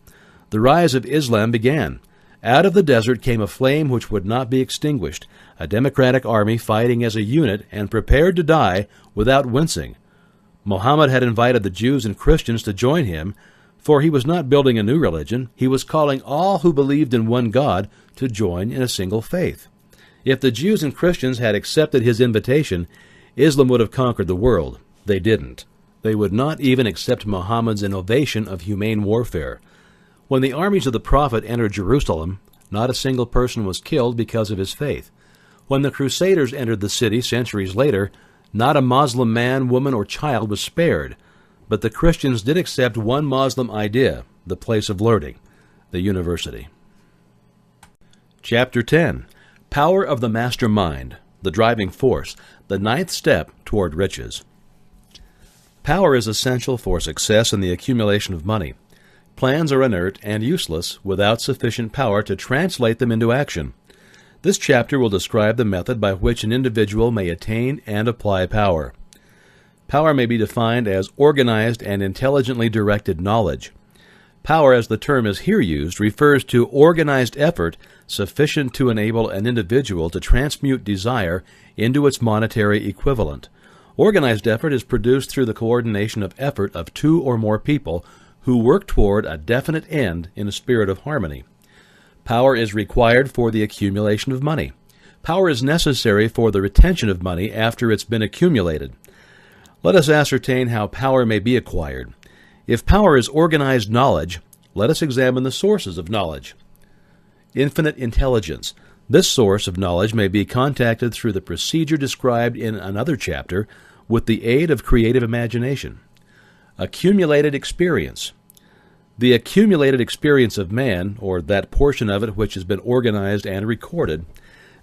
The rise of Islam began. Out of the desert came a flame which would not be extinguished, a democratic army fighting as a unit and prepared to die without wincing. Muhammad had invited the Jews and Christians to join him, for he was not building a new religion. He was calling all who believed in one God to join in a single faith. If the Jews and Christians had accepted his invitation, Islam would have conquered the world. They didn't. They would not even accept Muhammad's innovation of humane warfare. When the armies of the Prophet entered Jerusalem, not a single person was killed because of his faith. When the Crusaders entered the city centuries later, not a Muslim man, woman, or child was spared. But the Christians did accept one Muslim idea, the place of learning, the university. Chapter 10. Power of the Master Mind, the Driving Force, the ninth step toward riches. Power is essential for success in the accumulation of money. Plans are inert and useless without sufficient power to translate them into action. This chapter will describe the method by which an individual may attain and apply power. Power may be defined as organized and intelligently directed knowledge. Power, as the term is here used, refers to organized effort sufficient to enable an individual to transmute desire into its monetary equivalent. Organized effort is produced through the coordination of effort of two or more people who work toward a definite end in a spirit of harmony. Power is required for the accumulation of money. Power is necessary for the retention of money after it's been accumulated. Let us ascertain how power may be acquired. If power is organized knowledge, let us examine the sources of knowledge. Infinite intelligence. This source of knowledge may be contacted through the procedure described in another chapter with the aid of creative imagination. Accumulated experience. The accumulated experience of man, or that portion of it which has been organized and recorded,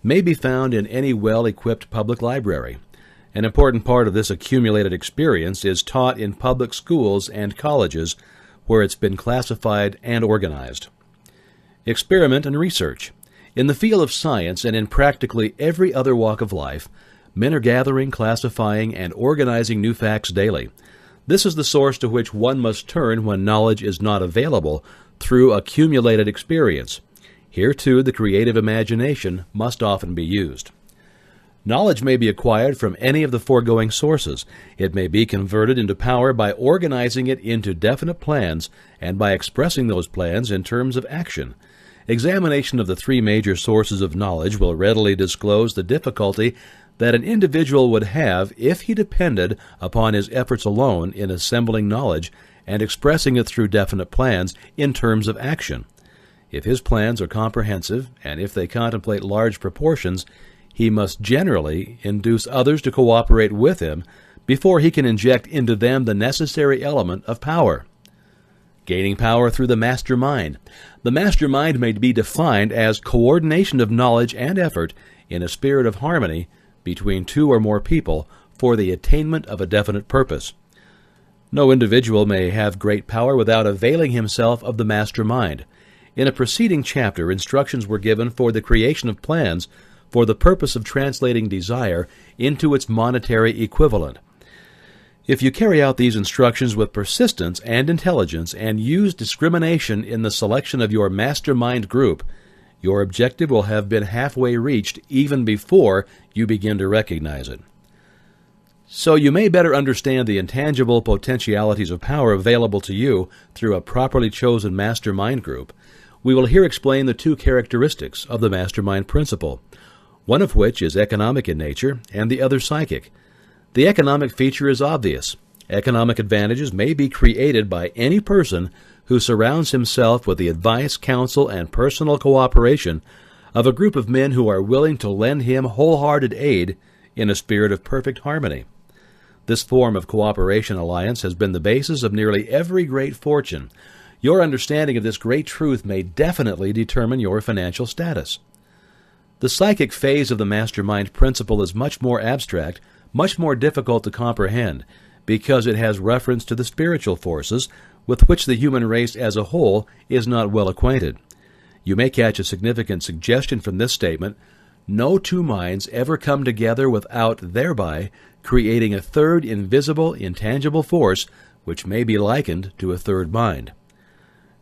may be found in any well-equipped public library. An important part of this accumulated experience is taught in public schools and colleges where it's been classified and organized. Experiment and research. In the field of science and in practically every other walk of life, men are gathering, classifying, and organizing new facts daily. This is the source to which one must turn when knowledge is not available through accumulated experience. Here, too, the creative imagination must often be used. Knowledge may be acquired from any of the foregoing sources. It may be converted into power by organizing it into definite plans and by expressing those plans in terms of action. Examination of the three major sources of knowledge will readily disclose the difficulty that an individual would have if he depended upon his efforts alone in assembling knowledge and expressing it through definite plans in terms of action. If his plans are comprehensive, and if they contemplate large proportions, he must generally induce others to cooperate with him before he can inject into them the necessary element of power. Gaining power through the master mind. The master mind may be defined as coordination of knowledge and effort in a spirit of harmony between two or more people for the attainment of a definite purpose. No individual may have great power without availing himself of the master mind. In a preceding chapter, instructions were given for the creation of plans for the purpose of translating desire into its monetary equivalent. If you carry out these instructions with persistence and intelligence and use discrimination in the selection of your master mind group, Your objective will have been halfway reached even before you begin to recognize it. So you may better understand the intangible potentialities of power available to you through a properly chosen mastermind group. We will here explain the two characteristics of the mastermind principle, one of which is economic in nature and the other psychic. The economic feature is obvious. Economic advantages may be created by any person who surrounds himself with the advice, counsel, and personal cooperation of a group of men who are willing to lend him wholehearted aid in a spirit of perfect harmony. This form of cooperation alliance has been the basis of nearly every great fortune. Your understanding of this great truth may definitely determine your financial status. The psychic phase of the mastermind principle is much more abstract, much more difficult to comprehend, because it has reference to the spiritual forces with which the human race as a whole is not well acquainted. You may catch a significant suggestion from this statement: no two minds ever come together without thereby creating a third invisible, intangible force which may be likened to a third mind.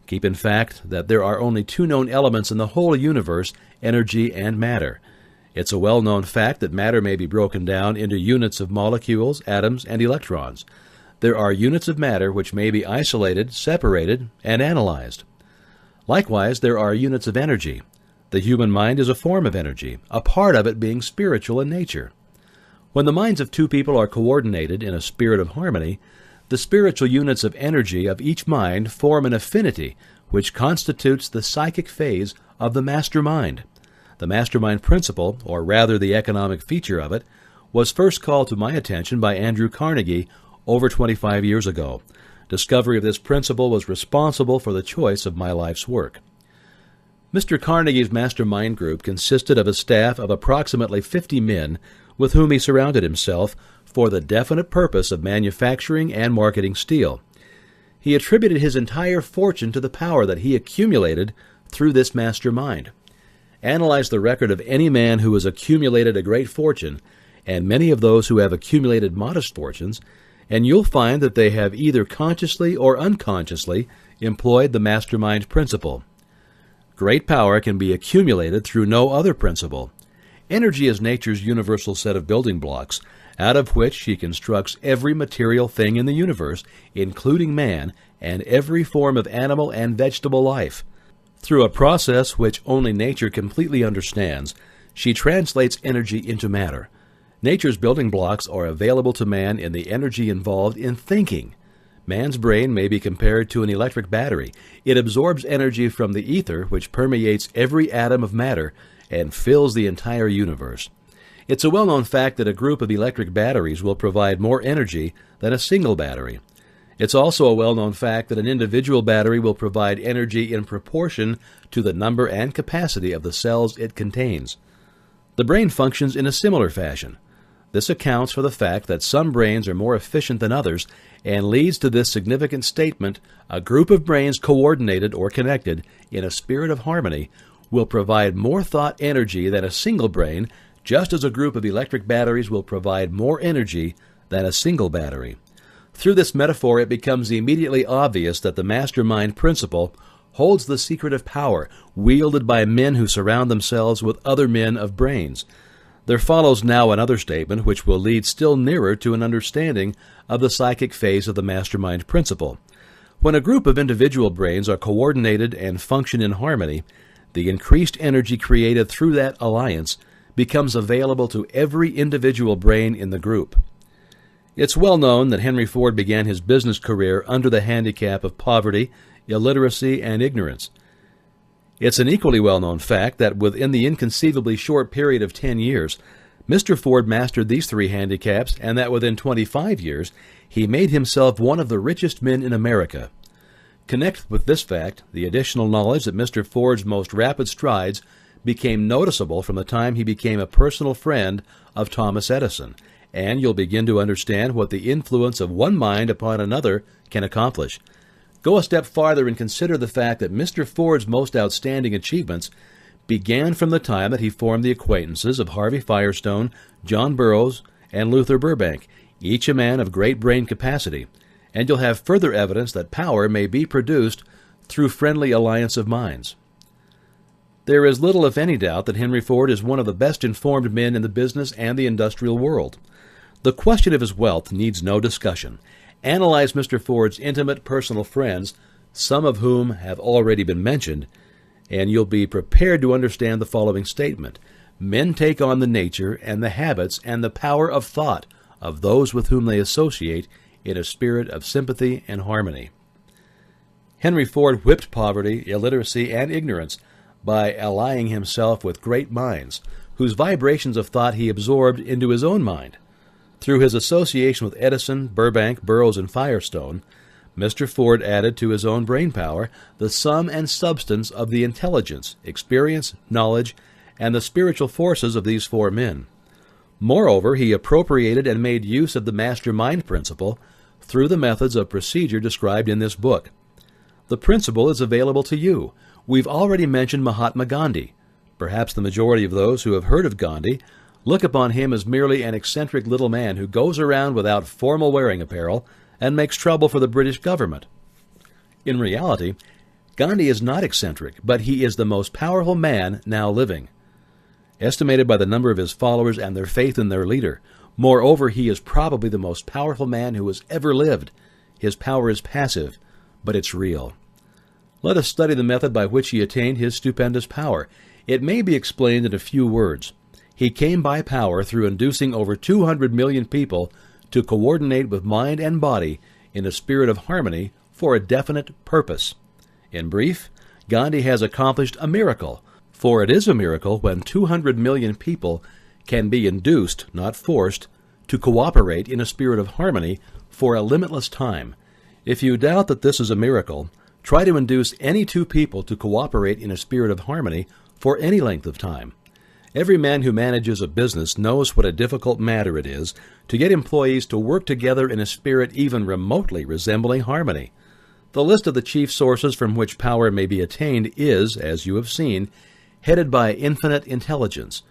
Keep in fact that there are only two known elements in the whole universe, energy and matter. It's a well-known fact that matter may be broken down into units of molecules, atoms, and electrons. There are units of matter which may be isolated, separated, and analyzed. Likewise, there are units of energy. The human mind is a form of energy, a part of it being spiritual in nature. When the minds of two people are coordinated in a spirit of harmony, the spiritual units of energy of each mind form an affinity which constitutes the psychic phase of the mastermind. The mastermind principle, or rather the economic feature of it, was first called to my attention by Andrew Carnegie over 25 years ago. Discovery of this principle was responsible for the choice of my life's work. Mr. Carnegie's mastermind group consisted of a staff of approximately 50 men with whom he surrounded himself for the definite purpose of manufacturing and marketing steel. He attributed his entire fortune to the power that he accumulated through this mastermind. Analyze the record of any man who has accumulated a great fortune, and many of those who have accumulated modest fortunes, and you'll find that they have either consciously or unconsciously employed the mastermind principle. Great power can be accumulated through no other principle. Energy is nature's universal set of building blocks, out of which she constructs every material thing in the universe, including man, and every form of animal and vegetable life. Through a process which only nature completely understands, she translates energy into matter. Nature's building blocks are available to man in the energy involved in thinking. Man's brain may be compared to an electric battery. It absorbs energy from the ether, which permeates every atom of matter and fills the entire universe. It's a well-known fact that a group of electric batteries will provide more energy than a single battery. It's also a well-known fact that an individual battery will provide energy in proportion to the number and capacity of the cells it contains. The brain functions in a similar fashion. This accounts for the fact that some brains are more efficient than others and leads to this significant statement: a group of brains coordinated or connected in a spirit of harmony will provide more thought energy than a single brain, just as a group of electric batteries will provide more energy than a single battery. Through this metaphor, it becomes immediately obvious that the mastermind principle holds the secret of power, wielded by men who surround themselves with other men of brains. There follows now another statement which will lead still nearer to an understanding of the psychic phase of the mastermind principle. When a group of individual brains are coordinated and function in harmony, the increased energy created through that alliance becomes available to every individual brain in the group. It's well known that Henry Ford began his business career under the handicap of poverty, illiteracy, and ignorance. It's an equally well-known fact that within the inconceivably short period of 10 years, Mr. Ford mastered these three handicaps, and that within 25 years, he made himself one of the richest men in America. Connect with this fact the additional knowledge that Mr. Ford's most rapid strides became noticeable from the time he became a personal friend of Thomas Edison, and you'll begin to understand what the influence of one mind upon another can accomplish. Go a step farther and consider the fact that Mr. Ford's most outstanding achievements began from the time that he formed the acquaintances of Harvey Firestone, John Burroughs, and Luther Burbank, each a man of great brain capacity, and you'll have further evidence that power may be produced through friendly alliance of minds. There is little, if any, doubt that Henry Ford is one of the best informed men in the business and the industrial world. The question of his wealth needs no discussion. Analyze Mr. Ford's intimate personal friends, some of whom have already been mentioned, and you'll be prepared to understand the following statement. Men take on the nature and the habits and the power of thought of those with whom they associate in a spirit of sympathy and harmony. Henry Ford whipped poverty, illiteracy, and ignorance by allying himself with great minds, whose vibrations of thought he absorbed into his own mind. Through his association with Edison, Burbank, Burroughs, and Firestone, Mr. Ford added to his own brain power the sum and substance of the intelligence, experience, knowledge, and the spiritual forces of these four men. Moreover, he appropriated and made use of the master-mind principle through the methods of procedure described in this book. The principle is available to you. We've already mentioned Mahatma Gandhi. Perhaps the majority of those who have heard of Gandhi look upon him as merely an eccentric little man who goes around without formal wearing apparel and makes trouble for the British government. In reality, Gandhi is not eccentric, but he is the most powerful man now living, estimated by the number of his followers and their faith in their leader. Moreover, he is probably the most powerful man who has ever lived. His power is passive, but it's real. Let us study the method by which he attained his stupendous power. It may be explained in a few words. He came by power through inducing over 200 million people to coordinate with mind and body in a spirit of harmony for a definite purpose. In brief, Gandhi has accomplished a miracle, for it is a miracle when 200 million people can be induced, not forced, to cooperate in a spirit of harmony for a limitless time. If you doubt that this is a miracle, try to induce any two people to cooperate in a spirit of harmony for any length of time. Every man who manages a business knows what a difficult matter it is to get employees to work together in a spirit even remotely resembling harmony. The list of the chief sources from which power may be attained is, as you have seen, headed by infinite intelligence.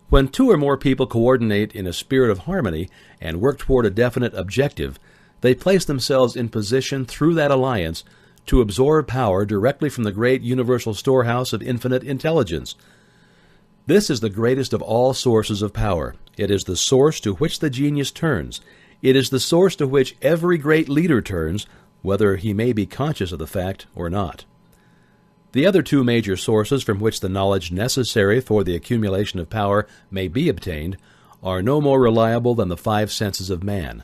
When two or more people coordinate in a spirit of harmony and work toward a definite objective, they place themselves in position through that alliance to absorb power directly from the great universal storehouse of infinite intelligence. This is the greatest of all sources of power. It is the source to which the genius turns. It is the source to which every great leader turns, whether he may be conscious of the fact or not. The other two major sources from which the knowledge necessary for the accumulation of power may be obtained are no more reliable than the five senses of man.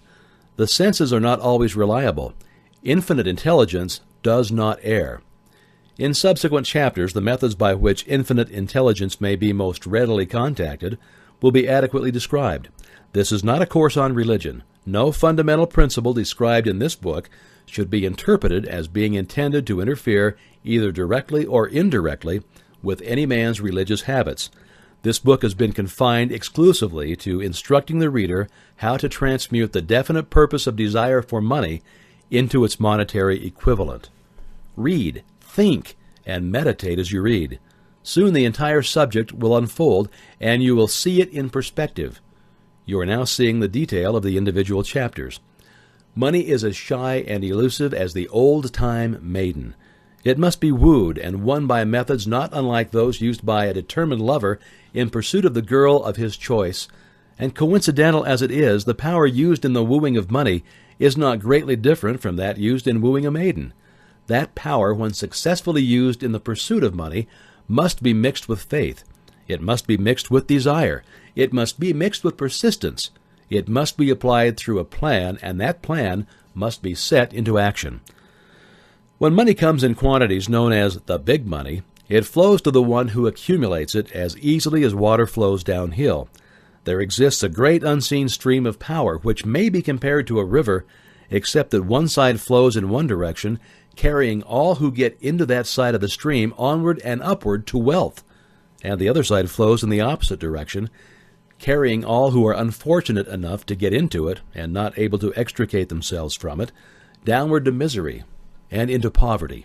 The senses are not always reliable. Infinite intelligence does not err. In subsequent chapters, the methods by which infinite intelligence may be most readily contacted will be adequately described. This is not a course on religion. No fundamental principle described in this book should be interpreted as being intended to interfere either directly or indirectly with any man's religious habits. This book has been confined exclusively to instructing the reader how to transmute the definite purpose of desire for money into its monetary equivalent. Read, think, and meditate as you read. Soon the entire subject will unfold, and you will see it in perspective. You are now seeing the detail of the individual chapters. Money is as shy and elusive as the old-time maiden. It must be wooed and won by methods not unlike those used by a determined lover in pursuit of the girl of his choice, and coincidental as it is, the power used in the wooing of money is not greatly different from that used in wooing a maiden. That power, when successfully used in the pursuit of money, must be mixed with faith. It must be mixed with desire. It must be mixed with persistence. It must be applied through a plan, and that plan must be set into action. When money comes in quantities known as the big money, it flows to the one who accumulates it as easily as water flows downhill. There exists a great unseen stream of power which may be compared to a river, except that one side flows in one direction, carrying all who get into that side of the stream onward and upward to wealth, and the other side flows in the opposite direction, carrying all who are unfortunate enough to get into it and not able to extricate themselves from it, downward to misery and into poverty.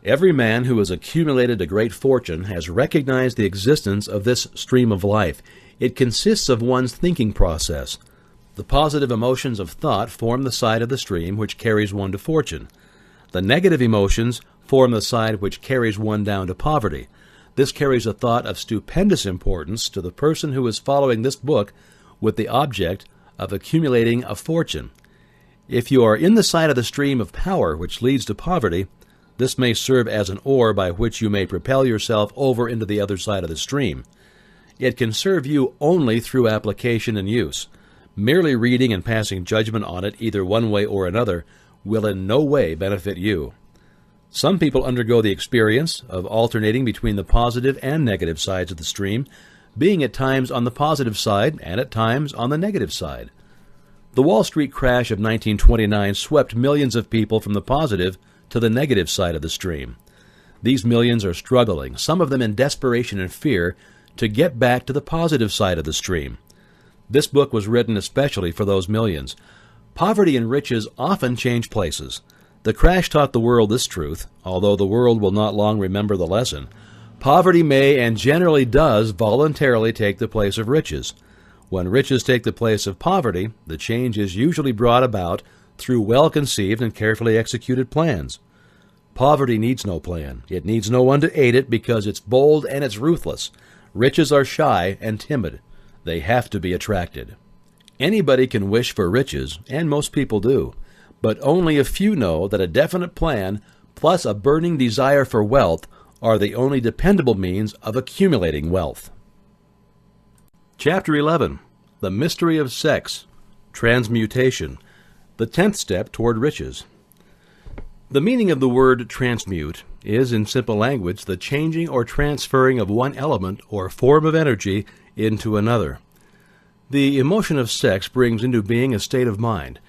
Every man who has accumulated a great fortune has recognized the existence of this stream of life. It consists of one's thinking process. The positive emotions of thought form the side of the stream which carries one to fortune. The negative emotions form the side which carries one down to poverty. This carries a thought of stupendous importance to the person who is following this book with the object of accumulating a fortune. If you are in the side of the stream of power which leads to poverty, this may serve as an oar by which you may propel yourself over into the other side of the stream. It can serve you only through application and use. Merely reading and passing judgment on it either one way or another will in no way benefit you. Some people undergo the experience of alternating between the positive and negative sides of the stream, being at times on the positive side and at times on the negative side. The Wall Street crash of 1929 swept millions of people from the positive to the negative side of the stream. These millions are struggling, some of them in desperation and fear, to get back to the positive side of the stream. This book was written especially for those millions. Poverty and riches often change places. The crash taught the world this truth, although the world will not long remember the lesson. Poverty may and generally does voluntarily take the place of riches. When riches take the place of poverty, the change is usually brought about through well-conceived and carefully executed plans. Poverty needs no plan. It needs no one to aid it because it's bold and it's ruthless. Riches are shy and timid. They have to be attracted. Anybody can wish for riches, and most people do, but only a few know that a definite plan plus a burning desire for wealth are the only dependable means of accumulating wealth. Chapter 11. The Mystery of Sex. Transmutation. The 10th step toward riches. The meaning of the word transmute is, in simple language, the changing or transferring of one element or form of energy into another. The emotion of sex brings into being a state of mind.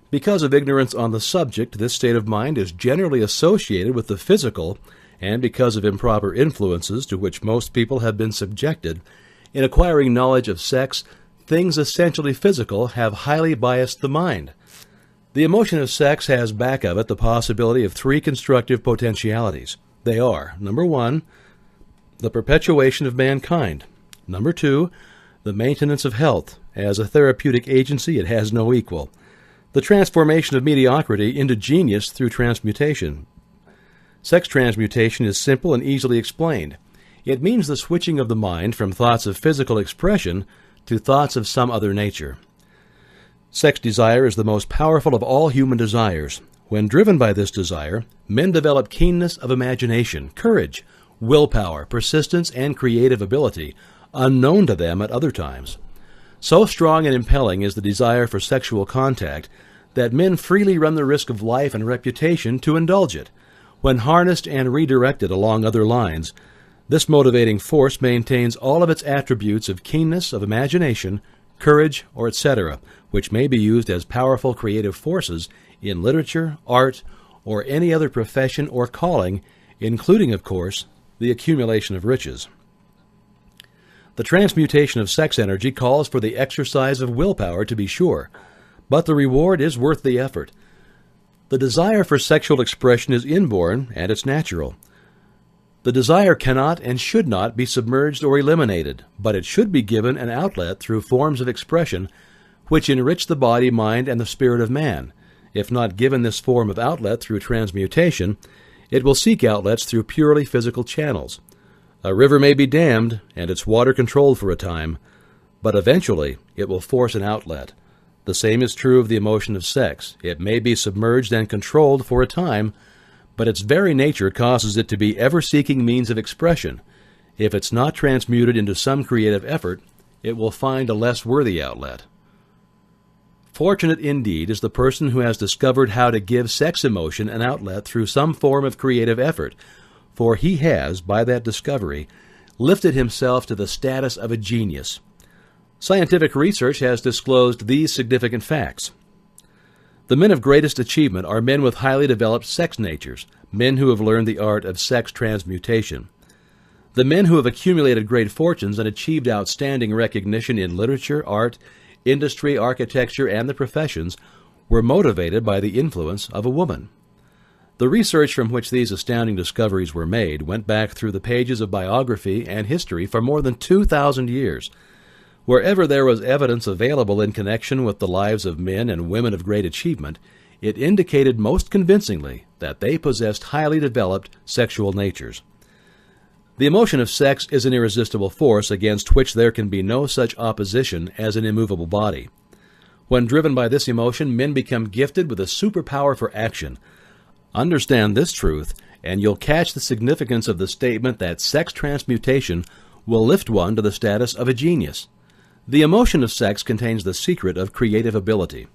Because of ignorance on the subject, this state of mind is generally associated with the physical, and because of improper influences to which most people have been subjected, in acquiring knowledge of sex, things essentially physical have highly biased the mind. The emotion of sex has back of it the possibility of three constructive potentialities. They are, number 1, the perpetuation of mankind. Number 2, the maintenance of health. As a therapeutic agency, it has no equal. The transformation of mediocrity into genius through transmutation. Sex transmutation is simple and easily explained. It means the switching of the mind from thoughts of physical expression to thoughts of some other nature. Sex desire is the most powerful of all human desires. When driven by this desire, men develop keenness of imagination, courage, willpower, persistence, and creative ability, unknown to them at other times. So strong and impelling is the desire for sexual contact that men freely run the risk of life and reputation to indulge it. When harnessed and redirected along other lines, this motivating force maintains all of its attributes of keenness of imagination, courage, or etc., which may be used as powerful creative forces in literature, art, or any other profession or calling, including, of course, the accumulation of riches. The transmutation of sex energy calls for the exercise of willpower, to be sure, but the reward is worth the effort. The desire for sexual expression is inborn, and it's natural. The desire cannot and should not be submerged or eliminated, but it should be given an outlet through forms of expression which enrich the body, mind, and the spirit of man. If not given this form of outlet through transmutation, it will seek outlets through purely physical channels. A river may be dammed and its water controlled for a time, but eventually it will force an outlet. The same is true of the emotion of sex. It may be submerged and controlled for a time, but its very nature causes it to be ever-seeking means of expression. If it's not transmuted into some creative effort, it will find a less worthy outlet. Fortunate indeed is the person who has discovered how to give sex emotion an outlet through some form of creative effort, for he has, by that discovery, lifted himself to the status of a genius. Scientific research has disclosed these significant facts. The men of greatest achievement are men with highly developed sex natures, men who have learned the art of sex transmutation. The men who have accumulated great fortunes and achieved outstanding recognition in literature, art, industry, architecture, and the professions were motivated by the influence of a woman. The research from which these astounding discoveries were made went back through the pages of biography and history for more than 2,000 years. Wherever there was evidence available in connection with the lives of men and women of great achievement, it indicated most convincingly that they possessed highly developed sexual natures. The emotion of sex is an irresistible force against which there can be no such opposition as an immovable body. When driven by this emotion, men become gifted with a superpower for action. Understand this truth, and you'll catch the significance of the statement that sex transmutation will lift one to the status of a genius. The emotion of sex contains the secret of creative ability.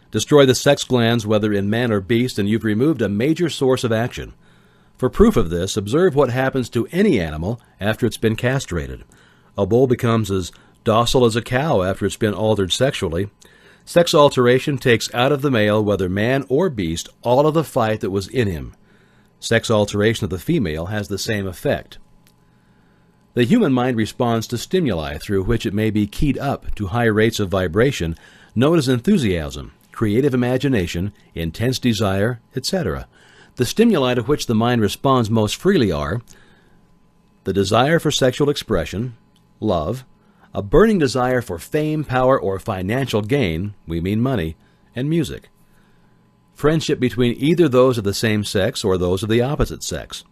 Destroy the sex glands, whether in man or beast, and you've removed a major source of action. For proof of this, observe what happens to any animal after it's been castrated. A bull becomes as docile as a cow after it's been altered sexually. Sex alteration takes out of the male, whether man or beast, all of the fight that was in him. Sex alteration of the female has the same effect. The human mind responds to stimuli through which it may be keyed up to high rates of vibration, known as enthusiasm, creative imagination, intense desire, etc. The stimuli to which the mind responds most freely are the desire for sexual expression, love, a burning desire for fame, power, or financial gain, we mean money, and music. Friendship between either those of the same sex or those of the opposite sex.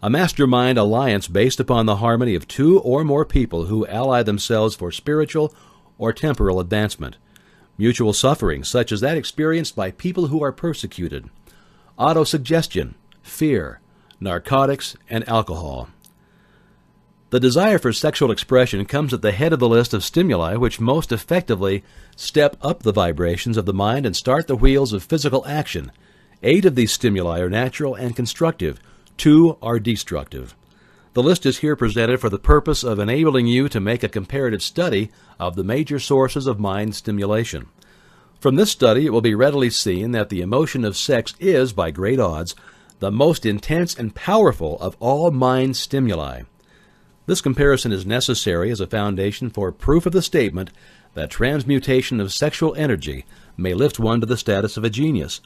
A mastermind alliance based upon the harmony of two or more people who ally themselves for spiritual or temporal advancement. Mutual suffering, such as that experienced by people who are persecuted. Autosuggestion, fear, narcotics, and alcohol. The desire for sexual expression comes at the head of the list of stimuli which most effectively step up the vibrations of the mind and start the wheels of physical action. 8 of these stimuli are natural and constructive. 2 are destructive. The list is here presented for the purpose of enabling you to make a comparative study of the major sources of mind stimulation. From this study, it will be readily seen that the emotion of sex is, by great odds, the most intense and powerful of all mind stimuli. This comparison is necessary as a foundation for proof of the statement that transmutation of sexual energy may lift one to the status of a genius.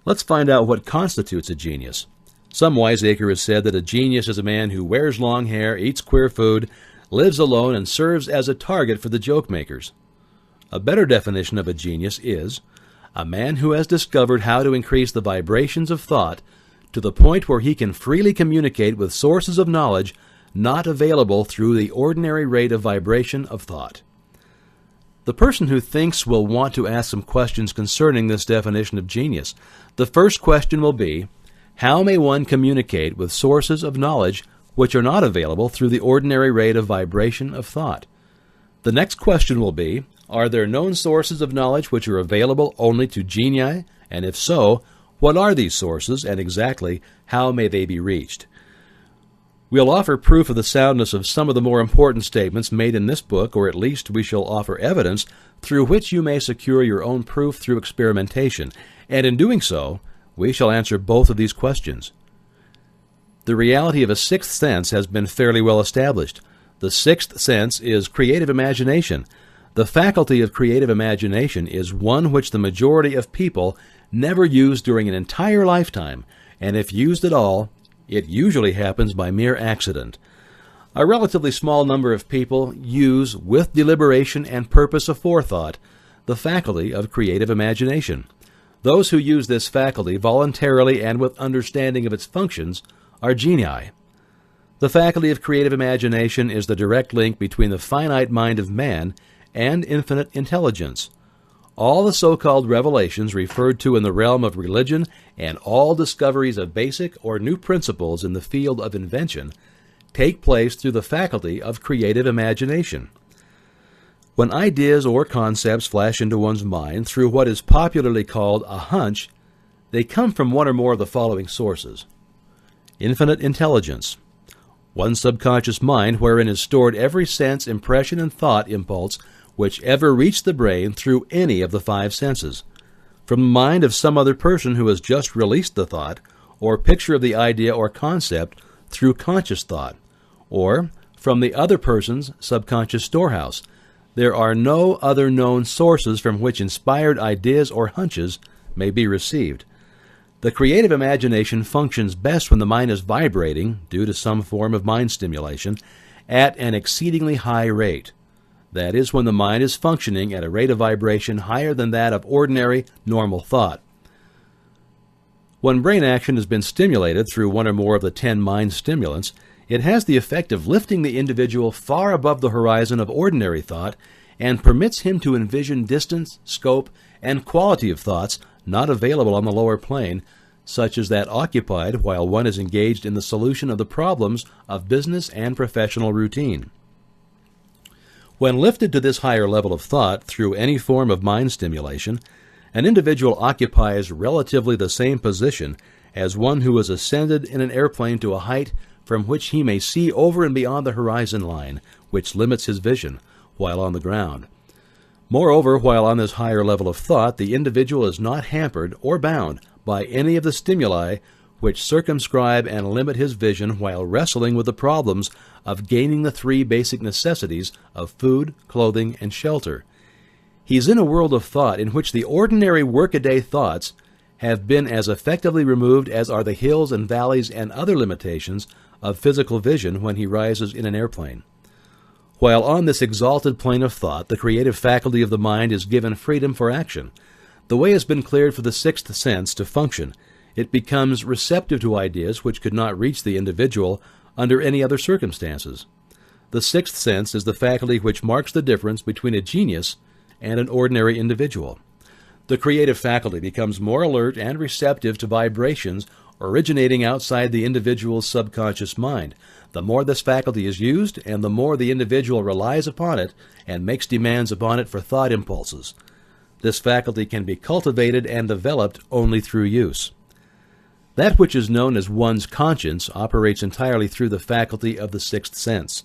Let's find out what constitutes a genius. Some wiseacre has said that a genius is a man who wears long hair, eats queer food, lives alone, and serves as a target for the joke makers. A better definition of a genius is a man who has discovered how to increase the vibrations of thought to the point where he can freely communicate with sources of knowledge not available through the ordinary rate of vibration of thought. The person who thinks will want to ask some questions concerning this definition of genius. The first question will be, how may one communicate with sources of knowledge which are not available through the ordinary rate of vibration of thought? The next question will be, are there known sources of knowledge which are available only to genii? And if so, what are these sources, and exactly how may they be reached? We'll offer proof of the soundness of some of the more important statements made in this book, or at least we shall offer evidence through which you may secure your own proof through experimentation, and in doing so, we shall answer both of these questions. The reality of a sixth sense has been fairly well established. The sixth sense is creative imagination. The faculty of creative imagination is one which the majority of people never use during an entire lifetime, and if used at all, it usually happens by mere accident. A relatively small number of people use, with deliberation and purpose aforethought, the faculty of creative imagination. Those who use this faculty voluntarily and with understanding of its functions are genii. The faculty of creative imagination is the direct link between the finite mind of man and infinite intelligence. All the so-called revelations referred to in the realm of religion and all discoveries of basic or new principles in the field of invention take place through the faculty of creative imagination. When ideas or concepts flash into one's mind through what is popularly called a hunch, they come from one or more of the following sources. Infinite intelligence, one subconscious mind wherein is stored every sense, impression, and thought impulse which ever reached the brain through any of the 5 senses. From the mind of some other person who has just released the thought, or picture of the idea or concept through conscious thought, or from the other person's subconscious storehouse. There are no other known sources from which inspired ideas or hunches may be received. The creative imagination functions best when the mind is vibrating, due to some form of mind stimulation, at an exceedingly high rate. That is, when the mind is functioning at a rate of vibration higher than that of ordinary, normal thought. When brain action has been stimulated through one or more of the 10 mind stimulants, It has the effect of lifting the individual far above the horizon of ordinary thought and permits him to envision distance, scope, and quality of thoughts not available on the lower plane, such as that occupied while one is engaged in the solution of the problems of business and professional routine. When lifted to this higher level of thought through any form of mind stimulation, an individual occupies relatively the same position as one who has ascended in an airplane to a height from which he may see over and beyond the horizon line, which limits his vision, while on the ground. Moreover, while on this higher level of thought, the individual is not hampered or bound by any of the stimuli which circumscribe and limit his vision while wrestling with the problems of gaining the three basic necessities of food, clothing, and shelter. He's in a world of thought in which the ordinary workaday thoughts have been as effectively removed as are the hills and valleys and other limitations of physical vision when he rises in an airplane. While on this exalted plane of thought, the creative faculty of the mind is given freedom for action. The way has been cleared for the sixth sense to function. It becomes receptive to ideas which could not reach the individual under any other circumstances. The sixth sense is the faculty which marks the difference between a genius and an ordinary individual. The creative faculty becomes more alert and receptive to vibrations originating outside the individual's subconscious mind. The more this faculty is used, and the more the individual relies upon it and makes demands upon it for thought impulses. This faculty can be cultivated and developed only through use. That which is known as one's conscience operates entirely through the faculty of the sixth sense.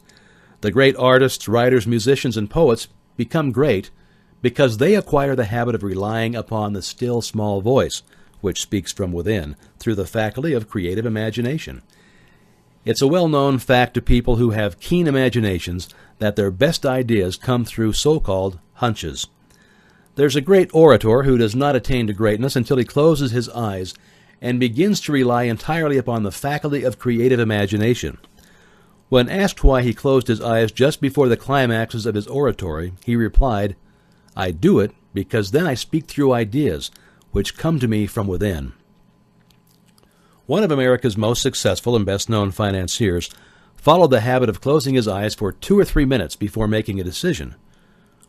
The great artists, writers, musicians, and poets become great because they acquire the habit of relying upon the still small voice, which speaks from within, through the faculty of creative imagination. It's a well-known fact to people who have keen imaginations that their best ideas come through so-called hunches. There's a great orator who does not attain to greatness until he closes his eyes and begins to rely entirely upon the faculty of creative imagination. When asked why he closed his eyes just before the climaxes of his oratory, he replied, "I do it because then I speak through ideas which come to me from within." One of America's most successful and best-known financiers followed the habit of closing his eyes for 2 or 3 minutes before making a decision.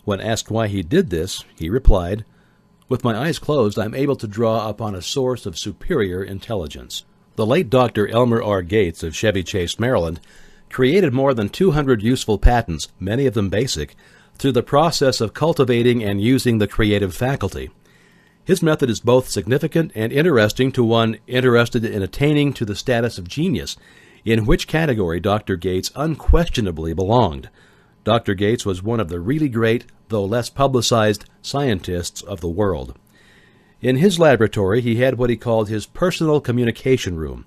When asked why he did this, he replied, "With my eyes closed, I'm able to draw upon a source of superior intelligence." The late Dr. Elmer R. Gates of Chevy Chase, Maryland, created more than 200 useful patents, many of them basic, through the process of cultivating and using the creative faculty. His method is both significant and interesting to one interested in attaining to the status of genius, in which category Dr. Gates unquestionably belonged. Dr. Gates was one of the really great, though less publicized, scientists of the world. In his laboratory, he had what he called his personal communication room.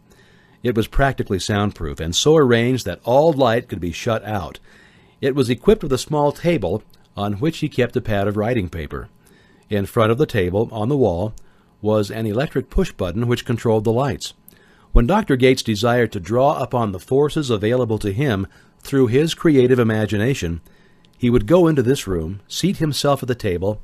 It was practically soundproof and so arranged that all light could be shut out. It was equipped with a small table on which he kept a pad of writing paper. In front of the table, on the wall, was an electric push button which controlled the lights. When Dr. Gates desired to draw upon the forces available to him through his creative imagination, he would go into this room, seat himself at the table,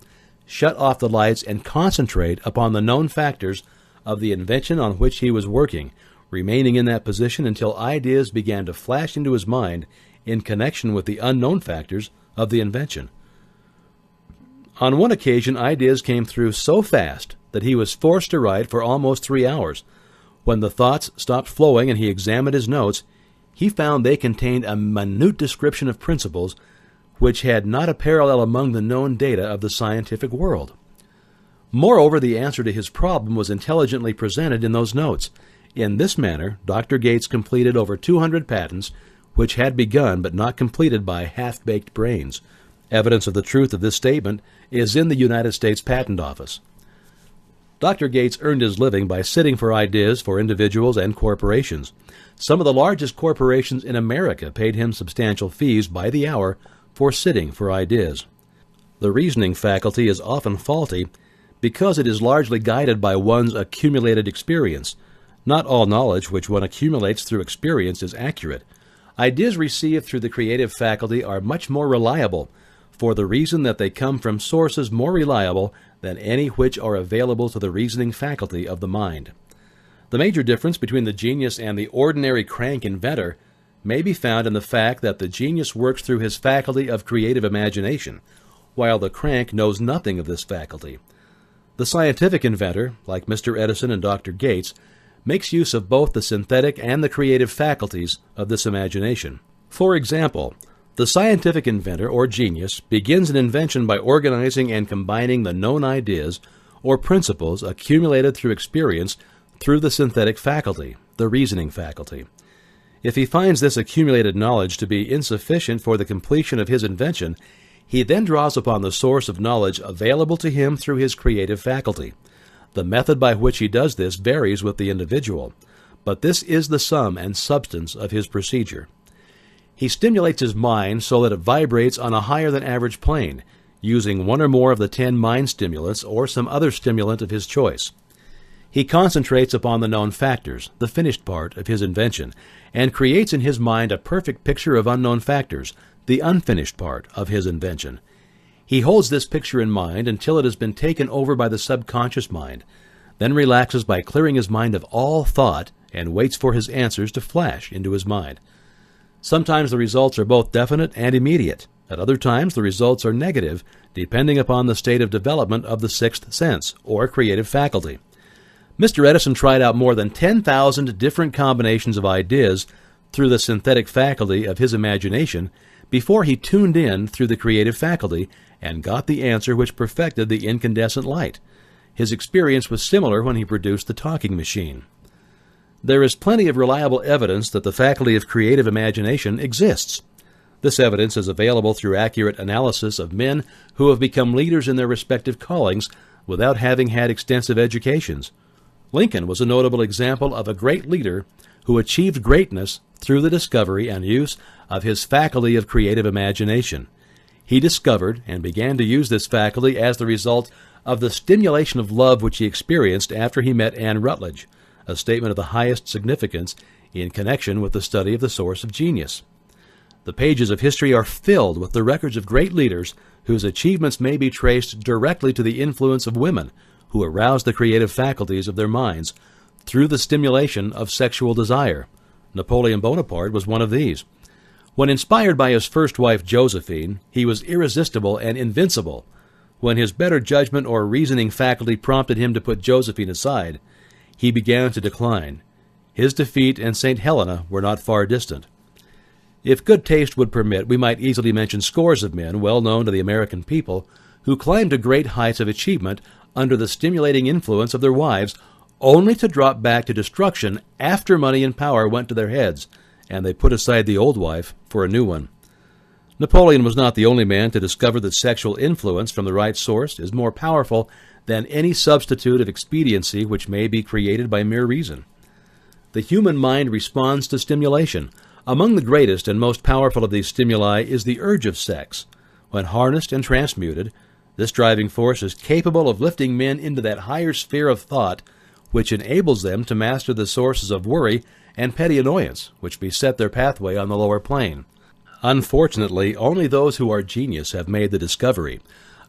shut off the lights, and concentrate upon the known factors of the invention on which he was working, remaining in that position until ideas began to flash into his mind in connection with the unknown factors of the invention. On one occasion, ideas came through so fast that he was forced to write for almost 3 hours. When the thoughts stopped flowing and he examined his notes, he found they contained a minute description of principles which had not a parallel among the known data of the scientific world. Moreover, the answer to his problem was intelligently presented in those notes. In this manner, Dr. Gates completed over 200 patents, which had begun but not completed by half-baked brains. Evidence of the truth of this statement is in the United States Patent Office. Dr. Gates earned his living by sitting for ideas for individuals and corporations. Some of the largest corporations in America paid him substantial fees by the hour for sitting for ideas. The reasoning faculty is often faulty because it is largely guided by one's accumulated experience. Not all knowledge which one accumulates through experience is accurate. Ideas received through the creative faculty are much more reliable, for the reason that they come from sources more reliable than any which are available to the reasoning faculty of the mind. The major difference between the genius and the ordinary crank inventor may be found in the fact that the genius works through his faculty of creative imagination, while the crank knows nothing of this faculty. The scientific inventor, like Mr. Edison and Dr. Gates, makes use of both the synthetic and the creative faculties of this imagination. For example, the scientific inventor or genius begins an invention by organizing and combining the known ideas or principles accumulated through experience through the synthetic faculty, the reasoning faculty. If he finds this accumulated knowledge to be insufficient for the completion of his invention, he then draws upon the source of knowledge available to him through his creative faculty. The method by which he does this varies with the individual, but this is the sum and substance of his procedure. He stimulates his mind so that it vibrates on a higher than average plane, using one or more of the 10 mind stimulants or some other stimulant of his choice. He concentrates upon the known factors, the finished part of his invention, and creates in his mind a perfect picture of unknown factors, the unfinished part of his invention. He holds this picture in mind until it has been taken over by the subconscious mind, then relaxes by clearing his mind of all thought and waits for his answers to flash into his mind. Sometimes the results are both definite and immediate. At other times the results are negative, depending upon the state of development of the sixth sense, or creative faculty. Mr. Edison tried out more than 10,000 different combinations of ideas through the synthetic faculty of his imagination before he tuned in through the creative faculty and got the answer which perfected the incandescent light. His experience was similar when he produced the talking machine. There is plenty of reliable evidence that the faculty of creative imagination exists. This evidence is available through accurate analysis of men who have become leaders in their respective callings without having had extensive educations. Lincoln was a notable example of a great leader who achieved greatness through the discovery and use of his faculty of creative imagination. He discovered and began to use this faculty as the result of the stimulation of love which he experienced after he met Anne Rutledge, a statement of the highest significance in connection with the study of the source of genius. The pages of history are filled with the records of great leaders whose achievements may be traced directly to the influence of women who aroused the creative faculties of their minds through the stimulation of sexual desire. Napoleon Bonaparte was one of these. When inspired by his first wife Josephine, he was irresistible and invincible. When his better judgment or reasoning faculty prompted him to put Josephine aside, he began to decline. His defeat and St. Helena were not far distant. If good taste would permit, we might easily mention scores of men well known to the American people who climbed to great heights of achievement under the stimulating influence of their wives, only to drop back to destruction after money and power went to their heads, and they put aside the old wife for a new one. Napoleon was not the only man to discover that sexual influence from the right source is more powerful than any substitute of expediency which may be created by mere reason. The human mind responds to stimulation. Among the greatest and most powerful of these stimuli is the urge of sex. When harnessed and transmuted, this driving force is capable of lifting men into that higher sphere of thought which enables them to master the sources of worry and petty annoyance which beset their pathway on the lower plane. Unfortunately, only those who are genius have made the discovery.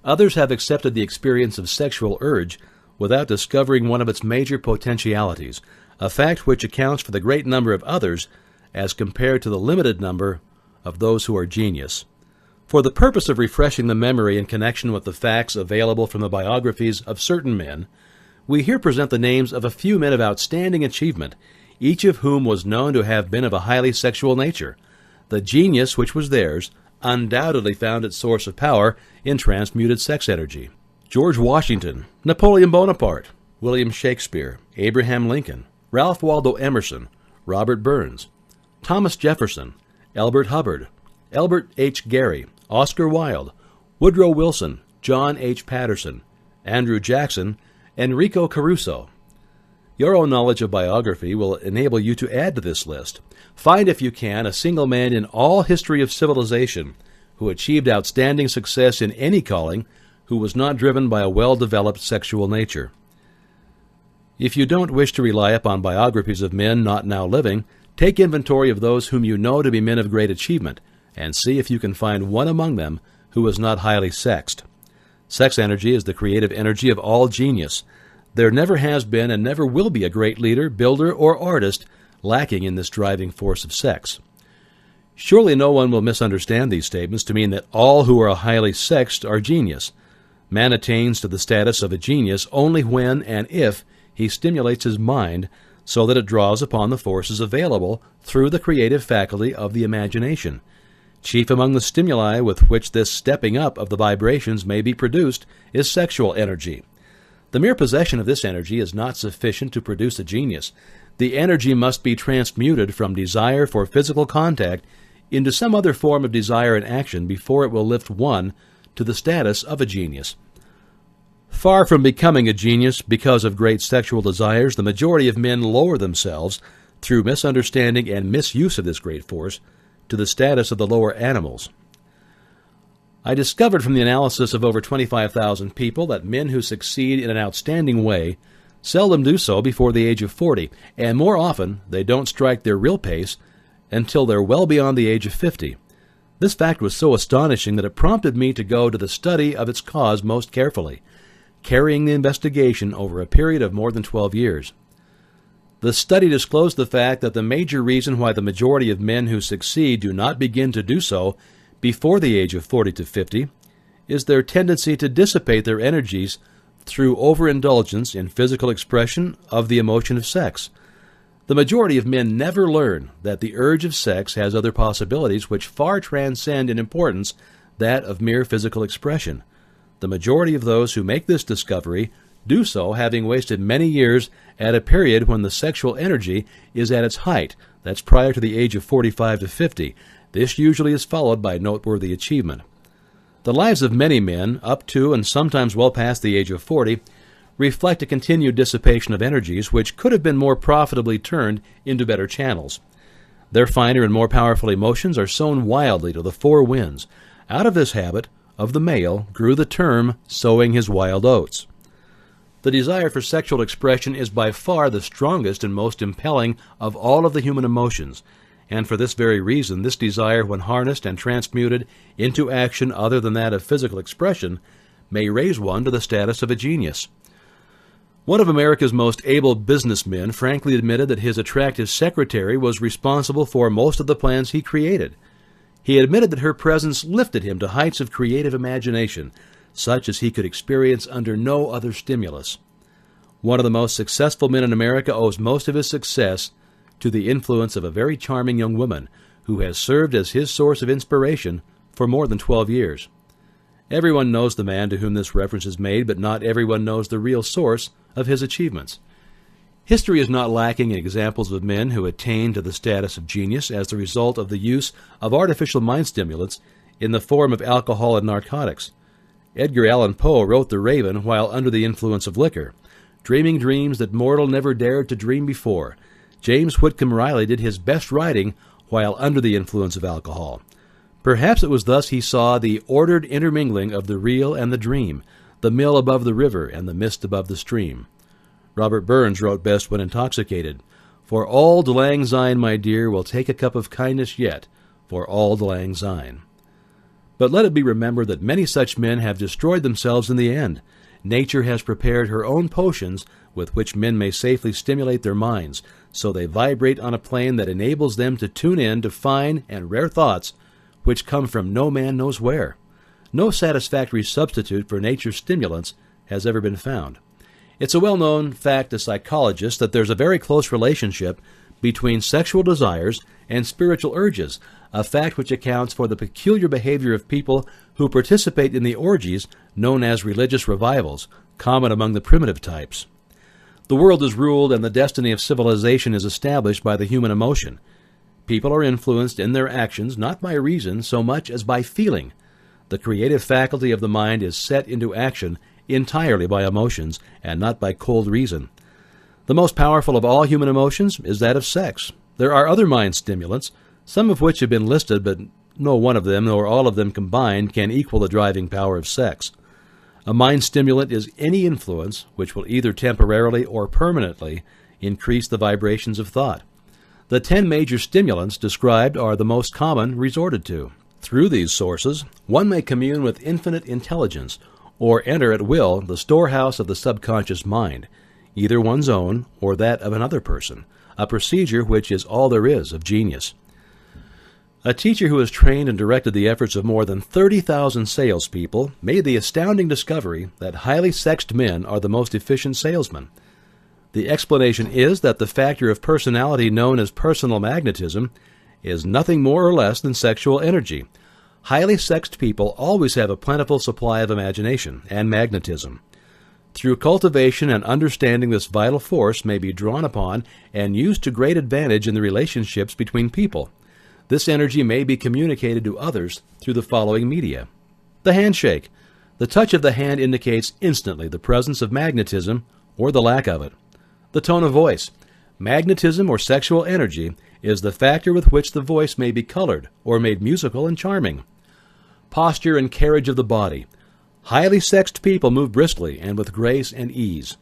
Others have accepted the experience of sexual urge without discovering one of its major potentialities, a fact which accounts for the great number of others as compared to the limited number of those who are genius. For the purpose of refreshing the memory in connection with the facts available from the biographies of certain men, we here present the names of a few men of outstanding achievement, each of whom was known to have been of a highly sexual nature. The genius which was theirs undoubtedly found its source of power in transmuted sex energy. George Washington, Napoleon Bonaparte, William Shakespeare, Abraham Lincoln, Ralph Waldo Emerson, Robert Burns, Thomas Jefferson, Elbert Hubbard, Albert H. Gary, Oscar Wilde, Woodrow Wilson, John H. Patterson, Andrew Jackson, Enrico Caruso. Your own knowledge of biography will enable you to add to this list. Find, if you can, a single man in all history of civilization who achieved outstanding success in any calling who was not driven by a well-developed sexual nature. If you don't wish to rely upon biographies of men not now living, take inventory of those whom you know to be men of great achievement, and see if you can find one among them who was not highly sexed. Sex energy is the creative energy of all genius. There never has been and never will be a great leader, builder, or artist lacking in this driving force of sex. Surely no one will misunderstand these statements to mean that all who are highly sexed are genius. Man attains to the status of a genius only when and if he stimulates his mind so that it draws upon the forces available through the creative faculty of the imagination. Chief among the stimuli with which this stepping up of the vibrations may be produced is sexual energy. The mere possession of this energy is not sufficient to produce a genius. The energy must be transmuted from desire for physical contact into some other form of desire and action before it will lift one to the status of a genius. Far from becoming a genius because of great sexual desires, the majority of men lower themselves, through misunderstanding and misuse of this great force, to the status of the lower animals. I discovered from the analysis of over 25,000 people that men who succeed in an outstanding way seldom do so before the age of 40, and more often they don't strike their real pace until they're well beyond the age of 50. This fact was so astonishing that it prompted me to go to the study of its cause most carefully, carrying the investigation over a period of more than 12 years. The study disclosed the fact that the major reason why the majority of men who succeed do not begin to do so before the age of 40 to 50 is their tendency to dissipate their energies through overindulgence in physical expression of the emotion of sex. The majority of men never learn that the urge of sex has other possibilities which far transcend in importance that of mere physical expression. The majority of those who make this discovery do so having wasted many years at a period when the sexual energy is at its height. That's prior to the age of 45 to 50. This usually is followed by noteworthy achievement. The lives of many men, up to and sometimes well past the age of 40, reflect a continued dissipation of energies which could have been more profitably turned into better channels. Their finer and more powerful emotions are sown wildly to the four winds. Out of this habit of the male grew the term sowing his wild oats. The desire for sexual expression is by far the strongest and most impelling of all of the human emotions, and for this very reason, this desire, when harnessed and transmuted into action other than that of physical expression, may raise one to the status of a genius. One of America's most able businessmen frankly admitted that his attractive secretary was responsible for most of the plans he created. He admitted that her presence lifted him to heights of creative imagination, such as he could experience under no other stimulus. One of the most successful men in America owes most of his success to the influence of a very charming young woman who has served as his source of inspiration for more than 12 years. Everyone knows the man to whom this reference is made, but not everyone knows the real source of his achievements. History is not lacking in examples of men who attained to the status of genius as the result of the use of artificial mind stimulants in the form of alcohol and narcotics. Edgar Allan Poe wrote The Raven while under the influence of liquor, dreaming dreams that mortal never dared to dream before. James Whitcomb Riley did his best writing while under the influence of alcohol. Perhaps it was thus he saw the ordered intermingling of the real and the dream, the mill above the river and the mist above the stream. Robert Burns wrote best when intoxicated. For auld lang syne, my dear, will take a cup of kindness yet, for auld lang syne. But let it be remembered that many such men have destroyed themselves in the end. Nature has prepared her own potions with which men may safely stimulate their minds, so they vibrate on a plane that enables them to tune in to fine and rare thoughts which come from no man knows where. No satisfactory substitute for nature's stimulants has ever been found. It's a well-known fact to psychologists that there's a very close relationship between sexual desires and spiritual urges, a fact which accounts for the peculiar behavior of people who participate in the orgies known as religious revivals, common among the primitive types. The world is ruled and the destiny of civilization is established by the human emotion. People are influenced in their actions not by reason so much as by feeling. The creative faculty of the mind is set into action entirely by emotions and not by cold reason. The most powerful of all human emotions is that of sex. There are other mind stimulants, some of which have been listed, but no one of them nor all of them combined can equal the driving power of sex. A mind stimulant is any influence which will either temporarily or permanently increase the vibrations of thought. The 10 major stimulants described are the most common resorted to. Through these sources, one may commune with infinite intelligence or enter at will the storehouse of the subconscious mind, either one's own or that of another person, a procedure which is all there is of genius. A teacher who has trained and directed the efforts of more than 30,000 salespeople made the astounding discovery that highly sexed men are the most efficient salesmen. The explanation is that the factor of personality known as personal magnetism is nothing more or less than sexual energy. Highly sexed people always have a plentiful supply of imagination and magnetism. Through cultivation and understanding, this vital force may be drawn upon and used to great advantage in the relationships between people. This energy may be communicated to others through the following media. The handshake. The touch of the hand indicates instantly the presence of magnetism or the lack of it. The tone of voice. Magnetism or sexual energy is the factor with which the voice may be colored or made musical and charming. Posture and carriage of the body. Highly sexed people move briskly and with grace and ease.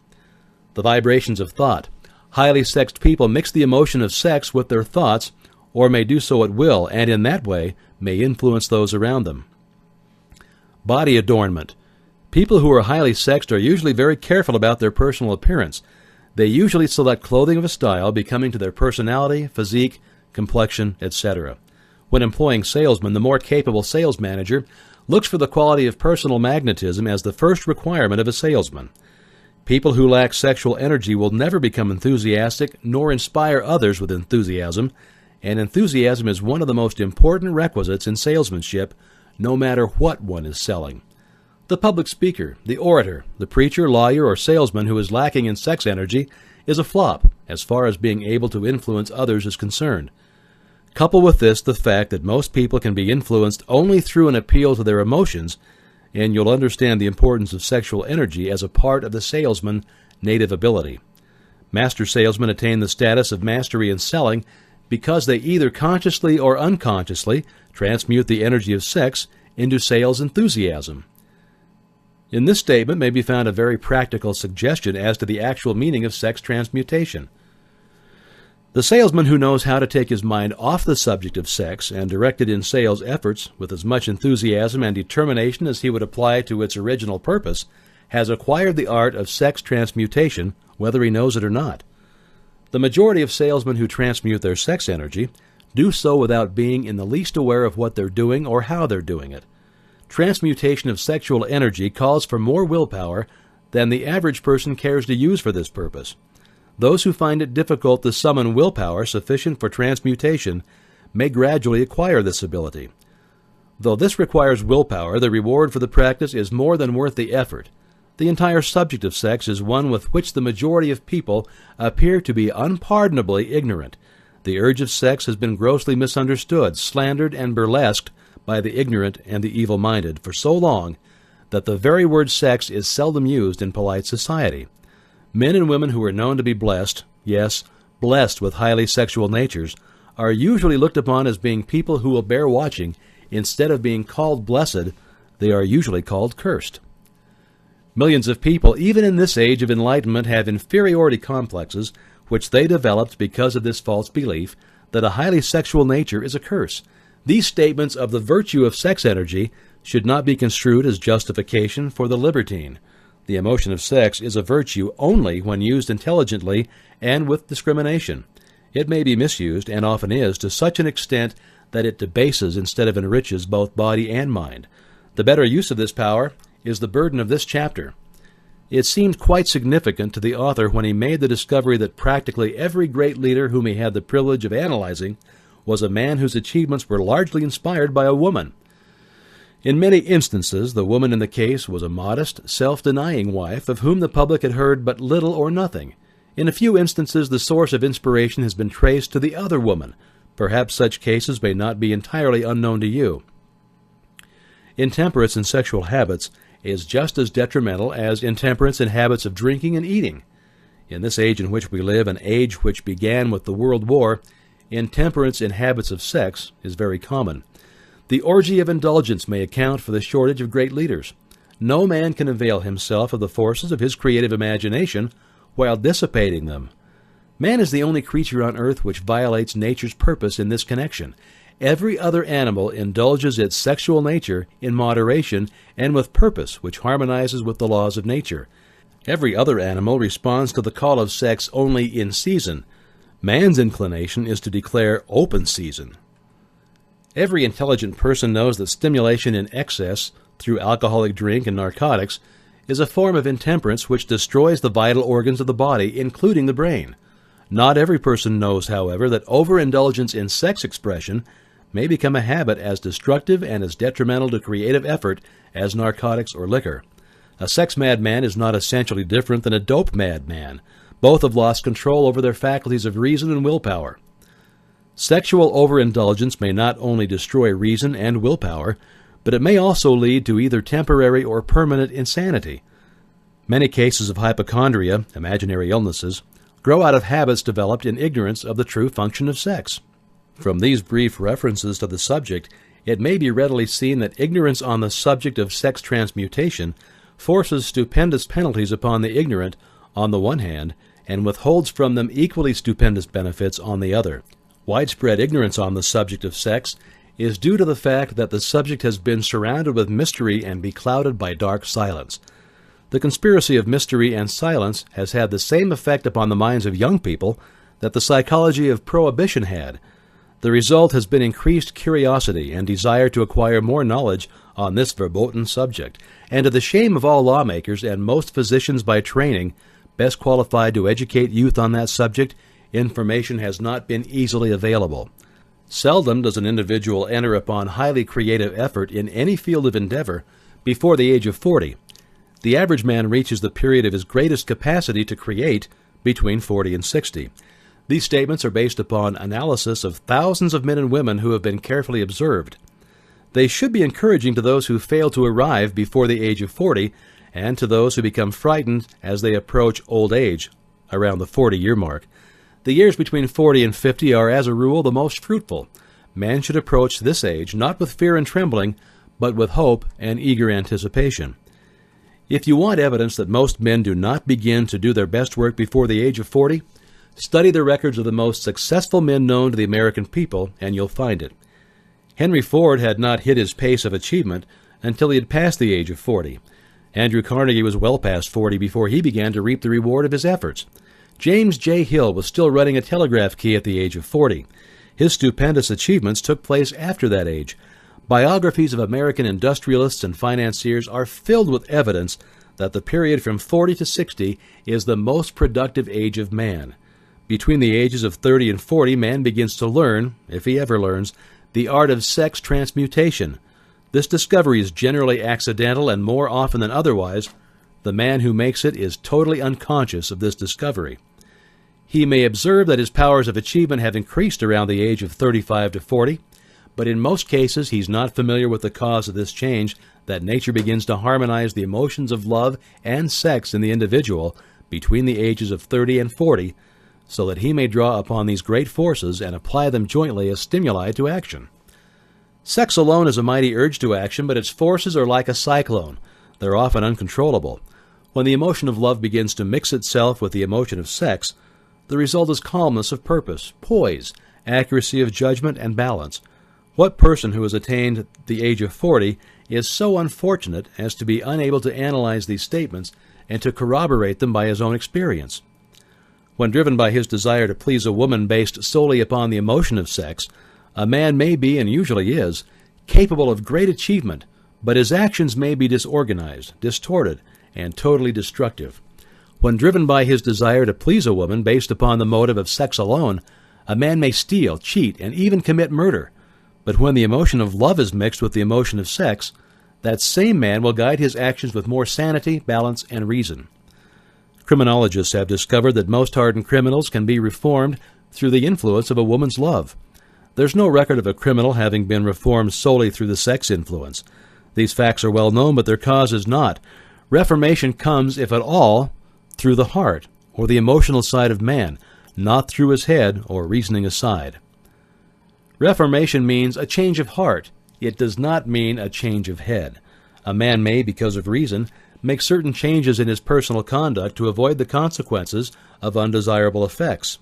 The vibrations of thought. Highly sexed people mix the emotion of sex with their thoughts, or may do so at will, and in that way may influence those around them. Body adornment. People who are highly sexed are usually very careful about their personal appearance. They usually select clothing of a style becoming to their personality, physique, complexion, etc. When employing salesmen, the more capable sales manager looks for the quality of personal magnetism as the first requirement of a salesman. People who lack sexual energy will never become enthusiastic nor inspire others with enthusiasm, and enthusiasm is one of the most important requisites in salesmanship, no matter what one is selling. The public speaker, the orator, the preacher, lawyer, or salesman who is lacking in sex energy is a flop as far as being able to influence others is concerned. Couple with this the fact that most people can be influenced only through an appeal to their emotions, and you'll understand the importance of sexual energy as a part of the salesman's native ability. Master salesmen attain the status of mastery in selling because they either consciously or unconsciously transmute the energy of sex into sales enthusiasm. In this statement may be found a very practical suggestion as to the actual meaning of sex transmutation. The salesman who knows how to take his mind off the subject of sex and direct it in sales efforts with as much enthusiasm and determination as he would apply to its original purpose has acquired the art of sex transmutation, whether he knows it or not. The majority of salesmen who transmute their sex energy do so without being in the least aware of what they're doing or how they're doing it. Transmutation of sexual energy calls for more willpower than the average person cares to use for this purpose. Those who find it difficult to summon willpower sufficient for transmutation may gradually acquire this ability. Though this requires willpower, the reward for the practice is more than worth the effort. The entire subject of sex is one with which the majority of people appear to be unpardonably ignorant. The urge of sex has been grossly misunderstood, slandered, and burlesqued by the ignorant and the evil-minded for so long that the very word sex is seldom used in polite society. Men and women who are known to be blessed, yes, blessed with highly sexual natures, are usually looked upon as being people who will bear watching. Instead of being called blessed, they are usually called cursed. Millions of people, even in this age of enlightenment, have inferiority complexes which they developed because of this false belief that a highly sexual nature is a curse. These statements of the virtue of sex energy should not be construed as justification for the libertine. The emotion of sex is a virtue only when used intelligently and with discrimination. It may be misused, and often is, to such an extent that it debases instead of enriches both body and mind. The better use of this power is the burden of this chapter. It seemed quite significant to the author when he made the discovery that practically every great leader whom he had the privilege of analyzing was a man whose achievements were largely inspired by a woman. In many instances, the woman in the case was a modest, self-denying wife of whom the public had heard but little or nothing. In a few instances, the source of inspiration has been traced to the other woman. Perhaps such cases may not be entirely unknown to you. Intemperance in sexual habits is just as detrimental as intemperance in habits of drinking and eating. In this age in which we live, an age which began with the World War, intemperance in habits of sex is very common. The orgy of indulgence may account for the shortage of great leaders. No man can avail himself of the forces of his creative imagination while dissipating them. Man is the only creature on earth which violates nature's purpose in this connection. Every other animal indulges its sexual nature in moderation and with purpose which harmonizes with the laws of nature. Every other animal responds to the call of sex only in season. Man's inclination is to declare open season. Every intelligent person knows that stimulation in excess through alcoholic drink and narcotics is a form of intemperance which destroys the vital organs of the body, including the brain. Not every person knows, however, that overindulgence in sex expression may become a habit as destructive and as detrimental to creative effort as narcotics or liquor. A sex madman is not essentially different than a dope madman. Both have lost control over their faculties of reason and willpower. Sexual overindulgence may not only destroy reason and willpower, but it may also lead to either temporary or permanent insanity. Many cases of hypochondria, imaginary illnesses, grow out of habits developed in ignorance of the true function of sex. From these brief references to the subject, it may be readily seen that ignorance on the subject of sex transmutation forces stupendous penalties upon the ignorant on the one hand, and withholds from them equally stupendous benefits on the other. Widespread ignorance on the subject of sex is due to the fact that the subject has been surrounded with mystery and beclouded by dark silence. The conspiracy of mystery and silence has had the same effect upon the minds of young people that the psychology of prohibition had. The result has been increased curiosity and desire to acquire more knowledge on this verboten subject, and to the shame of all lawmakers and most physicians by training, best qualified to educate youth on that subject, information has not been easily available. Seldom does an individual enter upon highly creative effort in any field of endeavor before the age of 40. The average man reaches the period of his greatest capacity to create between 40 and 60. These statements are based upon analysis of thousands of men and women who have been carefully observed. They should be encouraging to those who fail to arrive before the age of 40 and to those who become frightened as they approach old age, around the 40-year mark. The years between 40 and 50 are, as a rule, the most fruitful. Man should approach this age not with fear and trembling, but with hope and eager anticipation. If you want evidence that most men do not begin to do their best work before the age of 40, study the records of the most successful men known to the American people, and you'll find it. Henry Ford had not hit his pace of achievement until he had passed the age of 40. Andrew Carnegie was well past 40 before he began to reap the reward of his efforts. James J. Hill was still running a telegraph key at the age of 40. His stupendous achievements took place after that age. Biographies of American industrialists and financiers are filled with evidence that the period from 40 to 60 is the most productive age of man. Between the ages of 30 and 40, man begins to learn, if he ever learns, the art of sex transmutation. This discovery is generally accidental, and more often than otherwise, the man who makes it is totally unconscious of this discovery. He may observe that his powers of achievement have increased around the age of 35 to 40, but in most cases he's not familiar with the cause of this change, that nature begins to harmonize the emotions of love and sex in the individual between the ages of 30 and 40, so that he may draw upon these great forces and apply them jointly as stimuli to action. Sex alone is a mighty urge to action, but its forces are like a cyclone. They're often uncontrollable. When the emotion of love begins to mix itself with the emotion of sex, the result is calmness of purpose, poise, accuracy of judgment, and balance. What person who has attained the age of 40 is so unfortunate as to be unable to analyze these statements and to corroborate them by his own experience? When driven by his desire to please a woman based solely upon the emotion of sex, a man may be, and usually is, capable of great achievement, but his actions may be disorganized, distorted, and totally destructive. When driven by his desire to please a woman based upon the motive of sex alone, a man may steal, cheat, and even commit murder. But when the emotion of love is mixed with the emotion of sex, that same man will guide his actions with more sanity, balance, and reason. Criminologists have discovered that most hardened criminals can be reformed through the influence of a woman's love. There's no record of a criminal having been reformed solely through the sex influence. These facts are well known, but their cause is not. Reformation comes, if at all, through the heart, or the emotional side of man, not through his head or reasoning aside. Reformation means a change of heart. It does not mean a change of head. A man may, because of reason, make certain changes in his personal conduct to avoid the consequences of undesirable effects.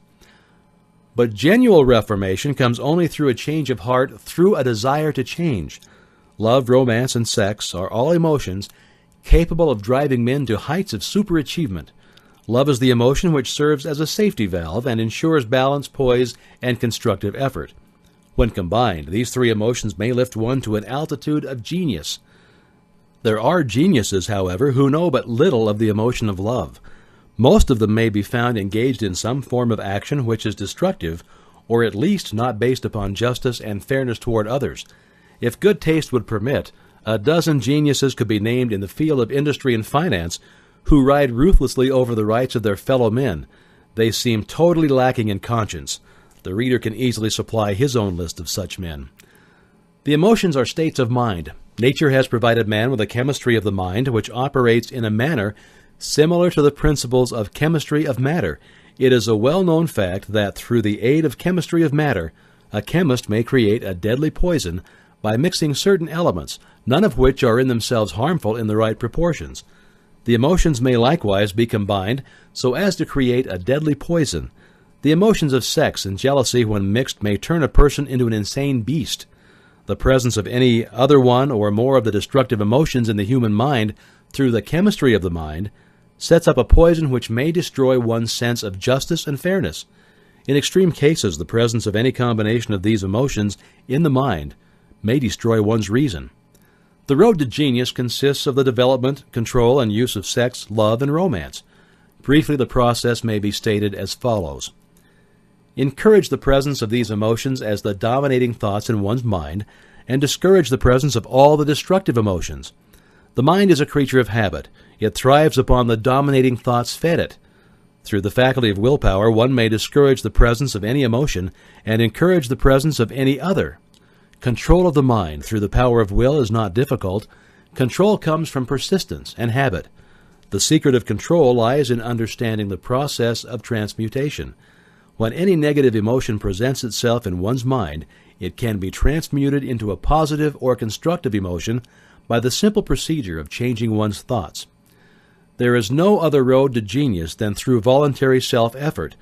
But genuine reformation comes only through a change of heart, through a desire to change. Love, romance, and sex are all emotions capable of driving men to heights of superachievement. Love is the emotion which serves as a safety valve and ensures balance, poise, and constructive effort. When combined, these three emotions may lift one to an altitude of genius. There are geniuses, however, who know but little of the emotion of love. Most of them may be found engaged in some form of action which is destructive, or at least not based upon justice and fairness toward others. If good taste would permit, a dozen geniuses could be named in the field of industry and finance who ride ruthlessly over the rights of their fellow men. They seem totally lacking in conscience. The reader can easily supply his own list of such men. The emotions are states of mind. Nature has provided man with a chemistry of the mind which operates in a manner similar to the principles of chemistry of matter. It is a well-known fact that through the aid of chemistry of matter, a chemist may create a deadly poison by mixing certain elements, none of which are in themselves harmful in the right proportions. The emotions may likewise be combined so as to create a deadly poison. The emotions of sex and jealousy, when mixed, may turn a person into an insane beast. The presence of any other one or more of the destructive emotions in the human mind through the chemistry of the mind sets up a poison which may destroy one's sense of justice and fairness. In extreme cases, the presence of any combination of these emotions in the mind may destroy one's reason. The road to genius consists of the development, control, and use of sex, love, and romance. Briefly, the process may be stated as follows. Encourage the presence of these emotions as the dominating thoughts in one's mind, and discourage the presence of all the destructive emotions. The mind is a creature of habit. It thrives upon the dominating thoughts fed it. Through the faculty of willpower, one may discourage the presence of any emotion and encourage the presence of any other. Control of the mind through the power of will is not difficult. Control comes from persistence and habit. The secret of control lies in understanding the process of transmutation. When any negative emotion presents itself in one's mind, it can be transmuted into a positive or constructive emotion by the simple procedure of changing one's thoughts. There is no other road to genius than through voluntary self-effort.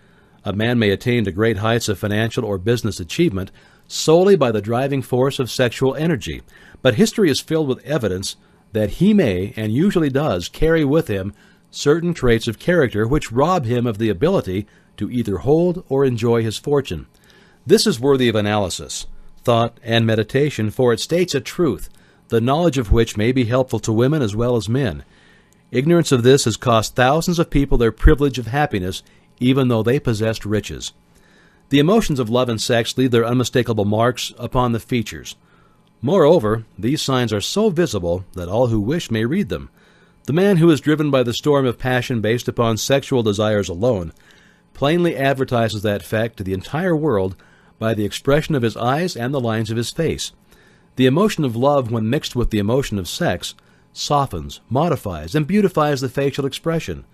A man may attain to great heights of financial or business achievement solely by the driving force of sexual energy, but history is filled with evidence that he may, and usually does, carry with him certain traits of character which rob him of the ability to either hold or enjoy his fortune. This is worthy of analysis, thought, and meditation, for it states a truth, the knowledge of which may be helpful to women as well as men. Ignorance of this has cost thousands of people their privilege of happiness, even though they possessed riches. The emotions of love and sex leave their unmistakable marks upon the features. Moreover, these signs are so visible that all who wish may read them. The man who is driven by the storm of passion based upon sexual desires alone plainly advertises that fact to the entire world by the expression of his eyes and the lines of his face. The emotion of love, when mixed with the emotion of sex, softens, modifies, and beautifies the facial expression.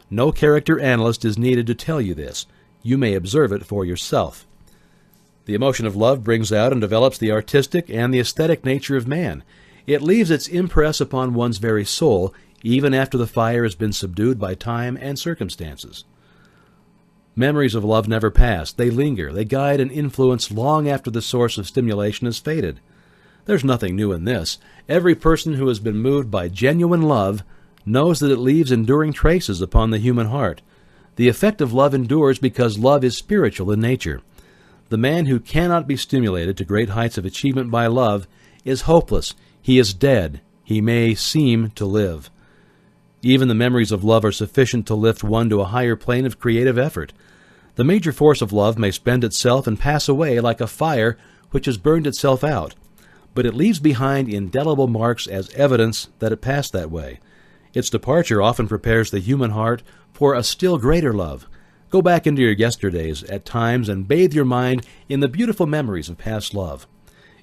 No character analyst is needed to tell you this. You may observe it for yourself. The emotion of love brings out and develops the artistic and the aesthetic nature of man. It leaves its impress upon one's very soul, even after the fire has been subdued by time and circumstances. Memories of love never pass. They linger. They guide and influence long after the source of stimulation has faded. There's nothing new in this. Every person who has been moved by genuine love knows that it leaves enduring traces upon the human heart. The effect of love endures because love is spiritual in nature. The man who cannot be stimulated to great heights of achievement by love is hopeless. He is dead. He may seem to live. Even the memories of love are sufficient to lift one to a higher plane of creative effort. The major force of love may spend itself and pass away like a fire which has burned itself out, but it leaves behind indelible marks as evidence that it passed that way. Its departure often prepares the human heart for a still greater love. Go back into your yesterdays at times and bathe your mind in the beautiful memories of past love.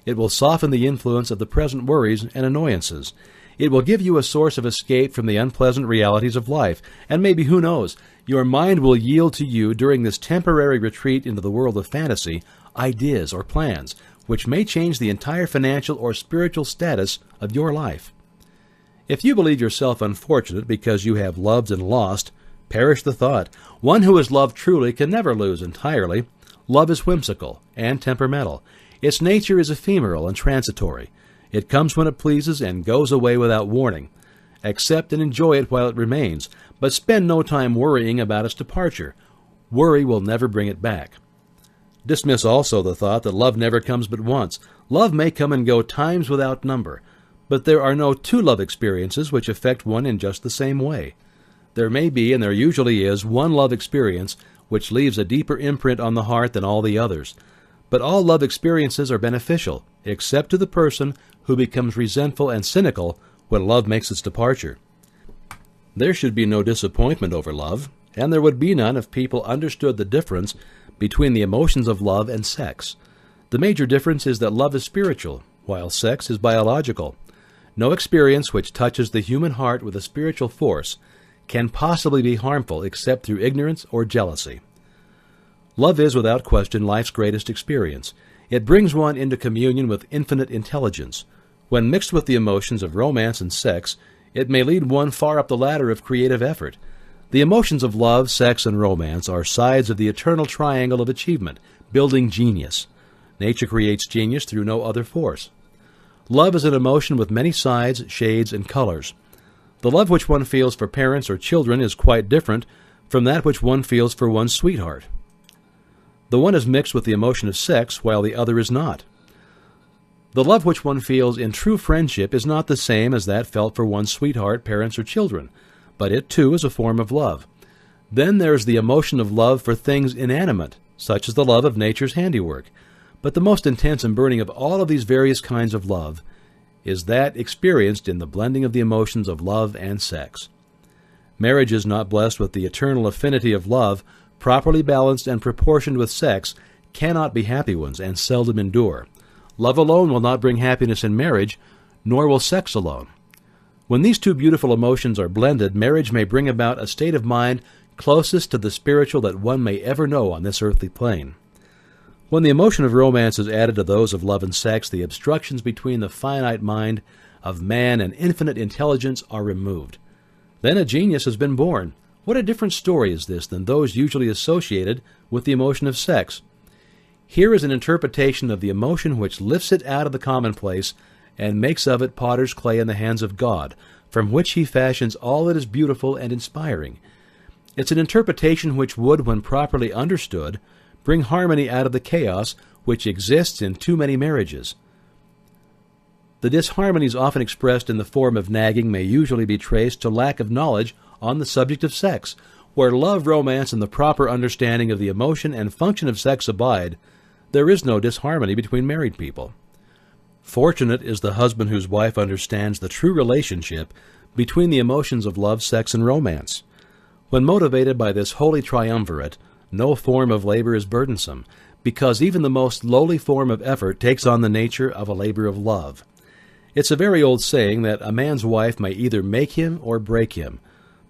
It will soften the influence of the present worries and annoyances. It will give you a source of escape from the unpleasant realities of life, and maybe, who knows, your mind will yield to you during this temporary retreat into the world of fantasy ideas or plans which may change the entire financial or spiritual status of your life. If you believe yourself unfortunate because you have loved and lost, perish the thought. One who has loved truly can never lose entirely. Love is whimsical and temperamental. Its nature is ephemeral and transitory. It comes when it pleases and goes away without warning. Accept and enjoy it while it remains, but spend no time worrying about its departure. Worry will never bring it back. Dismiss also the thought that love never comes but once. Love may come and go times without number, but there are no two love experiences which affect one in just the same way. There may be, and there usually is, one love experience which leaves a deeper imprint on the heart than all the others. But all love experiences are beneficial, except to the person who becomes resentful and cynical when love makes its departure. There should be no disappointment over love, and there would be none if people understood the difference between the emotions of love and sex. The major difference is that love is spiritual, while sex is biological. No experience which touches the human heart with a spiritual force can possibly be harmful except through ignorance or jealousy. Love is, without question, life's greatest experience. It brings one into communion with infinite intelligence. When mixed with the emotions of romance and sex, it may lead one far up the ladder of creative effort. The emotions of love, sex, and romance are sides of the eternal triangle of achievement, building genius. Nature creates genius through no other force. Love is an emotion with many sides, shades, and colors. The love which one feels for parents or children is quite different from that which one feels for one's sweetheart. The one is mixed with the emotion of sex, while the other is not. The love which one feels in true friendship is not the same as that felt for one's sweetheart, parents, or children, but it too is a form of love. Then there is the emotion of love for things inanimate, such as the love of nature's handiwork. But the most intense and burning of all of these various kinds of love is that experienced in the blending of the emotions of love and sex. Marriage is not blessed with the eternal affinity of love, properly balanced and proportioned with sex, cannot be happy ones and seldom endure. Love alone will not bring happiness in marriage, nor will sex alone. When these two beautiful emotions are blended, marriage may bring about a state of mind closest to the spiritual that one may ever know on this earthly plane. When the emotion of romance is added to those of love and sex, the obstructions between the finite mind of man and infinite intelligence are removed. Then a genius has been born. What a different story is this than those usually associated with the emotion of sex. Here is an interpretation of the emotion which lifts it out of the commonplace and makes of it potter's clay in the hands of God, from which he fashions all that is beautiful and inspiring. It's an interpretation which would, when properly understood, bring harmony out of the chaos which exists in too many marriages. The disharmonies often expressed in the form of nagging may usually be traced to lack of knowledge on the subject of sex. Where love, romance, and the proper understanding of the emotion and function of sex abide, there is no disharmony between married people. Fortunate is the husband whose wife understands the true relationship between the emotions of love, sex, and romance. When motivated by this holy triumvirate, no form of labor is burdensome, because even the most lowly form of effort takes on the nature of a labor of love. It's a very old saying that a man's wife may either make him or break him,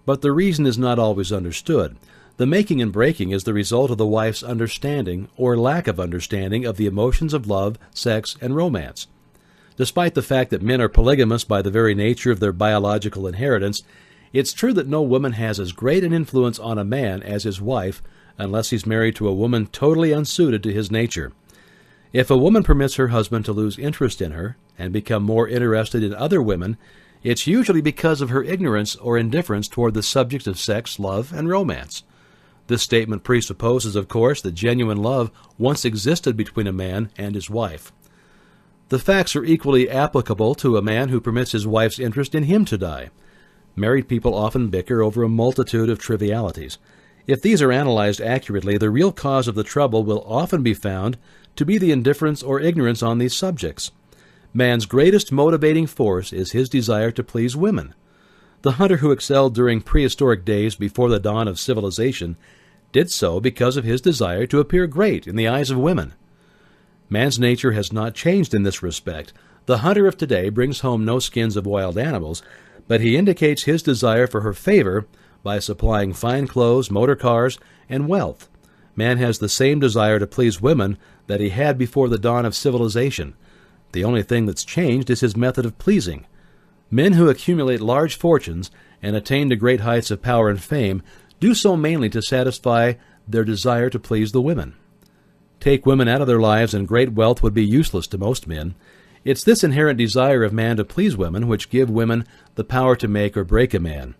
but the reason is not always understood. The making and breaking is the result of the wife's understanding or lack of understanding of the emotions of love, sex, and romance. Despite the fact that men are polygamous by the very nature of their biological inheritance, it's true that no woman has as great an influence on a man as his wife, unless he's married to a woman totally unsuited to his nature. If a woman permits her husband to lose interest in her and become more interested in other women, it's usually because of her ignorance or indifference toward the subjects of sex, love, and romance. This statement presupposes, of course, that genuine love once existed between a man and his wife. The facts are equally applicable to a man who permits his wife's interest in him to die. Married people often bicker over a multitude of trivialities. If these are analyzed accurately, the real cause of the trouble will often be found to be the indifference or ignorance on these subjects. Man's greatest motivating force is his desire to please women. The hunter who excelled during prehistoric days before the dawn of civilization did so because of his desire to appear great in the eyes of women. Man's nature has not changed in this respect. The hunter of today brings home no skins of wild animals, but he indicates his desire for her favor by supplying fine clothes, motor cars, and wealth. Man has the same desire to please women that he had before the dawn of civilization. The only thing that's changed is his method of pleasing. Men who accumulate large fortunes and attain to great heights of power and fame do so mainly to satisfy their desire to please the women. Take women out of their lives and great wealth would be useless to most men. It's this inherent desire of man to please women which give women the power to make or break a man.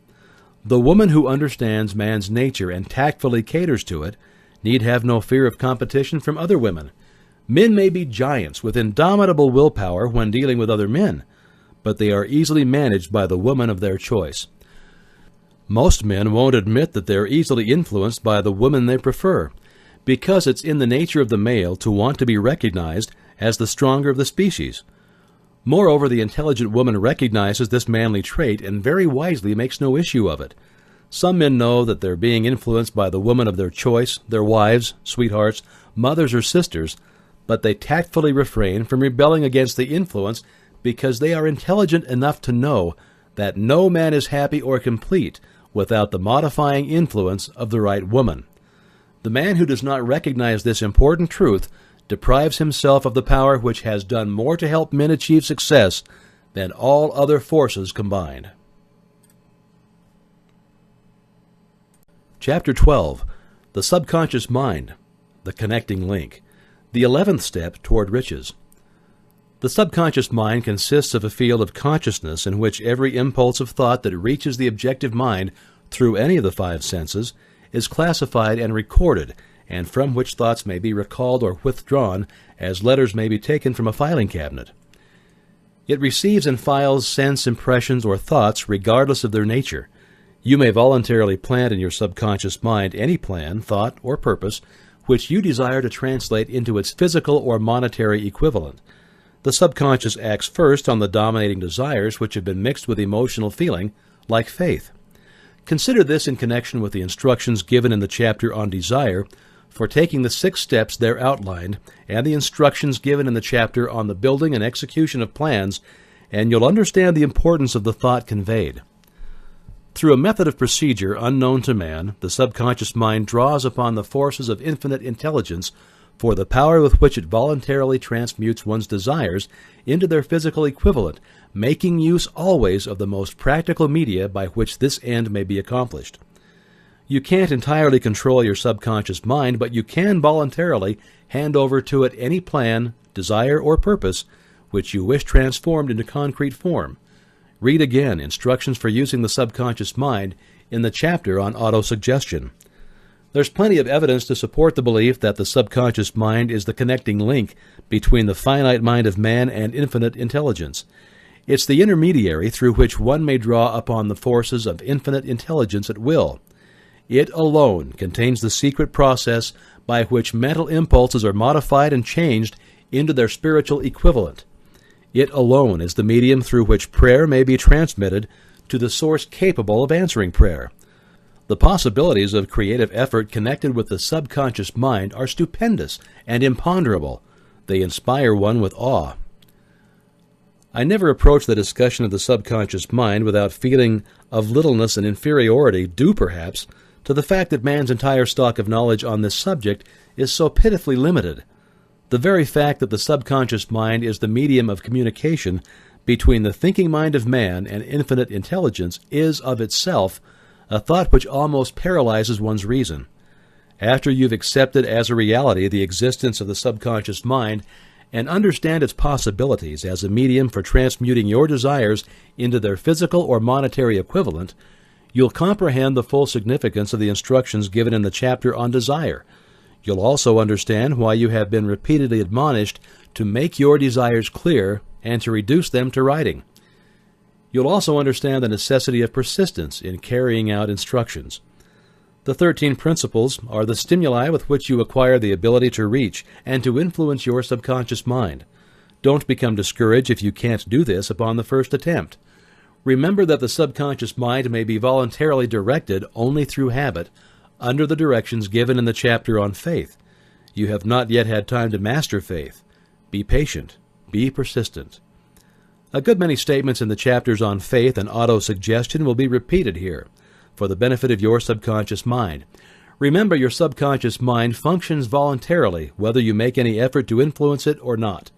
The woman who understands man's nature and tactfully caters to it need have no fear of competition from other women. Men may be giants with indomitable willpower when dealing with other men, but they are easily managed by the woman of their choice. Most men won't admit that they're easily influenced by the woman they prefer, because it's in the nature of the male to want to be recognized as the stronger of the species. Moreover, the intelligent woman recognizes this manly trait and very wisely makes no issue of it. Some men know that they're being influenced by the woman of their choice, their wives, sweethearts, mothers, or sisters, but they tactfully refrain from rebelling against the influence because they are intelligent enough to know that no man is happy or complete without the modifying influence of the right woman. The man who does not recognize this important truth deprives himself of the power which has done more to help men achieve success than all other forces combined. Chapter 12. The Subconscious Mind, the Connecting Link, the 11th step toward riches. The subconscious mind consists of a field of consciousness in which every impulse of thought that reaches the objective mind through any of the five senses is classified and recorded, and from which thoughts may be recalled or withdrawn as letters may be taken from a filing cabinet. It receives and files sense impressions or thoughts regardless of their nature. You may voluntarily plant in your subconscious mind any plan, thought, or purpose which you desire to translate into its physical or monetary equivalent. The subconscious acts first on the dominating desires which have been mixed with emotional feeling, like faith. Consider this in connection with the instructions given in the chapter on desire for taking the 6 steps there outlined, and the instructions given in the chapter on the building and execution of plans, and you'll understand the importance of the thought conveyed. Through a method of procedure unknown to man, the subconscious mind draws upon the forces of infinite intelligence for the power with which it voluntarily transmutes one's desires into their physical equivalent, making use always of the most practical media by which this end may be accomplished. You can't entirely control your subconscious mind, but you can voluntarily hand over to it any plan, desire, or purpose which you wish transformed into concrete form. Read again instructions for using the subconscious mind in the chapter on autosuggestion. There's plenty of evidence to support the belief that the subconscious mind is the connecting link between the finite mind of man and infinite intelligence. It's the intermediary through which one may draw upon the forces of infinite intelligence at will. It alone contains the secret process by which mental impulses are modified and changed into their spiritual equivalent. It alone is the medium through which prayer may be transmitted to the source capable of answering prayer. The possibilities of creative effort connected with the subconscious mind are stupendous and imponderable. They inspire one with awe. I never approach the discussion of the subconscious mind without feeling of littleness and inferiority due, perhaps, to the fact that man's entire stock of knowledge on this subject is so pitifully limited. The very fact that the subconscious mind is the medium of communication between the thinking mind of man and infinite intelligence is, of itself, a thought which almost paralyzes one's reason. After you've accepted as a reality the existence of the subconscious mind and understand its possibilities as a medium for transmuting your desires into their physical or monetary equivalent, you'll comprehend the full significance of the instructions given in the chapter on desire. You'll also understand why you have been repeatedly admonished to make your desires clear and to reduce them to writing. You'll also understand the necessity of persistence in carrying out instructions. The 13 principles are the stimuli with which you acquire the ability to reach and to influence your subconscious mind. Don't become discouraged if you can't do this upon the first attempt. Remember that the subconscious mind may be voluntarily directed only through habit, under the directions given in the chapter on faith. You have not yet had time to master faith. Be patient. Be persistent. A good many statements in the chapters on faith and autosuggestion will be repeated here, for the benefit of your subconscious mind. Remember, your subconscious mind functions voluntarily, whether you make any effort to influence it or not.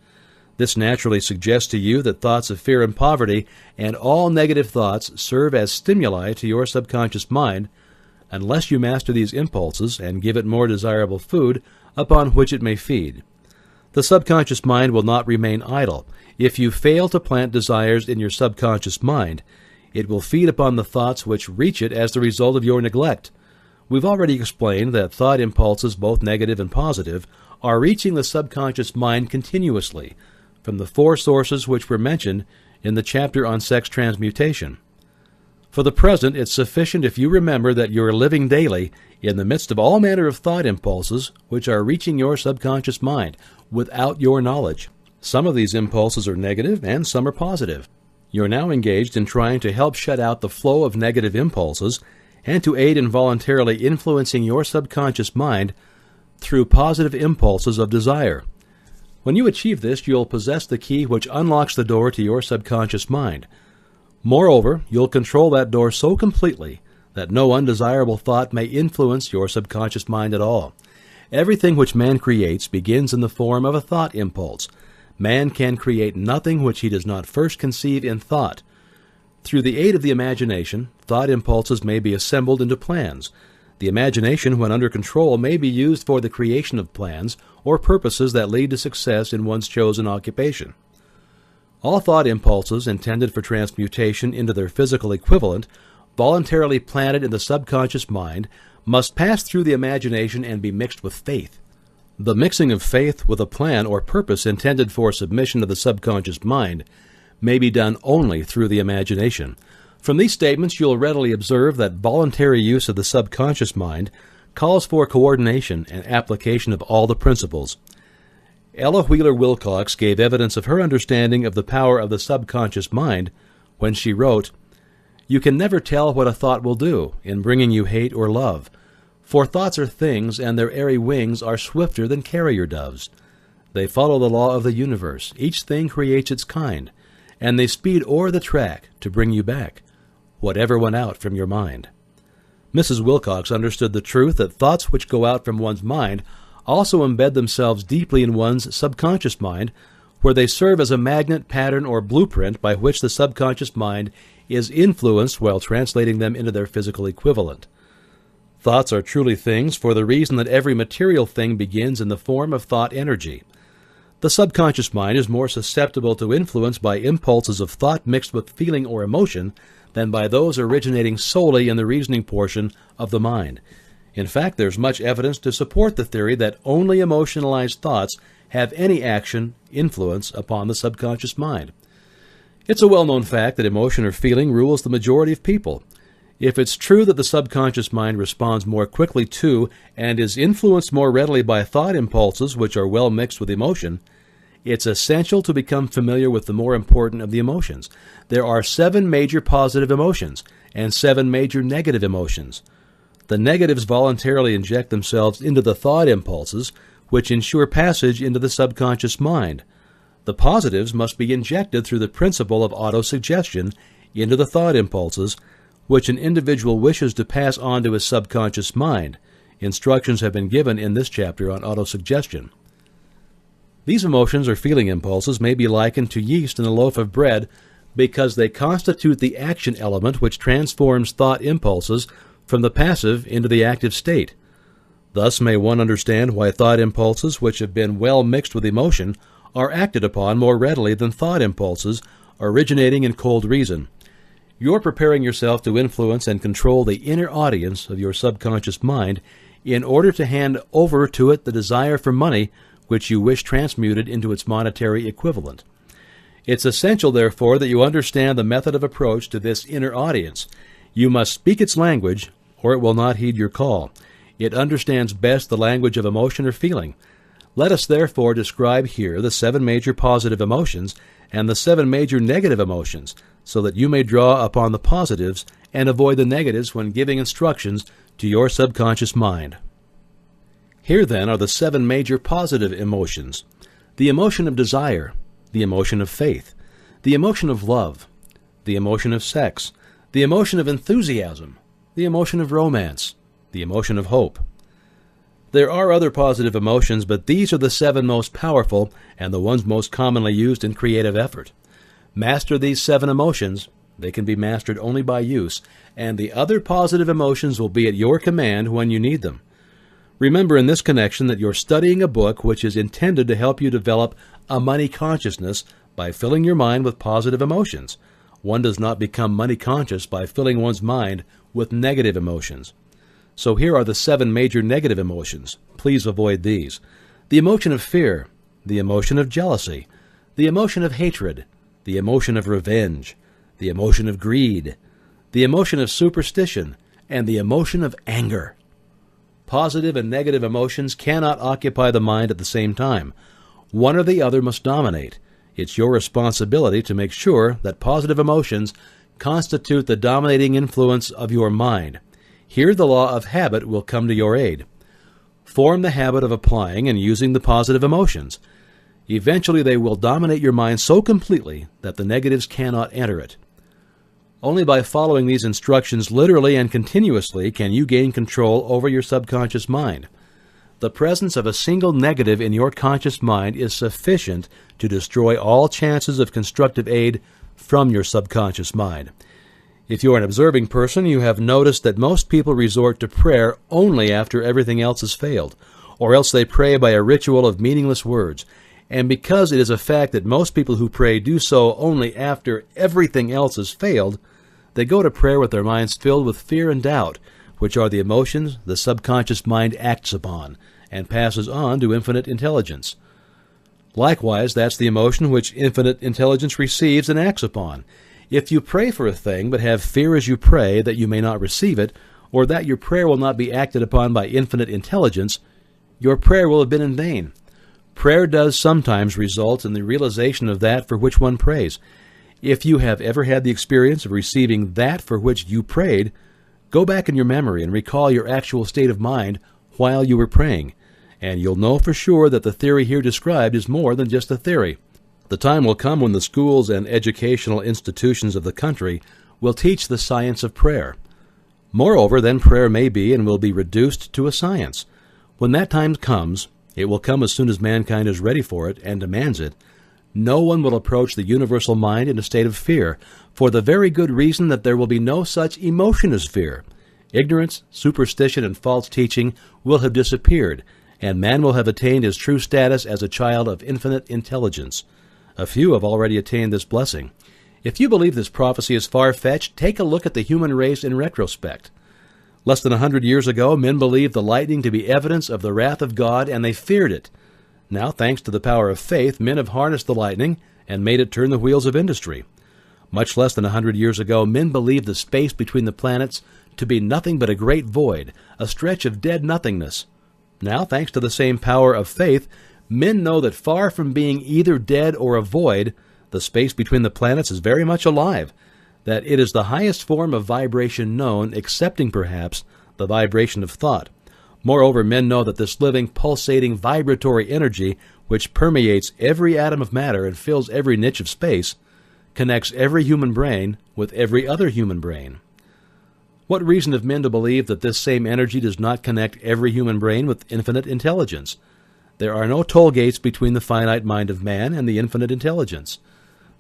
This naturally suggests to you that thoughts of fear and poverty and all negative thoughts serve as stimuli to your subconscious mind, unless you master these impulses and give it more desirable food upon which it may feed. The subconscious mind will not remain idle. If you fail to plant desires in your subconscious mind, it will feed upon the thoughts which reach it as the result of your neglect. We've already explained that thought impulses, both negative and positive, are reaching the subconscious mind continuously from the four sources which were mentioned in the chapter on sex transmutation. For the present, it's sufficient if you remember that you are living daily in the midst of all manner of thought impulses which are reaching your subconscious mind without your knowledge. Some of these impulses are negative and some are positive. You are now engaged in trying to help shut out the flow of negative impulses and to aid in voluntarily influencing your subconscious mind through positive impulses of desire. When you achieve this, you'll possess the key which unlocks the door to your subconscious mind. Moreover, you'll control that door so completely that no undesirable thought may influence your subconscious mind at all. Everything which man creates begins in the form of a thought impulse. Man can create nothing which he does not first conceive in thought. Through the aid of the imagination, thought impulses may be assembled into plans. The imagination, when under control, may be used for the creation of plans or purposes that lead to success in one's chosen occupation. All thought impulses intended for transmutation into their physical equivalent, voluntarily planted in the subconscious mind, must pass through the imagination and be mixed with faith. The mixing of faith with a plan or purpose intended for submission to the subconscious mind may be done only through the imagination. From these statements, you'll readily observe that voluntary use of the subconscious mind calls for coordination and application of all the principles. Ella Wheeler Wilcox gave evidence of her understanding of the power of the subconscious mind when she wrote, "You can never tell what a thought will do in bringing you hate or love, for thoughts are things, and their airy wings are swifter than carrier doves. They follow the law of the universe, each thing creates its kind, and they speed o'er the track to bring you back whatever went out from your mind." Mrs. Wilcox understood the truth that thoughts which go out from one's mind also embed themselves deeply in one's subconscious mind, where they serve as a magnet, pattern, or blueprint by which the subconscious mind is influenced while translating them into their physical equivalent. Thoughts are truly things for the reason that every material thing begins in the form of thought energy. The subconscious mind is more susceptible to influence by impulses of thought mixed with feeling or emotion than by those originating solely in the reasoning portion of the mind. In fact, there's much evidence to support the theory that only emotionalized thoughts have any action, influence upon the subconscious mind. It's a well-known fact that emotion or feeling rules the majority of people. If it's true that the subconscious mind responds more quickly to and is influenced more readily by thought impulses which are well mixed with emotion, it's essential to become familiar with the more important of the emotions. There are 7 major positive emotions and 7 major negative emotions. The negatives voluntarily inject themselves into the thought impulses, which ensure passage into the subconscious mind. The positives must be injected through the principle of autosuggestion into the thought impulses, which an individual wishes to pass on to his subconscious mind. Instructions have been given in this chapter on autosuggestion. These emotions or feeling impulses may be likened to yeast in a loaf of bread because they constitute the action element which transforms thought impulses from the passive into the active state. Thus may one understand why thought impulses which have been well mixed with emotion are acted upon more readily than thought impulses originating in cold reason. You're preparing yourself to influence and control the inner audience of your subconscious mind in order to hand over to it the desire for money which you wish transmuted into its monetary equivalent. It's essential, therefore, that you understand the method of approach to this inner audience. You must speak its language, or it will not heed your call. It understands best the language of emotion or feeling. Let us therefore describe here the 7 major positive emotions and the 7 major negative emotions, so that you may draw upon the positives and avoid the negatives when giving instructions to your subconscious mind. Here then are the 7 major positive emotions: the emotion of desire, the emotion of faith, the emotion of love, the emotion of sex, the emotion of enthusiasm, the emotion of romance, the emotion of hope. There are other positive emotions, but these are the 7 most powerful and the ones most commonly used in creative effort. Master these 7 emotions. They can be mastered only by use, and the other positive emotions will be at your command when you need them. Remember in this connection that you're studying a book which is intended to help you develop a money consciousness by filling your mind with positive emotions. One does not become money conscious by filling one's mind with negative emotions. So here are the 7 major negative emotions. Please avoid these. The emotion of fear, the emotion of jealousy, the emotion of hatred, the emotion of revenge, the emotion of greed, the emotion of superstition, and the emotion of anger. Positive and negative emotions cannot occupy the mind at the same time. One or the other must dominate. It's your responsibility to make sure that positive emotions constitute the dominating influence of your mind. Here the law of habit will come to your aid. Form the habit of applying and using the positive emotions. Eventually they will dominate your mind so completely that the negatives cannot enter it. Only by following these instructions literally and continuously can you gain control over your subconscious mind. The presence of a single negative in your conscious mind is sufficient to destroy all chances of constructive aid from your subconscious mind. If you are an observing person, you have noticed that most people resort to prayer only after everything else has failed, or else they pray by a ritual of meaningless words. And because it is a fact that most people who pray do so only after everything else has failed, they go to prayer with their minds filled with fear and doubt, which are the emotions the subconscious mind acts upon and passes on to infinite intelligence. Likewise, that's the emotion which infinite intelligence receives and acts upon. If you pray for a thing but have fear as you pray that you may not receive it, or that your prayer will not be acted upon by infinite intelligence, your prayer will have been in vain. Prayer does sometimes result in the realization of that for which one prays. If you have ever had the experience of receiving that for which you prayed, go back in your memory and recall your actual state of mind while you were praying, and you'll know for sure that the theory here described is more than just a theory. The time will come when the schools and educational institutions of the country will teach the science of prayer. Moreover, then prayer may be and will be reduced to a science. When that time comes, it will come as soon as mankind is ready for it and demands it. No one will approach the universal mind in a state of fear, for the very good reason that there will be no such emotion as fear. Ignorance, superstition, and false teaching will have disappeared, and man will have attained his true status as a child of infinite intelligence. A few have already attained this blessing. If you believe this prophecy is far-fetched, take a look at the human race in retrospect. Less than 100 years ago, men believed the lightning to be evidence of the wrath of God, and they feared it. Now, thanks to the power of faith, men have harnessed the lightning and made it turn the wheels of industry. Much less than 100 years ago, men believed the space between the planets to be nothing but a great void, a stretch of dead nothingness. Now, thanks to the same power of faith, men know that far from being either dead or a void, the space between the planets is very much alive, that it is the highest form of vibration known, excepting perhaps the vibration of thought. Moreover, men know that this living, pulsating, vibratory energy, which permeates every atom of matter and fills every niche of space, connects every human brain with every other human brain. What reason have men to believe that this same energy does not connect every human brain with infinite intelligence? There are no toll gates between the finite mind of man and the infinite intelligence.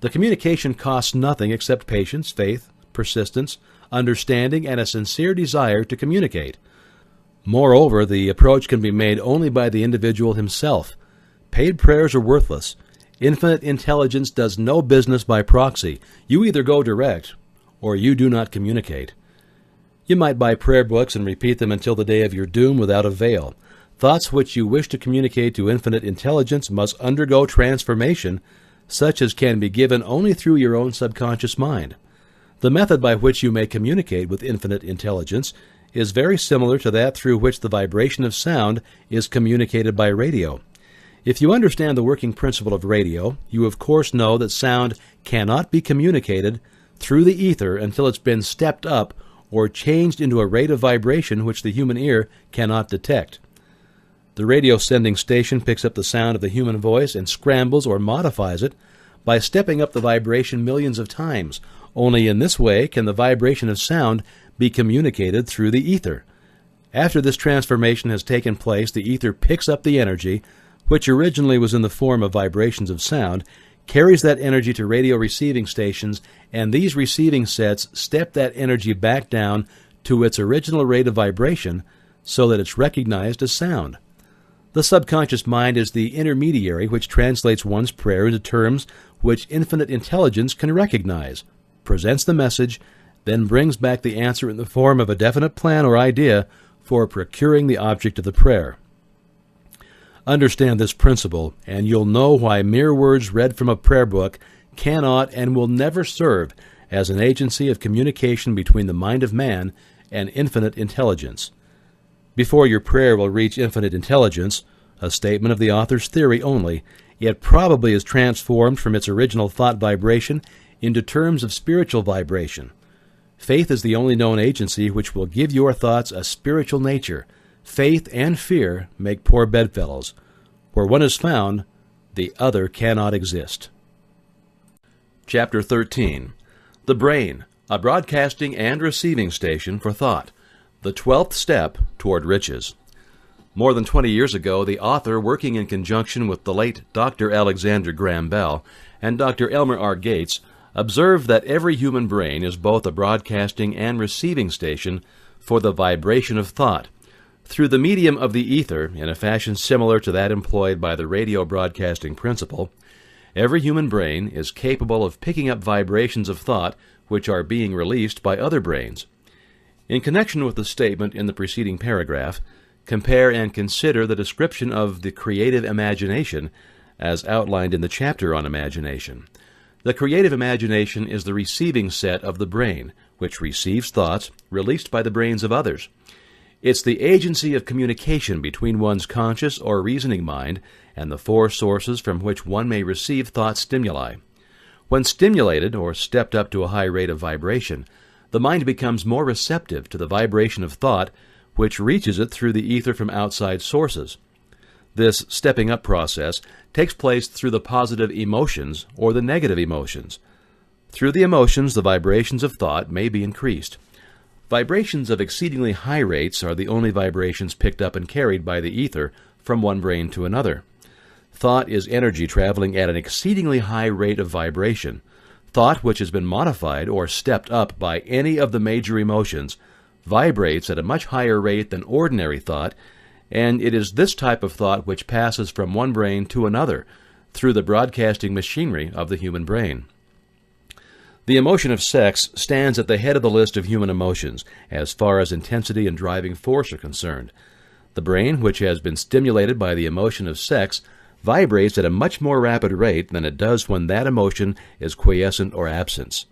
The communication costs nothing except patience, faith, persistence, understanding, and a sincere desire to communicate. Moreover, the approach can be made only by the individual himself. Paid prayers are worthless. Infinite intelligence does no business by proxy. You either go direct, or you do not communicate. You might buy prayer books and repeat them until the day of your doom without avail. Thoughts which you wish to communicate to infinite intelligence must undergo transformation, such as can be given only through your own subconscious mind. The method by which you may communicate with infinite intelligence is very similar to that through which the vibration of sound is communicated by radio. If you understand the working principle of radio, you of course know that sound cannot be communicated through the ether until it's been stepped up or changed into a rate of vibration which the human ear cannot detect. The radio sending station picks up the sound of the human voice and scrambles or modifies it by stepping up the vibration millions of times. Only in this way can the vibration of sound be communicated through the ether. After this transformation has taken place, the ether picks up the energy, which originally was in the form of vibrations of sound, carries that energy to radio receiving stations, and these receiving sets step that energy back down to its original rate of vibration so that it's recognized as sound. The subconscious mind is the intermediary which translates one's prayer into terms which infinite intelligence can recognize, presents the message, then brings back the answer in the form of a definite plan or idea for procuring the object of the prayer. Understand this principle, and you'll know why mere words read from a prayer book cannot and will never serve as an agency of communication between the mind of man and infinite intelligence. Before your prayer will reach infinite intelligence, a statement of the author's theory only, it probably is transformed from its original thought vibration into terms of spiritual vibration. Faith is the only known agency which will give your thoughts a spiritual nature. Faith and fear make poor bedfellows. Where one is found, the other cannot exist. Chapter 13. The Brain, a broadcasting and receiving station for thought. The 12th step toward riches. More than 20 years ago, the author, working in conjunction with the late Dr. Alexander Graham Bell and Dr. Elmer R. Gates, observed that every human brain is both a broadcasting and receiving station for the vibration of thought. Through the medium of the ether, in a fashion similar to that employed by the radio broadcasting principle, every human brain is capable of picking up vibrations of thought which are being released by other brains. In connection with the statement in the preceding paragraph, compare and consider the description of the creative imagination as outlined in the chapter on imagination. The creative imagination is the receiving set of the brain, which receives thoughts released by the brains of others. It's the agency of communication between one's conscious or reasoning mind and the four sources from which one may receive thought stimuli. When stimulated or stepped up to a high rate of vibration, the mind becomes more receptive to the vibration of thought, which reaches it through the ether from outside sources. This stepping up process takes place through the positive emotions or the negative emotions. Through the emotions, the vibrations of thought may be increased. Vibrations of exceedingly high rates are the only vibrations picked up and carried by the ether from one brain to another. Thought is energy traveling at an exceedingly high rate of vibration. Thought which has been modified or stepped up by any of the major emotions vibrates at a much higher rate than ordinary thought, and it is this type of thought which passes from one brain to another through the broadcasting machinery of the human brain. The emotion of sex stands at the head of the list of human emotions as far as intensity and driving force are concerned. The brain, which has been stimulated by the emotion of sex, vibrates at a much more rapid rate than it does when that emotion is quiescent or absent.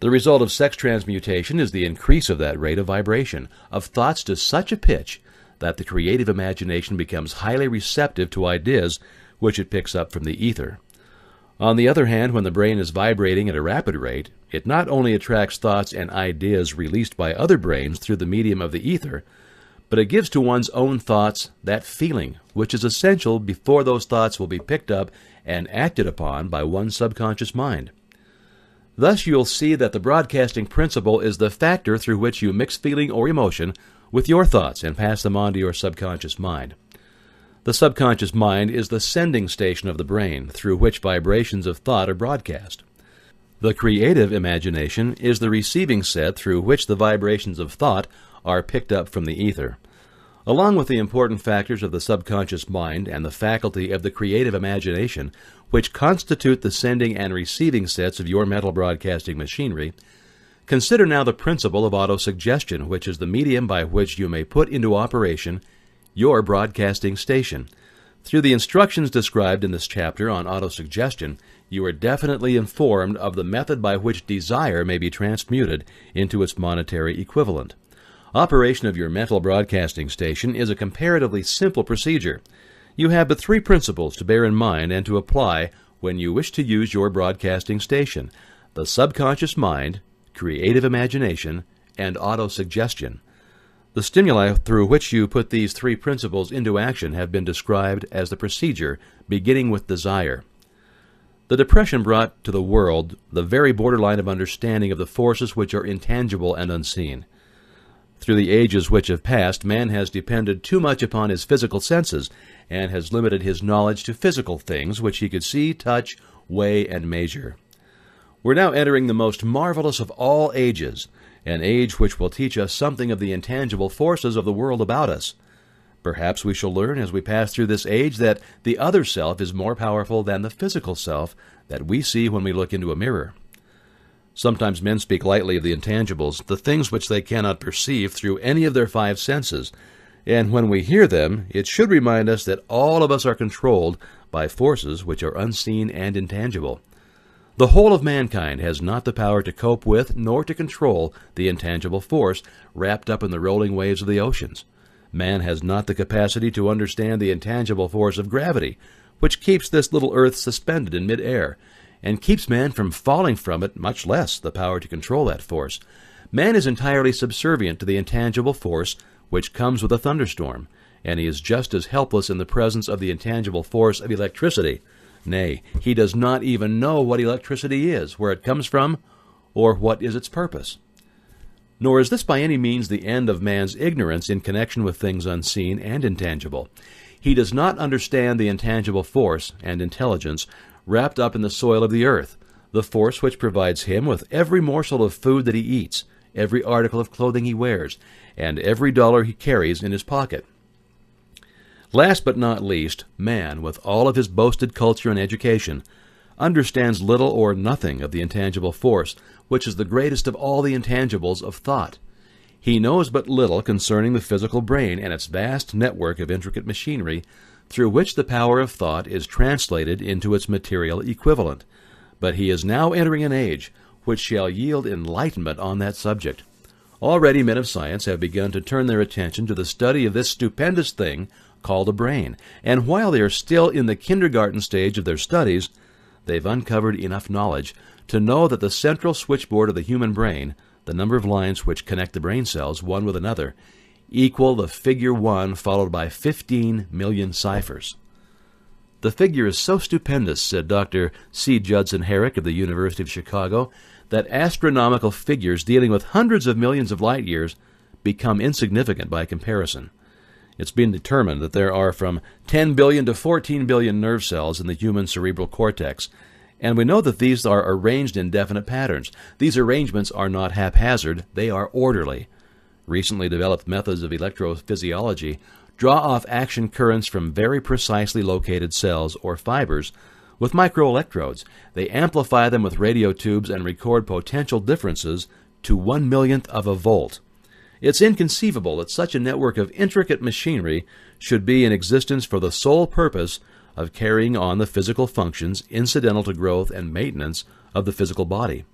The result of sex transmutation is the increase of that rate of vibration, of thoughts to such a pitch that the creative imagination becomes highly receptive to ideas which it picks up from the ether. On the other hand, when the brain is vibrating at a rapid rate, it not only attracts thoughts and ideas released by other brains through the medium of the ether, but it gives to one's own thoughts that feeling which is essential before those thoughts will be picked up and acted upon by one's subconscious mind. Thus you'll see that the broadcasting principle is the factor through which you mix feeling or emotion with your thoughts and pass them on to your subconscious mind. The subconscious mind is the sending station of the brain through which vibrations of thought are broadcast. The creative imagination is the receiving set through which the vibrations of thought are picked up from the ether. Along with the important factors of the subconscious mind and the faculty of the creative imagination, which constitute the sending and receiving sets of your mental broadcasting machinery, consider now the principle of autosuggestion, which is the medium by which you may put into operation your broadcasting station. Through the instructions described in this chapter on autosuggestion, you are definitely informed of the method by which desire may be transmuted into its monetary equivalent. Operation of your mental broadcasting station is a comparatively simple procedure. You have but three principles to bear in mind and to apply when you wish to use your broadcasting station: the subconscious mind, creative imagination, and autosuggestion. The stimuli through which you put these three principles into action have been described as the procedure beginning with desire. The Depression brought to the world the very borderline of understanding of the forces which are intangible and unseen. Through the ages which have passed, man has depended too much upon his physical senses and has limited his knowledge to physical things which he could see, touch, weigh, and measure. We're now entering the most marvelous of all ages, an age which will teach us something of the intangible forces of the world about us. Perhaps we shall learn as we pass through this age that the other self is more powerful than the physical self that we see when we look into a mirror. Sometimes men speak lightly of the intangibles, the things which they cannot perceive through any of their five senses. And when we hear them, it should remind us that all of us are controlled by forces which are unseen and intangible. The whole of mankind has not the power to cope with nor to control the intangible force wrapped up in the rolling waves of the oceans. Man has not the capacity to understand the intangible force of gravity, which keeps this little earth suspended in mid-air, and keeps man from falling from it, much less the power to control that force. Man is entirely subservient to the intangible force which comes with a thunderstorm, and he is just as helpless in the presence of the intangible force of electricity. Nay, he does not even know what electricity is, where it comes from, or what is its purpose. Nor is this by any means the end of man's ignorance in connection with things unseen and intangible. He does not understand the intangible force and intelligence wrapped up in the soil of the earth, the force which provides him with every morsel of food that he eats, every article of clothing he wears, and every dollar he carries in his pocket. Last but not least, man, with all of his boasted culture and education, understands little or nothing of the intangible force, which is the greatest of all the intangibles of thought. He knows but little concerning the physical brain and its vast network of intricate machinery through which the power of thought is translated into its material equivalent. But he is now entering an age which shall yield enlightenment on that subject. Already men of science have begun to turn their attention to the study of this stupendous thing called a brain, and while they are still in the kindergarten stage of their studies, they've uncovered enough knowledge to know that the central switchboard of the human brain, the number of lines which connect the brain cells one with another, equal the figure 1 followed by 15 million ciphers. The figure is so stupendous, said Dr. C. Judson Herrick of the University of Chicago, that astronomical figures dealing with hundreds of millions of light years become insignificant by comparison. It's been determined that there are from 10 billion to 14 billion nerve cells in the human cerebral cortex, and we know that these are arranged in definite patterns. These arrangements are not haphazard, they are orderly. Recently developed methods of electrophysiology draw off action currents from very precisely located cells or fibers with microelectrodes. They amplify them with radio tubes and record potential differences to 1/1,000,000th of a volt. It's inconceivable that such a network of intricate machinery should be in existence for the sole purpose of carrying on the physical functions incidental to growth and maintenance of the physical body.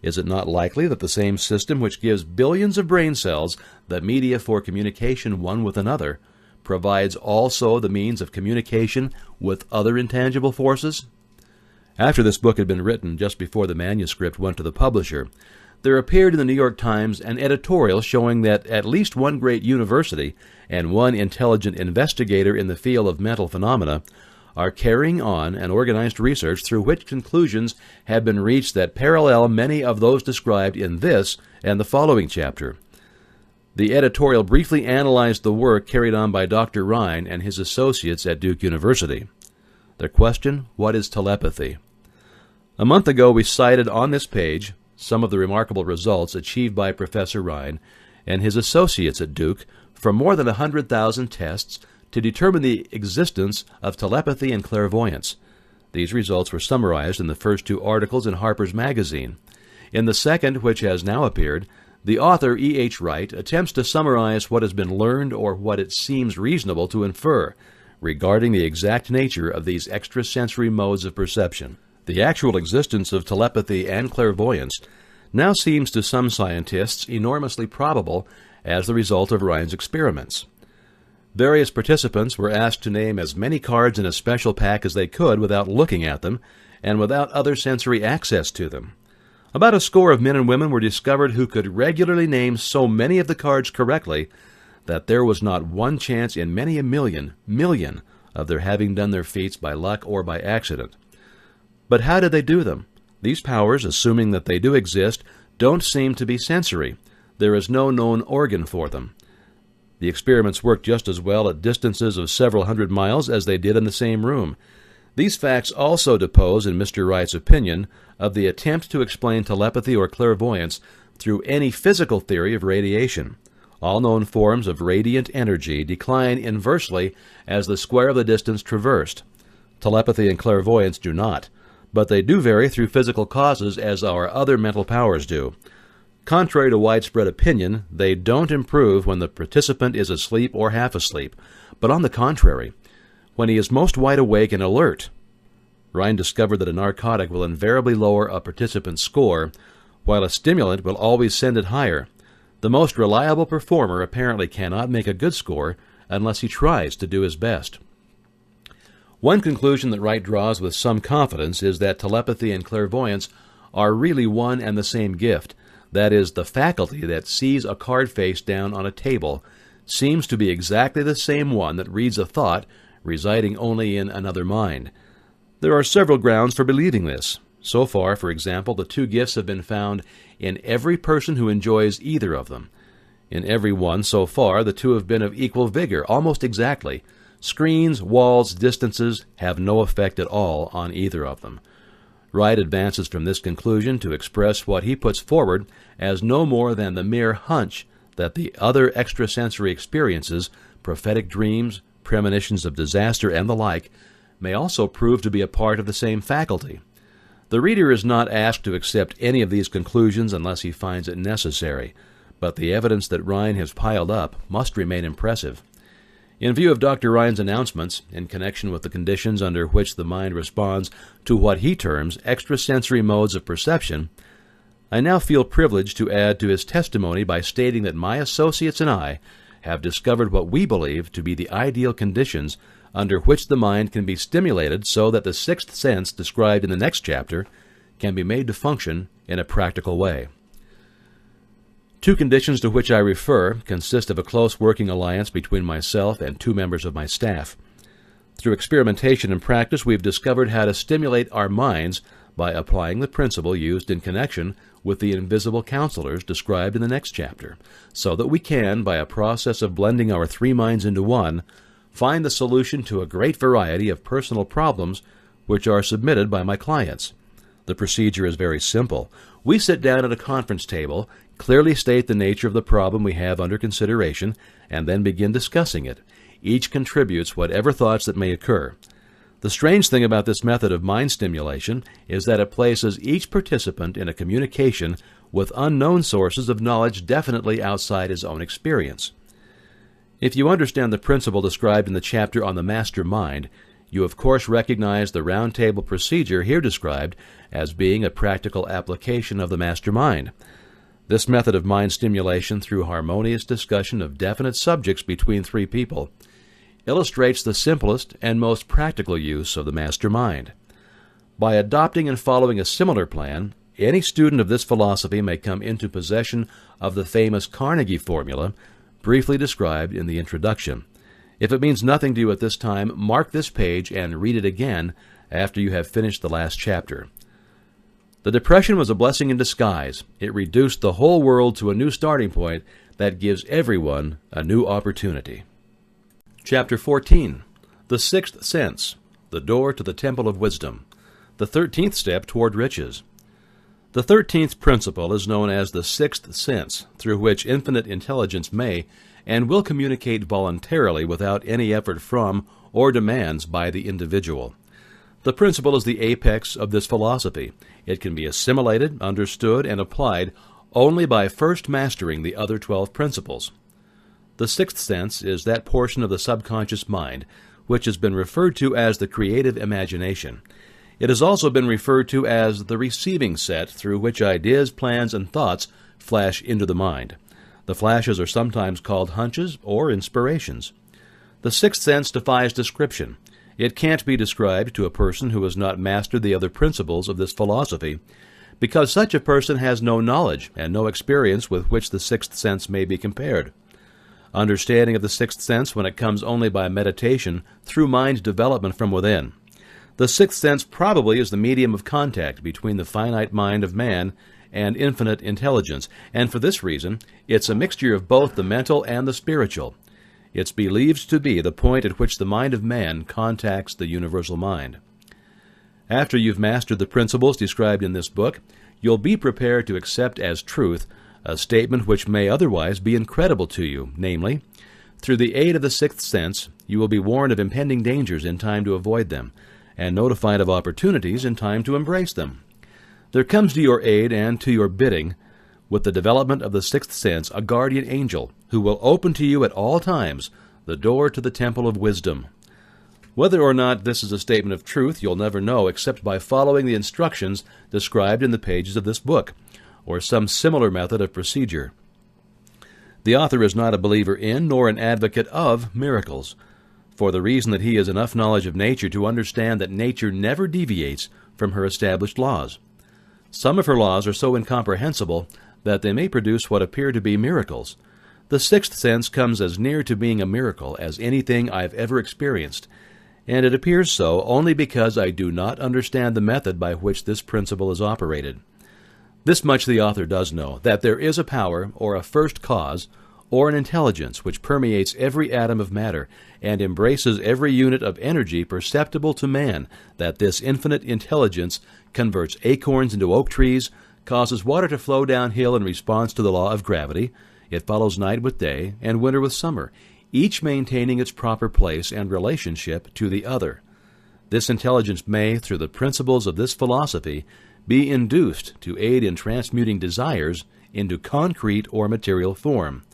Is it not likely that the same system which gives billions of brain cells the media for communication one with another provides also the means of communication with other intangible forces? After this book had been written, just before the manuscript went to the publisher, there appeared in the New York Times an editorial showing that at least one great university and one intelligent investigator in the field of mental phenomena are carrying on an organized research through which conclusions have been reached that parallel many of those described in this and the following chapter. The editorial briefly analyzed the work carried on by Dr. Rhine and his associates at Duke University. Their question, what is telepathy? A month ago we cited on this page some of the remarkable results achieved by Professor Rhine and his associates at Duke from more than 100,000 tests to determine the existence of telepathy and clairvoyance. These results were summarized in the first two articles in Harper's Magazine. In the second, which has now appeared, the author, E. H. Wright, attempts to summarize what has been learned or what it seems reasonable to infer regarding the exact nature of these extrasensory modes of perception. The actual existence of telepathy and clairvoyance now seems to some scientists enormously probable as the result of Rhine's experiments. Various participants were asked to name as many cards in a special pack as they could without looking at them and without other sensory access to them. About a score of men and women were discovered who could regularly name so many of the cards correctly that there was not one chance in many a million of their having done their feats by luck or by accident. But how did they do them? These powers, assuming that they do exist, don't seem to be sensory. There is no known organ for them. The experiments worked just as well at distances of several hundred miles as they did in the same room. These facts also depose, in Mr. Wright's opinion, of the attempt to explain telepathy or clairvoyance through any physical theory of radiation. All known forms of radiant energy decline inversely as the square of the distance traversed. Telepathy and clairvoyance do not. but they do vary through physical causes as our other mental powers do. Contrary to widespread opinion, they don't improve when the participant is asleep or half asleep, but on the contrary, when he is most wide awake and alert. Rhine discovered that a narcotic will invariably lower a participant's score, while a stimulant will always send it higher. The most reliable performer apparently cannot make a good score unless he tries to do his best. One conclusion that Wright draws with some confidence is that telepathy and clairvoyance are really one and the same gift. That is, the faculty that sees a card face down on a table seems to be exactly the same one that reads a thought residing only in another mind. There are several grounds for believing this. So far, for example, the two gifts have been found in every person who enjoys either of them. In every one so far, the two have been of equal vigor, almost exactly. Screens, walls, distances have no effect at all on either of them. Wright advances from this conclusion to express what he puts forward as no more than the mere hunch that the other extrasensory experiences, prophetic dreams, premonitions of disaster, and the like, may also prove to be a part of the same faculty. The reader is not asked to accept any of these conclusions unless he finds it necessary, but the evidence that Rhine has piled up must remain impressive. In view of Dr. Rhine's announcements, in connection with the conditions under which the mind responds to what he terms extrasensory modes of perception, I now feel privileged to add to his testimony by stating that my associates and I have discovered what we believe to be the ideal conditions under which the mind can be stimulated so that the sixth sense described in the next chapter can be made to function in a practical way. Two conditions to which I refer consist of a close working alliance between myself and two members of my staff. Through experimentation and practice, we've discovered how to stimulate our minds by applying the principle used in connection with the invisible counselors described in the next chapter, so that we can, by a process of blending our three minds into one, find the solution to a great variety of personal problems which are submitted by my clients. The procedure is very simple. We sit down at a conference table, clearly state the nature of the problem we have under consideration, and then begin discussing it. Each contributes whatever thoughts that may occur. The strange thing about this method of mind stimulation is that it places each participant in a communication with unknown sources of knowledge definitely outside his own experience. If you understand the principle described in the chapter on the master mind, you of course recognize the round table procedure here described as being a practical application of the master mind. This method of mind stimulation through harmonious discussion of definite subjects between three people illustrates the simplest and most practical use of the master mind. By adopting and following a similar plan, any student of this philosophy may come into possession of the famous Carnegie formula, briefly described in the introduction. If it means nothing to you at this time, mark this page and read it again after you have finished the last chapter. The Depression was a blessing in disguise. It reduced the whole world to a new starting point that gives everyone a new opportunity. Chapter 14. The Sixth Sense, the Door to the Temple of Wisdom, the 13th Step Toward Riches. The 13th principle is known as the Sixth Sense, through which infinite intelligence may and will communicate voluntarily without any effort from or demands by the individual. The principle is the apex of this philosophy. It can be assimilated, understood, and applied only by first mastering the other 12 principles. The sixth sense is that portion of the subconscious mind which has been referred to as the creative imagination. It has also been referred to as the receiving set through which ideas, plans, and thoughts flash into the mind. The flashes are sometimes called hunches or inspirations. The sixth sense defies description. It can't be described to a person who has not mastered the other principles of this philosophy, because such a person has no knowledge and no experience with which the sixth sense may be compared. Understanding of the sixth sense when it comes only by meditation through mind development from within. The sixth sense probably is the medium of contact between the finite mind of man and infinite intelligence, and for this reason, it's a mixture of both the mental and the spiritual. It's believed to be the point at which the mind of man contacts the universal mind. After you've mastered the principles described in this book, you'll be prepared to accept as truth a statement which may otherwise be incredible to you, namely, through the aid of the sixth sense, you will be warned of impending dangers in time to avoid them, and notified of opportunities in time to embrace them. There comes to your aid and to your bidding, with the development of the sixth sense, a guardian angel who will open to you at all times the door to the temple of wisdom. Whether or not this is a statement of truth, you'll never know except by following the instructions described in the pages of this book, or some similar method of procedure. The author is not a believer in, nor an advocate of, miracles, for the reason that he has enough knowledge of nature to understand that nature never deviates from her established laws. Some of her laws are so incomprehensible that they may produce what appear to be miracles. The sixth sense comes as near to being a miracle as anything I've ever experienced, and it appears so only because I do not understand the method by which this principle is operated. This much the author does know, that there is a power, or a first cause, or an intelligence which permeates every atom of matter and embraces every unit of energy perceptible to man, that this infinite intelligence converts acorns into oak trees, causes water to flow downhill in response to the law of gravity. It follows night with day and winter with summer, each maintaining its proper place and relationship to the other. This intelligence may, through the principles of this philosophy, be induced to aid in transmuting desires into concrete or material form.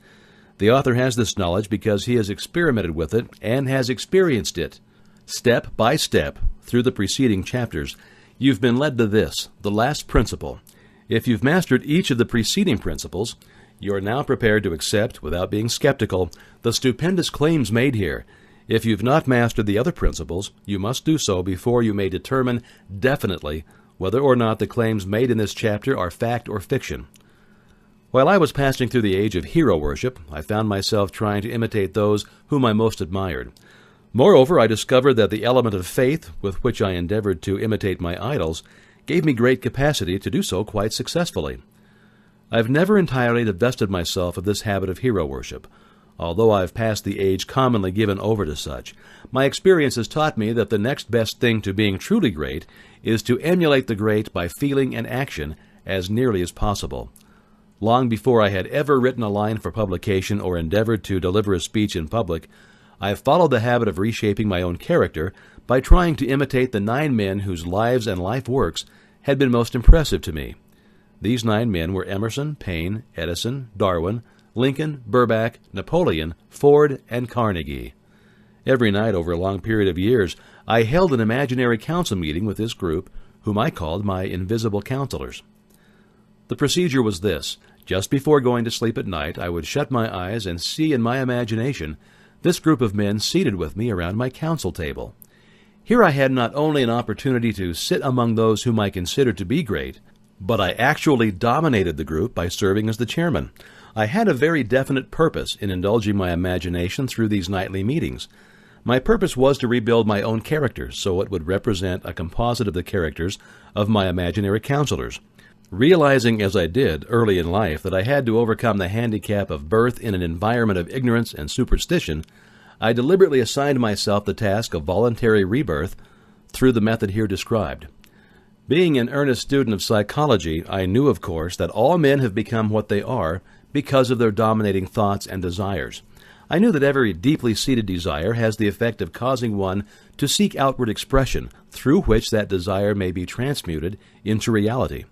The author has this knowledge because he has experimented with it and has experienced it. Step by step, through the preceding chapters, you've been led to this, the last principle. If you've mastered each of the preceding principles, you are now prepared to accept, without being skeptical, the stupendous claims made here. If you've not mastered the other principles, you must do so before you may determine definitely whether or not the claims made in this chapter are fact or fiction. While I was passing through the age of hero worship, I found myself trying to imitate those whom I most admired. Moreover, I discovered that the element of faith with which I endeavored to imitate my idols gave me great capacity to do so quite successfully. I've never entirely divested myself of this habit of hero worship, although I've passed the age commonly given over to such. My experience has taught me that the next best thing to being truly great is to emulate the great by feeling and action as nearly as possible. Long before I had ever written a line for publication or endeavored to deliver a speech in public, I have followed the habit of reshaping my own character by trying to imitate the 9 men whose lives and life works had been most impressive to me. These 9 men were Emerson, Paine, Edison, Darwin, Lincoln, Burbank, Napoleon, Ford, and Carnegie. Every night over a long period of years, I held an imaginary council meeting with this group, whom I called my invisible counselors. The procedure was this. Just before going to sleep at night, I would shut my eyes and see in my imagination this group of men seated with me around my council table. Here I had not only an opportunity to sit among those whom I considered to be great, but I actually dominated the group by serving as the chairman. I had a very definite purpose in indulging my imagination through these nightly meetings. My purpose was to rebuild my own character so it would represent a composite of the characters of my imaginary counselors. Realizing as I did early in life that I had to overcome the handicap of birth in an environment of ignorance and superstition, I deliberately assigned myself the task of voluntary rebirth through the method here described. Being an earnest student of psychology, I knew, of course, that all men have become what they are because of their dominating thoughts and desires. I knew that every deeply seated desire has the effect of causing one to seek outward expression, through which that desire may be transmuted into reality.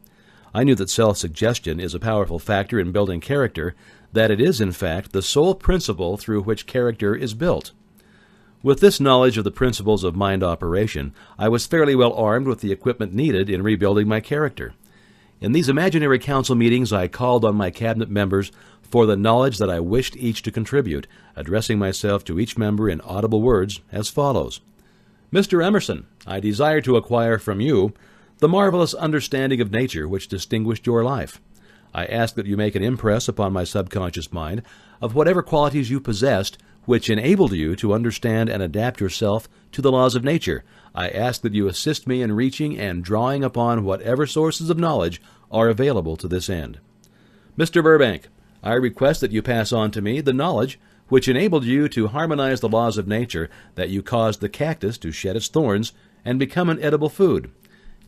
I knew that self-suggestion is a powerful factor in building character, that it is, in fact, the sole principle through which character is built. With this knowledge of the principles of mind operation, I was fairly well armed with the equipment needed in rebuilding my character. In these imaginary council meetings, I called on my cabinet members for the knowledge that I wished each to contribute, addressing myself to each member in audible words as follows. Mr. Emerson, I desire to acquire from you the marvelous understanding of nature which distinguished your life. I ask that you make an impress upon my subconscious mind of whatever qualities you possessed which enabled you to understand and adapt yourself to the laws of nature. I ask that you assist me in reaching and drawing upon whatever sources of knowledge are available to this end. Mr. Burbank, I request that you pass on to me the knowledge which enabled you to harmonize the laws of nature, that you caused the cactus to shed its thorns and become an edible food.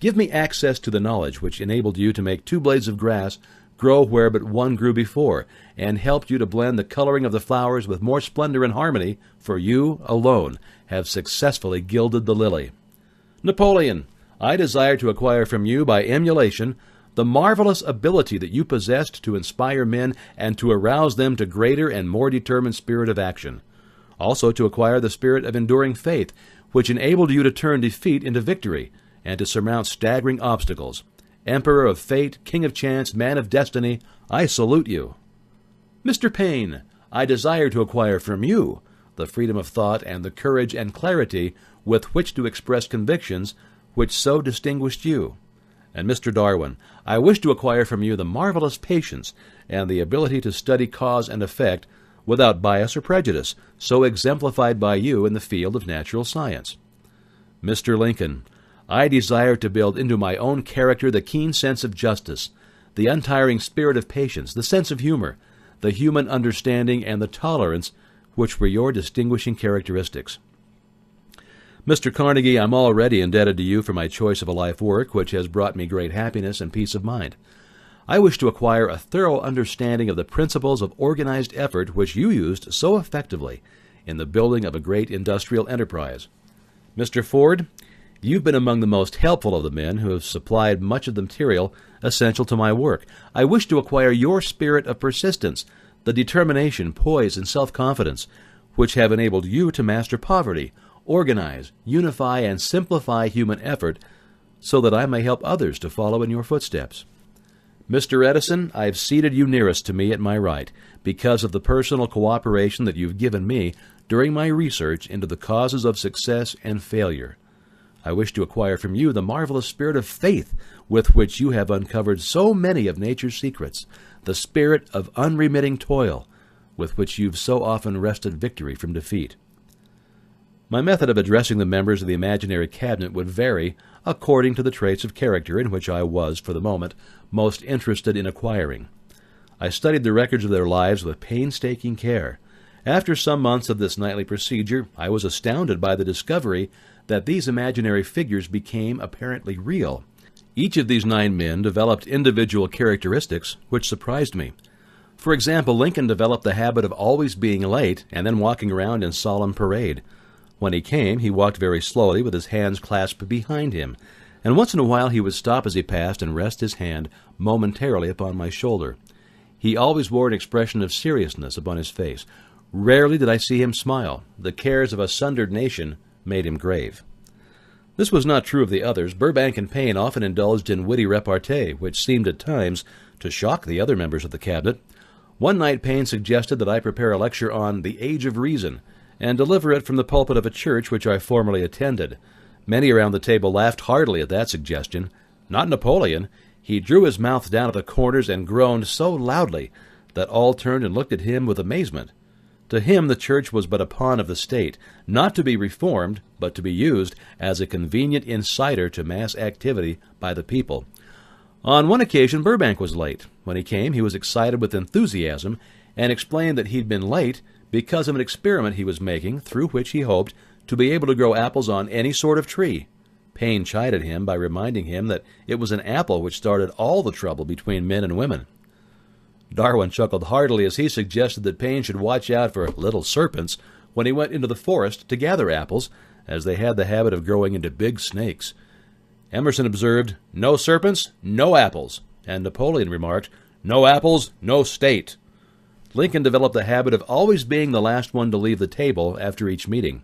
Give me access to the knowledge which enabled you to make 2 blades of grass grow where but one grew before, and helped you to blend the coloring of the flowers with more splendor and harmony, for you alone have successfully gilded the lily. Napoleon, I desire to acquire from you by emulation the marvelous ability that you possessed to inspire men and to arouse them to greater and more determined spirit of action. Also to acquire the spirit of enduring faith, which enabled you to turn defeat into victory and to surmount staggering obstacles. Emperor of fate, king of chance, man of destiny, I salute you. Mr. Paine, I desire to acquire from you the freedom of thought and the courage and clarity with which to express convictions which so distinguished you. And Mr. Darwin, I wish to acquire from you the marvelous patience and the ability to study cause and effect without bias or prejudice, so exemplified by you in the field of natural science. Mr. Lincoln, I desire to build into my own character the keen sense of justice, the untiring spirit of patience, the sense of humor, the human understanding, and the tolerance which were your distinguishing characteristics. Mr. Carnegie, I'm already indebted to you for my choice of a life work which has brought me great happiness and peace of mind. I wish to acquire a thorough understanding of the principles of organized effort which you used so effectively in the building of a great industrial enterprise. Mr. Ford, you've been among the most helpful of the men who have supplied much of the material essential to my work. I wish to acquire your spirit of persistence, the determination, poise, and self-confidence which have enabled you to master poverty, organize, unify, and simplify human effort so that I may help others to follow in your footsteps. Mr. Edison, I've seated you nearest to me at my right because of the personal cooperation that you've given me during my research into the causes of success and failure. I wish to acquire from you the marvelous spirit of faith with which you have uncovered so many of nature's secrets, the spirit of unremitting toil with which you've so often wrested victory from defeat. My method of addressing the members of the imaginary cabinet would vary according to the traits of character in which I was, for the moment, most interested in acquiring. I studied the records of their lives with painstaking care. After some months of this nightly procedure, I was astounded by the discovery that these imaginary figures became apparently real. Each of these 9 men developed individual characteristics which surprised me. For example, Lincoln developed the habit of always being late and then walking around in solemn parade. When he came, he walked very slowly with his hands clasped behind him, and once in a while he would stop as he passed and rest his hand momentarily upon my shoulder. He always wore an expression of seriousness upon his face. Rarely did I see him smile. The cares of a sundered nation made him grave. This was not true of the others. Burbank and Paine often indulged in witty repartee, which seemed at times to shock the other members of the cabinet. One night Paine suggested that I prepare a lecture on the Age of Reason, and deliver it from the pulpit of a church which I formerly attended. Many around the table laughed heartily at that suggestion. Not Napoleon. He drew his mouth down at the corners and groaned so loudly that all turned and looked at him with amazement. To him the church was but a pawn of the state, not to be reformed, but to be used as a convenient inciter to mass activity by the people. On one occasion Burbank was late. When he came, he was excited with enthusiasm and explained that he'd been late because of an experiment he was making through which he hoped to be able to grow apples on any sort of tree. Paine chided him by reminding him that it was an apple which started all the trouble between men and women. Darwin chuckled heartily as he suggested that Paine should watch out for little serpents when he went into the forest to gather apples, as they had the habit of growing into big snakes. Emerson observed, "No serpents, no apples," and Napoleon remarked, "No apples, no state." Lincoln developed the habit of always being the last one to leave the table after each meeting.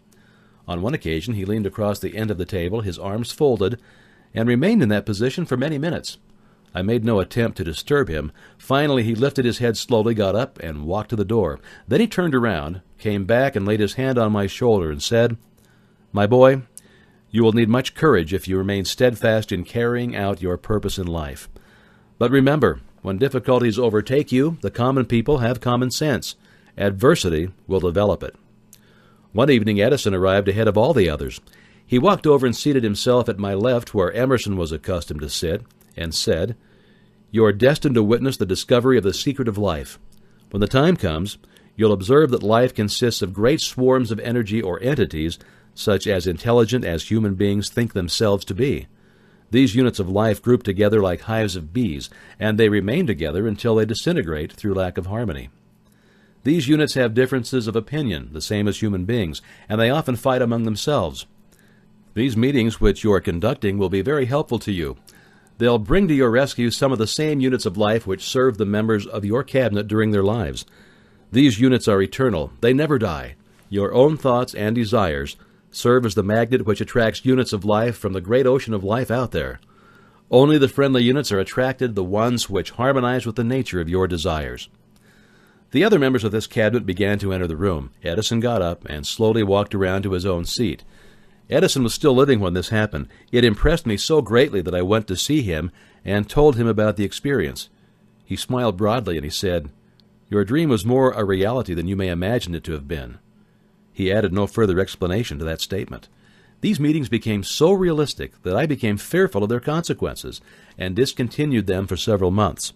On one occasion he leaned across the end of the table, his arms folded, and remained in that position for many minutes. I made no attempt to disturb him. Finally he lifted his head slowly, got up, and walked to the door. Then he turned around, came back, and laid his hand on my shoulder and said, "My boy, you will need much courage if you remain steadfast in carrying out your purpose in life. But remember, when difficulties overtake you, the common people have common sense. Adversity will develop it." One evening Edison arrived ahead of all the others. He walked over and seated himself at my left where Emerson was accustomed to sit, and said, "You are destined to witness the discovery of the secret of life. When the time comes, you'll observe that life consists of great swarms of energy or entities, such as intelligent as human beings think themselves to be. These units of life group together like hives of bees, and they remain together until they disintegrate through lack of harmony. These units have differences of opinion, the same as human beings, and they often fight among themselves. These meetings which you are conducting will be very helpful to you. They'll bring to your rescue some of the same units of life which serve the members of your cabinet during their lives. These units are eternal. They never die. Your own thoughts and desires serve as the magnet which attracts units of life from the great ocean of life out there. Only the friendly units are attracted, the ones which harmonize with the nature of your desires. The other members of this cabinet began to enter the room. Edison got up and slowly walked around to his own seat. Edison was still living when this happened. It impressed me so greatly that I went to see him and told him about the experience. He smiled broadly and he said, "Your dream was more a reality than you may imagine it to have been." He added no further explanation to that statement. These meetings became so realistic that I became fearful of their consequences and discontinued them for several months.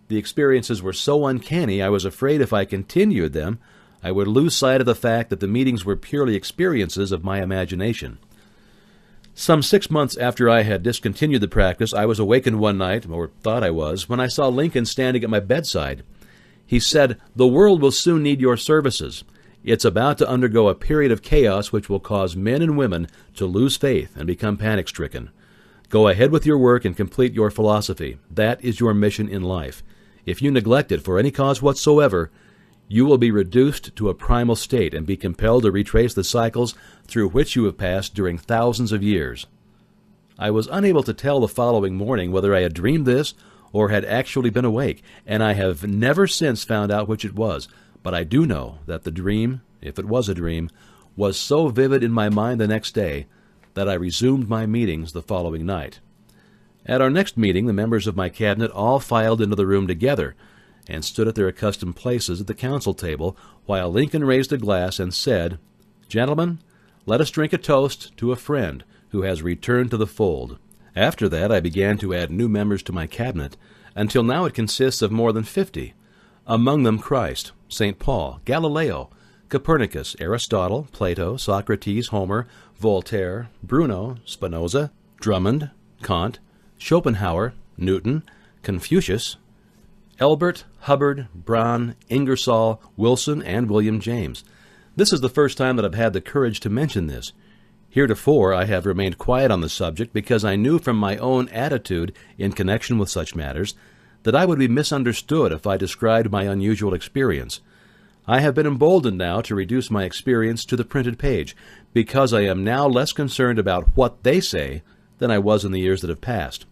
The experiences were so uncanny I was afraid if I continued them, I would lose sight of the fact that the meetings were purely experiences of my imagination. Some 6 months after I had discontinued the practice, I was awakened one night, or thought I was, when I saw Lincoln standing at my bedside. He said, "The world will soon need your services. It's about to undergo a period of chaos which will cause men and women to lose faith and become panic-stricken. Go ahead with your work and complete your philosophy. That is your mission in life. If you neglect it for any cause whatsoever, you will be reduced to a primal state and be compelled to retrace the cycles through which you have passed during thousands of years." I was unable to tell the following morning whether I had dreamed this or had actually been awake, and I have never since found out which it was. But I do know that the dream, if it was a dream, was so vivid in my mind the next day that I resumed my meetings the following night. At our next meeting, the members of my cabinet all filed into the room together and stood at their accustomed places at the council table while Lincoln raised a glass and said, "Gentlemen, let us drink a toast to a friend who has returned to the fold." After that, I began to add new members to my cabinet, until now it consists of more than 50. Among them Christ, St. Paul, Galileo, Copernicus, Aristotle, Plato, Socrates, Homer, Voltaire, Bruno, Spinoza, Drummond, Kant, Schopenhauer, Newton, Confucius, Elbert, Hubbard, Braun, Ingersoll, Wilson, and William James. This is the first time that I've had the courage to mention this. Heretofore I have remained quiet on the subject because I knew from my own attitude in connection with such matters that I would be misunderstood if I described my unusual experience. I have been emboldened now to reduce my experience to the printed page, because I am now less concerned about what they say than I was in the years that have passed.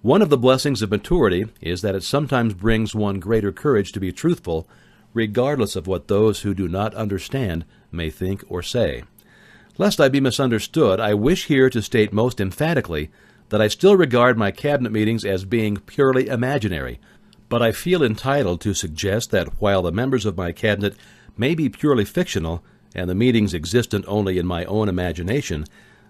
One of the blessings of maturity is that it sometimes brings one greater courage to be truthful, regardless of what those who do not understand may think or say. Lest I be misunderstood, I wish here to state most emphatically that I still regard my cabinet meetings as being purely imaginary, but I feel entitled to suggest that while the members of my cabinet may be purely fictional and the meetings existent only in my own imagination,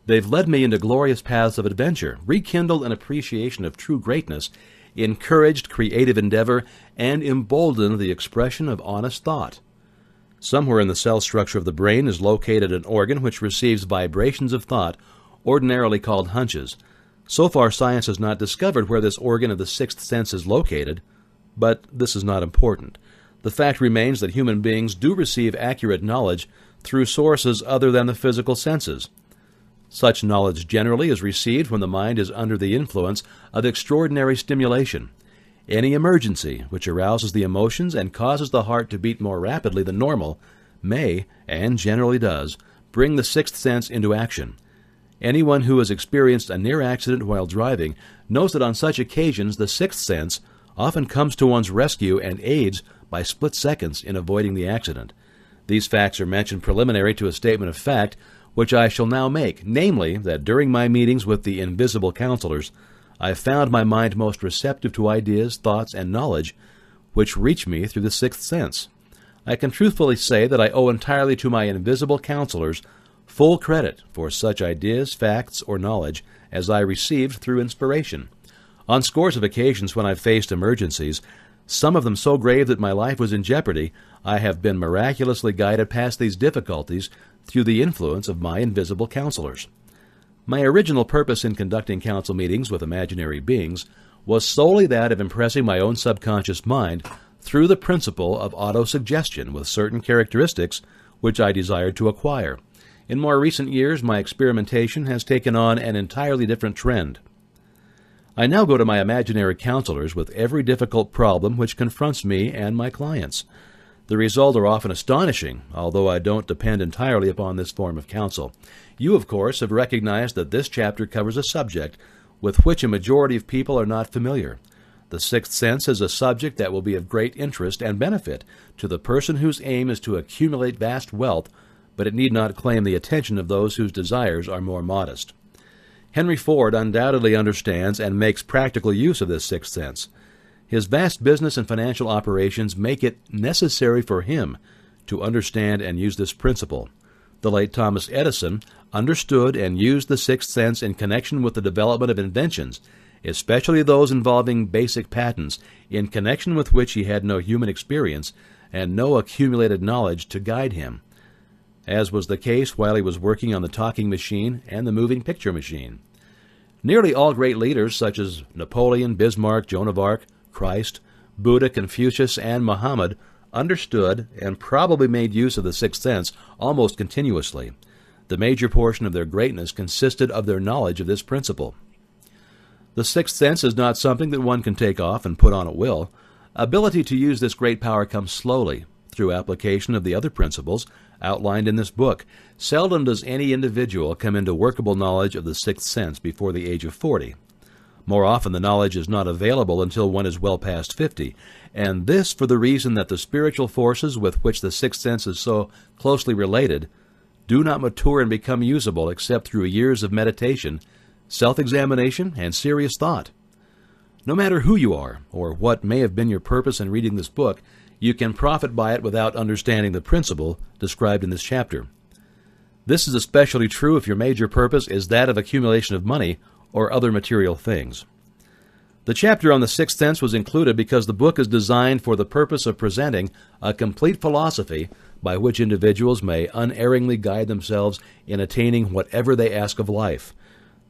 they've led me into glorious paths of adventure, rekindled an appreciation of true greatness, encouraged creative endeavor, and emboldened the expression of honest thought. Somewhere in the cell structure of the brain is located an organ which receives vibrations of thought, ordinarily called hunches. So far, science has not discovered where this organ of the sixth sense is located, but this is not important. The fact remains that human beings do receive accurate knowledge through sources other than the physical senses. Such knowledge generally is received when the mind is under the influence of extraordinary stimulation. Any emergency which arouses the emotions and causes the heart to beat more rapidly than normal may, and generally does, bring the sixth sense into action. Anyone who has experienced a near accident while driving knows that on such occasions the sixth sense often comes to one's rescue and aids by split seconds in avoiding the accident. These facts are mentioned preliminary to a statement of fact which I shall now make, namely that during my meetings with the invisible counselors, I found my mind most receptive to ideas, thoughts, and knowledge which reach me through the sixth sense. I can truthfully say that I owe entirely to my invisible counselors full credit for such ideas, facts, or knowledge as I received through inspiration. On scores of occasions when I've faced emergencies, some of them so grave that my life was in jeopardy, I have been miraculously guided past these difficulties through the influence of my invisible counselors. My original purpose in conducting council meetings with imaginary beings was solely that of impressing my own subconscious mind through the principle of autosuggestion with certain characteristics which I desired to acquire. In more recent years, my experimentation has taken on an entirely different trend. I now go to my imaginary counselors with every difficult problem which confronts me and my clients. The results are often astonishing, although I don't depend entirely upon this form of counsel. You, of course, have recognized that this chapter covers a subject with which a majority of people are not familiar. The sixth sense is a subject that will be of great interest and benefit to the person whose aim is to accumulate vast wealth, but it need not claim the attention of those whose desires are more modest. Henry Ford undoubtedly understands and makes practical use of this sixth sense. His vast business and financial operations make it necessary for him to understand and use this principle. The late Thomas Edison understood and used the sixth sense in connection with the development of inventions, especially those involving basic patents, in connection with which he had no human experience and no accumulated knowledge to guide him, as was the case while he was working on the talking machine and the moving picture machine. Nearly all great leaders, such as Napoleon, Bismarck, Joan of Arc, Christ, Buddha, Confucius, and Muhammad, understood and probably made use of the sixth sense almost continuously. The major portion of their greatness consisted of their knowledge of this principle. The sixth sense is not something that one can take off and put on at will. Ability to use this great power comes slowly, through application of the other principles outlined in this book. Seldom does any individual come into workable knowledge of the sixth sense before the age of 40. More often the knowledge is not available until one is well past 50, and this for the reason that the spiritual forces with which the sixth sense is so closely related do not mature and become usable except through years of meditation, self-examination, and serious thought. No matter who you are, or what may have been your purpose in reading this book, you can profit by it without understanding the principle described in this chapter. This is especially true if your major purpose is that of accumulation of money or other material things. The chapter on the sixth sense was included because the book is designed for the purpose of presenting a complete philosophy by which individuals may unerringly guide themselves in attaining whatever they ask of life.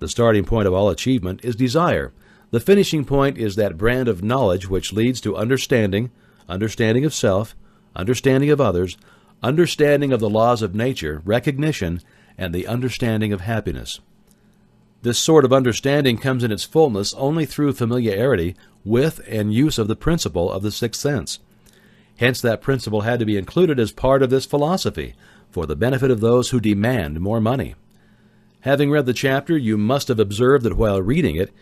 The starting point of all achievement is desire. The finishing point is that brand of knowledge which leads to understanding of self, understanding of others, understanding of the laws of nature, recognition, and the understanding of happiness. This sort of understanding comes in its fullness only through familiarity with and use of the principle of the sixth sense. Hence that principle had to be included as part of this philosophy for the benefit of those who demand more money. Having read the chapter, you must have observed that while reading it,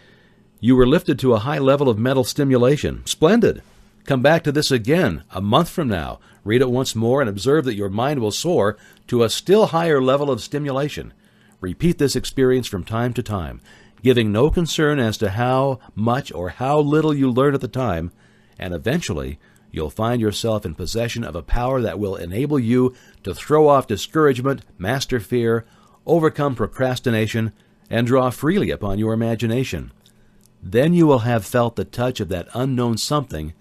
you were lifted to a high level of mental stimulation. Splendid! Come back to this again a month from now. Read it once more and observe that your mind will soar to a still higher level of stimulation. Repeat this experience from time to time, giving no concern as to how much or how little you learn at the time, and eventually you'll find yourself in possession of a power that will enable you to throw off discouragement, master fear, overcome procrastination, and draw freely upon your imagination. Then you will have felt the touch of that unknown something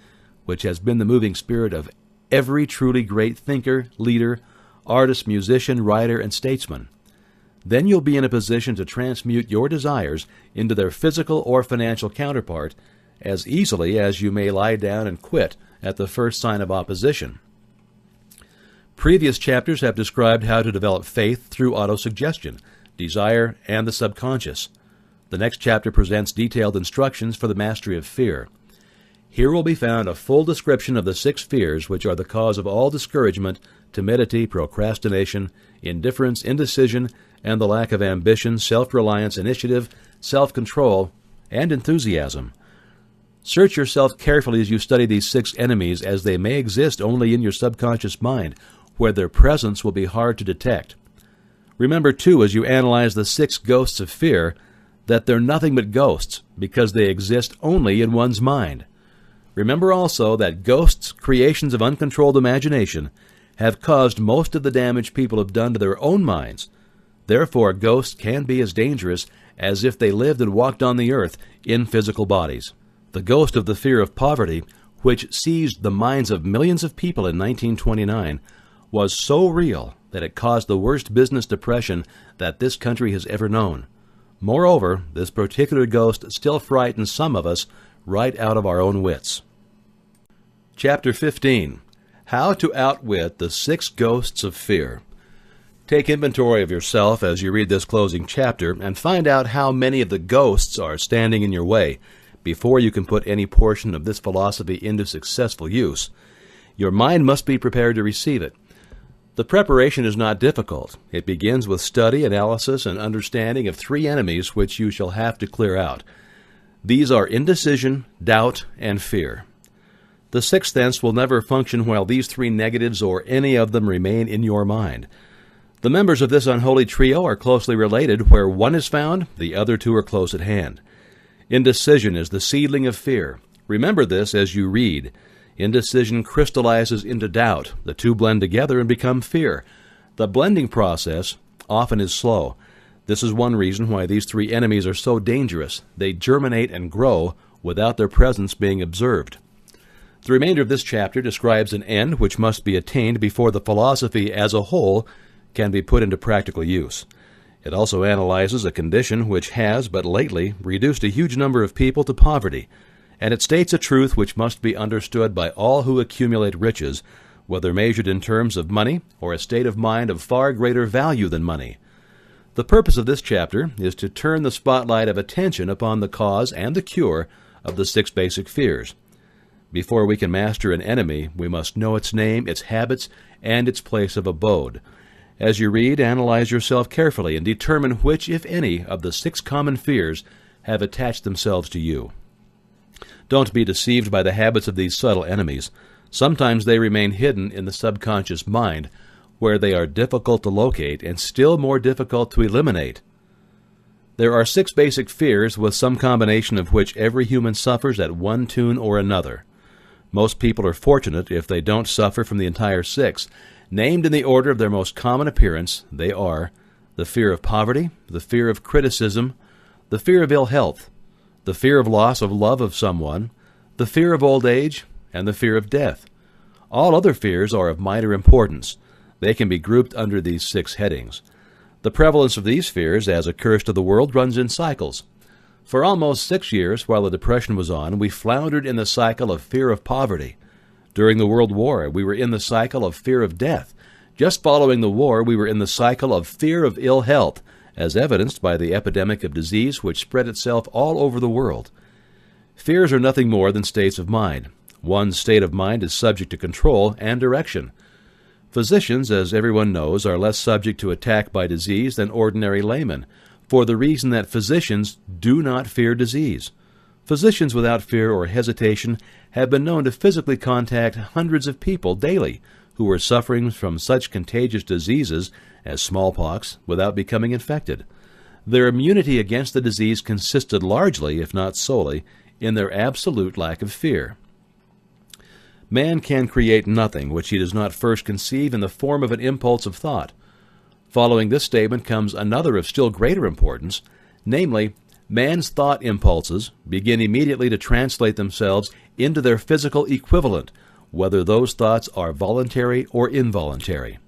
which has been the moving spirit of every truly great thinker, leader, artist, musician, writer, and statesman. Then you'll be in a position to transmute your desires into their physical or financial counterpart as easily as you may lie down and quit at the first sign of opposition. Previous chapters have described how to develop faith through autosuggestion, desire, and the subconscious. The next chapter presents detailed instructions for the mastery of fear. Here will be found a full description of the 6 fears which are the cause of all discouragement, timidity, procrastination, indifference, indecision, and the lack of ambition, self-reliance, initiative, self-control, and enthusiasm. Search yourself carefully as you study these 6 enemies, as they may exist only in your subconscious mind, where their presence will be hard to detect. Remember, too, as you analyze the 6 ghosts of fear, that they're nothing but ghosts, because they exist only in one's mind. Remember also that ghosts, creations of uncontrolled imagination, have caused most of the damage people have done to their own minds. Therefore, ghosts can be as dangerous as if they lived and walked on the earth in physical bodies. The ghost of the fear of poverty, which seized the minds of millions of people in 1929, was so real that it caused the worst business depression that this country has ever known. Moreover, this particular ghost still frightens some of us right out of our own wits. Chapter 15. How to Outwit the 6 Ghosts of Fear. Take inventory of yourself as you read this closing chapter and find out how many of the ghosts are standing in your way before you can put any portion of this philosophy into successful use. Your mind must be prepared to receive it. The preparation is not difficult. It begins with study, analysis, and understanding of three enemies which you shall have to clear out. These are indecision, doubt, and fear. The sixth sense will never function while these three negatives or any of them remain in your mind. The members of this unholy trio are closely related. Where one is found, the other two are close at hand. Indecision is the seedling of fear. Remember this as you read. Indecision crystallizes into doubt. The two blend together and become fear. The blending process often is slow. This is one reason why these three enemies are so dangerous. They germinate and grow without their presence being observed. The remainder of this chapter describes an end which must be attained before the philosophy as a whole can be put into practical use. It also analyzes a condition which has, but lately, reduced a huge number of people to poverty, and it states a truth which must be understood by all who accumulate riches, whether measured in terms of money or a state of mind of far greater value than money. The purpose of this chapter is to turn the spotlight of attention upon the cause and the cure of the six basic fears. Before we can master an enemy, we must know its name, its habits, and its place of abode. As you read, analyze yourself carefully and determine which, if any, of the six common fears have attached themselves to you. Don't be deceived by the habits of these subtle enemies. Sometimes they remain hidden in the subconscious mind, where they are difficult to locate and still more difficult to eliminate. There are six basic fears, with some combination of which every human suffers at one tune or another. Most people are fortunate if they don't suffer from the entire six. Named in the order of their most common appearance, they are the fear of poverty, the fear of criticism, the fear of ill health, the fear of loss of love of someone, the fear of old age, and the fear of death. All other fears are of minor importance. They can be grouped under these six headings. The prevalence of these fears as a curse to the world runs in cycles. For almost 6 years, while the Depression was on, we floundered in the cycle of fear of poverty. During the World War, we were in the cycle of fear of death. Just following the war, we were in the cycle of fear of ill health, as evidenced by the epidemic of disease which spread itself all over the world. Fears are nothing more than states of mind. One state of mind is subject to control and direction. Physicians, as everyone knows, are less subject to attack by disease than ordinary laymen, for the reason that physicians do not fear disease. Physicians without fear or hesitation have been known to physically contact hundreds of people daily who were suffering from such contagious diseases as smallpox without becoming infected. Their immunity against the disease consisted largely, if not solely, in their absolute lack of fear. Man can create nothing which he does not first conceive in the form of an impulse of thought. Following this statement comes another of still greater importance, namely, man's thought impulses begin immediately to translate themselves into their physical equivalent, whether those thoughts are voluntary or involuntary.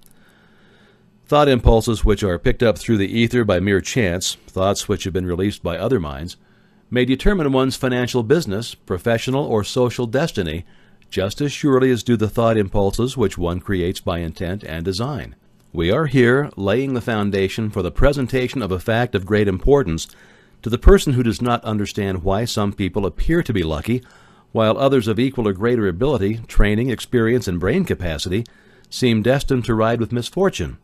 Thought impulses which are picked up through the ether by mere chance, thoughts which have been released by other minds, may determine one's financial business, professional, or social destiny, just as surely as do the thought impulses which one creates by intent and design. We are here laying the foundation for the presentation of a fact of great importance to the person who does not understand why some people appear to be lucky, while others of equal or greater ability, training, experience, and brain capacity seem destined to ride with misfortune.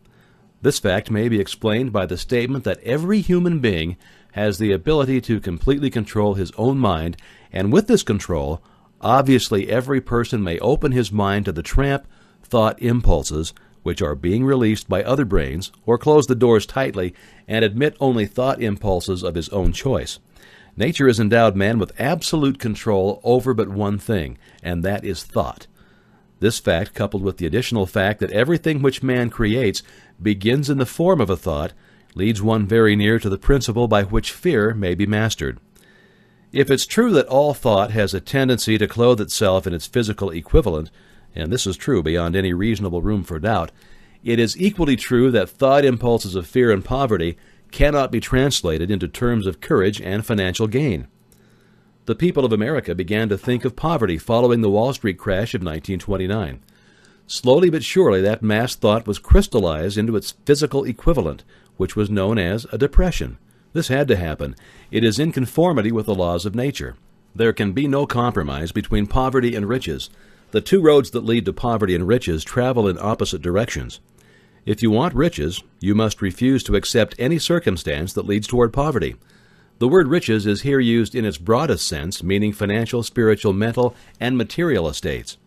This fact may be explained by the statement that every human being has the ability to completely control his own mind, and with this control, obviously every person may open his mind to the tramp thought impulses which are being released by other brains, or close the doors tightly and admit only thought impulses of his own choice. Nature has endowed man with absolute control over but one thing, and that is thought. This fact, coupled with the additional fact that everything which man creates begins in the form of a thought, leads one very near to the principle by which fear may be mastered. If it's true that all thought has a tendency to clothe itself in its physical equivalent, and this is true beyond any reasonable room for doubt, it is equally true that thought impulses of fear and poverty cannot be translated into terms of courage and financial gain. The people of America began to think of poverty following the Wall Street crash of 1929. Slowly but surely that mass thought was crystallized into its physical equivalent, which was known as a depression. This had to happen. It is in conformity with the laws of nature. There can be no compromise between poverty and riches. The two roads that lead to poverty and riches travel in opposite directions. If you want riches, you must refuse to accept any circumstance that leads toward poverty. The word riches is here used in its broadest sense, meaning financial, spiritual, mental, and material estates.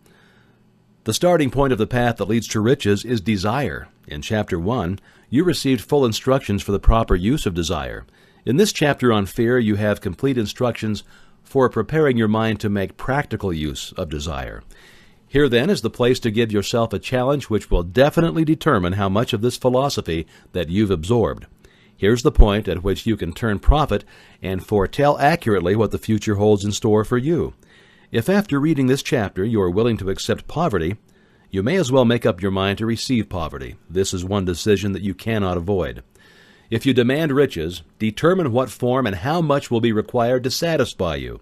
The starting point of the path that leads to riches is desire. In Chapter 1, you received full instructions for the proper use of desire. In this chapter on fear, you have complete instructions for preparing your mind to make practical use of desire. Here, then, is the place to give yourself a challenge which will definitely determine how much of this philosophy that you've absorbed. Here's the point at which you can turn prophet and foretell accurately what the future holds in store for you. If after reading this chapter you are willing to accept poverty, you may as well make up your mind to receive poverty. This is one decision that you cannot avoid. If you demand riches, determine what form and how much will be required to satisfy you.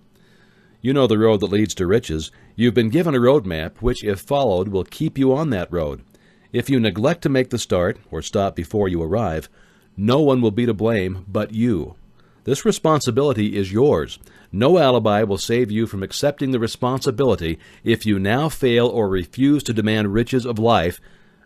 You know the road that leads to riches. You've been given a roadmap which, if followed, will keep you on that road. If you neglect to make the start, or stop before you arrive, no one will be to blame but you. This responsibility is yours. No alibi will save you from accepting the responsibility if you now fail or refuse to demand riches of life,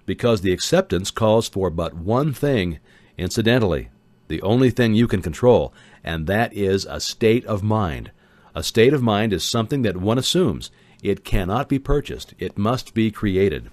because the acceptance calls for but one thing, incidentally, the only thing you can control, and that is a state of mind. A state of mind is something that one assumes. It cannot be purchased. It must be created.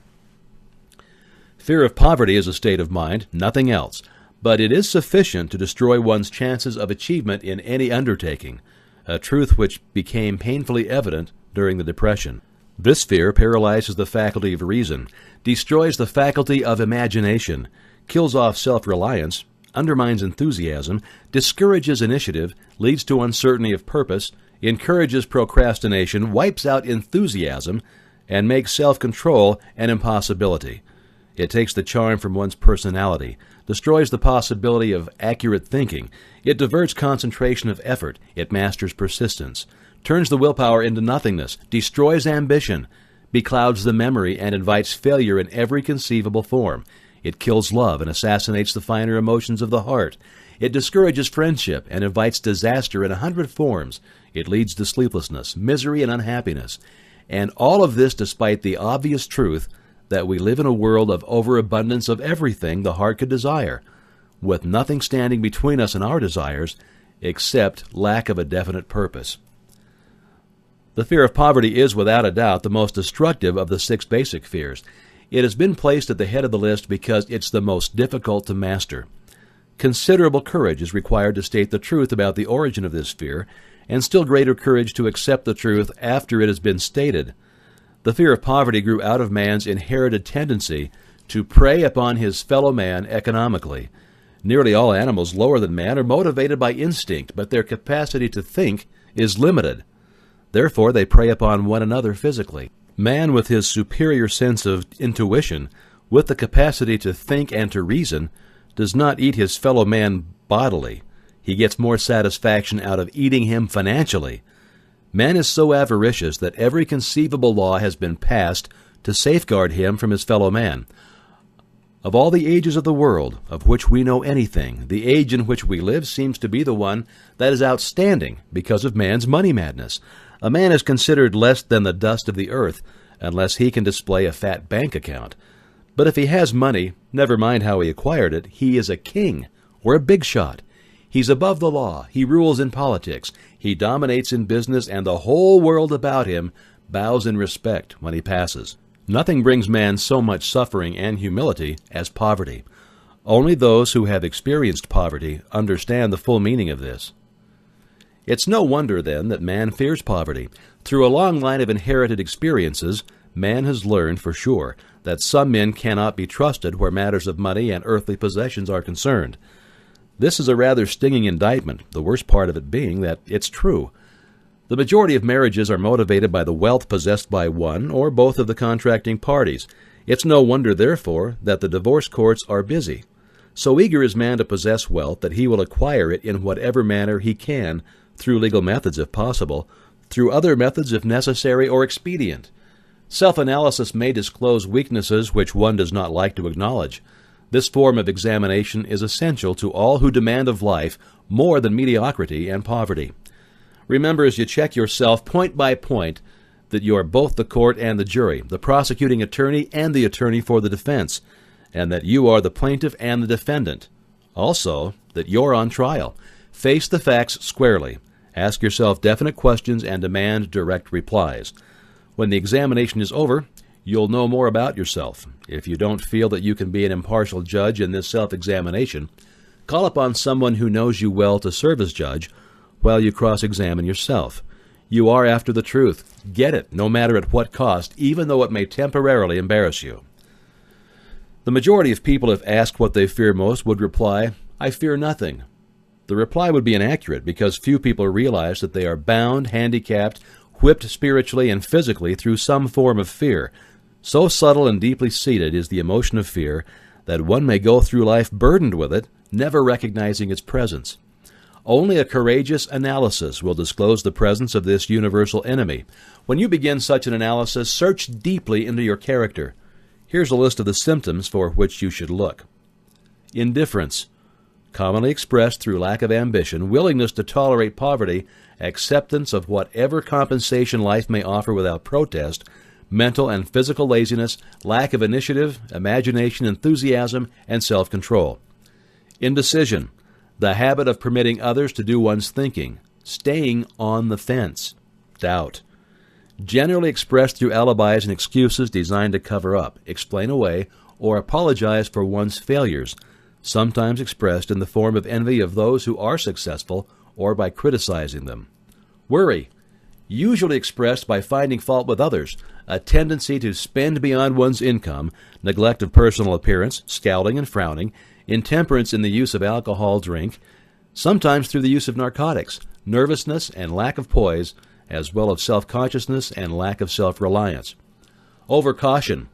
Fear of poverty is a state of mind, nothing else, but it is sufficient to destroy one's chances of achievement in any undertaking, a truth which became painfully evident during the Depression. This fear paralyzes the faculty of reason, destroys the faculty of imagination, kills off self-reliance, undermines enthusiasm, discourages initiative, leads to uncertainty of purpose, encourages procrastination, wipes out enthusiasm, and makes self-control an impossibility. It takes the charm from one's personality, destroys the possibility of accurate thinking, it diverts concentration of effort, it masters persistence, turns the willpower into nothingness, destroys ambition, beclouds the memory, and invites failure in every conceivable form. It kills love and assassinates the finer emotions of the heart. It discourages friendship and invites disaster in 100 forms. It leads to sleeplessness, misery, and unhappiness. And all of this despite the obvious truth that we live in a world of overabundance of everything the heart could desire, with nothing standing between us and our desires except lack of a definite purpose. The fear of poverty is, without a doubt, the most destructive of the 6 basic fears. It has been placed at the head of the list because it's the most difficult to master. Considerable courage is required to state the truth about the origin of this fear, and still greater courage to accept the truth after it has been stated. The fear of poverty grew out of man's inherited tendency to prey upon his fellow man economically. Nearly all animals lower than man are motivated by instinct, but their capacity to think is limited. Therefore, they prey upon one another physically. Man, with his superior sense of intuition, with the capacity to think and to reason, does not eat his fellow man bodily. He gets more satisfaction out of eating him financially. Man is so avaricious that every conceivable law has been passed to safeguard him from his fellow man. Of all the ages of the world of which we know anything, the age in which we live seems to be the one that is outstanding because of man's money madness. A man is considered less than the dust of the earth unless he can display a fat bank account. But if he has money, never mind how he acquired it, he is a king or a big shot. He's above the law, he rules in politics, he dominates in business, and the whole world about him bows in respect when he passes. Nothing brings man so much suffering and humility as poverty. Only those who have experienced poverty understand the full meaning of this. It's no wonder, then, that man fears poverty. Through a long line of inherited experiences, man has learned for sure that some men cannot be trusted where matters of money and earthly possessions are concerned. This is a rather stinging indictment, the worst part of it being that it's true. The majority of marriages are motivated by the wealth possessed by one or both of the contracting parties. It's no wonder, therefore, that the divorce courts are busy. So eager is man to possess wealth that he will acquire it in whatever manner he can, through legal methods if possible, through other methods if necessary or expedient. Self-analysis may disclose weaknesses which one does not like to acknowledge. This form of examination is essential to all who demand of life more than mediocrity and poverty. Remember, as you check yourself point by point, that you are both the court and the jury, the prosecuting attorney and the attorney for the defense, and that you are the plaintiff and the defendant. Also, that you're on trial. Face the facts squarely. Ask yourself definite questions and demand direct replies. When the examination is over, you'll know more about yourself. If you don't feel that you can be an impartial judge in this self-examination, call upon someone who knows you well to serve as judge while you cross-examine yourself. You are after the truth. Get it, no matter at what cost, even though it may temporarily embarrass you. The majority of people, if asked what they fear most, would reply, "I fear nothing." The reply would be inaccurate because few people realize that they are bound, handicapped, whipped spiritually and physically through some form of fear. So subtle and deeply seated is the emotion of fear that one may go through life burdened with it, never recognizing its presence. Only a courageous analysis will disclose the presence of this universal enemy. When you begin such an analysis, search deeply into your character. Here's a list of the symptoms for which you should look. Indifference, commonly expressed through lack of ambition, willingness to tolerate poverty, acceptance of whatever compensation life may offer without protest, mental and physical laziness, lack of initiative, imagination, enthusiasm, and self-control. Indecision, the habit of permitting others to do one's thinking, staying on the fence. Doubt, generally expressed through alibis and excuses designed to cover up, explain away, or apologize for one's failures, sometimes expressed in the form of envy of those who are successful or by criticizing them. Worry, usually expressed by finding fault with others, a tendency to spend beyond one's income, neglect of personal appearance, scowling and frowning, intemperance in the use of alcohol drink, sometimes through the use of narcotics, nervousness and lack of poise, as well as self-consciousness and lack of self-reliance. Overcaution,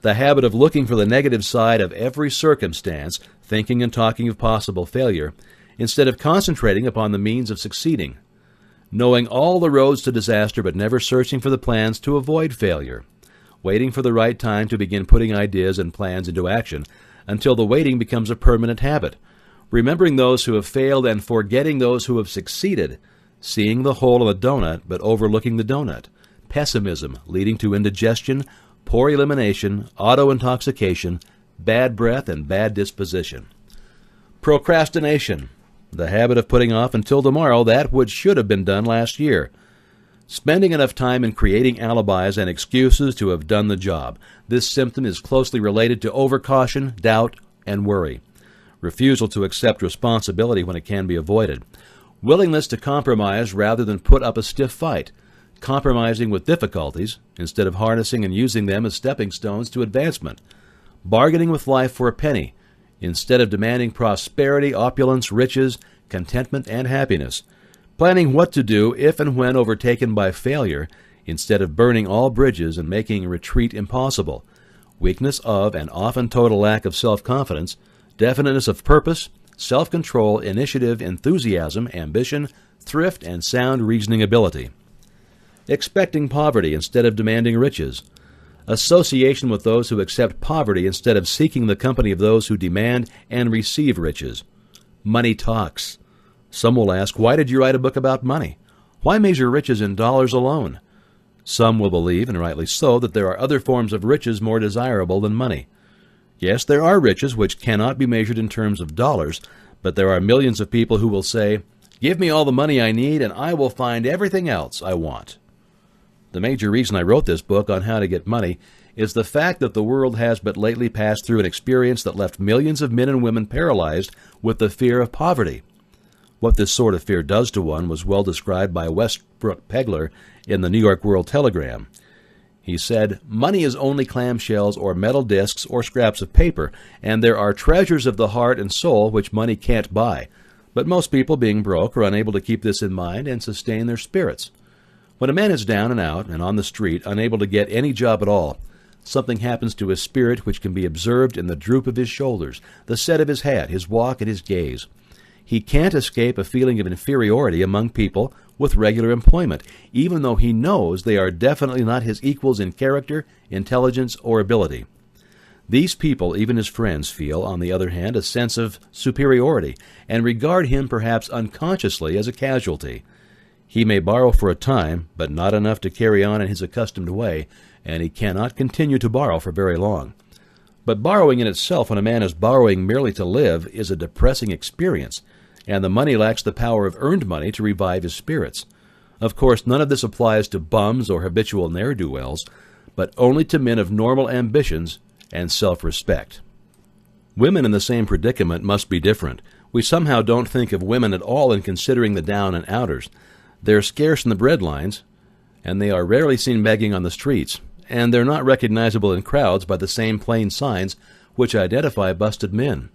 the habit of looking for the negative side of every circumstance, thinking and talking of possible failure, instead of concentrating upon the means of succeeding. Knowing all the roads to disaster but never searching for the plans to avoid failure. Waiting for the right time to begin putting ideas and plans into action until the waiting becomes a permanent habit. Remembering those who have failed and forgetting those who have succeeded. Seeing the hole in the donut but overlooking the donut. Pessimism leading to indigestion, poor elimination, auto-intoxication, bad breath, and bad disposition. Procrastination, the habit of putting off until tomorrow that which should have been done last year. Spending enough time in creating alibis and excuses to have done the job. This symptom is closely related to overcaution, doubt, and worry. Refusal to accept responsibility when it can be avoided. Willingness to compromise rather than put up a stiff fight. Compromising with difficulties instead of harnessing and using them as stepping stones to advancement. Bargaining with life for a penny instead of demanding prosperity, opulence, riches, contentment, and happiness. Planning what to do if and when overtaken by failure instead of burning all bridges and making retreat impossible. Weakness of and often total lack of self-confidence, definiteness of purpose, self-control, initiative, enthusiasm, ambition, thrift, and sound reasoning ability. Expecting poverty instead of demanding riches. Association with those who accept poverty instead of seeking the company of those who demand and receive riches. Money talks. Some will ask, why did you write a book about money? Why measure riches in dollars alone? Some will believe, and rightly so, that there are other forms of riches more desirable than money. Yes, there are riches which cannot be measured in terms of dollars, but there are millions of people who will say, give me all the money I need and I will find everything else I want. The major reason I wrote this book on how to get money is the fact that the world has but lately passed through an experience that left millions of men and women paralyzed with the fear of poverty. What this sort of fear does to one was well described by Westbrook Pegler in the New York World Telegram. He said, money is only clamshells or metal discs or scraps of paper, and there are treasures of the heart and soul which money can't buy. But most people, being broke, are unable to keep this in mind and sustain their spirits. When a man is down and out and on the street, unable to get any job at all, something happens to his spirit which can be observed in the droop of his shoulders, the set of his hat, his walk, and his gaze. He can't escape a feeling of inferiority among people with regular employment, even though he knows they are definitely not his equals in character, intelligence, or ability. These people, even his friends, feel, on the other hand, a sense of superiority and regard him perhaps unconsciously as a casualty. He may borrow for a time, but not enough to carry on in his accustomed way, and he cannot continue to borrow for very long. But borrowing in itself, when a man is borrowing merely to live, is a depressing experience, and the money lacks the power of earned money to revive his spirits. Of course, none of this applies to bums or habitual ne'er-do-wells, but only to men of normal ambitions and self-respect. Women in the same predicament must be different. We somehow don't think of women at all in considering the down and outers. They're scarce in the breadlines, and they are rarely seen begging on the streets, and they're not recognizable in crowds by the same plain signs which identify busted men.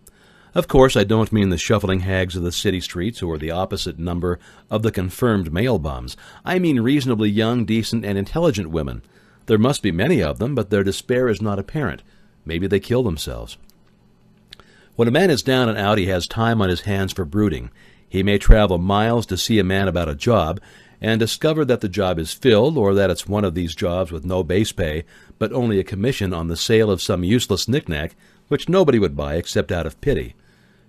Of course, I don't mean the shuffling hags of the city streets or the opposite number of the confirmed male bums. I mean reasonably young, decent, and intelligent women. There must be many of them, but their despair is not apparent. Maybe they kill themselves. When a man is down and out, he has time on his hands for brooding. He may travel miles to see a man about a job and discover that the job is filled, or that it's one of these jobs with no base pay, but only a commission on the sale of some useless knick-knack which nobody would buy except out of pity.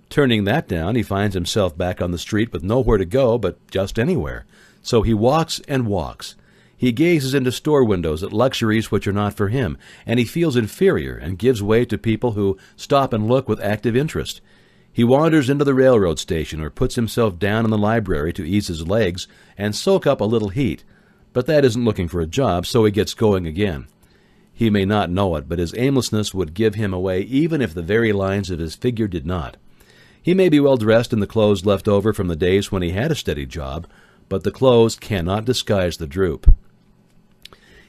Turning that down, he finds himself back on the street with nowhere to go but just anywhere. So he walks and walks. He gazes into store windows at luxuries which are not for him, and he feels inferior and gives way to people who stop and look with active interest. He wanders into the railroad station or puts himself down in the library to ease his legs and soak up a little heat. But that isn't looking for a job, so he gets going again. He may not know it, but his aimlessness would give him away even if the very lines of his figure did not. He may be well dressed in the clothes left over from the days when he had a steady job, but the clothes cannot disguise the droop.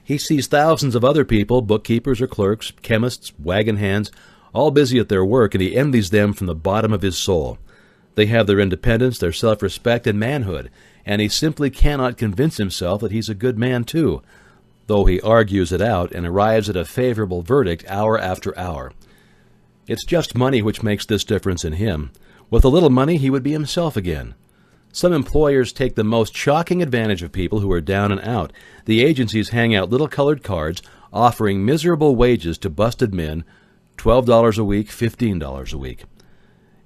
He sees thousands of other people, bookkeepers or clerks, chemists, wagon hands, all busy at their work, and he envies them from the bottom of his soul. They have their independence, their self-respect, and manhood, and he simply cannot convince himself that he's a good man too, though he argues it out and arrives at a favorable verdict hour after hour. It's just money which makes this difference in him. With a little money, he would be himself again. Some employers take the most shocking advantage of people who are down and out. The agencies hang out little colored cards offering miserable wages to busted men, $12 a week, $15 a week.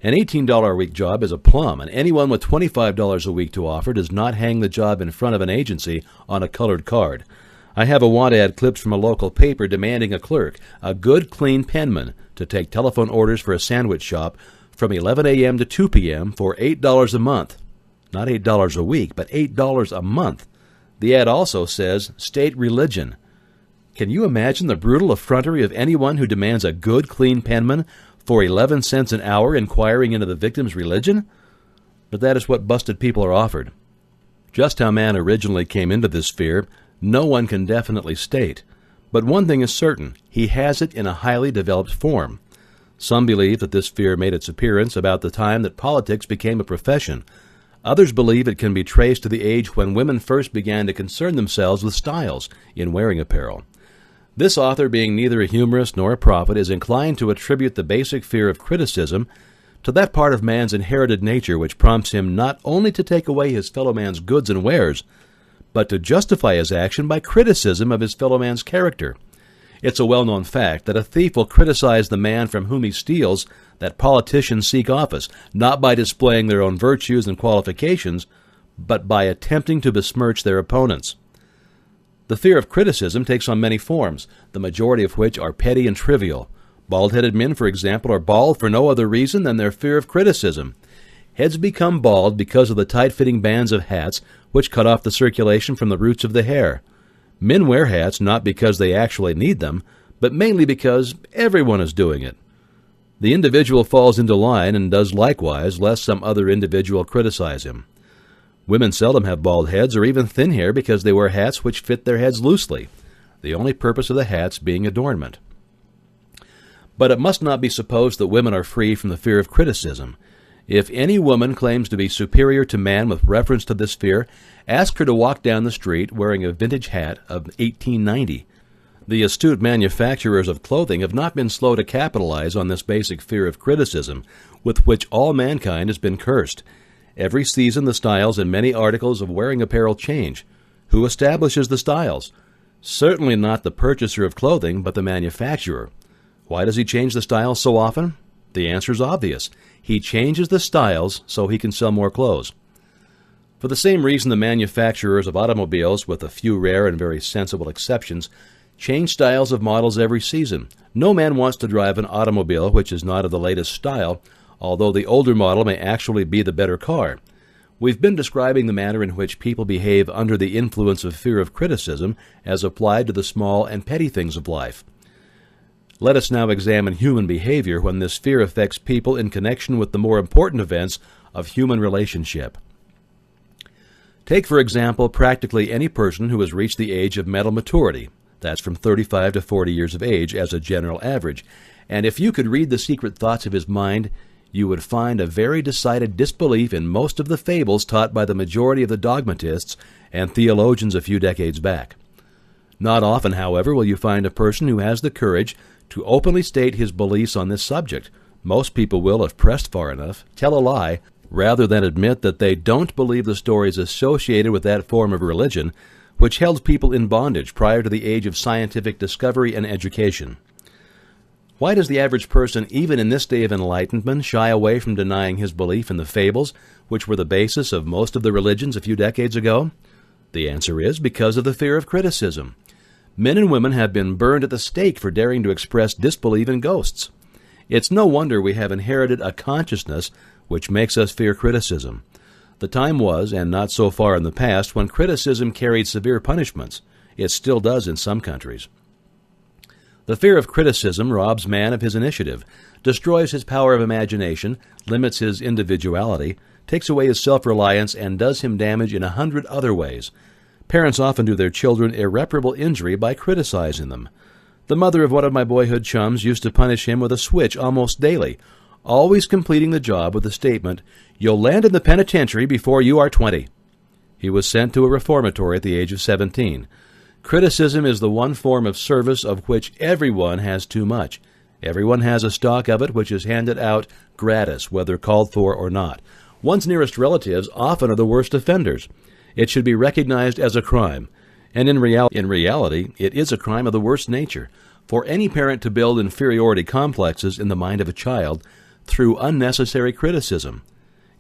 An $18 a week job is a plum, and anyone with $25 a week to offer does not hang the job in front of an agency on a colored card. I have a want ad clipped from a local paper demanding a clerk, a good, clean penman, to take telephone orders for a sandwich shop from 11 a.m. to 2 p.m. for $8 a month. Not $8 a week, but $8 a month. The ad also says, state religion. Can you imagine the brutal effrontery of anyone who demands a good, clean penman for 11 cents an hour inquiring into the victim's religion? But that is what busted people are offered. Just how man originally came into this sphere, no one can definitely state. But one thing is certain, he has it in a highly developed form. Some believe that this sphere made its appearance about the time that politics became a profession. Others believe it can be traced to the age when women first began to concern themselves with styles in wearing apparel. This author, being neither a humorist nor a prophet, is inclined to attribute the basic fear of criticism to that part of man's inherited nature which prompts him not only to take away his fellow man's goods and wares, but to justify his action by criticism of his fellow man's character. It's a well-known fact that a thief will criticize the man from whom he steals, that politicians seek office, not by displaying their own virtues and qualifications, but by attempting to besmirch their opponents. The fear of criticism takes on many forms, the majority of which are petty and trivial. Bald-headed men, for example, are bald for no other reason than their fear of criticism. Heads become bald because of the tight-fitting bands of hats which cut off the circulation from the roots of the hair. Men wear hats not because they actually need them, but mainly because everyone is doing it. The individual falls into line and does likewise, lest some other individual criticize him. Women seldom have bald heads or even thin hair because they wear hats which fit their heads loosely, the only purpose of the hats being adornment. But it must not be supposed that women are free from the fear of criticism. If any woman claims to be superior to man with reference to this fear, ask her to walk down the street wearing a vintage hat of 1890. The astute manufacturers of clothing have not been slow to capitalize on this basic fear of criticism, with which all mankind has been cursed. Every season the styles in many articles of wearing apparel change. Who establishes the styles? Certainly not the purchaser of clothing, but the manufacturer. Why does he change the styles so often? The answer is obvious. He changes the styles so he can sell more clothes. For the same reason, the manufacturers of automobiles, with a few rare and very sensible exceptions, change styles of models every season. No man wants to drive an automobile which is not of the latest style, although the older model may actually be the better car. We've been describing the manner in which people behave under the influence of fear of criticism as applied to the small and petty things of life. Let us now examine human behavior when this fear affects people in connection with the more important events of human relationship. Take, for example, practically any person who has reached the age of mental maturity. That's from 35 to 40 years of age as a general average. And if you could read the secret thoughts of his mind, you would find a very decided disbelief in most of the fables taught by the majority of the dogmatists and theologians a few decades back. Not often, however, will you find a person who has the courage to openly state his beliefs on this subject. Most people will, if pressed far enough, tell a lie rather than admit that they don't believe the stories associated with that form of religion which held people in bondage prior to the age of scientific discovery and education. Why does the average person, even in this day of enlightenment, shy away from denying his belief in the fables, which were the basis of most of the religions a few decades ago? The answer is because of the fear of criticism. Men and women have been burned at the stake for daring to express disbelief in ghosts. It's no wonder we have inherited a consciousness which makes us fear criticism. The time was, and not so far in the past, when criticism carried severe punishments. It still does in some countries. The fear of criticism robs man of his initiative, destroys his power of imagination, limits his individuality, takes away his self-reliance, and does him damage in 100 other ways. Parents often do their children irreparable injury by criticizing them. The mother of one of my boyhood chums used to punish him with a switch almost daily, always completing the job with the statement, "You'll land in the penitentiary before you are 20. He was sent to a reformatory at the age of 17. Criticism is the one form of service of which everyone has too much. Everyone has a stock of it which is handed out gratis, whether called for or not. One's nearest relatives often are the worst offenders. It should be recognized as a crime, and in reality, it is a crime of the worst nature, for any parent to build inferiority complexes in the mind of a child through unnecessary criticism.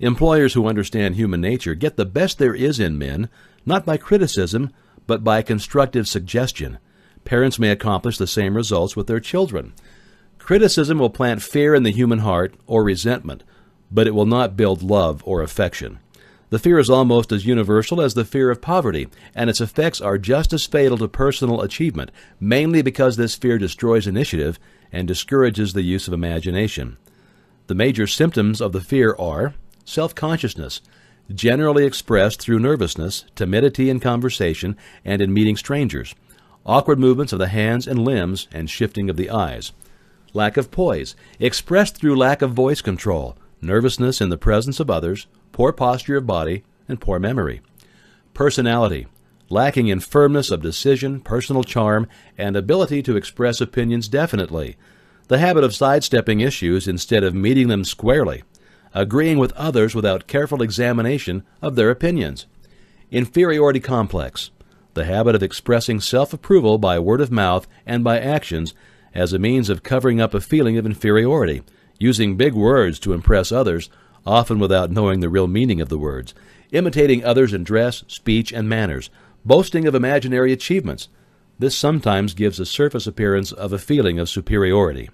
Employers who understand human nature get the best there is in men, not by criticism, but by constructive suggestion. Parents may accomplish the same results with their children. Criticism will plant fear in the human heart or resentment, but it will not build love or affection. The fear is almost as universal as the fear of poverty, and its effects are just as fatal to personal achievement, mainly because this fear destroys initiative and discourages the use of imagination. The major symptoms of the fear are self-consciousness, generally expressed through nervousness, timidity in conversation, and in meeting strangers, awkward movements of the hands and limbs, and shifting of the eyes. Lack of poise, expressed through lack of voice control, nervousness in the presence of others, poor posture of body, and poor memory. Personality, lacking in firmness of decision, personal charm, and ability to express opinions definitely. The habit of sidestepping issues instead of meeting them squarely. Agreeing with others without careful examination of their opinions. Inferiority complex, the habit of expressing self-approval by word of mouth and by actions as a means of covering up a feeling of inferiority, using big words to impress others, often without knowing the real meaning of the words, imitating others in dress, speech, and manners, boasting of imaginary achievements. This sometimes gives a surface appearance of a feeling of superiority.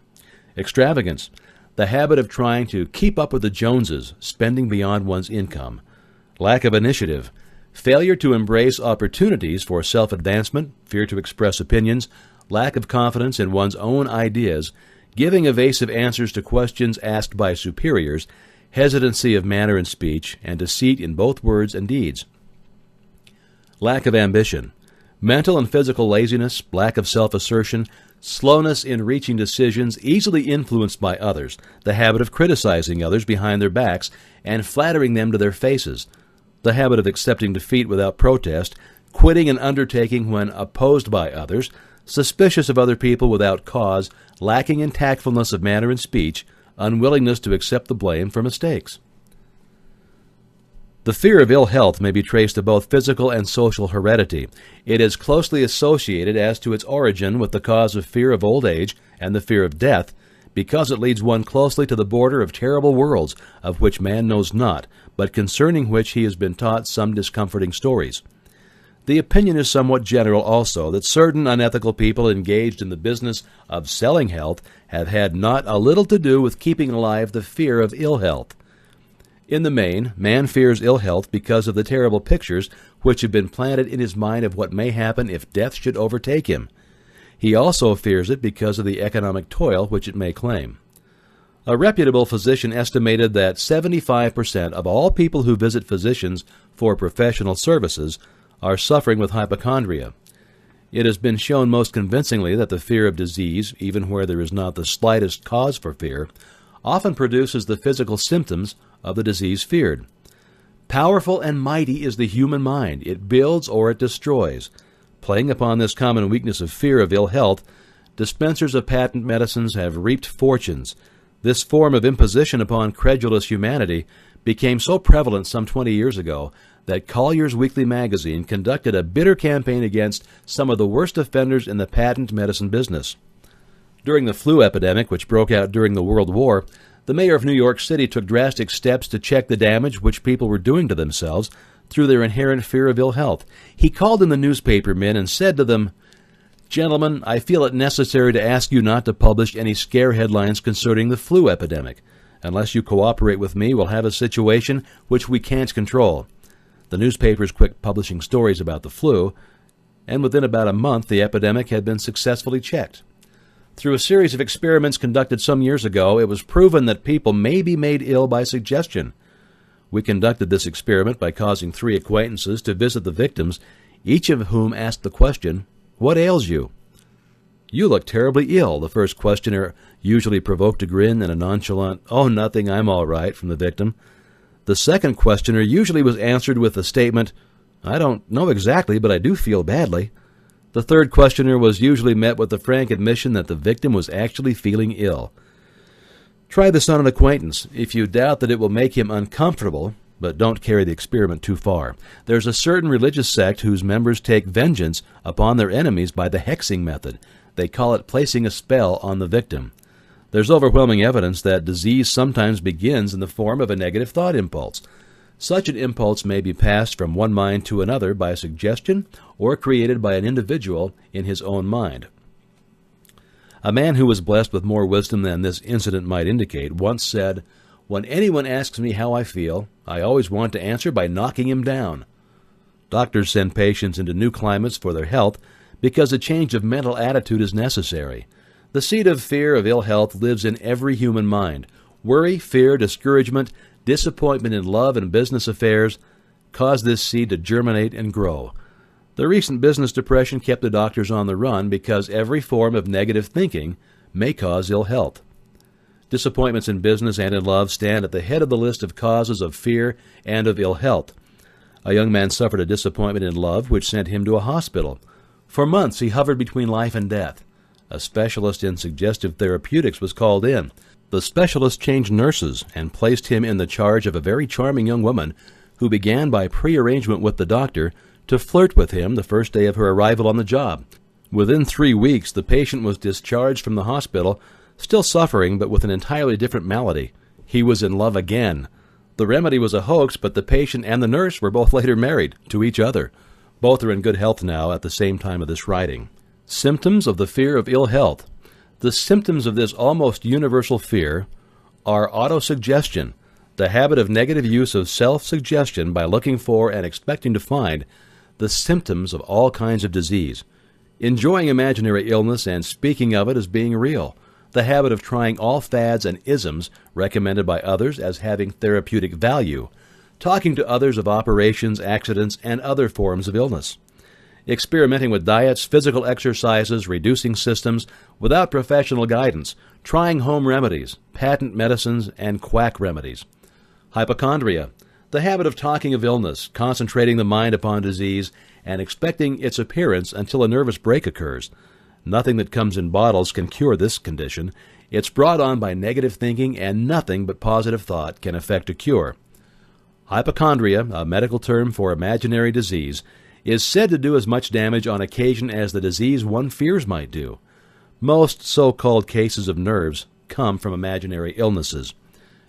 Extravagance, the habit of trying to keep up with the Joneses, spending beyond one's income. Lack of initiative, failure to embrace opportunities for self-advancement, fear to express opinions, lack of confidence in one's own ideas, giving evasive answers to questions asked by superiors, hesitancy of manner and speech, and deceit in both words and deeds. Lack of ambition, mental and physical laziness, lack of self-assertion, slowness in reaching decisions easily influenced by others, the habit of criticizing others behind their backs and flattering them to their faces, the habit of accepting defeat without protest, quitting an undertaking when opposed by others, suspicious of other people without cause, lacking in tactfulness of manner and speech, unwillingness to accept the blame for mistakes. The fear of ill health may be traced to both physical and social heredity. It is closely associated as to its origin with the cause of fear of old age and the fear of death, because it leads one closely to the border of terrible worlds of which man knows not, but concerning which he has been taught some discomforting stories. The opinion is somewhat general also that certain unethical people engaged in the business of selling health have had not a little to do with keeping alive the fear of ill health. In the main, man fears ill health because of the terrible pictures which have been planted in his mind of what may happen if death should overtake him. He also fears it because of the economic toil which it may claim. A reputable physician estimated that 75% of all people who visit physicians for professional services are suffering with hypochondria. It has been shown most convincingly that the fear of disease, even where there is not the slightest cause for fear, often produces the physical symptoms of the disease feared. Powerful and mighty is the human mind. It builds or it destroys. Playing upon this common weakness of fear of ill health, dispensers of patent medicines have reaped fortunes. This form of imposition upon credulous humanity became so prevalent some 20 years ago that Collier's Weekly magazine conducted a bitter campaign against some of the worst offenders in the patent medicine business. During the flu epidemic, which broke out during the World War, the mayor of New York City took drastic steps to check the damage which people were doing to themselves through their inherent fear of ill health. He called in the newspaper men and said to them, "Gentlemen, I feel it necessary to ask you not to publish any scare headlines concerning the flu epidemic. Unless you cooperate with me, we'll have a situation which we can't control." The newspapers quit publishing stories about the flu, and within about a month the epidemic had been successfully checked. Through a series of experiments conducted some years ago, it was proven that people may be made ill by suggestion. We conducted this experiment by causing 3 acquaintances to visit the victims, each of whom asked the question, "What ails you?" "You look terribly ill," the first questioner usually provoked a grin and a nonchalant, "Oh, nothing, I'm all right," from the victim. The second questioner usually was answered with the statement, "I don't know exactly, but I do feel badly." The third questioner was usually met with the frank admission that the victim was actually feeling ill. Try this on an acquaintance. If you doubt that it will make him uncomfortable, but don't carry the experiment too far. There's a certain religious sect whose members take vengeance upon their enemies by the hexing method. They call it placing a spell on the victim. There's overwhelming evidence that disease sometimes begins in the form of a negative thought impulse. Such an impulse may be passed from one mind to another by suggestion or created by an individual in his own mind. A man who was blessed with more wisdom than this incident might indicate once said, "When anyone asks me how I feel, I always want to answer by knocking him down." Doctors send patients into new climates for their health because a change of mental attitude is necessary. The seed of fear of ill health lives in every human mind. Worry, fear, discouragement, disappointment in love and business affairs cause this seed to germinate and grow. The recent business depression kept the doctors on the run because every form of negative thinking may cause ill health. Disappointments in business and in love stand at the head of the list of causes of fear and of ill health. A young man suffered a disappointment in love which sent him to a hospital. For months he hovered between life and death. A specialist in suggestive therapeutics was called in. The specialist changed nurses and placed him in the charge of a very charming young woman who began by prearrangement with the doctor to flirt with him the first day of her arrival on the job. Within 3 weeks, the patient was discharged from the hospital, still suffering but with an entirely different malady. He was in love again. The remedy was a hoax, but the patient and the nurse were both later married to each other. Both are in good health now at the same time of this writing. Symptoms of the fear of ill health. The symptoms of this almost universal fear are autosuggestion, the habit of negative use of self-suggestion by looking for and expecting to find the symptoms of all kinds of disease, enjoying imaginary illness and speaking of it as being real, the habit of trying all fads and isms recommended by others as having therapeutic value, talking to others of operations, accidents, and other forms of illness, experimenting with diets, physical exercises, reducing systems without professional guidance, trying home remedies, patent medicines, and quack remedies. Hypochondria, the habit of talking of illness, concentrating the mind upon disease, and expecting its appearance until a nervous break occurs. Nothing that comes in bottles can cure this condition. It's brought on by negative thinking, and nothing but positive thought can effect a cure. Hypochondria, a medical term for imaginary disease, is said to do as much damage on occasion as the disease one fears might do. Most so-called cases of nerves come from imaginary illnesses.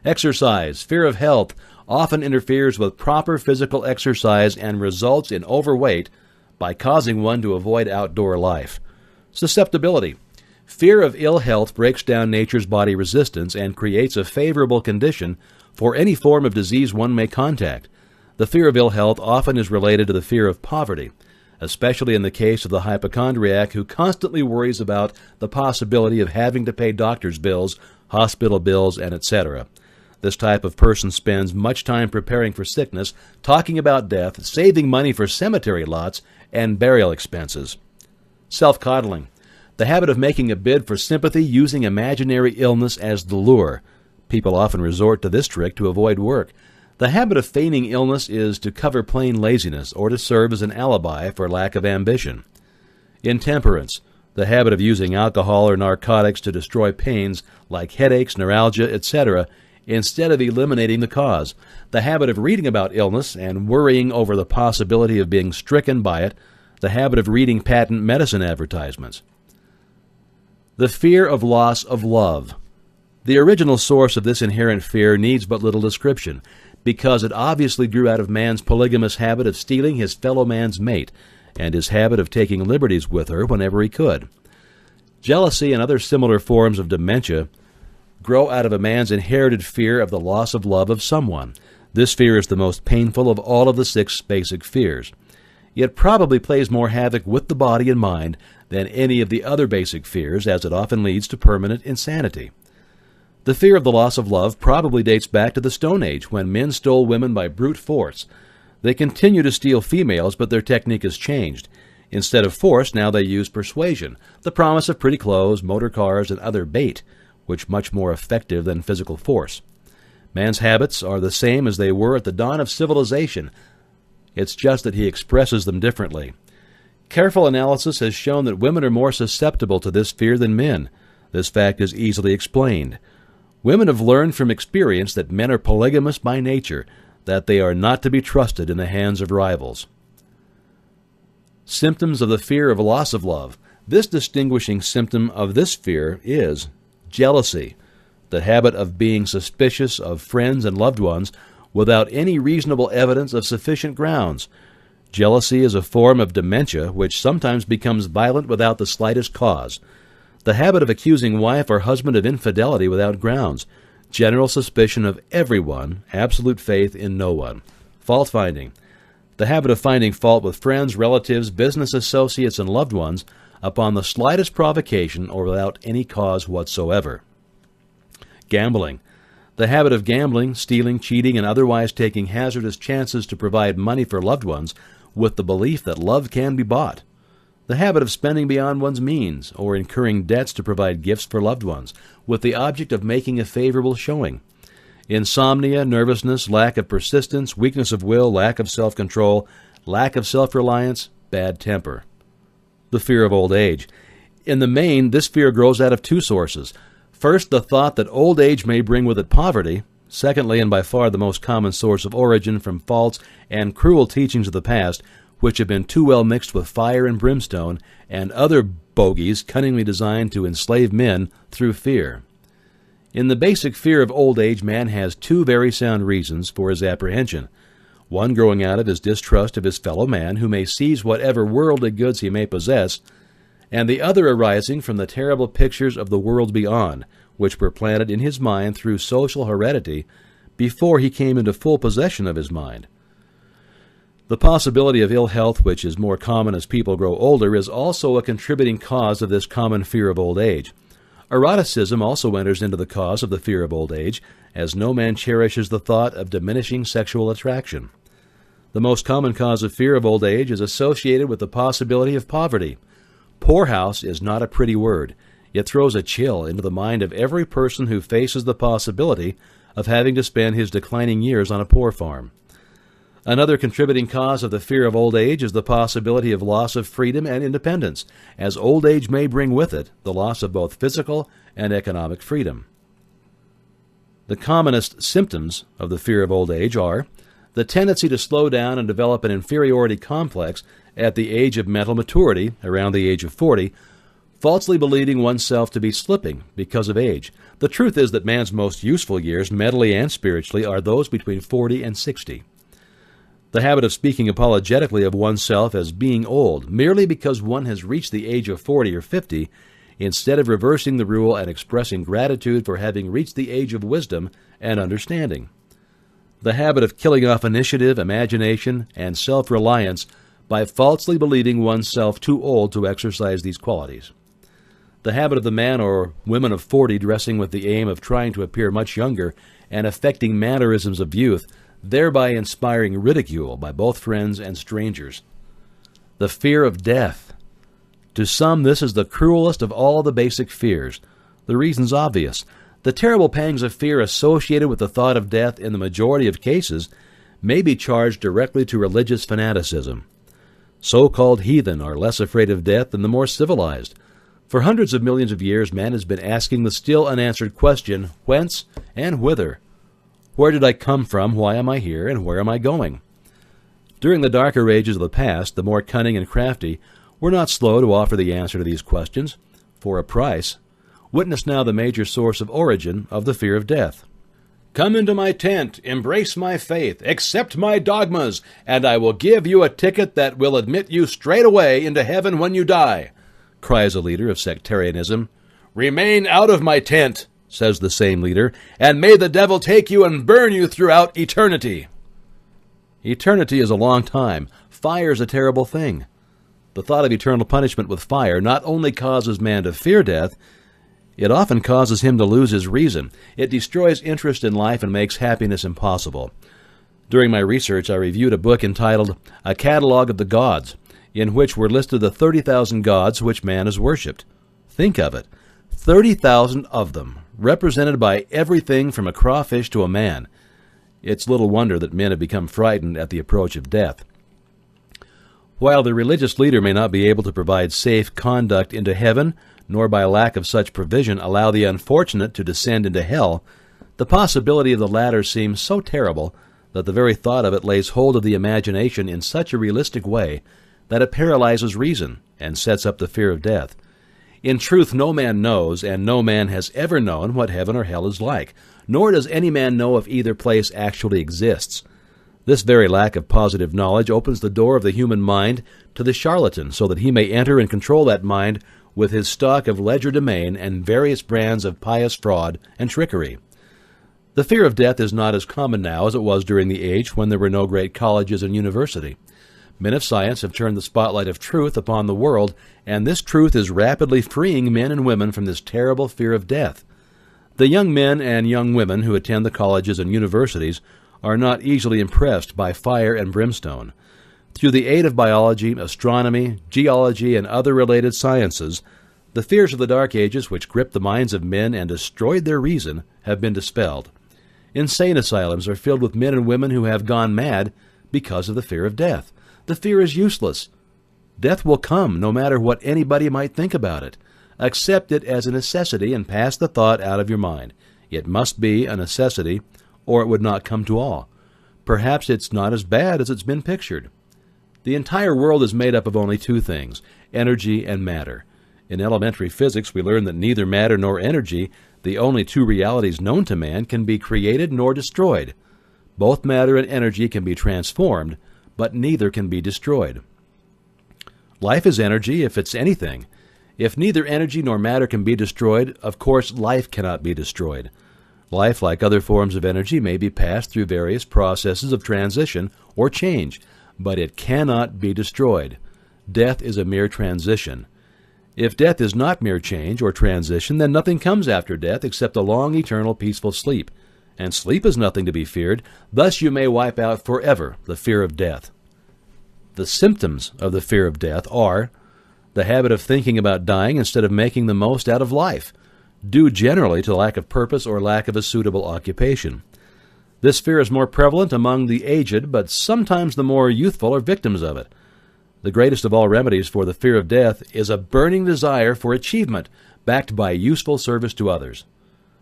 Exercise, fear of health, often interferes with proper physical exercise and results in overweight by causing one to avoid outdoor life. Susceptibility. Fear of ill health breaks down nature's body resistance and creates a favorable condition for any form of disease one may contact. The fear of ill health often is related to the fear of poverty, especially in the case of the hypochondriac who constantly worries about the possibility of having to pay doctor's bills, hospital bills, and etc. This type of person spends much time preparing for sickness, talking about death, saving money for cemetery lots, and burial expenses. Self-coddling. The habit of making a bid for sympathy using imaginary illness as the lure. People often resort to this trick to avoid work. The habit of feigning illness is to cover plain laziness or to serve as an alibi for lack of ambition. Intemperance. The habit of using alcohol or narcotics to destroy pains like headaches, neuralgia, etc., instead of eliminating the cause. The habit of reading about illness and worrying over the possibility of being stricken by it. The habit of reading patent medicine advertisements. The fear of loss of love. The original source of this inherent fear needs but little description, because it obviously grew out of man's polygamous habit of stealing his fellow man's mate, and his habit of taking liberties with her whenever he could. Jealousy and other similar forms of dementia grow out of a man's inherited fear of the loss of love of someone. This fear is the most painful of all of the 6 basic fears. It probably plays more havoc with the body and mind than any of the other basic fears, as it often leads to permanent insanity. The fear of the loss of love probably dates back to the Stone Age, when men stole women by brute force. They continue to steal females, but their technique has changed. Instead of force, now they use persuasion, the promise of pretty clothes, motor cars, and other bait, which much more effective than physical force. Man's habits are the same as they were at the dawn of civilization. It's just that he expresses them differently. Careful analysis has shown that women are more susceptible to this fear than men. This fact is easily explained. Women have learned from experience that men are polygamous by nature, that they are not to be trusted in the hands of rivals. Symptoms of the fear of loss of love. This distinguishing symptom of this fear is jealousy, the habit of being suspicious of friends and loved ones without any reasonable evidence of sufficient grounds. Jealousy is a form of dementia which sometimes becomes violent without the slightest cause. The habit of accusing wife or husband of infidelity without grounds. General suspicion of everyone, absolute faith in no one. Fault-finding. The habit of finding fault with friends, relatives, business associates, and loved ones upon the slightest provocation or without any cause whatsoever. Gambling. The habit of gambling, stealing, cheating, and otherwise taking hazardous chances to provide money for loved ones with the belief that love can be bought. The habit of spending beyond one's means or incurring debts to provide gifts for loved ones with the object of making a favorable showing. Insomnia, nervousness, lack of persistence, weakness of will, lack of self-control, lack of self-reliance, bad temper. The fear of old age. In the main, this fear grows out of 2 sources. First, the thought that old age may bring with it poverty. Secondly, and by far the most common source of origin, from false and cruel teachings of the past, which have been too well mixed with fire and brimstone and other bogies cunningly designed to enslave men through fear. In the basic fear of old age, man has 2 very sound reasons for his apprehension. One growing out of his distrust of his fellow man, who may seize whatever worldly goods he may possess, and the other arising from the terrible pictures of the world beyond, which were planted in his mind through social heredity before he came into full possession of his mind. The possibility of ill health, which is more common as people grow older, is also a contributing cause of this common fear of old age. Eroticism also enters into the cause of the fear of old age, as no man cherishes the thought of diminishing sexual attraction. The most common cause of fear of old age is associated with the possibility of poverty. Poorhouse is not a pretty word. It throws a chill into the mind of every person who faces the possibility of having to spend his declining years on a poor farm. Another contributing cause of the fear of old age is the possibility of loss of freedom and independence, as old age may bring with it the loss of both physical and economic freedom. The commonest symptoms of the fear of old age are the tendency to slow down and develop an inferiority complex at the age of mental maturity, around the age of 40, falsely believing oneself to be slipping because of age. The truth is that man's most useful years, mentally and spiritually, are those between 40 and 60. The habit of speaking apologetically of oneself as being old, merely because one has reached the age of 40 or 50, instead of reversing the rule and expressing gratitude for having reached the age of wisdom and understanding. The habit of killing off initiative, imagination, and self-reliance by falsely believing oneself too old to exercise these qualities. The habit of the man or woman of 40 dressing with the aim of trying to appear much younger and affecting mannerisms of youth, thereby inspiring ridicule by both friends and strangers. The fear of death. To some, this is the cruelest of all the basic fears. The reason's obvious. The terrible pangs of fear associated with the thought of death in the majority of cases may be charged directly to religious fanaticism. So-called heathen are less afraid of death than the more civilized. For hundreds of millions of years, man has been asking the still unanswered question, whence and whither? Where did I come from, why am I here, and where am I going? During the darker ages of the past, the more cunning and crafty were not slow to offer the answer to these questions, for a price. Witness now the major source of origin of the fear of death. Come into my tent, embrace my faith, accept my dogmas, and I will give you a ticket that will admit you straight away into heaven when you die, cries a leader of sectarianism. Remain out of my tent, says the same leader, and may the devil take you and burn you throughout eternity. Eternity is a long time. Fire is a terrible thing. The thought of eternal punishment with fire not only causes man to fear death, it often causes him to lose his reason. It destroys interest in life and makes happiness impossible. During my research, I reviewed a book entitled A Catalogue of the Gods, in which were listed the 30,000 gods which man has worshipped. Think of it. 30,000 of them, represented by everything from a crawfish to a man. It's little wonder that men have become frightened at the approach of death. While the religious leader may not be able to provide safe conduct into heaven, nor by lack of such provision allow the unfortunate to descend into hell, the possibility of the latter seems so terrible that the very thought of it lays hold of the imagination in such a realistic way that it paralyzes reason and sets up the fear of death. In truth, no man knows, and no man has ever known what heaven or hell is like, nor does any man know if either place actually exists. This very lack of positive knowledge opens the door of the human mind to the charlatan, so that he may enter and control that mind with his stock of legerdemain and various brands of pious fraud and trickery. The fear of death is not as common now as it was during the age when there were no great colleges and university. Men of science have turned the spotlight of truth upon the world, and this truth is rapidly freeing men and women from this terrible fear of death. The young men and young women who attend the colleges and universities are not easily impressed by fire and brimstone. Through the aid of biology, astronomy, geology, and other related sciences, the fears of the Dark Ages which gripped the minds of men and destroyed their reason have been dispelled. Insane asylums are filled with men and women who have gone mad because of the fear of death. The fear is useless. Death will come no matter what anybody might think about it. Accept it as a necessity and pass the thought out of your mind. It must be a necessity, or it would not come to all. Perhaps it's not as bad as it's been pictured. The entire world is made up of only two things, energy and matter. In elementary physics, we learn that neither matter nor energy, the only two realities known to man, can be created nor destroyed. Both matter and energy can be transformed, but neither can be destroyed. Life is energy if it's anything. If neither energy nor matter can be destroyed, of course life cannot be destroyed. Life, like other forms of energy, may be passed through various processes of transition or change, but it cannot be destroyed. Death is a mere transition. If death is not mere change or transition, then nothing comes after death except a long, eternal, peaceful sleep. And sleep is nothing to be feared. Thus you may wipe out forever the fear of death. The symptoms of the fear of death are the habit of thinking about dying instead of making the most out of life, due generally to lack of purpose or lack of a suitable occupation. This fear is more prevalent among the aged, but sometimes the more youthful are victims of it. The greatest of all remedies for the fear of death is a burning desire for achievement, backed by useful service to others.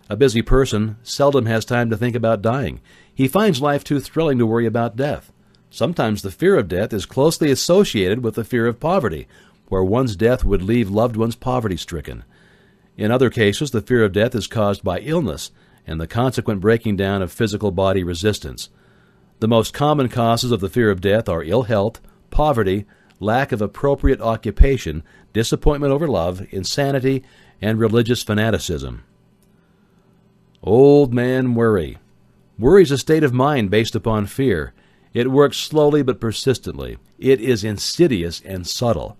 A busy person seldom has time to think about dying. He finds life too thrilling to worry about death. Sometimes the fear of death is closely associated with the fear of poverty, where one's death would leave loved ones poverty-stricken. In other cases, the fear of death is caused by illness and the consequent breaking down of physical body resistance. The most common causes of the fear of death are ill health, poverty, lack of appropriate occupation, disappointment over love, insanity, and religious fanaticism. Old man worry. Worry is a state of mind based upon fear. It works slowly but persistently. It is insidious and subtle.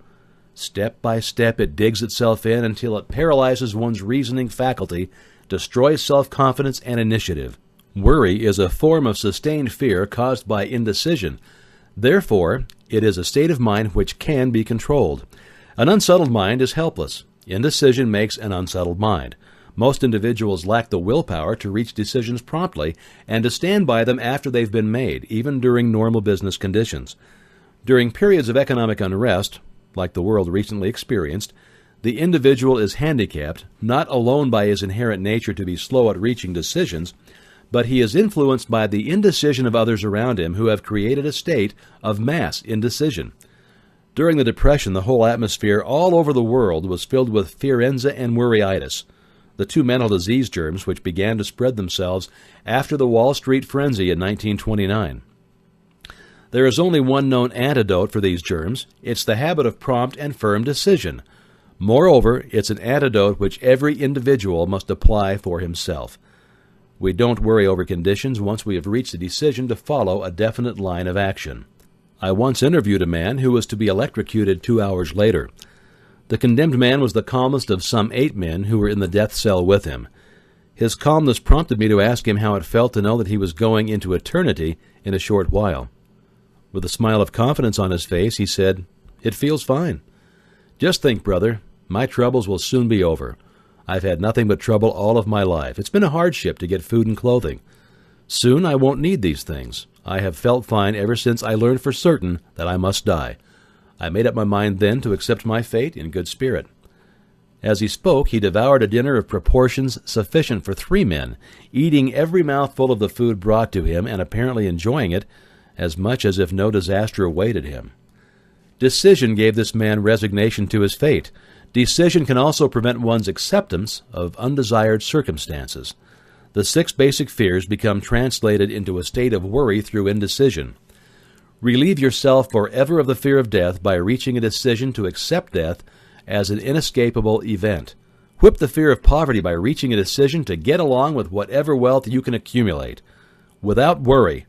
Step by step it digs itself in until it paralyzes one's reasoning faculty, destroys self-confidence and initiative. Worry is a form of sustained fear caused by indecision. Therefore, it is a state of mind which can be controlled. An unsettled mind is helpless. Indecision makes an unsettled mind. Most individuals lack the willpower to reach decisions promptly and to stand by them after they've been made, even during normal business conditions. During periods of economic unrest, like the world recently experienced, the individual is handicapped, not alone by his inherent nature to be slow at reaching decisions, but he is influenced by the indecision of others around him who have created a state of mass indecision. During the Depression, the whole atmosphere all over the world was filled with fearenza and worryitis, the two mental disease germs which began to spread themselves after the Wall Street frenzy in 1929. There is only one known antidote for these germs. It's the habit of prompt and firm decision. Moreover, it's an antidote which every individual must apply for himself. We don't worry over conditions once we have reached a decision to follow a definite line of action. I once interviewed a man who was to be electrocuted 2 hours later. The condemned man was the calmest of some 8 men who were in the death cell with him. His calmness prompted me to ask him how it felt to know that he was going into eternity in a short while. With a smile of confidence on his face, he said, "It feels fine. Just think, brother, my troubles will soon be over. I've had nothing but trouble all of my life. It's been a hardship to get food and clothing. Soon I won't need these things. I have felt fine ever since I learned for certain that I must die. I made up my mind then to accept my fate in good spirit." As he spoke, he devoured a dinner of proportions sufficient for 3 men, eating every mouthful of the food brought to him and apparently enjoying it as much as if no disaster awaited him. Decision gave this man resignation to his fate. Decision can also prevent one's acceptance of undesired circumstances. The 6 basic fears become translated into a state of worry through indecision. Relieve yourself forever of the fear of death by reaching a decision to accept death as an inescapable event. Whip the fear of poverty by reaching a decision to get along with whatever wealth you can accumulate. Without worry,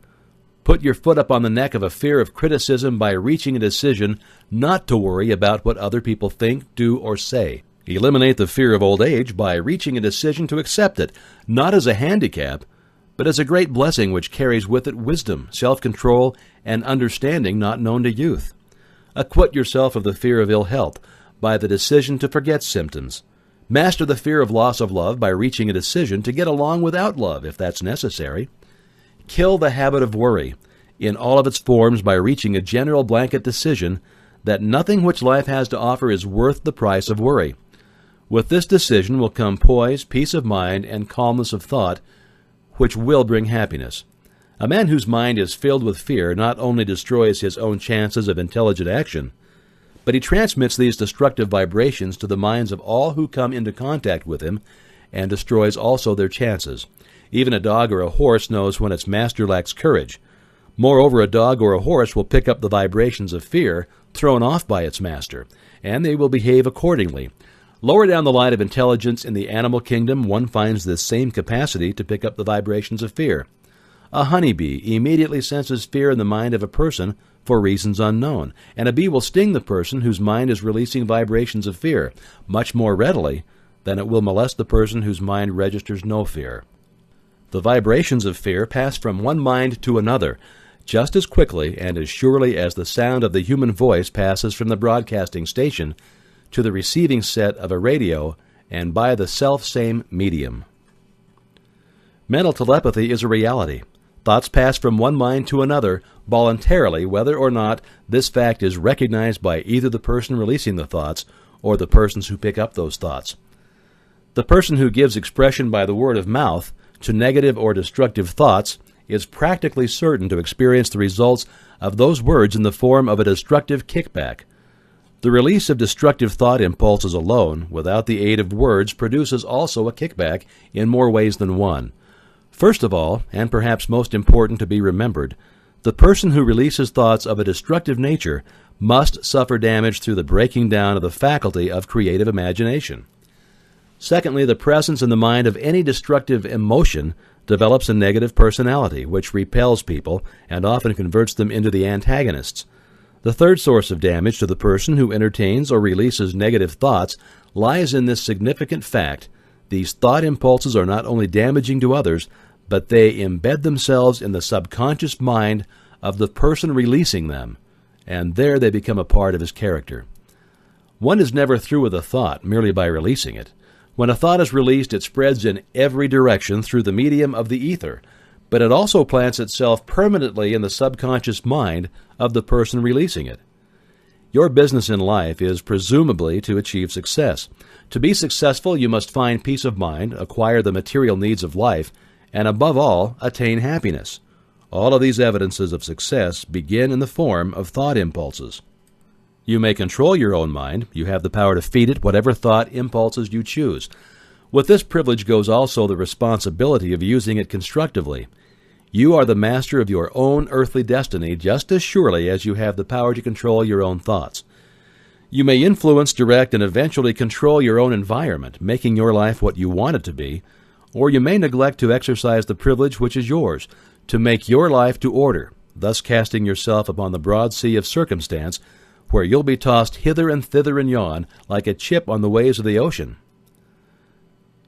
put your foot up on the neck of a fear of criticism by reaching a decision not to worry about what other people think, do, or say. Eliminate the fear of old age by reaching a decision to accept it, not as a handicap, but as a great blessing which carries with it wisdom, self-control, and understanding not known to youth. Acquit yourself of the fear of ill health by the decision to forget symptoms. Master the fear of loss of love by reaching a decision to get along without love, if that's necessary. Kill the habit of worry in all of its forms by reaching a general blanket decision that nothing which life has to offer is worth the price of worry. With this decision will come poise, peace of mind, and calmness of thought, which will bring happiness. A man whose mind is filled with fear not only destroys his own chances of intelligent action, but he transmits these destructive vibrations to the minds of all who come into contact with him and destroys also their chances. Even a dog or a horse knows when its master lacks courage. Moreover, a dog or a horse will pick up the vibrations of fear thrown off by its master, and they will behave accordingly. Lower down the line of intelligence in the animal kingdom, one finds this same capacity to pick up the vibrations of fear. A honeybee immediately senses fear in the mind of a person for reasons unknown, and a bee will sting the person whose mind is releasing vibrations of fear much more readily than it will molest the person whose mind registers no fear. The vibrations of fear pass from one mind to another just as quickly and as surely as the sound of the human voice passes from the broadcasting station to the receiving set of a radio and by the self-same medium. Mental telepathy is a reality. Thoughts pass from one mind to another voluntarily, whether or not this fact is recognized by either the person releasing the thoughts or the persons who pick up those thoughts. The person who gives expression by the word of mouth to negative or destructive thoughts is practically certain to experience the results of those words in the form of a destructive kickback. The release of destructive thought impulses alone, without the aid of words, produces also a kickback in more ways than one. First of all, and perhaps most important to be remembered, the person who releases thoughts of a destructive nature must suffer damage through the breaking down of the faculty of creative imagination. Secondly, the presence in the mind of any destructive emotion develops a negative personality, which repels people and often converts them into the antagonists. The third source of damage to the person who entertains or releases negative thoughts lies in this significant fact: these thought impulses are not only damaging to others, but they embed themselves in the subconscious mind of the person releasing them, and there they become a part of his character. One is never through with a thought merely by releasing it. When a thought is released, it spreads in every direction through the medium of the ether, but it also plants itself permanently in the subconscious mind of the person releasing it. Your business in life is presumably to achieve success. To be successful, you must find peace of mind, acquire the material needs of life, and above all, attain happiness. All of these evidences of success begin in the form of thought impulses. You may control your own mind. You have the power to feed it whatever thought impulses you choose. With this privilege goes also the responsibility of using it constructively. You are the master of your own earthly destiny just as surely as you have the power to control your own thoughts. You may influence, direct, and eventually control your own environment, making your life what you want it to be, or you may neglect to exercise the privilege which is yours, to make your life to order, thus casting yourself upon the broad sea of circumstance, where you'll be tossed hither and thither and yon like a chip on the waves of the ocean.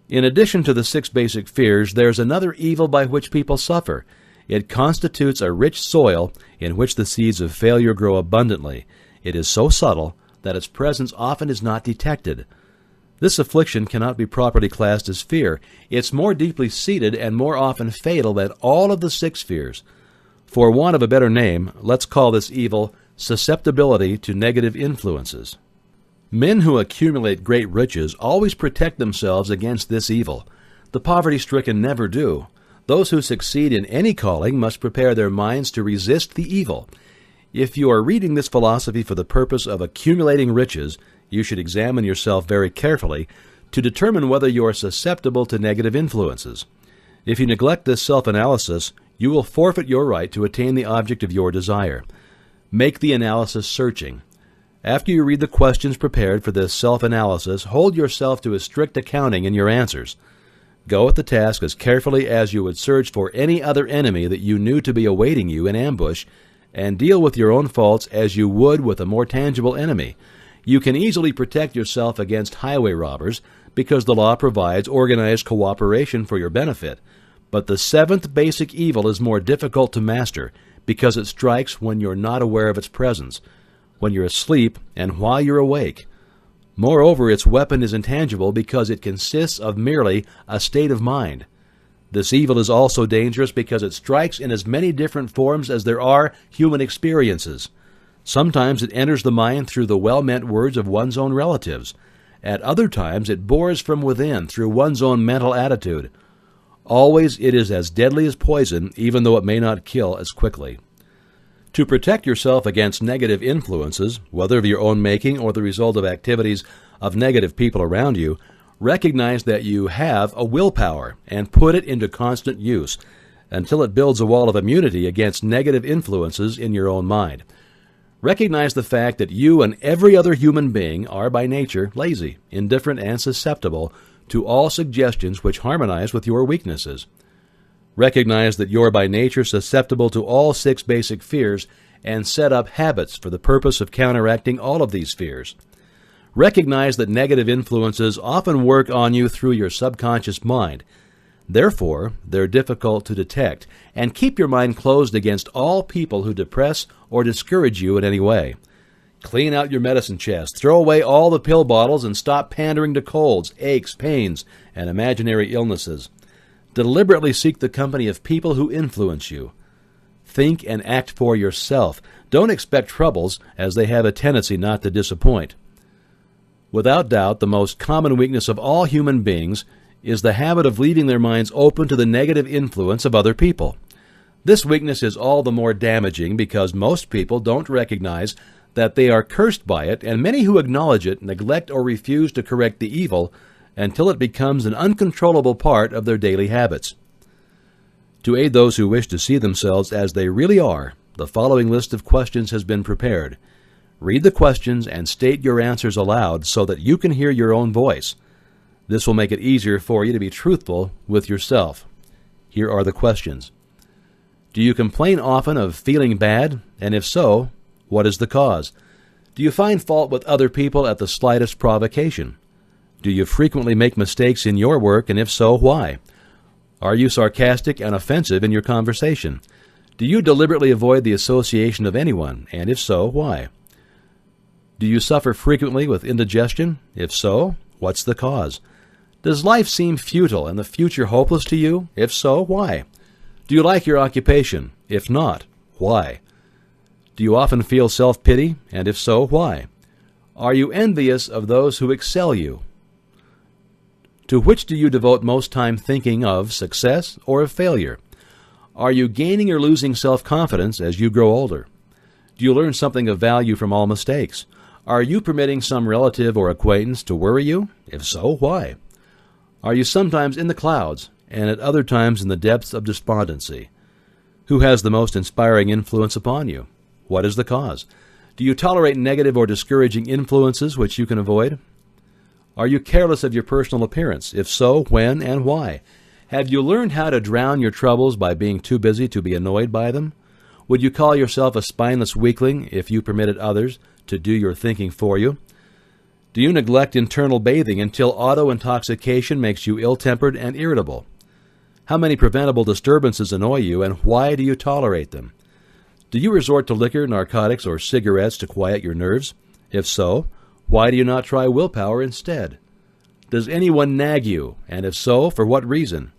In addition to the 6 basic fears, there's another evil by which people suffer. It constitutes a rich soil in which the seeds of failure grow abundantly. It is so subtle that its presence often is not detected. This affliction cannot be properly classed as fear. It's more deeply seated and more often fatal than all of the 6 fears. For want of a better name, let's call this evil susceptibility to negative influences. Men who accumulate great riches always protect themselves against this evil. The poverty-stricken never do. Those who succeed in any calling must prepare their minds to resist the evil. If you are reading this philosophy for the purpose of accumulating riches, you should examine yourself very carefully to determine whether you are susceptible to negative influences. If you neglect this self-analysis, you will forfeit your right to attain the object of your desire. Make the analysis searching. After you read the questions prepared for this self-analysis, hold yourself to a strict accounting in your answers. Go at the task as carefully as you would search for any other enemy that you knew to be awaiting you in ambush, and deal with your own faults as you would with a more tangible enemy. You can easily protect yourself against highway robbers because the law provides organized cooperation for your benefit. But the 7th basic evil is more difficult to master because it strikes when you're not aware of its presence, when you're asleep and while you're awake. Moreover, its weapon is intangible because it consists of merely a state of mind. This evil is also dangerous because it strikes in as many different forms as there are human experiences. Sometimes it enters the mind through the well-meant words of one's own relatives. At other times it bores from within through one's own mental attitude. Always it is as deadly as poison, even though it may not kill as quickly. To protect yourself against negative influences, whether of your own making or the result of activities of negative people around you, recognize that you have a willpower and put it into constant use until it builds a wall of immunity against negative influences in your own mind. Recognize the fact that you and every other human being are by nature lazy, indifferent, and susceptible to all suggestions which harmonize with your weaknesses. Recognize that you're by nature susceptible to all 6 basic fears and set up habits for the purpose of counteracting all of these fears. Recognize that negative influences often work on you through your subconscious mind. Therefore, they're difficult to detect, and keep your mind closed against all people who depress or discourage you in any way. Clean out your medicine chest, throw away all the pill bottles, and stop pandering to colds, aches, pains, and imaginary illnesses. Deliberately seek the company of people who influence you. Think and act for yourself. Don't expect troubles, as they have a tendency not to disappoint. Without doubt, the most common weakness of all human beings is the habit of leaving their minds open to the negative influence of other people. This weakness is all the more damaging because most people don't recognize that they are cursed by it, and many who acknowledge it neglect or refuse to correct the evil until it becomes an uncontrollable part of their daily habits. To aid those who wish to see themselves as they really are, the following list of questions has been prepared. Read the questions and state your answers aloud so that you can hear your own voice. This will make it easier for you to be truthful with yourself. Here are the questions. Do you complain often of feeling bad? And if so, what is the cause? Do you find fault with other people at the slightest provocation? Do you frequently make mistakes in your work? And if so, why? Are you sarcastic and offensive in your conversation? Do you deliberately avoid the association of anyone? And if so, why? Do you suffer frequently with indigestion? If so, what's the cause? Does life seem futile and the future hopeless to you? If so, why? Do you like your occupation? If not, why? Do you often feel self-pity? And if so, why? Are you envious of those who excel you? To which do you devote most time thinking of success or of failure? Are you gaining or losing self-confidence as you grow older? Do you learn something of value from all mistakes? Are you permitting some relative or acquaintance to worry you? If so, why? Are you sometimes in the clouds and at other times in the depths of despondency? Who has the most inspiring influence upon you? What is the cause? Do you tolerate negative or discouraging influences which you can avoid? Are you careless of your personal appearance? If so, when and why? Have you learned how to drown your troubles by being too busy to be annoyed by them? Would you call yourself a spineless weakling if you permitted others to do your thinking for you? Do you neglect internal bathing until auto-intoxication makes you ill-tempered and irritable? How many preventable disturbances annoy you, and why do you tolerate them? Do you resort to liquor, narcotics, or cigarettes to quiet your nerves? If so, why do you not try willpower instead? Does anyone nag you, and if so, for what reason?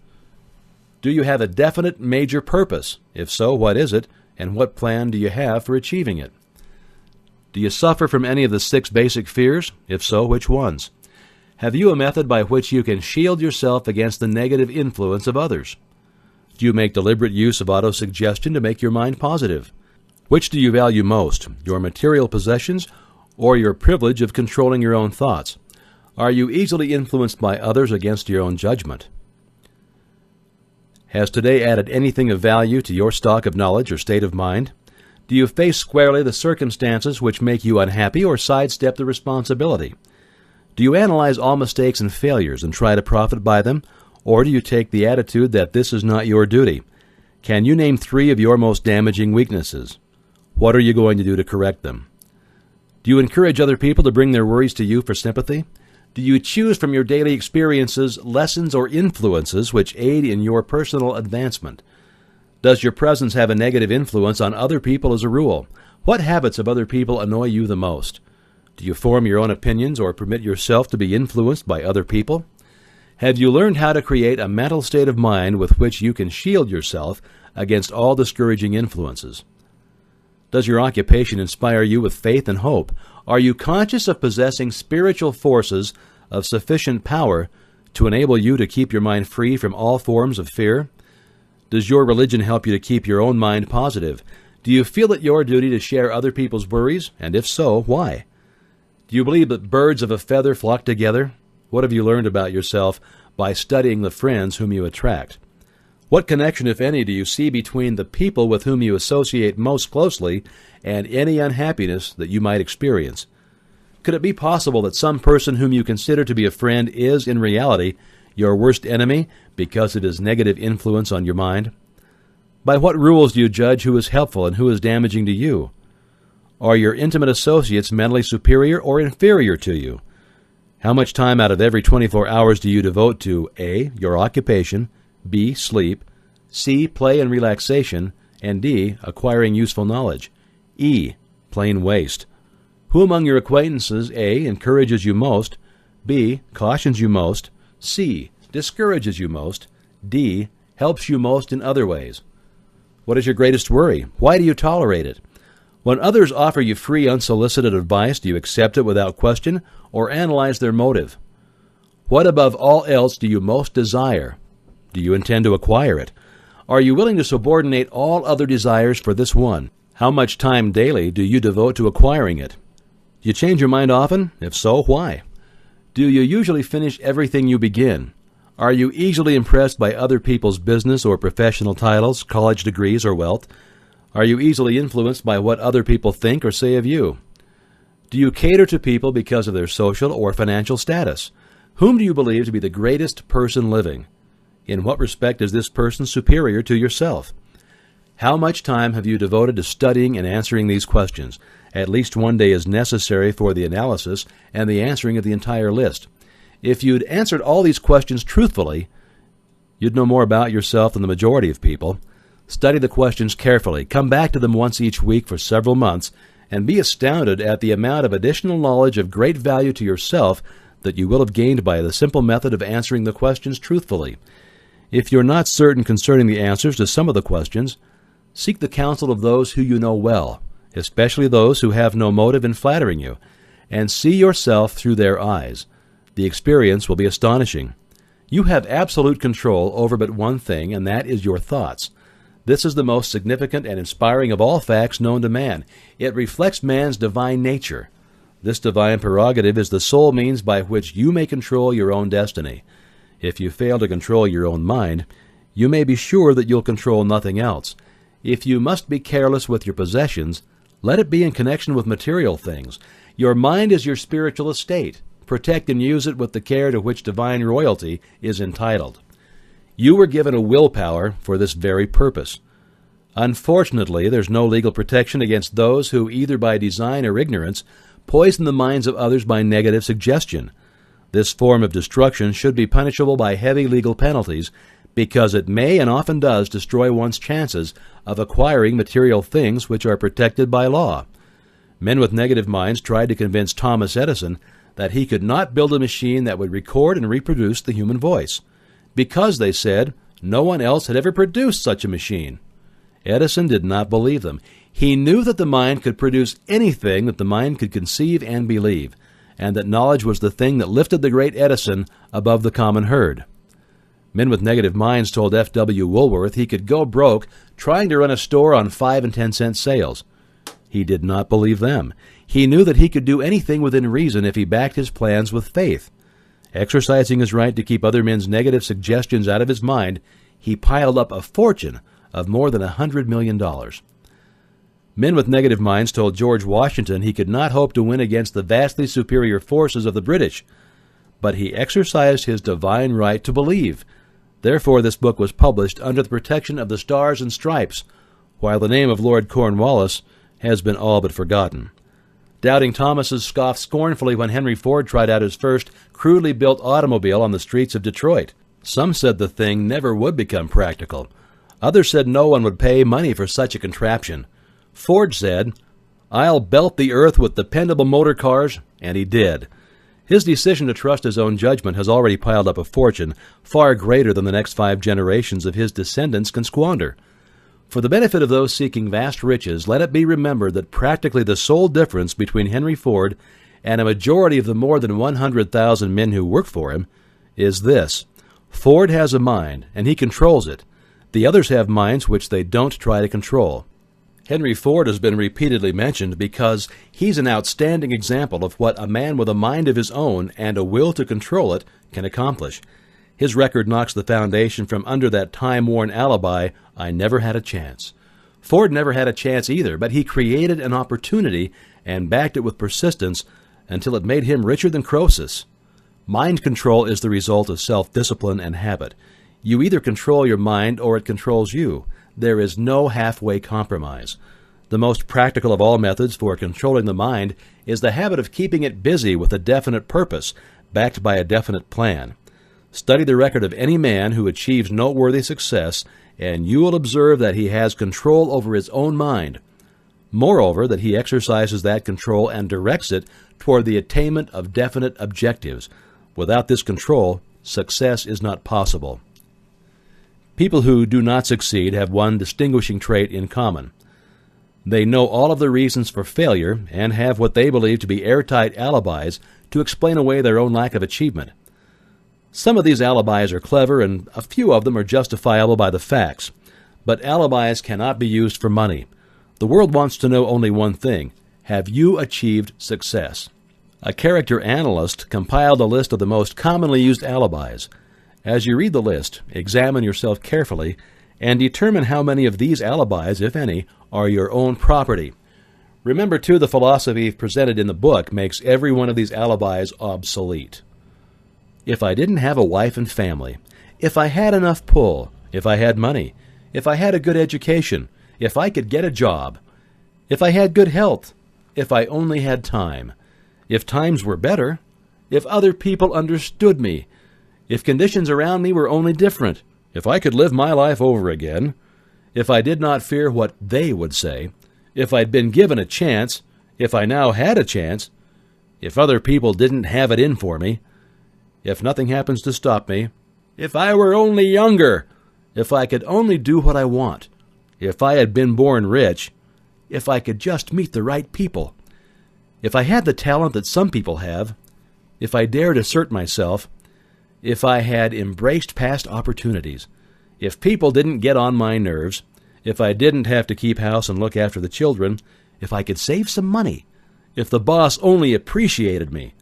Do you have a definite major purpose? If so, what is it, and what plan do you have for achieving it? Do you suffer from any of the 6 basic fears? If so, which ones? Have you a method by which you can shield yourself against the negative influence of others? Do you make deliberate use of autosuggestion to make your mind positive? Which do you value most, your material possessions or your privilege of controlling your own thoughts? Are you easily influenced by others against your own judgment? Has today added anything of value to your stock of knowledge or state of mind? Do you face squarely the circumstances which make you unhappy or sidestep the responsibility? Do you analyze all mistakes and failures and try to profit by them, or do you take the attitude that this is not your duty? Can you name 3 of your most damaging weaknesses? What are you going to do to correct them? Do you encourage other people to bring their worries to you for sympathy? Do you choose from your daily experiences lessons or influences which aid in your personal advancement? Does your presence have a negative influence on other people as a rule? What habits of other people annoy you the most? Do you form your own opinions or permit yourself to be influenced by other people? Have you learned how to create a mental state of mind with which you can shield yourself against all discouraging influences? Does your occupation inspire you with faith and hope? Are you conscious of possessing spiritual forces of sufficient power to enable you to keep your mind free from all forms of fear? Does your religion help you to keep your own mind positive? Do you feel it your duty to share other people's worries? And if so, why? Do you believe that birds of a feather flock together? What have you learned about yourself by studying the friends whom you attract? What connection, if any, do you see between the people with whom you associate most closely and any unhappiness that you might experience? Could it be possible that some person whom you consider to be a friend is, in reality, your worst enemy because it is negative influence on your mind? By what rules do you judge who is helpful and who is damaging to you? Are your intimate associates mentally superior or inferior to you? How much time out of every 24 hours do you devote to A, your occupation, B, sleep, C, play and relaxation, and D, acquiring useful knowledge? E, plain waste. Who among your acquaintances, A, encourages you most, B, cautions you most, C, discourages you most, D. Helps you most in other ways. What is your greatest worry? Why do you tolerate it? When others offer you free, unsolicited advice, do you accept it without question or analyze their motive? What above all else do you most desire? Do you intend to acquire it? Are you willing to subordinate all other desires for this one? How much time daily do you devote to acquiring it? Do you change your mind often? If so, why? Do you usually finish everything you begin? Are you easily impressed by other people's business or professional titles, college degrees, or wealth? Are you easily influenced by what other people think or say of you? Do you cater to people because of their social or financial status? Whom do you believe to be the greatest person living? In what respect is this person superior to yourself? How much time have you devoted to studying and answering these questions? At least one day is necessary for the analysis and the answering of the entire list. If you'd answered all these questions truthfully, you'd know more about yourself than the majority of people. Study the questions carefully, come back to them once each week for several months, and be astounded at the amount of additional knowledge of great value to yourself that you will have gained by the simple method of answering the questions truthfully. If you're not certain concerning the answers to some of the questions, seek the counsel of those who you know well, especially those who have no motive in flattering you, and see yourself through their eyes. The experience will be astonishing. You have absolute control over but one thing, and that is your thoughts. This is the most significant and inspiring of all facts known to man. It reflects man's divine nature. This divine prerogative is the sole means by which you may control your own destiny. If you fail to control your own mind, you may be sure that you'll control nothing else. If you must be careless with your possessions, let it be in connection with material things. Your mind is your spiritual estate. Protect and use it with the care to which divine royalty is entitled. You were given a willpower for this very purpose. Unfortunately, there's no legal protection against those who, either by design or ignorance, poison the minds of others by negative suggestion. This form of destruction should be punishable by heavy legal penalties because it may and often does destroy one's chances of acquiring material things which are protected by law. Men with negative minds tried to convince Thomas Edison that he could not build a machine that would record and reproduce the human voice, because, they said, no one else had ever produced such a machine. Edison did not believe them. He knew that the mind could produce anything that the mind could conceive and believe, and that knowledge was the thing that lifted the great Edison above the common herd. Men with negative minds told F.W. Woolworth he could go broke trying to run a store on 5 and 10 cent sales. He did not believe them. He knew that he could do anything within reason if he backed his plans with faith. Exercising his right to keep other men's negative suggestions out of his mind, he piled up a fortune of more than $100 million. Men with negative minds told George Washington he could not hope to win against the vastly superior forces of the British, but he exercised his divine right to believe. Therefore, this book was published under the protection of the Stars and Stripes, while the name of Lord Cornwallis has been all but forgotten. Doubting Thomases scoffed scornfully when Henry Ford tried out his first crudely built automobile on the streets of Detroit. Some said the thing never would become practical. Others said no one would pay money for such a contraption. Ford said, "I'll belt the earth with dependable motor cars," and he did. His decision to trust his own judgment has already piled up a fortune far greater than the next 5 generations of his descendants can squander. For the benefit of those seeking vast riches, let it be remembered that practically the sole difference between Henry Ford and a majority of the more than 100,000 men who work for him is this: Ford has a mind, and he controls it. The others have minds which they don't try to control. Henry Ford has been repeatedly mentioned because he's an outstanding example of what a man with a mind of his own and a will to control it can accomplish. His record knocks the foundation from under that time-worn alibi, "I never had a chance." Ford never had a chance either, but he created an opportunity and backed it with persistence until it made him richer than Croesus. Mind control is the result of self-discipline and habit. You either control your mind or it controls you. There is no halfway compromise. The most practical of all methods for controlling the mind is the habit of keeping it busy with a definite purpose, backed by a definite plan. Study the record of any man who achieves noteworthy success, and you will observe that he has control over his own mind. Moreover, that he exercises that control and directs it toward the attainment of definite objectives. Without this control, success is not possible. People who do not succeed have one distinguishing trait in common. They know all of the reasons for failure and have what they believe to be airtight alibis to explain away their own lack of achievement. Some of these alibis are clever, and a few of them are justifiable by the facts. But alibis cannot be used for money. The world wants to know only one thing: have you achieved success? A character analyst compiled a list of the most commonly used alibis. As you read the list, examine yourself carefully and determine how many of these alibis, if any, are your own property. Remember, too, the philosophy presented in the book makes every one of these alibis obsolete. If I didn't have a wife and family, if I had enough pull, if I had money, if I had a good education, if I could get a job, if I had good health, if I only had time, if times were better, if other people understood me, if conditions around me were only different, if I could live my life over again, if I did not fear what they would say, if I'd been given a chance, if I now had a chance, if other people didn't have it in for me, if nothing happens to stop me, if I were only younger, if I could only do what I want, if I had been born rich, if I could just meet the right people, if I had the talent that some people have, if I dared assert myself, if I had embraced past opportunities, if people didn't get on my nerves, if I didn't have to keep house and look after the children, if I could save some money, if the boss only appreciated me,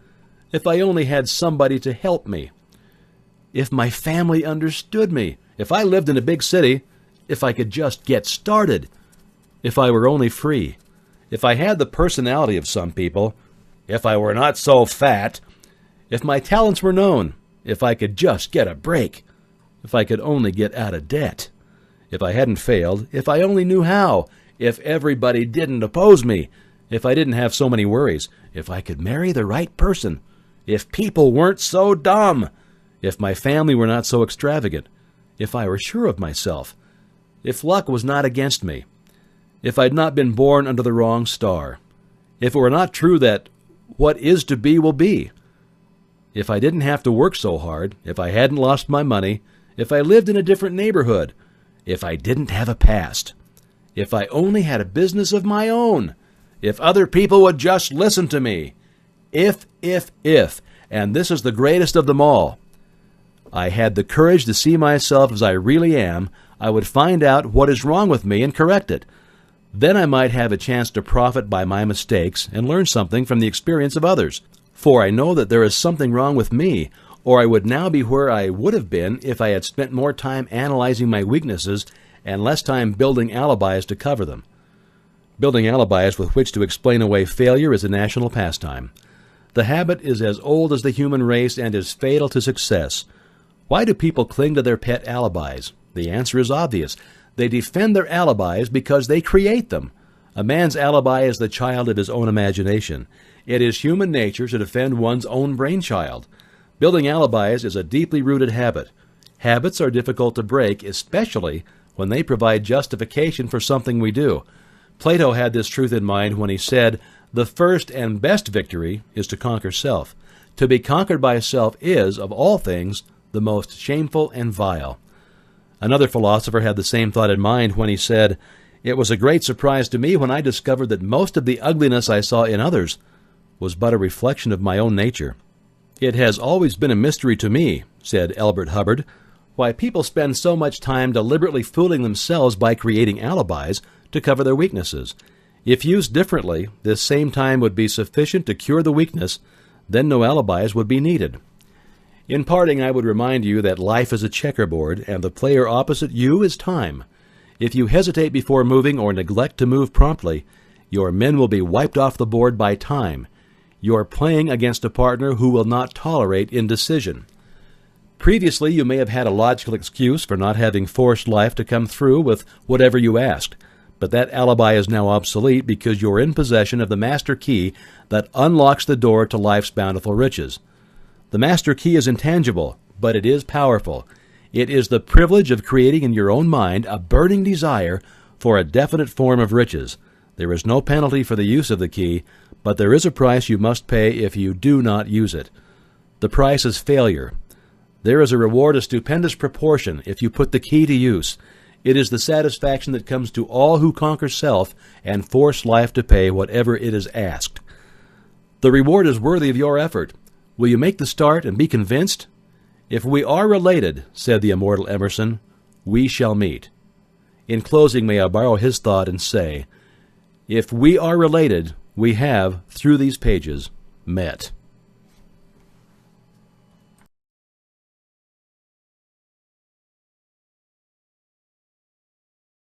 if I only had somebody to help me, if my family understood me, if I lived in a big city, if I could just get started, if I were only free, if I had the personality of some people, if I were not so fat, if my talents were known, if I could just get a break, if I could only get out of debt, if I hadn't failed, if I only knew how, if everybody didn't oppose me, if I didn't have so many worries, if I could marry the right person, if people weren't so dumb, if my family were not so extravagant, if I were sure of myself, if luck was not against me, if I'd not been born under the wrong star, if it were not true that what is to be will be, if I didn't have to work so hard, if I hadn't lost my money, if I lived in a different neighborhood, if I didn't have a past, if I only had a business of my own, if other people would just listen to me, if, and this is the greatest of them all, I had the courage to see myself as I really am, I would find out what is wrong with me and correct it. Then I might have a chance to profit by my mistakes and learn something from the experience of others. For I know that there is something wrong with me, or I would now be where I would have been if I had spent more time analyzing my weaknesses and less time building alibis to cover them. Building alibis with which to explain away failure is a national pastime. The habit is as old as the human race and is fatal to success. Why do people cling to their pet alibis? The answer is obvious. They defend their alibis because they create them. A man's alibi is the child of his own imagination. It is human nature to defend one's own brainchild. Building alibis is a deeply rooted habit. Habits are difficult to break, especially when they provide justification for something we do. Plato had this truth in mind when he said, "The first and best victory is to conquer self. To be conquered by self is, of all things, the most shameful and vile." Another philosopher had the same thought in mind when he said, "It was a great surprise to me when I discovered that most of the ugliness I saw in others was but a reflection of my own nature." "It has always been a mystery to me," said Elbert Hubbard, "why people spend so much time deliberately fooling themselves by creating alibis to cover their weaknesses. If used differently, this same time would be sufficient to cure the weakness, then no alibis would be needed." In parting, I would remind you that life is a checkerboard, and the player opposite you is time. If you hesitate before moving or neglect to move promptly, your men will be wiped off the board by time. You are playing against a partner who will not tolerate indecision. Previously, you may have had a logical excuse for not having forced life to come through with whatever you asked, but that alibi is now obsolete because you are in possession of the master key that unlocks the door to life's bountiful riches. The master key is intangible, but it is powerful. It is the privilege of creating in your own mind a burning desire for a definite form of riches. There is no penalty for the use of the key, but there is a price you must pay if you do not use it. The price is failure. There is a reward of stupendous proportion if you put the key to use. It is the satisfaction that comes to all who conquer self and force life to pay whatever it is asked. The reward is worthy of your effort. Will you make the start and be convinced? If we are related, said the immortal Emerson, we shall meet. In closing, may I borrow his thought and say, if we are related, we have, through these pages, met.